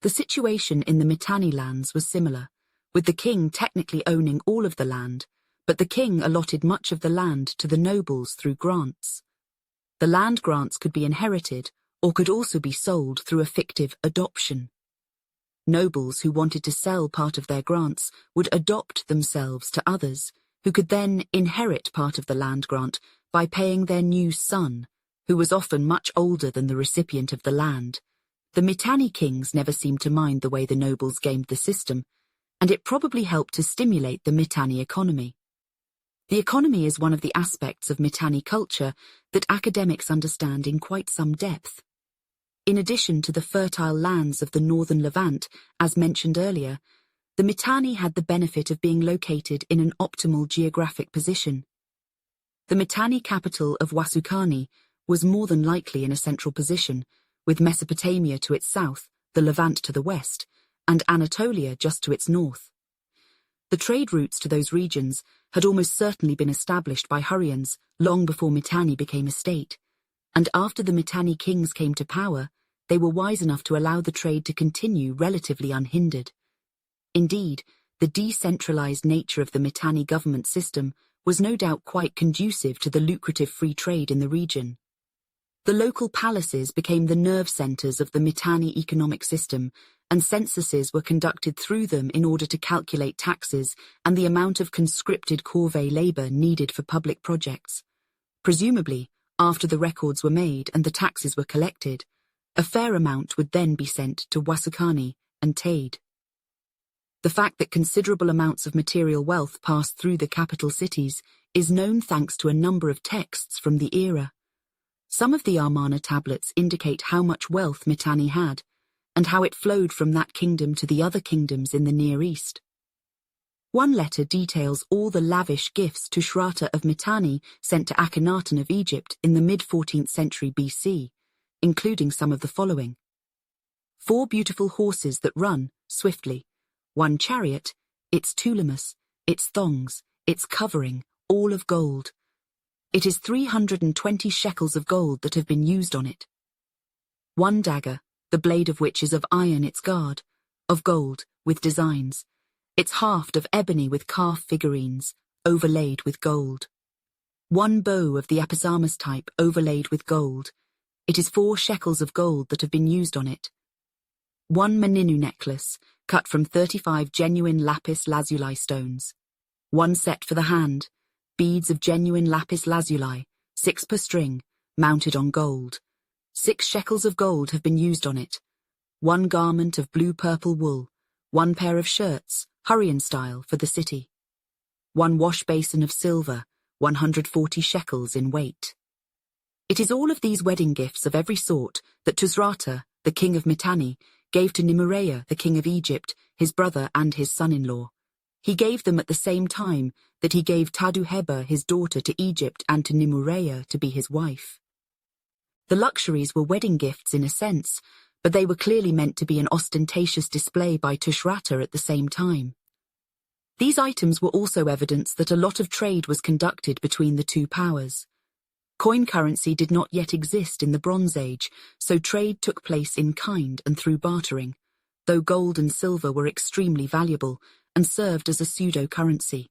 The situation in the Mitanni lands was similar, with the king technically owning all of the land, but the king allotted much of the land to the nobles through grants. The land grants could be inherited or could also be sold through a fictive adoption. Nobles who wanted to sell part of their grants would adopt themselves to others, who could then inherit part of the land grant by paying their new son, who was often much older than the recipient of the land. The Mitanni kings never seemed to mind the way the nobles gamed the system, and it probably helped to stimulate the Mitanni economy. The economy is one of the aspects of Mitanni culture that academics understand in quite some depth. In addition to the fertile lands of the northern Levant, as mentioned earlier, the Mitanni had the benefit of being located in an optimal geographic position. The Mitanni capital of Wasukani was more than likely in a central position, with Mesopotamia to its south, the Levant to the west, and Anatolia just to its north. The trade routes to those regions had almost certainly been established by Hurrians long before Mitanni became a state, and after the Mitanni kings came to power, they were wise enough to allow the trade to continue relatively unhindered. Indeed, the decentralized nature of the Mitanni government system was no doubt quite conducive to the lucrative free trade in the region. The local palaces became the nerve centers of the Mitanni economic system, and censuses were conducted through them in order to calculate taxes and the amount of conscripted corvée labor needed for public projects. Presumably, after the records were made and the taxes were collected, a fair amount would then be sent to Wasukani and Tade. The fact that considerable amounts of material wealth passed through the capital cities is known thanks to a number of texts from the era. Some of the Amarna tablets indicate how much wealth Mitanni had, and how it flowed from that kingdom to the other kingdoms in the Near East. One letter details all the lavish gifts Tushratta of Mitanni sent to Akhenaten of Egypt in the mid-14th century BC, including some of the following: 4 beautiful horses that run swiftly, 1 chariot, its tulamus, its thongs, its covering, all of gold. It is 320 shekels of gold that have been used on it. 1 dagger, the blade of which is of iron its guard, of gold, with designs, its haft of ebony with calf figurines, overlaid with gold. 1 bow of the Episamus type overlaid with gold. It is 4 shekels of gold that have been used on it. 1 Meninu necklace, cut from 35 genuine lapis lazuli stones. 1 set for the hand, beads of genuine lapis lazuli, 6 per string, mounted on gold. 6 shekels of gold have been used on it. 1 garment of blue-purple wool, 1 pair of shirts, Hurrian style, for the city. 1 wash basin of silver, 140 shekels in weight. It is all of these wedding gifts of every sort that Tushratta, the king of Mitanni, gave to Nimurrea, the king of Egypt, his brother and his son-in-law. He gave them at the same time that he gave Taduheba, his daughter, to Egypt and to Nimurrea to be his wife. The luxuries were wedding gifts in a sense, but they were clearly meant to be an ostentatious display by Tushratta at the same time. These items were also evidence that a lot of trade was conducted between the two powers. Coin currency did not yet exist in the Bronze Age, so trade took place in kind and through bartering, though gold and silver were extremely valuable and served as a pseudo-currency.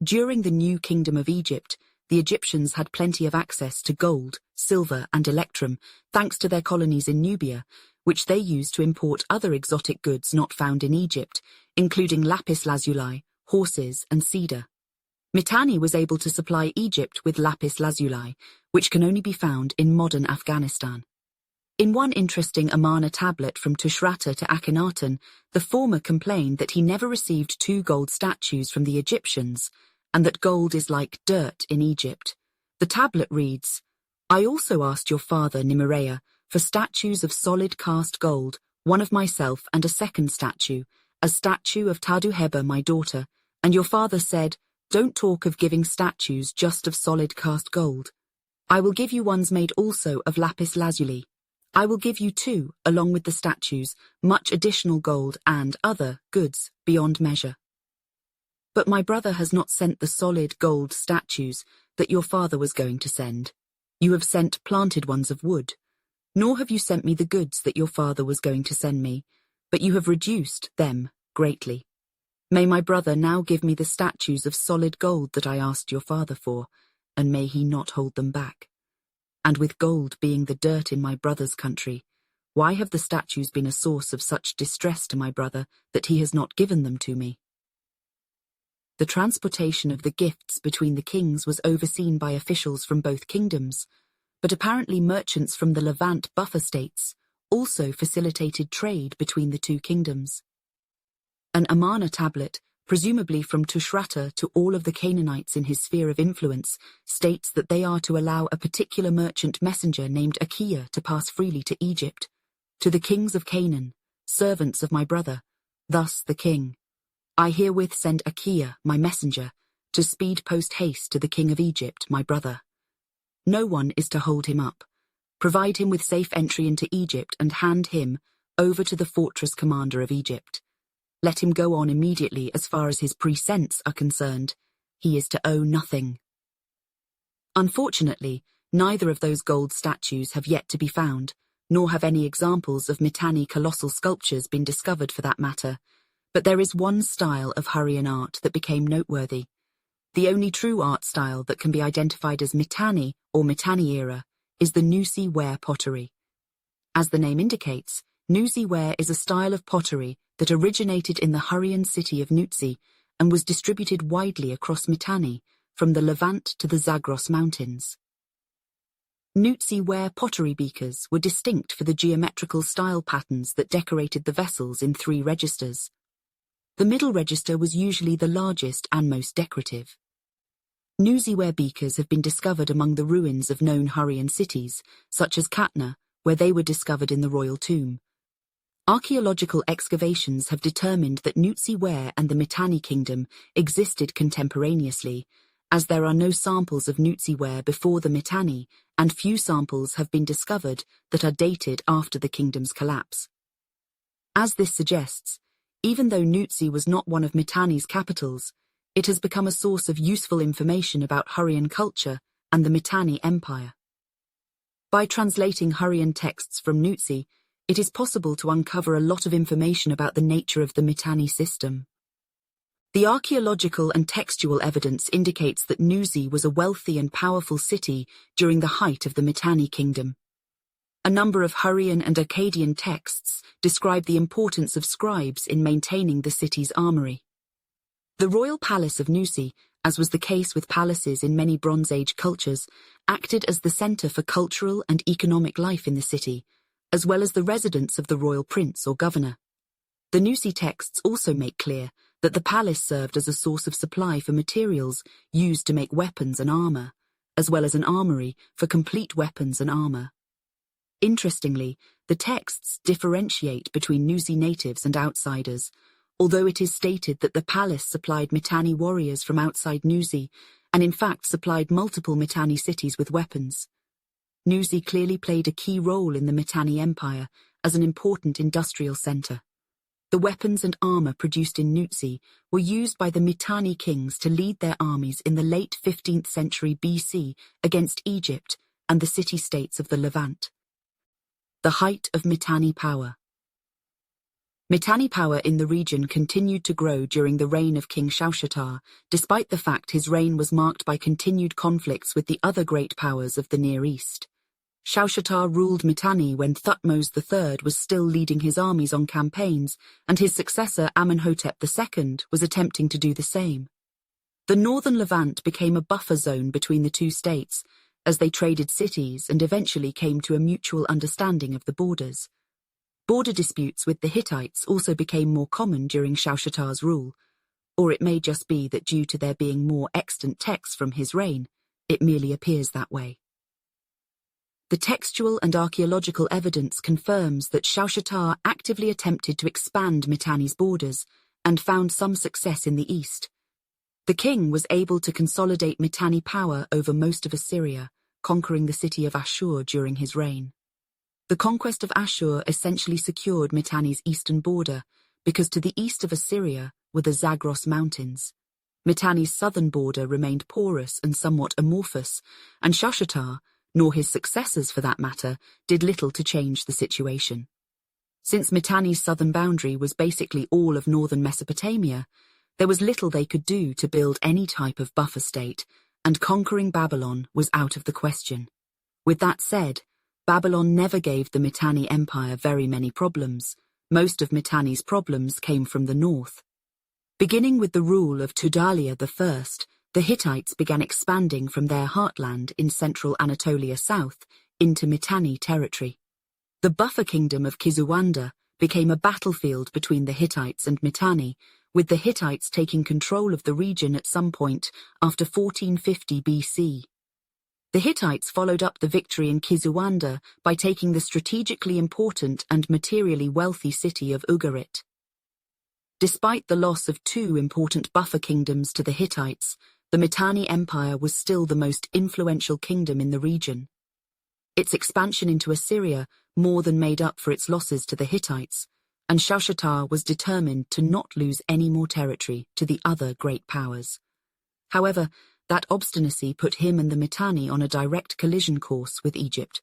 During the New Kingdom of Egypt, the Egyptians had plenty of access to gold, silver, and electrum, thanks to their colonies in Nubia, which they used to import other exotic goods not found in Egypt, including lapis lazuli, horses, and cedar. Mitanni was able to supply Egypt with lapis lazuli, which can only be found in modern Afghanistan. In one interesting Amarna tablet from Tushratta to Akhenaten, the former complained that he never received 2 gold statues from the Egyptians, and that gold is like dirt in Egypt. The tablet reads, "I also asked your father, Nimurrea, for statues of solid cast gold, 1 of myself and a 2nd statue, a statue of Taduheba, my daughter, and your father said, 'Don't talk of giving statues just of solid cast gold. I will give you ones made also of lapis lazuli. I will give you 2, along with the statues, much additional gold and other goods beyond measure.' But my brother has not sent the solid gold statues that your father was going to send. You have sent planted ones of wood. Nor have you sent me the goods that your father was going to send me, but you have reduced them greatly. May my brother now give me the statues of solid gold that I asked your father for, and may he not hold them back. And with gold being the dirt in my brother's country, why have the statues been a source of such distress to my brother that he has not given them to me?" The transportation of the gifts between the kings was overseen by officials from both kingdoms, but apparently merchants from the Levant buffer states also facilitated trade between the 2 kingdoms. An Amarna tablet, presumably from Tushratta to all of the Canaanites in his sphere of influence, states that they are to allow a particular merchant messenger named Achaia to pass freely to Egypt, to the kings of Canaan, servants of my brother, thus the king. I herewith send Achaia, my messenger, to speed post-haste to the king of Egypt, my brother. No one is to hold him up. Provide him with safe entry into Egypt and hand him over to the fortress commander of Egypt. Let him go on immediately as far as his presents are concerned. He is to owe nothing." Unfortunately, neither of those gold statues have yet to be found, nor have any examples of Mitanni colossal sculptures been discovered for that matter. But there is one style of Hurrian art that became noteworthy. The only true art style that can be identified as Mitanni or Mitanni era is the Nusi ware pottery. As the name indicates, Nuzi ware is a style of pottery that originated in the Hurrian city of Nuzi and was distributed widely across Mitanni, from the Levant to the Zagros Mountains. Nuzi ware pottery beakers were distinct for the geometrical style patterns that decorated the vessels in 3 registers. The middle register was usually the largest and most decorative. Nuzi ware beakers have been discovered among the ruins of known Hurrian cities, such as Katna, where they were discovered in the royal tomb. Archaeological excavations have determined that Nuzi ware and the Mitanni kingdom existed contemporaneously, as there are no samples of Nuzi ware before the Mitanni, and few samples have been discovered that are dated after the kingdom's collapse. As this suggests, even though Nuzi was not one of Mitanni's capitals, it has become a source of useful information about Hurrian culture and the Mitanni Empire. By translating Hurrian texts from Nuzi, it is possible to uncover a lot of information about the nature of the Mitanni system. The archaeological and textual evidence indicates that Nuzi was a wealthy and powerful city during the height of the Mitanni kingdom. A number of Hurrian and Akkadian texts describe the importance of scribes in maintaining the city's armory. The royal palace of Nuzi, as was the case with palaces in many Bronze Age cultures, acted as the center for cultural and economic life in the city, as well as the residence of the royal prince or governor. The Nuzi texts also make clear that the palace served as a source of supply for materials used to make weapons and armor, as well as an armory for complete weapons and armor. Interestingly, the texts differentiate between Nuzi natives and outsiders, although it is stated that the palace supplied Mitanni warriors from outside Nuzi, and in fact supplied multiple Mitanni cities with weapons. Nuzi clearly played a key role in the Mitanni Empire as an important industrial center. The weapons and armor produced in Nuzi were used by the Mitanni kings to lead their armies in the late 15th century BC against Egypt and the city-states of the Levant. The height of Mitanni power. Mitanni power in the region continued to grow during the reign of King Shaushatar, despite the fact his reign was marked by continued conflicts with the other great powers of the Near East. Shaushatar ruled Mitanni when Thutmose III was still leading his armies on campaigns, and his successor Amenhotep II was attempting to do the same. The northern Levant became a buffer zone between the two states, as they traded cities and eventually came to a mutual understanding of the borders. Border disputes with the Hittites also became more common during Shaushatar's rule, or it may just be that due to there being more extant texts from his reign, it merely appears that way. The textual and archaeological evidence confirms that Shaushatar actively attempted to expand Mitanni's borders and found some success in the east. The king was able to consolidate Mitanni power over most of Assyria, conquering the city of Ashur during his reign. The conquest of Ashur essentially secured Mitanni's eastern border, because to the east of Assyria were the Zagros Mountains. Mitanni's southern border remained porous and somewhat amorphous, and Shaushatar, nor his successors for that matter, did little to change the situation. Since Mitanni's southern boundary was basically all of northern Mesopotamia, there was little they could do to build any type of buffer state, and conquering Babylon was out of the question. With that said, Babylon never gave the Mitanni Empire very many problems. Most of Mitanni's problems came from the north. Beginning with the rule of Tudaliah I, the Hittites began expanding from their heartland in central Anatolia south into Mitanni territory. The buffer kingdom of Kizuwanda became a battlefield between the Hittites and Mitanni, with the Hittites taking control of the region at some point after 1450 BC. The Hittites followed up the victory in Kizuwanda by taking the strategically important and materially wealthy city of Ugarit. Despite the loss of two important buffer kingdoms to the Hittites, the Mitanni Empire was still the most influential kingdom in the region. Its expansion into Assyria more than made up for its losses to the Hittites, and Shaushatar was determined to not lose any more territory to the other great powers. However, that obstinacy put him and the Mitanni on a direct collision course with Egypt.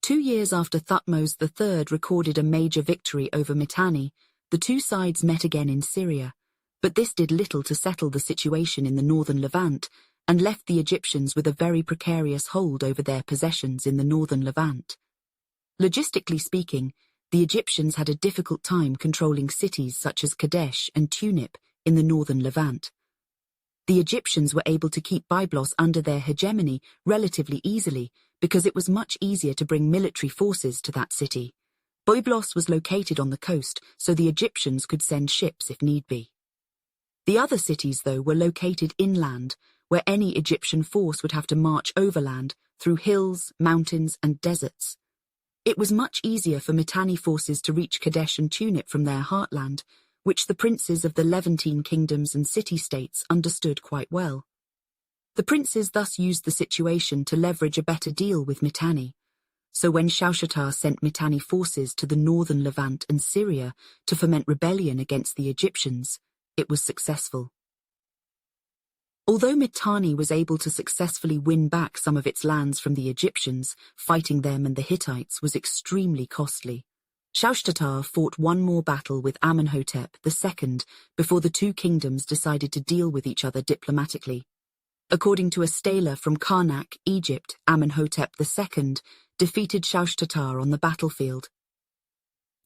2 years after Thutmose III recorded a major victory over Mitanni, the two sides met again in Syria, but this did little to settle the situation in the northern Levant and left the Egyptians with a very precarious hold over their possessions in the northern Levant. Logistically speaking, the Egyptians had a difficult time controlling cities such as Kadesh and Tunip in the northern Levant. The Egyptians were able to keep Byblos under their hegemony relatively easily because it was much easier to bring military forces to that city. Byblos was located on the coast, so the Egyptians could send ships if need be. The other cities, though, were located inland, where any Egyptian force would have to march overland through hills, mountains, and deserts. It was much easier for Mitanni forces to reach Kadesh and Tunip from their heartland, which the princes of the Levantine kingdoms and city-states understood quite well. The princes thus used the situation to leverage a better deal with Mitanni. So when Shaushatar sent Mitanni forces to the northern Levant and Syria to foment rebellion against the Egyptians, it was successful. Although Mitanni was able to successfully win back some of its lands from the Egyptians, fighting them and the Hittites was extremely costly. Shaushatar fought one more battle with Amenhotep II before the two kingdoms decided to deal with each other diplomatically. According to a stela from Karnak, Egypt, Amenhotep II defeated Shaushatar on the battlefield.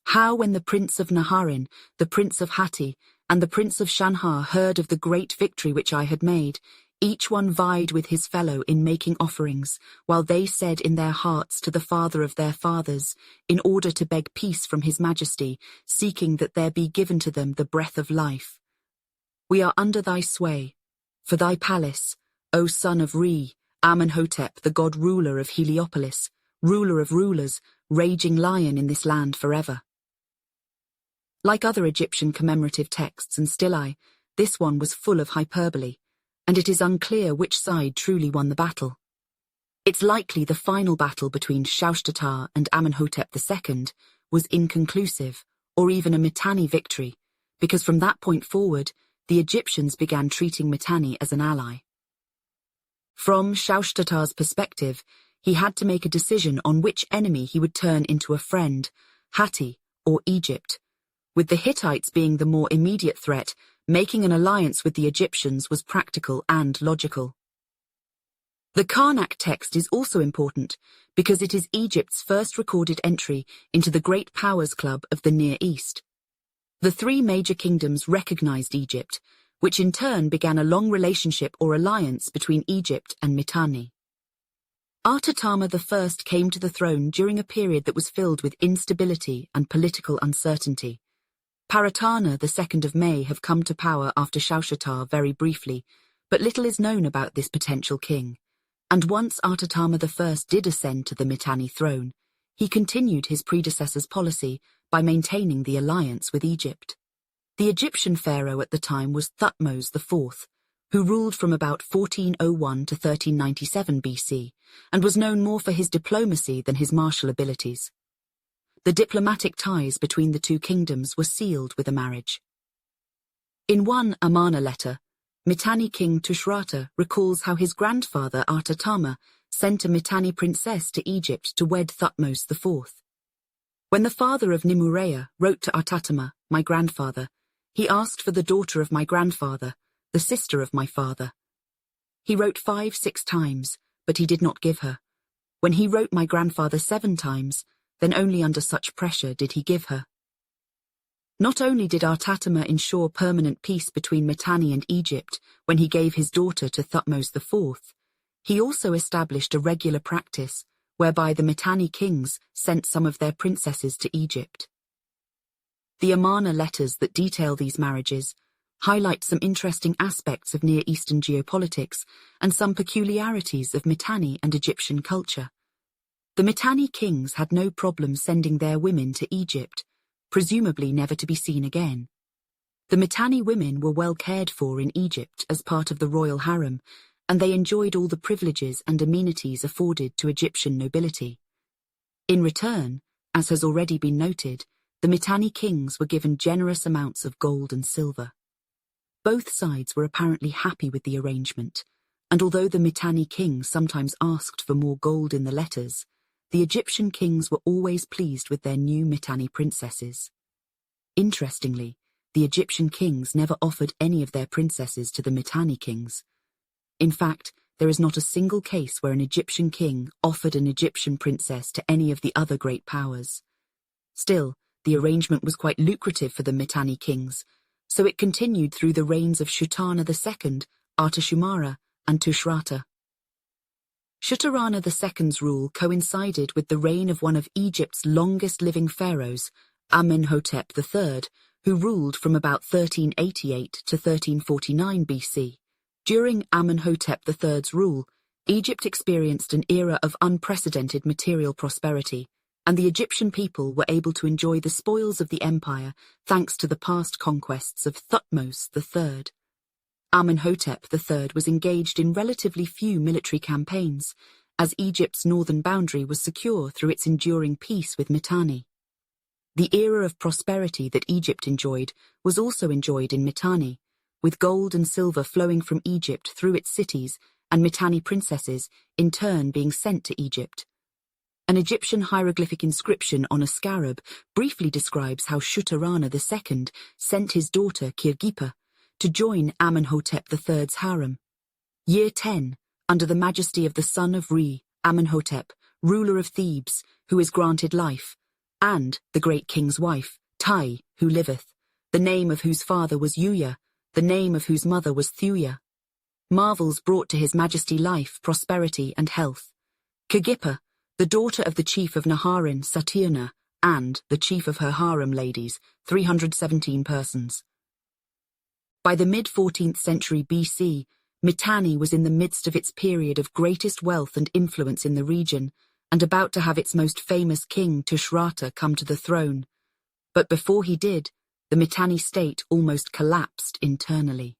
How when the prince of Naharin, the prince of Hatti, and the prince of Shanhar heard of the great victory which I had made, each one vied with his fellow in making offerings, while they said in their hearts to the father of their fathers, in order to beg peace from his majesty, seeking that there be given to them the breath of life. We are under thy sway, for thy palace, O son of Re, Amenhotep, the god-ruler of Heliopolis, ruler of rulers, raging lion in this land forever. Like other Egyptian commemorative texts and stelae, this one was full of hyperbole, and it is unclear which side truly won the battle. It's likely the final battle between Shaushatar and Amenhotep II was inconclusive, or even a Mitanni victory, because from that point forward, the Egyptians began treating Mitanni as an ally. From Shaushatar's perspective, he had to make a decision on which enemy he would turn into a friend, Hatti or Egypt. With the Hittites being the more immediate threat, making an alliance with the Egyptians was practical and logical. The Karnak text is also important because it is Egypt's first recorded entry into the Great Powers Club of the Near East. The three major kingdoms recognized Egypt, which in turn began a long relationship or alliance between Egypt and Mitanni. Artatama I came to the throne during a period that was filled with instability and political uncertainty. Paratana, the 2nd of May, have come to power after Shaushatar very briefly, but little is known about this potential king. And once Artatama I did ascend to the Mitanni throne, he continued his predecessor's policy by maintaining the alliance with Egypt. The Egyptian pharaoh at the time was Thutmose IV, who ruled from about 1401 to 1397 BC, and was known more for his diplomacy than his martial abilities. The diplomatic ties between the two kingdoms were sealed with a marriage. In one Amarna letter, Mitanni king Tushrata recalls how his grandfather Artatama sent a Mitanni princess to Egypt to wed Thutmose IV. When the father of Nimurea wrote to Artatama, my grandfather, he asked for the daughter of my grandfather, the sister of my father. He wrote 5-6 times, but he did not give her. When he wrote my grandfather 7 times, then only under such pressure did he give her. Not only did Artatama ensure permanent peace between Mitanni and Egypt when he gave his daughter to Thutmose IV, he also established a regular practice whereby the Mitanni kings sent some of their princesses to Egypt. The Amarna letters that detail these marriages highlight some interesting aspects of Near Eastern geopolitics and some peculiarities of Mitanni and Egyptian culture. The Mitanni kings had no problem sending their women to Egypt, presumably never to be seen again. The Mitanni women were well cared for in Egypt as part of the royal harem, and they enjoyed all the privileges and amenities afforded to Egyptian nobility. In return, as has already been noted, the Mitanni kings were given generous amounts of gold and silver. Both sides were apparently happy with the arrangement, and although the Mitanni kings sometimes asked for more gold in the letters, the Egyptian kings were always pleased with their new Mitanni princesses. Interestingly, the Egyptian kings never offered any of their princesses to the Mitanni kings. In fact, there is not a single case where an Egyptian king offered an Egyptian princess to any of the other great powers. Still, the arrangement was quite lucrative for the Mitanni kings, so it continued through the reigns of Shutarna II, Artashumara, and Tushratta. Shutarna II's rule coincided with the reign of one of Egypt's longest-living pharaohs, Amenhotep III, who ruled from about 1388 to 1349 BC. During Amenhotep III's rule, Egypt experienced an era of unprecedented material prosperity, and the Egyptian people were able to enjoy the spoils of the empire thanks to the past conquests of Thutmose III. Amenhotep III was engaged in relatively few military campaigns, as Egypt's northern boundary was secure through its enduring peace with Mitanni. The era of prosperity that Egypt enjoyed was also enjoyed in Mitanni, with gold and silver flowing from Egypt through its cities and Mitanni princesses in turn being sent to Egypt. An Egyptian hieroglyphic inscription on a scarab briefly describes how Shutarna II sent his daughter Kirgipa to join Amenhotep III's harem. Year 10, under the majesty of the son of Re, Amenhotep, ruler of Thebes, who is granted life, and the great king's wife, Tai, who liveth, the name of whose father was Uya, the name of whose mother was Thuya. Marvels brought to his majesty life, prosperity, and health. Kirgipa, the daughter of the chief of Naharin, Satirna, and the chief of her harem ladies, 317 persons. By the mid-14th century BC, Mitanni was in the midst of its period of greatest wealth and influence in the region, and about to have its most famous king, Tushratta, come to the throne. But before he did, the Mitanni state almost collapsed internally.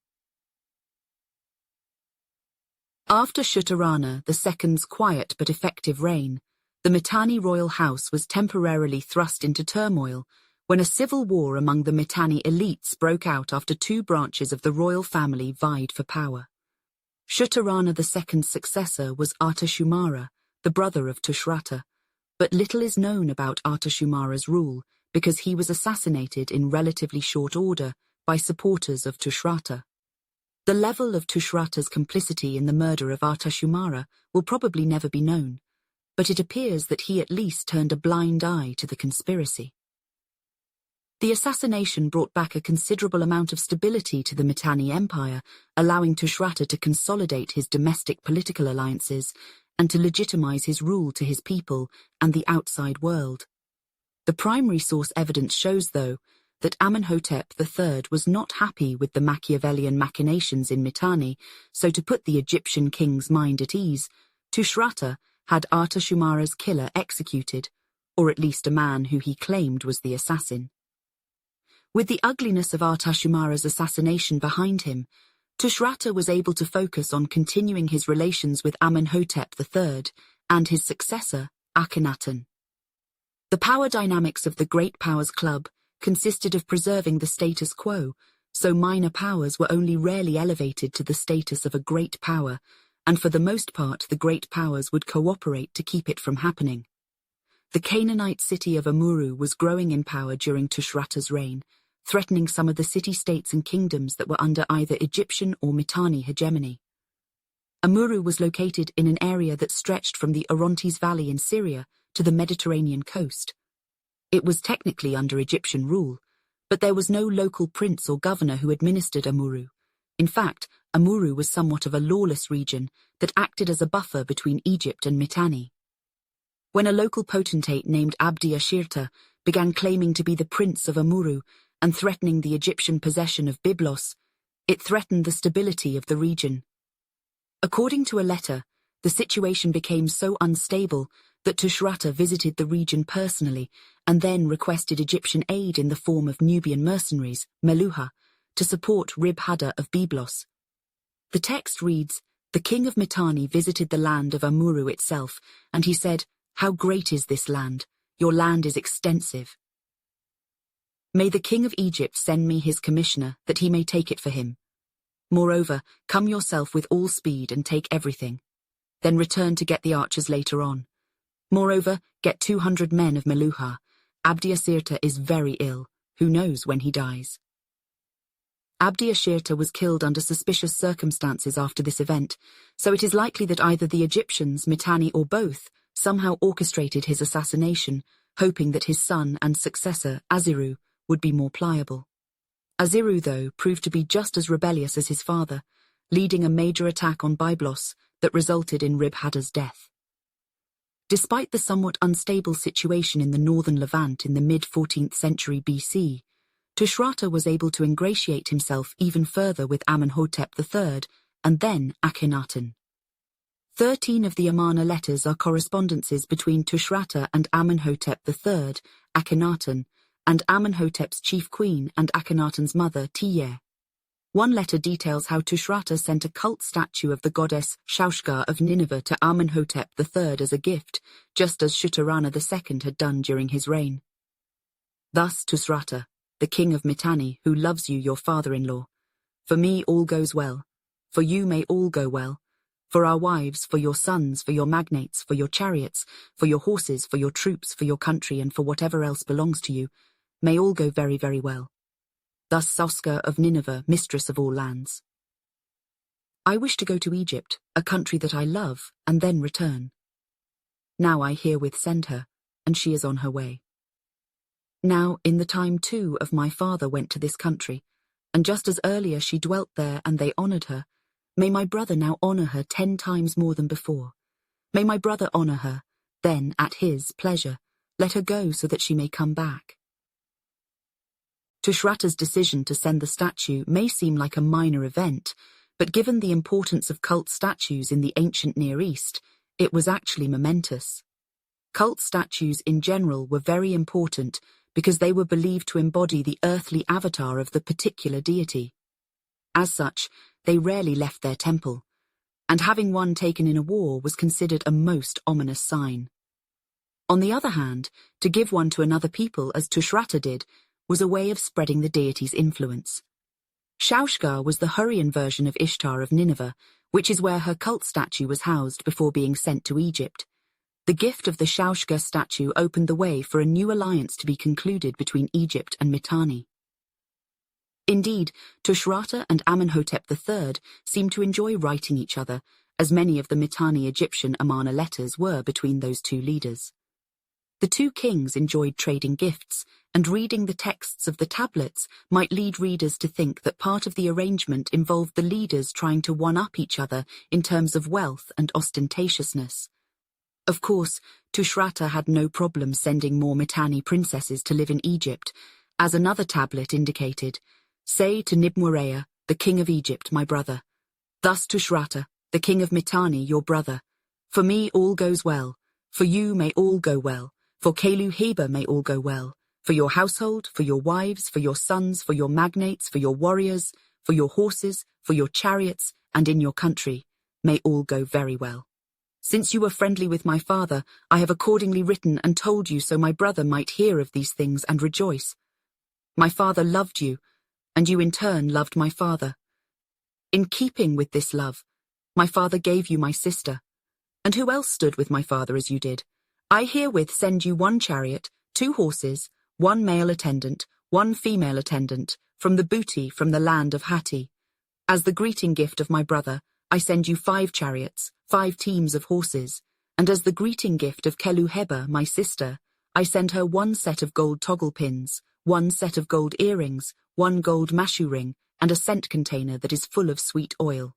After Shutarna II's quiet but effective reign, the Mitanni royal house was temporarily thrust into turmoil when a civil war among the Mitanni elites broke out after two branches of the royal family vied for power. Shutarna II's successor was Artashumara, the brother of Tushratta, but little is known about Artashumara's rule because he was assassinated in relatively short order by supporters of Tushratta. The level of Tushratta's complicity in the murder of Artashumara will probably never be known, but it appears that he at least turned a blind eye to the conspiracy. The assassination brought back a considerable amount of stability to the Mitanni Empire, allowing Tushratta to consolidate his domestic political alliances and to legitimize his rule to his people and the outside world. The primary source evidence shows, though, that Amenhotep III was not happy with the Machiavellian machinations in Mitanni, so to put the Egyptian king's mind at ease, Tushratta had Artashumara's killer executed, or at least a man who he claimed was the assassin. With the ugliness of Artashumara's assassination behind him, Tushratta was able to focus on continuing his relations with Amenhotep III and his successor, Akhenaten. The power dynamics of the Great Powers Club consisted of preserving the status quo, so minor powers were only rarely elevated to the status of a great power, and for the most part the great powers would cooperate to keep it from happening. The Canaanite city of Amurru was growing in power during Tushratta's reign, threatening some of the city-states and kingdoms that were under either Egyptian or Mitanni hegemony. Amurru was located in an area that stretched from the Orontes Valley in Syria to the Mediterranean coast. It was technically under Egyptian rule, but there was no local prince or governor who administered Amurru. In fact, Amurru was somewhat of a lawless region that acted as a buffer between Egypt and Mitanni. When a local potentate named Abdi Ashirta began claiming to be the prince of Amurru and threatening the Egyptian possession of Byblos, it threatened the stability of the region. According to a letter, the situation became so unstable that Tushratta visited the region personally and then requested Egyptian aid in the form of Nubian mercenaries, Meluha, to support Rib-Hadda of Byblos. The text reads, "The king of Mitanni visited the land of Amurru itself, and he said, 'How great is this land? Your land is extensive. May the king of Egypt send me his commissioner, that he may take it for him. Moreover, come yourself with all speed and take everything. Then return to get the archers later on. Moreover, get 200 men of Meluha. Abdi Asirta is very ill. Who knows when he dies?'" Abdi-Ashirta was killed under suspicious circumstances after this event, so it is likely that either the Egyptians, Mitanni, or both somehow orchestrated his assassination, hoping that his son and successor, Asirru, would be more pliable. Asirru, though, proved to be just as rebellious as his father, leading a major attack on Byblos that resulted in Rib-Hadda's death. Despite the somewhat unstable situation in the northern Levant in the mid-14th century BC, Tushratta was able to ingratiate himself even further with Amenhotep III and then Akhenaten. 13 of the Amarna letters are correspondences between Tushratta and Amenhotep III, Akhenaten, and Amenhotep's chief queen and Akhenaten's mother, Tiye. One letter details how Tushratta sent a cult statue of the goddess Shaushka of Nineveh to Amenhotep III as a gift, just as Shutarana II had done during his reign. Thus Tushratta, the king of Mitanni, who loves you, your father-in-law. For me all goes well. For you may all go well. For our wives, for your sons, for your magnates, for your chariots, for your horses, for your troops, for your country, and for whatever else belongs to you, may all go very, very well. Thus Shaushka of Nineveh, mistress of all lands. I wish to go to Egypt, a country that I love, and then return. Now I herewith send her, and she is on her way. Now, in the time too of my father went to this country, and just as earlier she dwelt there and they honoured her, may my brother now honour her 10 times more than before. May my brother honour her, then, at his pleasure, let her go so that she may come back. Tushratta's decision to send the statue may seem like a minor event, but given the importance of cult statues in the ancient Near East, it was actually momentous. Cult statues in general were very important because they were believed to embody the earthly avatar of the particular deity. As such, they rarely left their temple, and having one taken in a war was considered a most ominous sign. On the other hand, to give one to another people, as Tushratta did, was a way of spreading the deity's influence. Shaushka was the Hurrian version of Ishtar of Nineveh, which is where her cult statue was housed before being sent to Egypt. The gift of the Shaushka statue opened the way for a new alliance to be concluded between Egypt and Mitanni. Indeed, Tushratta and Amenhotep III seem to enjoy writing each other, as many of the Mitanni Egyptian Amarna letters were between those two leaders. The two kings enjoyed trading gifts, and reading the texts of the tablets might lead readers to think that part of the arrangement involved the leaders trying to one-up each other in terms of wealth and ostentatiousness. Of course, Tushratta had no problem sending more Mitanni princesses to live in Egypt, as another tablet indicated, "Say to Nibmurea, the king of Egypt, my brother. Thus Tushratta, the king of Mitanni, your brother. For me all goes well, for you may all go well, for Kelu-Heba may all go well, for your household, for your wives, for your sons, for your magnates, for your warriors, for your horses, for your chariots, and in your country, may all go very well. Since you were friendly with my father, I have accordingly written and told you so my brother might hear of these things and rejoice. My father loved you, and you in turn loved my father. In keeping with this love, my father gave you my sister. And who else stood with my father as you did? I herewith send you 1 chariot, 2 horses, 1 male attendant, 1 female attendant, from the booty from the land of Hatti. As the greeting gift of my brother, I send you 5 chariots, 5 teams of horses, and as the greeting gift of Kelu-Heba, my sister, I send her 1 set of gold toggle pins, 1 set of gold earrings, 1 gold mashu ring, and a scent container that is full of sweet oil.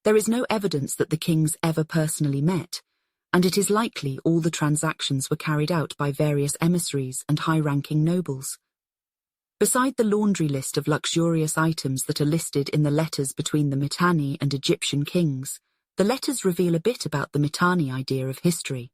There is no evidence that the kings ever personally met, and it is likely all the transactions were carried out by various emissaries and high-ranking nobles. Beside the laundry list of luxurious items that are listed in the letters between the Mitanni and Egyptian kings, the letters reveal a bit about the Mitanni idea of history.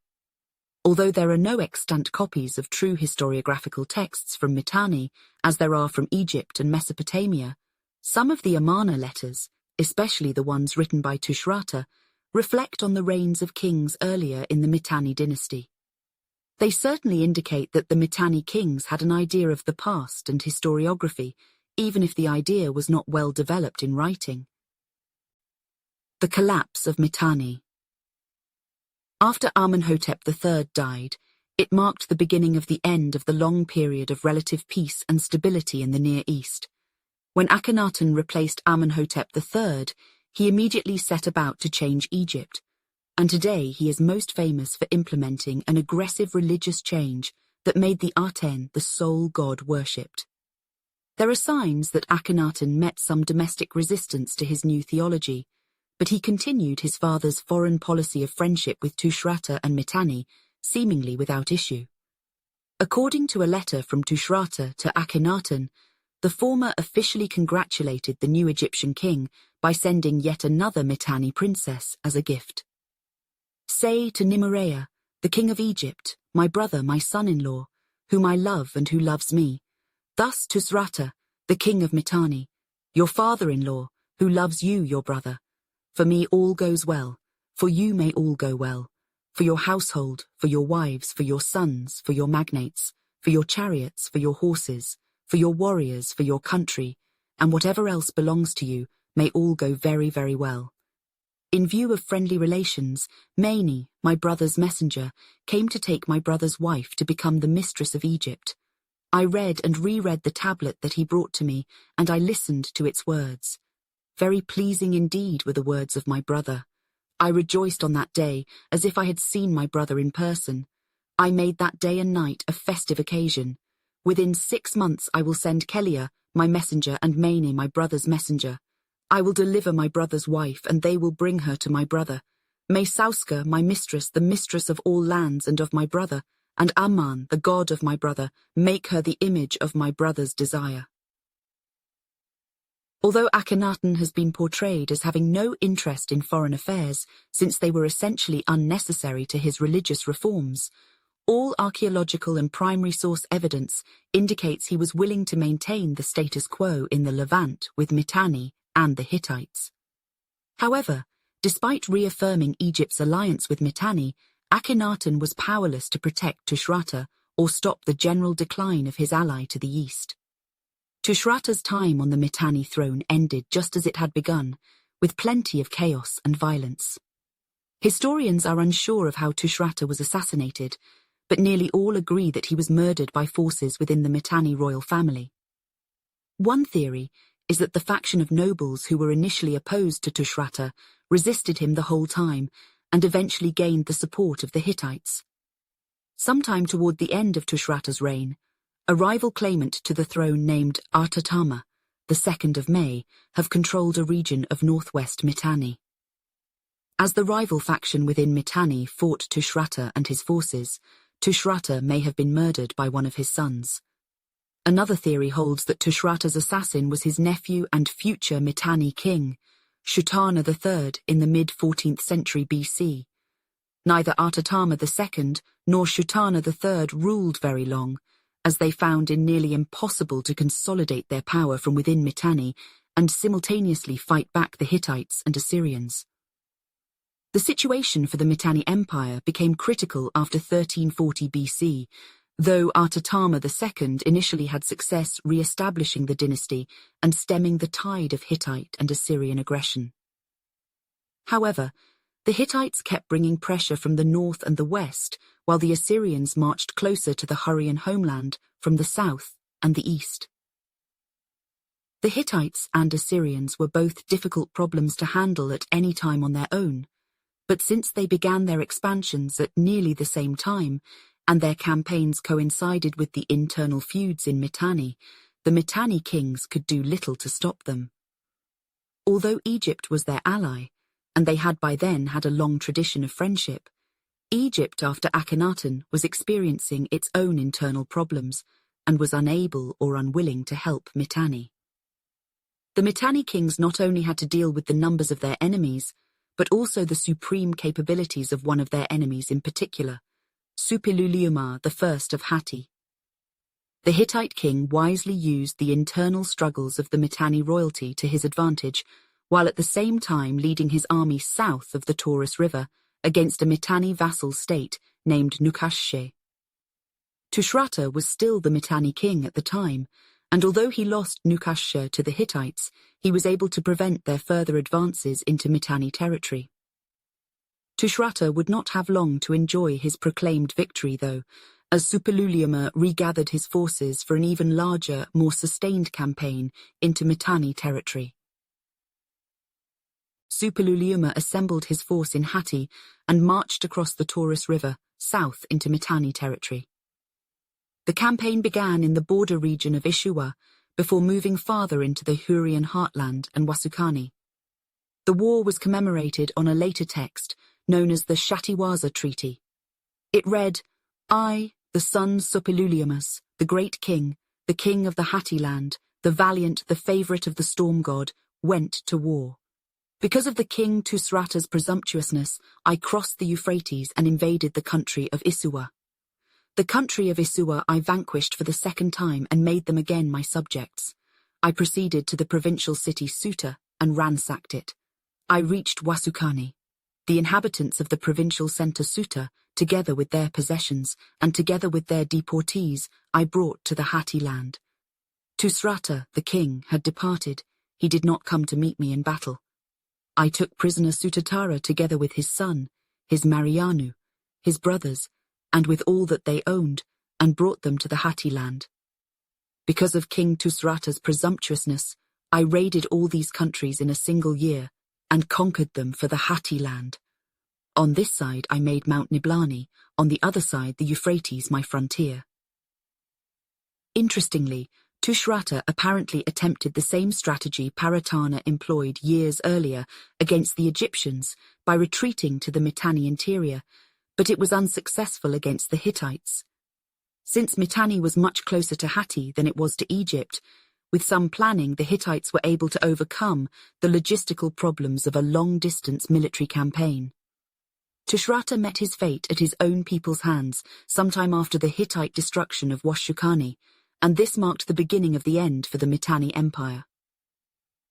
Although there are no extant copies of true historiographical texts from Mitanni, as there are from Egypt and Mesopotamia, some of the Amarna letters, especially the ones written by Tushratta, reflect on the reigns of kings earlier in the Mitanni dynasty. They certainly indicate that the Mitanni kings had an idea of the past and historiography, even if the idea was not well developed in writing. The collapse of Mitanni. After Amenhotep III died, it marked the beginning of the end of the long period of relative peace and stability in the Near East. When Akhenaten replaced Amenhotep III, he immediately set about to change Egypt, and today he is most famous for implementing an aggressive religious change that made the Aten the sole god worshipped. There are signs that Akhenaten met some domestic resistance to his new theology, but he continued his father's foreign policy of friendship with Tushratta and Mitanni, seemingly without issue. According to a letter from Tushratta to Akhenaten, the former officially congratulated the new Egyptian king by sending yet another Mitanni princess as a gift. Say to Nimurea, the king of Egypt, my brother, my son-in-law, whom I love and who loves me, thus Tushratta, the king of Mitanni, your father-in-law, who loves you, your brother. For me all goes well, for you may all go well, for your household, for your wives, for your sons, for your magnates, for your chariots, for your horses, for your warriors, for your country, and whatever else belongs to you, may all go very, very well. In view of friendly relations, Mene, my brother's messenger, came to take my brother's wife to become the mistress of Egypt. I read and reread the tablet that he brought to me, and I listened to its words. Very pleasing indeed were the words of my brother. I rejoiced on that day as if I had seen my brother in person. I made that day and night a festive occasion. Within 6 months I will send Kelia, my messenger, and Mene, my brother's messenger. I will deliver my brother's wife, and they will bring her to my brother. May Sauska, my mistress, the mistress of all lands and of my brother, and Amman, the god of my brother, make her the image of my brother's desire. Although Akhenaten has been portrayed as having no interest in foreign affairs, since they were essentially unnecessary to his religious reforms, all archaeological and primary source evidence indicates he was willing to maintain the status quo in the Levant with Mitanni and the Hittites. However, despite reaffirming Egypt's alliance with Mitanni, Akhenaten was powerless to protect Tushratta or stop the general decline of his ally to the east. Tushratta's time on the Mitanni throne ended just as it had begun, with plenty of chaos and violence. Historians are unsure of how Tushratta was assassinated, but nearly all agree that he was murdered by forces within the Mitanni royal family. One theory is that the faction of nobles who were initially opposed to Tushratta resisted him the whole time and eventually gained the support of the Hittites. Sometime toward the end of Tushratta's reign, a rival claimant to the throne named Artatama, the 2nd of May, have controlled a region of northwest Mitanni. As the rival faction within Mitanni fought Tushratta and his forces, Tushratta may have been murdered by one of his sons. Another theory holds that Tushratta's assassin was his nephew and future Mitanni king, Shutarna III, in the mid-14th century BC. Neither Artatama II nor Shutarna III ruled very long, as they found it nearly impossible to consolidate their power from within Mitanni and simultaneously fight back the Hittites and Assyrians. The situation for the Mitanni Empire became critical after 1340 BC, though Artatama II initially had success re-establishing the dynasty and stemming the tide of Hittite and Assyrian aggression. However, the Hittites kept bringing pressure from the north and the west, while the Assyrians marched closer to the Hurrian homeland from the south and the east. The Hittites and Assyrians were both difficult problems to handle at any time on their own, but since they began their expansions at nearly the same time, and their campaigns coincided with the internal feuds in Mitanni, the Mitanni kings could do little to stop them. Although Egypt was their ally, and they had by then had a long tradition of friendship, Egypt after Akhenaten was experiencing its own internal problems and was unable or unwilling to help Mitanni. The Mitanni kings not only had to deal with the numbers of their enemies, but also the supreme capabilities of one of their enemies in particular, Suppiluliuma I of Hatti. The Hittite king wisely used the internal struggles of the Mitanni royalty to his advantage, while at the same time leading his army south of the Taurus River against a Mitanni vassal state named Nuqashshe. Tushratta was still the Mitanni king at the time, and although he lost Nuqashshe to the Hittites, he was able to prevent their further advances into Mitanni territory. Tushratta would not have long to enjoy his proclaimed victory, though, as Suppiluliuma regathered his forces for an even larger, more sustained campaign into Mitanni territory. Suppiluliuma assembled his force in Hatti and marched across the Taurus River, south into Mitanni territory. The campaign began in the border region of Ishua, before moving farther into the Hurrian heartland and Wasukani. The war was commemorated on a later text known as the Shatiwaza Treaty. It read, "I, the son Suppiluliumus, the great king, the king of the Hatti land, the valiant, the favourite of the storm god, went to war. Because of the king Tushratta's presumptuousness, I crossed the Euphrates and invaded the country of Isua. The country of Isua I vanquished for the second time and made them again my subjects. I proceeded to the provincial city Suta and ransacked it. I reached Wasukani. The inhabitants of the provincial centre Suta, together with their possessions, and together with their deportees, I brought to the Hatti land. Tushratta, the king, had departed. He did not come to meet me in battle. I took prisoner Sutatara together with his son, his Marianu, his brothers, and with all that they owned, and brought them to the Hatti land. Because of King Tushratta's presumptuousness, I raided all these countries in a single year, and conquered them for the Hatti land. On this side I made Mount Niblani, on the other side the Euphrates my frontier." Interestingly, Tushratta apparently attempted the same strategy Paratana employed years earlier against the Egyptians by retreating to the Mitanni interior, but it was unsuccessful against the Hittites. Since Mitanni was much closer to Hatti than it was to Egypt, with some planning the Hittites were able to overcome the logistical problems of a long-distance military campaign. Tushratta met his fate at his own people's hands sometime after the Hittite destruction of Washukani, and this marked the beginning of the end for the Mitanni Empire.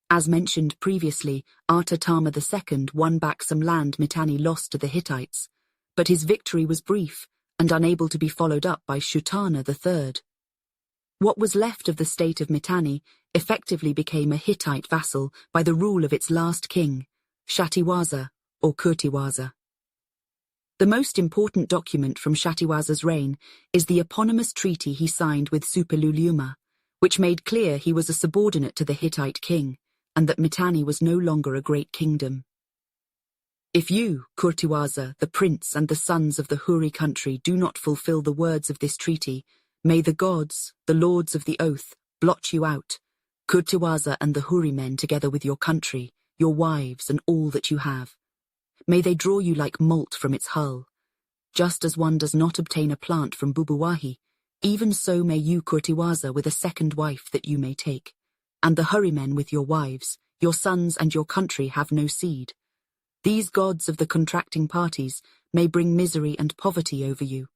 As mentioned previously, Artatama II won back some land Mitanni lost to the Hittites, but his victory was brief and unable to be followed up by Shutana III. What was left of the state of Mitanni effectively became a Hittite vassal by the rule of its last king, Shatiwaza or Kurtiwaza. The most important document from Shatiwaza's reign is the eponymous treaty he signed with Suppiluliuma, which made clear he was a subordinate to the Hittite king, and that Mitanni was no longer a great kingdom. "If you, Kurtiwaza, the prince and the sons of the Huri country do not fulfill the words of this treaty, may the gods, the lords of the oath, blot you out, Kurtiwaza and the Huri men together with your country, your wives and all that you have. May they draw you like malt from its hull. Just as one does not obtain a plant from Bubuwahi, even so may you Kurtiwaza with a second wife that you may take, and the Huri men with your wives, your sons and your country have no seed. These gods of the contracting parties may bring misery and poverty over you.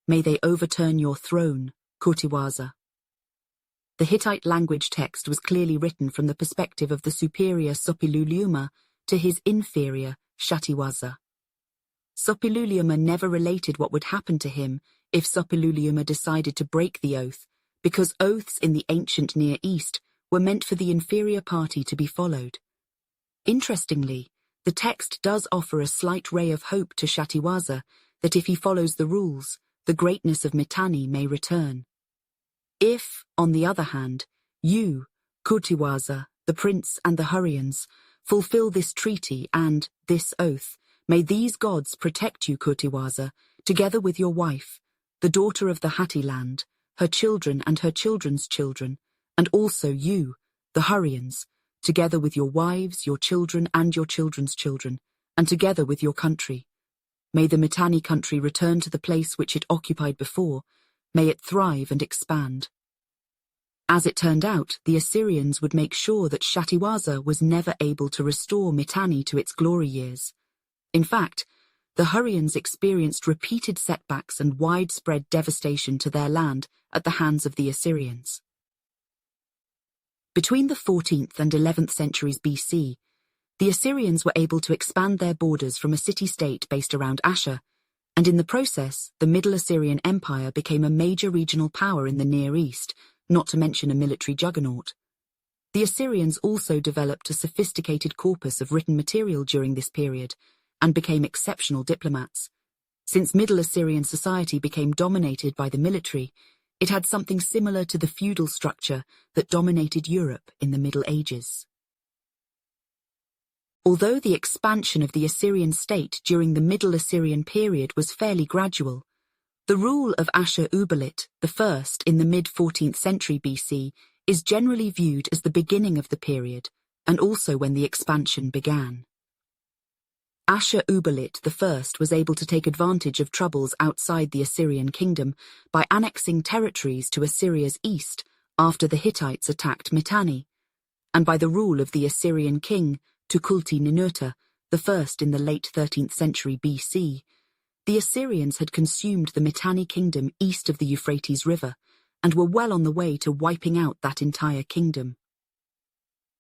May they overturn your throne, Kurtiwaza." The Hittite language text was clearly written from the perspective of the superior Suppiluliuma to his inferior Shatiwaza. Suppiluliuma never related what would happen to him if Suppiluliuma decided to break the oath, because oaths in the ancient Near East were meant for the inferior party to be followed. Interestingly, the text does offer a slight ray of hope to Shatiwaza that if he follows the rules, the greatness of Mitanni may return. If, on the other hand, you, Kurtiwaza, the prince and the Hurrians, fulfill this treaty and this oath, may these gods protect you, Kurtiwaza, together with your wife, the daughter of the Hatti land, her children and her children's children, and also you, the Hurrians, together with your wives, your children and your children's children, and together with your country. May the Mitanni country return to the place which it occupied before. May it thrive and expand. As it turned out, the Assyrians would make sure that Shatiwaza was never able to restore Mitanni to its glory years. In fact, the Hurrians experienced repeated setbacks and widespread devastation to their land at the hands of the Assyrians. Between the 14th and 11th centuries BC, the Assyrians were able to expand their borders from a city-state based around Ashur, and in the process, the Middle Assyrian Empire became a major regional power in the Near East, not to mention a military juggernaut. The Assyrians also developed a sophisticated corpus of written material during this period, and became exceptional diplomats. Since Middle Assyrian society became dominated by the military, it had something similar to the feudal structure that dominated Europe in the Middle Ages. Although the expansion of the Assyrian state during the Middle Assyrian period was fairly gradual, the rule of Ashur-uballit I in the mid-14th century BC is generally viewed as the beginning of the period, and also when the expansion began. Ashur-uballit I was able to take advantage of troubles outside the Assyrian kingdom by annexing territories to Assyria's east after the Hittites attacked Mitanni, and by the rule of the Assyrian king Tukulti-Ninurta I in the late 13th century BC, the Assyrians had consumed the Mitanni kingdom east of the Euphrates River and were well on the way to wiping out that entire kingdom.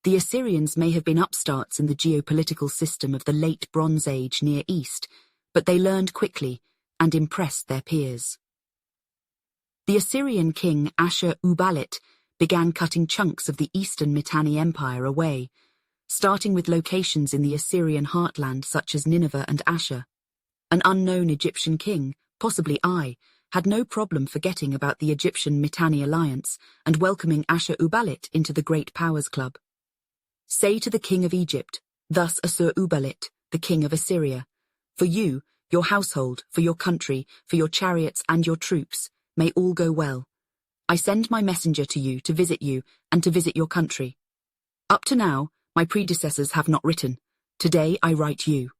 The Assyrians may have been upstarts in the geopolitical system of the late Bronze Age Near East, but they learned quickly and impressed their peers. The Assyrian king Ashur-uballit began cutting chunks of the eastern Mitanni Empire away, starting with locations in the Assyrian heartland such as Nineveh and Ashur. An unknown Egyptian king, possibly I, had no problem forgetting about the Egyptian-Mitanni alliance and welcoming Ashur-uballit into the Great Powers Club. Say to the king of Egypt, thus Assur-uballit, the king of Assyria, for you, your household, for your country, for your chariots and your troops, may all go well. I send my messenger to you to visit you and to visit your country. Up to now, my predecessors have not written. Today I write you.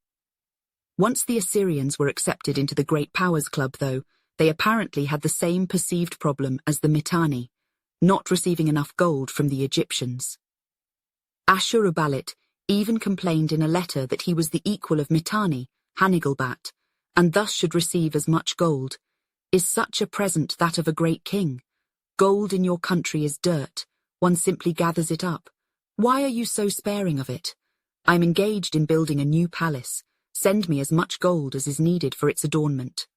Once the Assyrians were accepted into the Great Powers Club, though, they apparently had the same perceived problem as the Mitanni, not receiving enough gold from the Egyptians. Ashur-uballit even complained in a letter that he was the equal of Mitanni, Hanigalbat, and thus should receive as much gold. Is such a present that of a great king? Gold in your country is dirt, one simply gathers it up. Why are you so sparing of it? I am engaged in building a new palace. Send me as much gold as is needed for its adornment.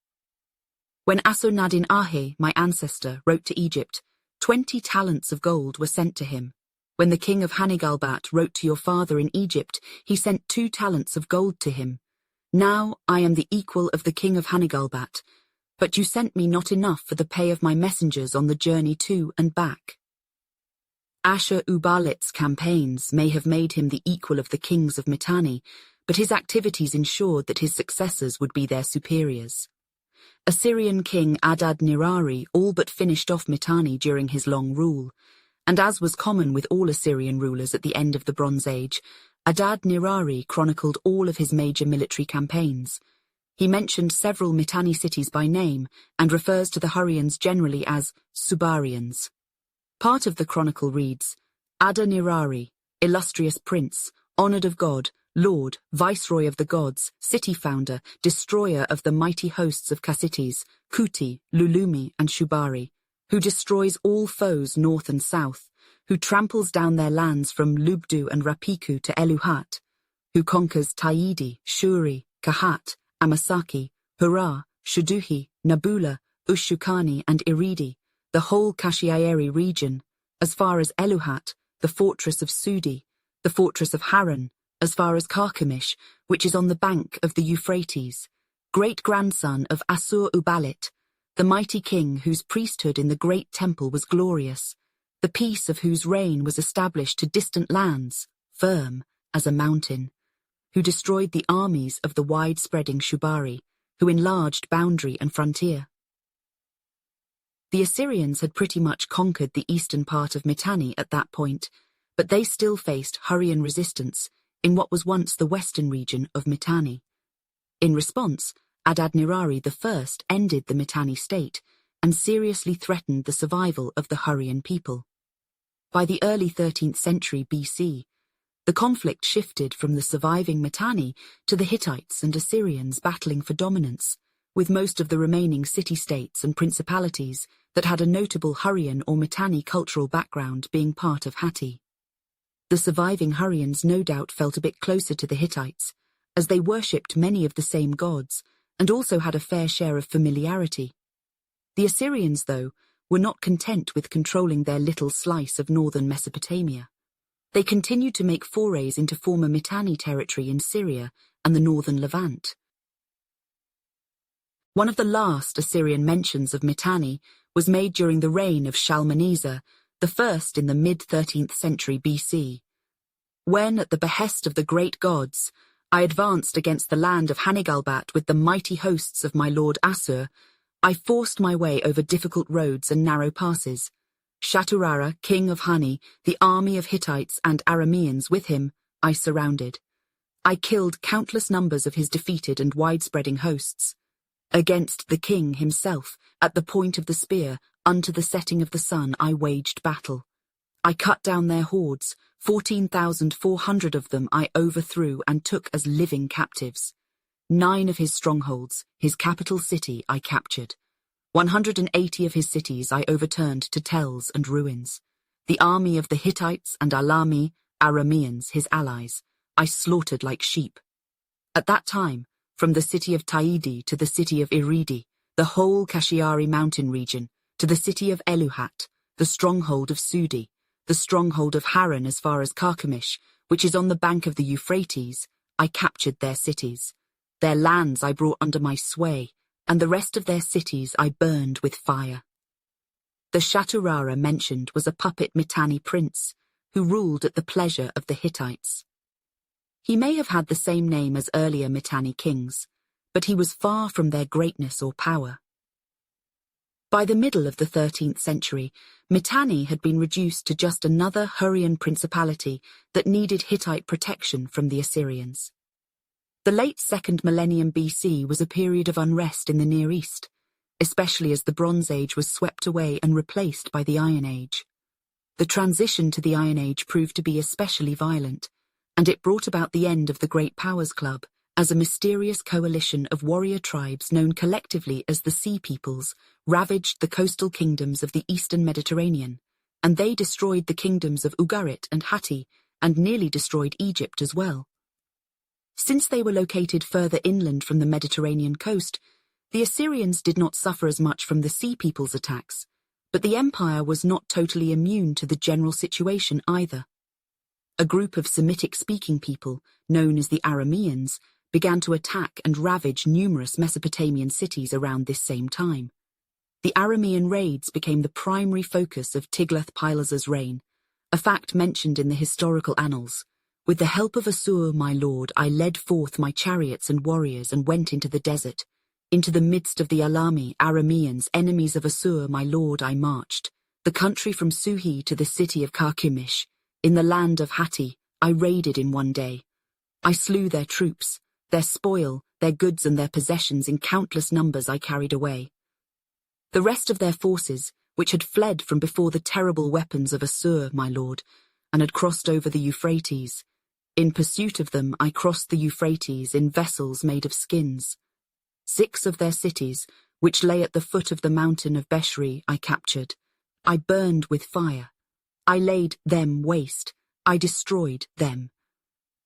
When Assur-nadin-ahi, my ancestor, wrote to Egypt, 20 talents of gold were sent to him. When the king of Hanigalbat wrote to your father in Egypt, he sent 2 talents of gold to him. Now I am the equal of the king of Hanigalbat, but you sent me not enough for the pay of my messengers on the journey to and back. Ashur-uballit's campaigns may have made him the equal of the kings of Mitanni, but his activities ensured that his successors would be their superiors. Assyrian king Adad-nirari all but finished off Mitanni during his long rule, and as was common with all Assyrian rulers at the end of the Bronze Age, Adad-nirari chronicled all of his major military campaigns. He mentioned several Mitanni cities by name and refers to the Hurrians generally as Subarians. Part of the chronicle reads, Adad-nirari, illustrious prince, honored of God, Lord, Viceroy of the gods, city founder, destroyer of the mighty hosts of Kassites, Kuti, Lulumi, and Shubari, who destroys all foes north and south, who tramples down their lands from Lubdu and Rapiku to Eluhat, who conquers Taidi, Shuri, Kahat, Amasaki, Hurrah, Shuduhi, Nabula, Ushukani, and Iridi, the whole Kashiaeri region, as far as Eluhat, the fortress of Sudi, the fortress of Haran, as far as Carchemish, which is on the bank of the Euphrates, great-grandson of Assur-uballit, the mighty king whose priesthood in the great temple was glorious, the peace of whose reign was established to distant lands, firm as a mountain, who destroyed the armies of the wide-spreading Shubari, who enlarged boundary and frontier. The Assyrians had pretty much conquered the eastern part of Mitanni at that point, but they still faced Hurrian resistance in what was once the western region of Mitanni. In response, Adad-nirari I ended the Mitanni state and seriously threatened the survival of the Hurrian people. By the early 13th century BC, the conflict shifted from the surviving Mitanni to the Hittites and Assyrians battling for dominance, with most of the remaining city-states and principalities that had a notable Hurrian or Mitanni cultural background being part of Hatti. The surviving Hurrians no doubt felt a bit closer to the Hittites, as they worshipped many of the same gods and also had a fair share of familiarity. The Assyrians, though, were not content with controlling their little slice of northern Mesopotamia. They continued to make forays into former Mitanni territory in Syria and the northern Levant. One of the last Assyrian mentions of Mitanni was made during the reign of Shalmaneser, the first in the mid-13th century BC. When, at the behest of the great gods, I advanced against the land of Hanigalbat with the mighty hosts of my lord Assur, I forced my way over difficult roads and narrow passes. Shaturara, king of Hani, the army of Hittites and Arameans with him, I surrounded. I killed countless numbers of his defeated and widespreading hosts. Against the king himself, at the point of the spear, unto the setting of the sun, I waged battle. I cut down their hordes, 14,400 of them I overthrew and took as living captives. 9 of his strongholds, his capital city, I captured. 180 of his cities I overturned to tells and ruins. The army of the Hittites and Arameans, his allies, I slaughtered like sheep. At that time, from the city of Taidi to the city of Iridi, the whole Kashiari mountain region, to the city of Eluhat, the stronghold of Sudi, the stronghold of Haran as far as Carchemish, which is on the bank of the Euphrates, I captured their cities. Their lands I brought under my sway, and the rest of their cities I burned with fire. The Shaturara mentioned was a puppet Mitanni prince, who ruled at the pleasure of the Hittites. He may have had the same name as earlier Mitanni kings, but he was far from their greatness or power. By the middle of the 13th century, Mitanni had been reduced to just another Hurrian principality that needed Hittite protection from the Assyrians. The late 2nd millennium BC was a period of unrest in the Near East, especially as the Bronze Age was swept away and replaced by the Iron Age. The transition to the Iron Age proved to be especially violent, and it brought about the end of the Great Powers Club as a mysterious coalition of warrior tribes known collectively as the Sea Peoples ravaged the coastal kingdoms of the eastern Mediterranean, and they destroyed the kingdoms of Ugarit and Hatti and nearly destroyed Egypt as well. Since they were located further inland from the Mediterranean coast, the Assyrians did not suffer as much from the Sea Peoples' attacks, but the empire was not totally immune to the general situation either. A group of Semitic-speaking people, known as the Arameans, began to attack and ravage numerous Mesopotamian cities around this same time. The Aramean raids became the primary focus of Tiglath-Pileser's reign, a fact mentioned in the historical annals. With the help of Assur, my lord, I led forth my chariots and warriors and went into the desert. Into the midst of the Arameans, enemies of Assur, my lord, I marched. The country from Suhi to the city of Carchemish, in the land of Hatti, I raided in one day. I slew their troops, their spoil, their goods and their possessions in countless numbers I carried away. The rest of their forces, which had fled from before the terrible weapons of Assur, my lord, and had crossed over the Euphrates. In pursuit of them, I crossed the Euphrates in vessels made of skins. 6 of their cities, which lay at the foot of the mountain of Beshri, I captured. I burned with fire. I laid them waste. I destroyed them.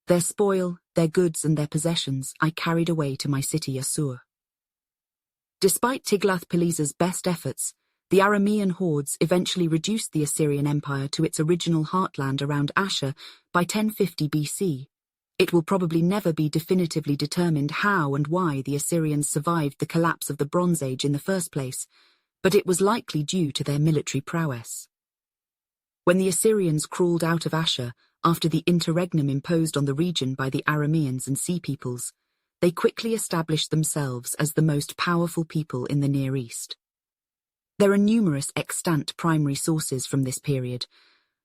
Their spoil, their goods and their possessions I carried away to my city Assur. Despite Tiglath-Pileser's best efforts, the Aramean hordes eventually reduced the Assyrian Empire to its original heartland around Ashur by 1050 BC. It will probably never be definitively determined how and why the Assyrians survived the collapse of the Bronze Age in the first place, but it was likely due to their military prowess. When the Assyrians crawled out of Ashur after the interregnum imposed on the region by the Arameans and Sea Peoples, they quickly established themselves as the most powerful people in the Near East. There are numerous extant primary sources from this period,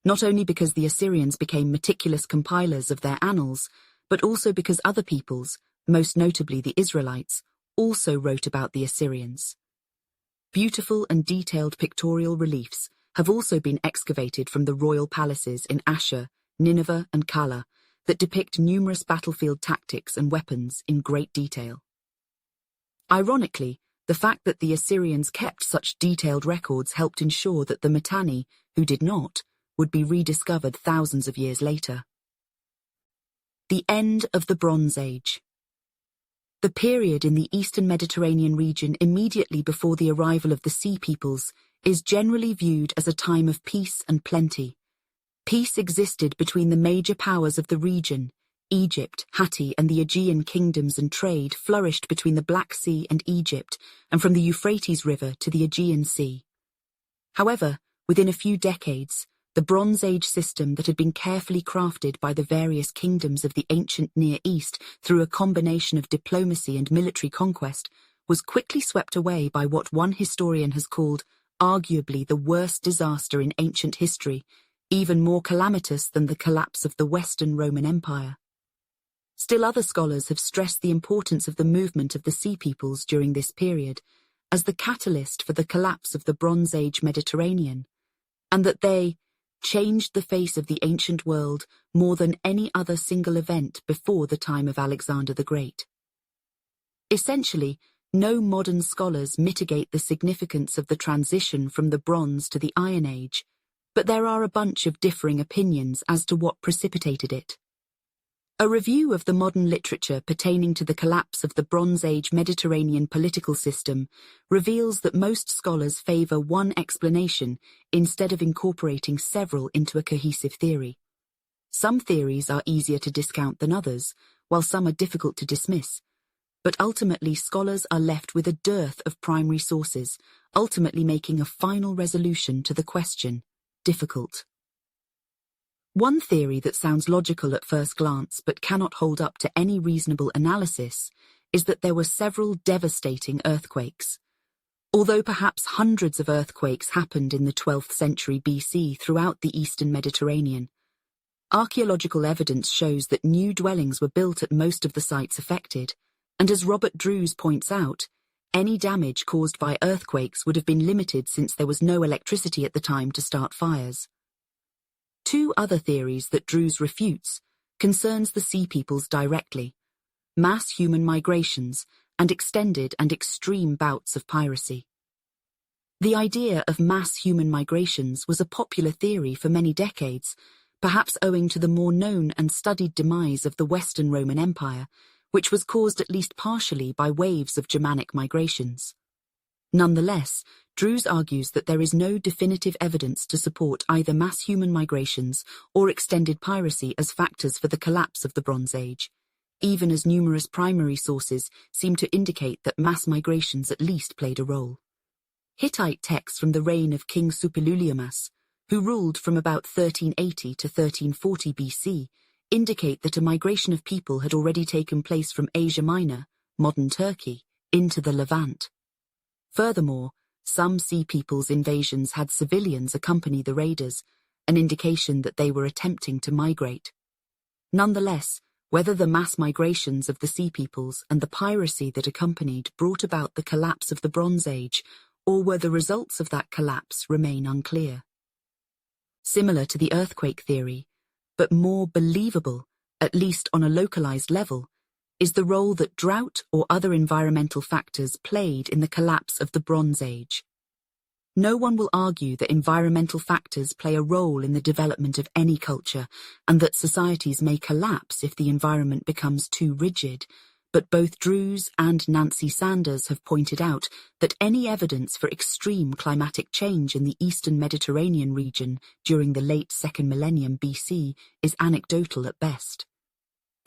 not only because the Assyrians became meticulous compilers of their annals, but also because other peoples, most notably the Israelites, also wrote about the Assyrians. Beautiful and detailed pictorial reliefs have also been excavated from the royal palaces in Ashur, Nineveh and Kala that depict numerous battlefield tactics and weapons in great detail. Ironically, the fact that the Assyrians kept such detailed records helped ensure that the Mitanni, who did not, would be rediscovered thousands of years later. The end of the Bronze Age. The period in the eastern Mediterranean region immediately before the arrival of the Sea Peoples is generally viewed as a time of peace and plenty. Peace existed between the major powers of the region, Egypt, Hatti, and the Aegean kingdoms and trade flourished between the Black Sea and Egypt, and from the Euphrates River to the Aegean Sea. However, within a few decades, the Bronze Age system that had been carefully crafted by the various kingdoms of the ancient Near East through a combination of diplomacy and military conquest was quickly swept away by what one historian has called arguably the worst disaster in ancient history, even more calamitous than the collapse of the Western Roman Empire. Still other scholars have stressed the importance of the movement of the Sea Peoples during this period as the catalyst for the collapse of the Bronze Age Mediterranean, and that they changed the face of the ancient world more than any other single event before the time of Alexander the Great. Essentially, no modern scholars mitigate the significance of the transition from the Bronze to the Iron Age, but there are a bunch of differing opinions as to what precipitated it. A review of the modern literature pertaining to the collapse of the Bronze Age Mediterranean political system reveals that most scholars favor one explanation instead of incorporating several into a cohesive theory. Some theories are easier to discount than others, while some are difficult to dismiss, but ultimately scholars are left with a dearth of primary sources, ultimately making a final resolution to the question difficult. One theory that sounds logical at first glance but cannot hold up to any reasonable analysis is that there were several devastating earthquakes. Although perhaps hundreds of earthquakes happened in the 12th century BC throughout the eastern Mediterranean, archaeological evidence shows that new dwellings were built at most of the sites affected, and as Robert Drews points out, any damage caused by earthquakes would have been limited since there was no electricity at the time to start fires. Two other theories that Drews refutes concerns the Sea Peoples directly: mass human migrations and extended and extreme bouts of piracy. The idea of mass human migrations was a popular theory for many decades, perhaps owing to the more known and studied demise of the Western Roman Empire, which was caused at least partially by waves of Germanic migrations. Nonetheless, Drews argues that there is no definitive evidence to support either mass human migrations or extended piracy as factors for the collapse of the Bronze Age, even as numerous primary sources seem to indicate that mass migrations at least played a role. Hittite texts from the reign of King Suppiluliumas, who ruled from about 1380 to 1340 BC, indicate that a migration of people had already taken place from Asia Minor, modern Turkey, into the Levant. Furthermore, some Sea Peoples' invasions had civilians accompany the raiders, an indication that they were attempting to migrate. Nonetheless, whether the mass migrations of the Sea Peoples and the piracy that accompanied brought about the collapse of the Bronze Age, or were the results of that collapse, remain unclear. Similar to the earthquake theory, but more believable, at least on a localized level, is the role that drought or other environmental factors played in the collapse of the Bronze Age. No one will argue that environmental factors play a role in the development of any culture, and that societies may collapse if the environment becomes too rigid, but both Drews and Nancy Sanders have pointed out that any evidence for extreme climatic change in the eastern Mediterranean region during the late 2nd millennium BC is anecdotal at best.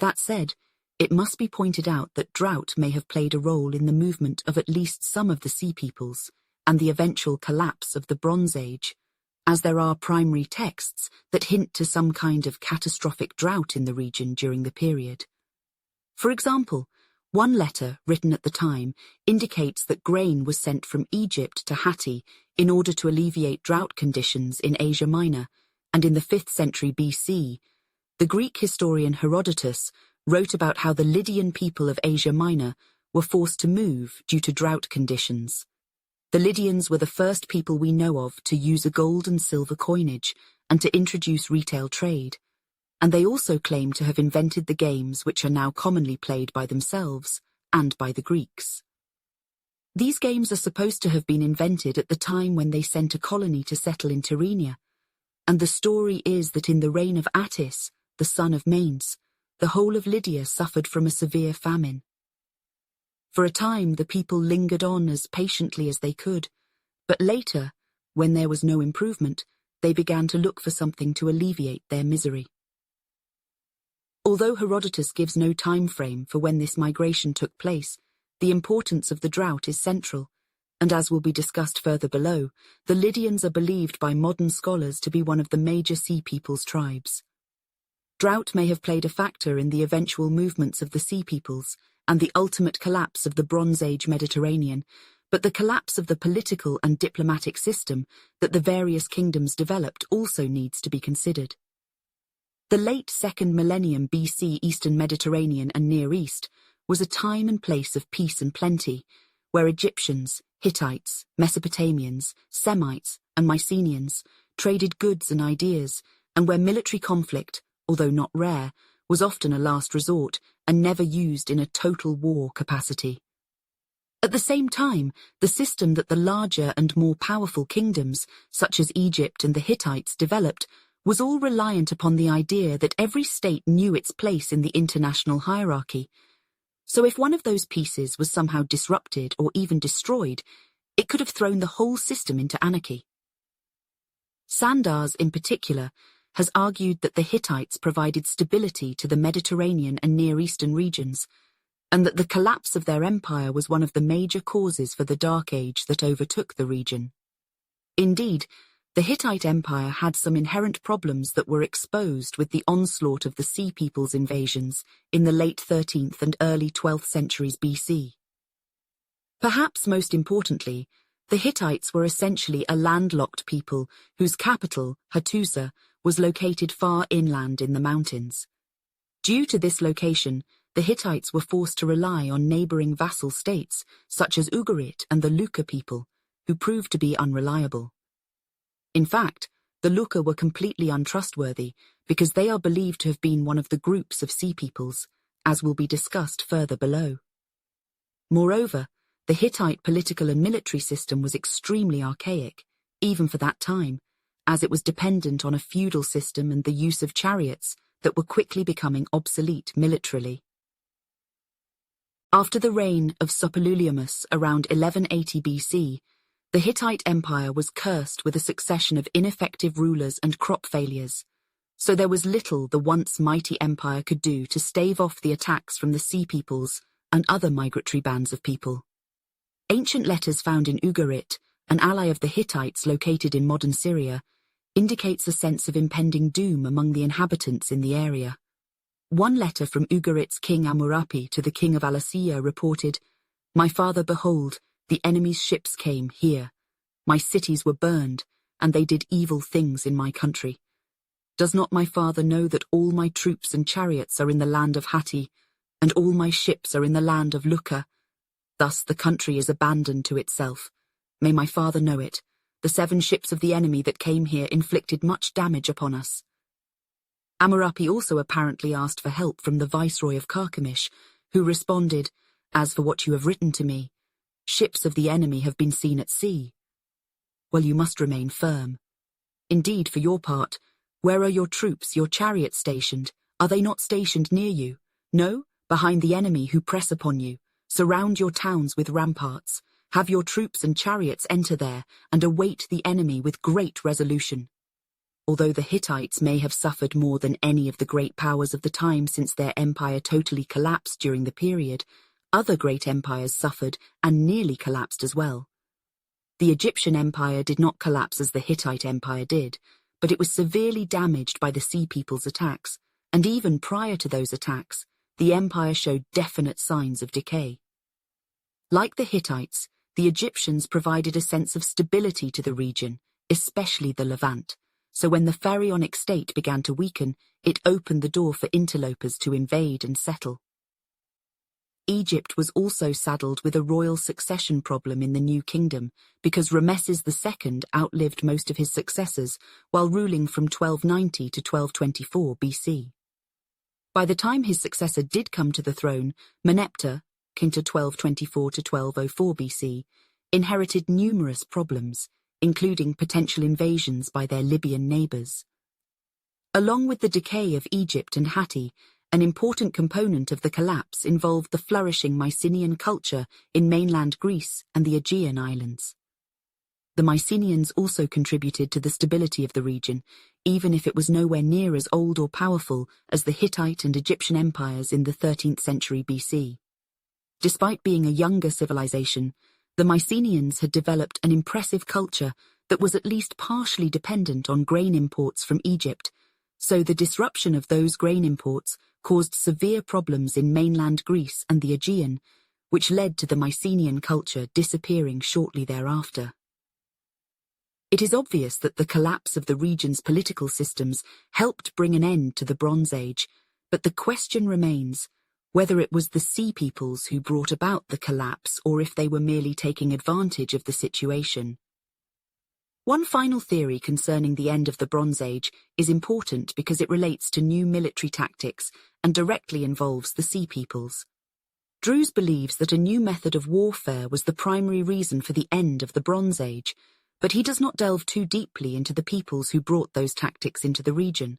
That said, it must be pointed out that drought may have played a role in the movement of at least some of the Sea Peoples and the eventual collapse of the Bronze Age, as there are primary texts that hint to some kind of catastrophic drought in the region during the period. For example, one letter written at the time indicates that grain was sent from Egypt to Hatti in order to alleviate drought conditions in Asia Minor, and in the 5th century BC, the Greek historian Herodotus wrote about how the Lydian people of Asia Minor were forced to move due to drought conditions. The Lydians were the first people we know of to use a gold and silver coinage and to introduce retail trade, and they also claim to have invented the games which are now commonly played by themselves and by the Greeks. These games are supposed to have been invented at the time when they sent a colony to settle in Tyrrhenia, and the story is that in the reign of Attis, the son of Manes, the whole of Lydia suffered from a severe famine. For a time, the people lingered on as patiently as they could, but later, when there was no improvement, they began to look for something to alleviate their misery. Although Herodotus gives no time frame for when this migration took place, the importance of the drought is central, and as will be discussed further below, the Lydians are believed by modern scholars to be one of the major Sea Peoples tribes. Drought may have played a factor in the eventual movements of the Sea Peoples and the ultimate collapse of the Bronze Age Mediterranean, but the collapse of the political and diplomatic system that the various kingdoms developed also needs to be considered. The late 2nd millennium BC Eastern Mediterranean and Near East was a time and place of peace and plenty, where Egyptians, Hittites, Mesopotamians, Semites, and Mycenaeans traded goods and ideas, and where military conflict, although not rare, was often a last resort and never used in a total war capacity. At the same time, the system that the larger and more powerful kingdoms, such as Egypt and the Hittites, developed was all reliant upon the idea that every state knew its place in the international hierarchy. So if one of those pieces was somehow disrupted or even destroyed, it could have thrown the whole system into anarchy. Sandars, in particular, has argued that the Hittites provided stability to the Mediterranean and Near Eastern regions, and that the collapse of their empire was one of the major causes for the Dark Age that overtook the region. Indeed, the Hittite Empire had some inherent problems that were exposed with the onslaught of the Sea Peoples invasions in the late 13th and early 12th centuries BC. Perhaps most importantly, the Hittites were essentially a landlocked people whose capital, Hattusa, was located far inland in the mountains. Due to this location, the Hittites were forced to rely on neighboring vassal states, such as Ugarit and the Luca people, who proved to be unreliable. In fact, the Luca were completely untrustworthy because they are believed to have been one of the groups of Sea Peoples, as will be discussed further below. Moreover, the Hittite political and military system was extremely archaic, even for that time, as it was dependent on a feudal system and the use of chariots that were quickly becoming obsolete militarily. After the reign of Suppiluliumus around 1180 BC, the Hittite Empire was cursed with a succession of ineffective rulers and crop failures, so there was little the once mighty empire could do to stave off the attacks from the Sea Peoples and other migratory bands of people. Ancient letters found in Ugarit, an ally of the Hittites located in modern Syria, indicates a sense of impending doom among the inhabitants in the area. One letter from Ugarit's king Amurru to the king of Alashiya reported, "My father, behold, the enemy's ships came here. My cities were burned, and they did evil things in my country. Does not my father know that all my troops and chariots are in the land of Hatti, and all my ships are in the land of Lucca? Thus the country is abandoned to itself. May my father know it. The 7 ships of the enemy that came here inflicted much damage upon us." Amurru also apparently asked for help from the viceroy of Carchemish, who responded, "As for what you have written to me, ships of the enemy have been seen at sea. Well, you must remain firm. Indeed, for your part, where are your troops, your chariots stationed? Are they not stationed near you? No, behind the enemy who press upon you. Surround your towns with ramparts. Have your troops and chariots enter there, and await the enemy with great resolution." Although the Hittites may have suffered more than any of the great powers of the time since their empire totally collapsed during the period, other great empires suffered and nearly collapsed as well. The Egyptian Empire did not collapse as the Hittite Empire did, but it was severely damaged by the Sea Peoples' attacks, and even prior to those attacks, the empire showed definite signs of decay. Like the Hittites, the Egyptians provided a sense of stability to the region, especially the Levant, so when the pharaonic state began to weaken, it opened the door for interlopers to invade and settle. Egypt was also saddled with a royal succession problem in the new kingdom because Rameses II outlived most of his successors while ruling from 1290 to 1224 BC. By the time his successor did come to the throne, Meneptah, king to 1224 to 1204 BC, inherited numerous problems, including potential invasions by their Libyan neighbors. Along with the decay of Egypt and Hatti, an important component of the collapse involved the flourishing Mycenaean culture in mainland Greece and the Aegean Islands. The Mycenaeans also contributed to the stability of the region, even if it was nowhere near as old or powerful as the Hittite and Egyptian empires in the 13th century BC. Despite being a younger civilization, the Mycenaeans had developed an impressive culture that was at least partially dependent on grain imports from Egypt, so the disruption of those grain imports caused severe problems in mainland Greece and the Aegean, which led to the Mycenaean culture disappearing shortly thereafter. It is obvious that the collapse of the region's political systems helped bring an end to the Bronze Age, but the question remains whether it was the Sea Peoples who brought about the collapse or if they were merely taking advantage of the situation. One final theory concerning the end of the Bronze Age is important because it relates to new military tactics and directly involves the Sea Peoples. Druze believes that a new method of warfare was the primary reason for the end of the Bronze Age, but he does not delve too deeply into the peoples who brought those tactics into the region,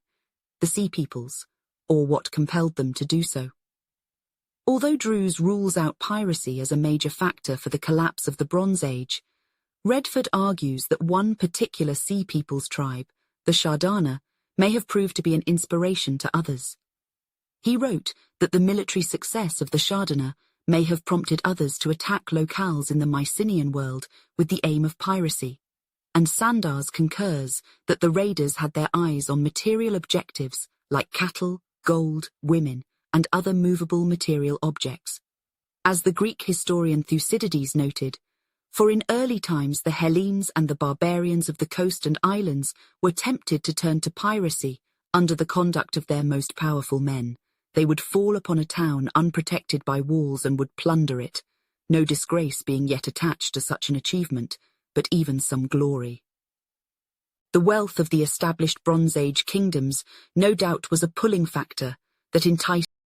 the Sea Peoples, or what compelled them to do so. Although Druze rules out piracy as a major factor for the collapse of the Bronze Age, Redford argues that one particular Sea Peoples tribe, the Shardana, may have proved to be an inspiration to others. He wrote that the military success of the Shardana may have prompted others to attack locales in the Mycenaean world with the aim of piracy, and Sandars concurs that the raiders had their eyes on material objectives like cattle, gold, women, and other movable material objects. As the Greek historian Thucydides noted, for in early times the Hellenes and the barbarians of the coast and islands were tempted to turn to piracy under the conduct of their most powerful men. They would fall upon a town unprotected by walls and would plunder it, no disgrace being yet attached to such an achievement, but even some glory. The wealth of the established Bronze Age kingdoms no doubt was a pulling factor that enticed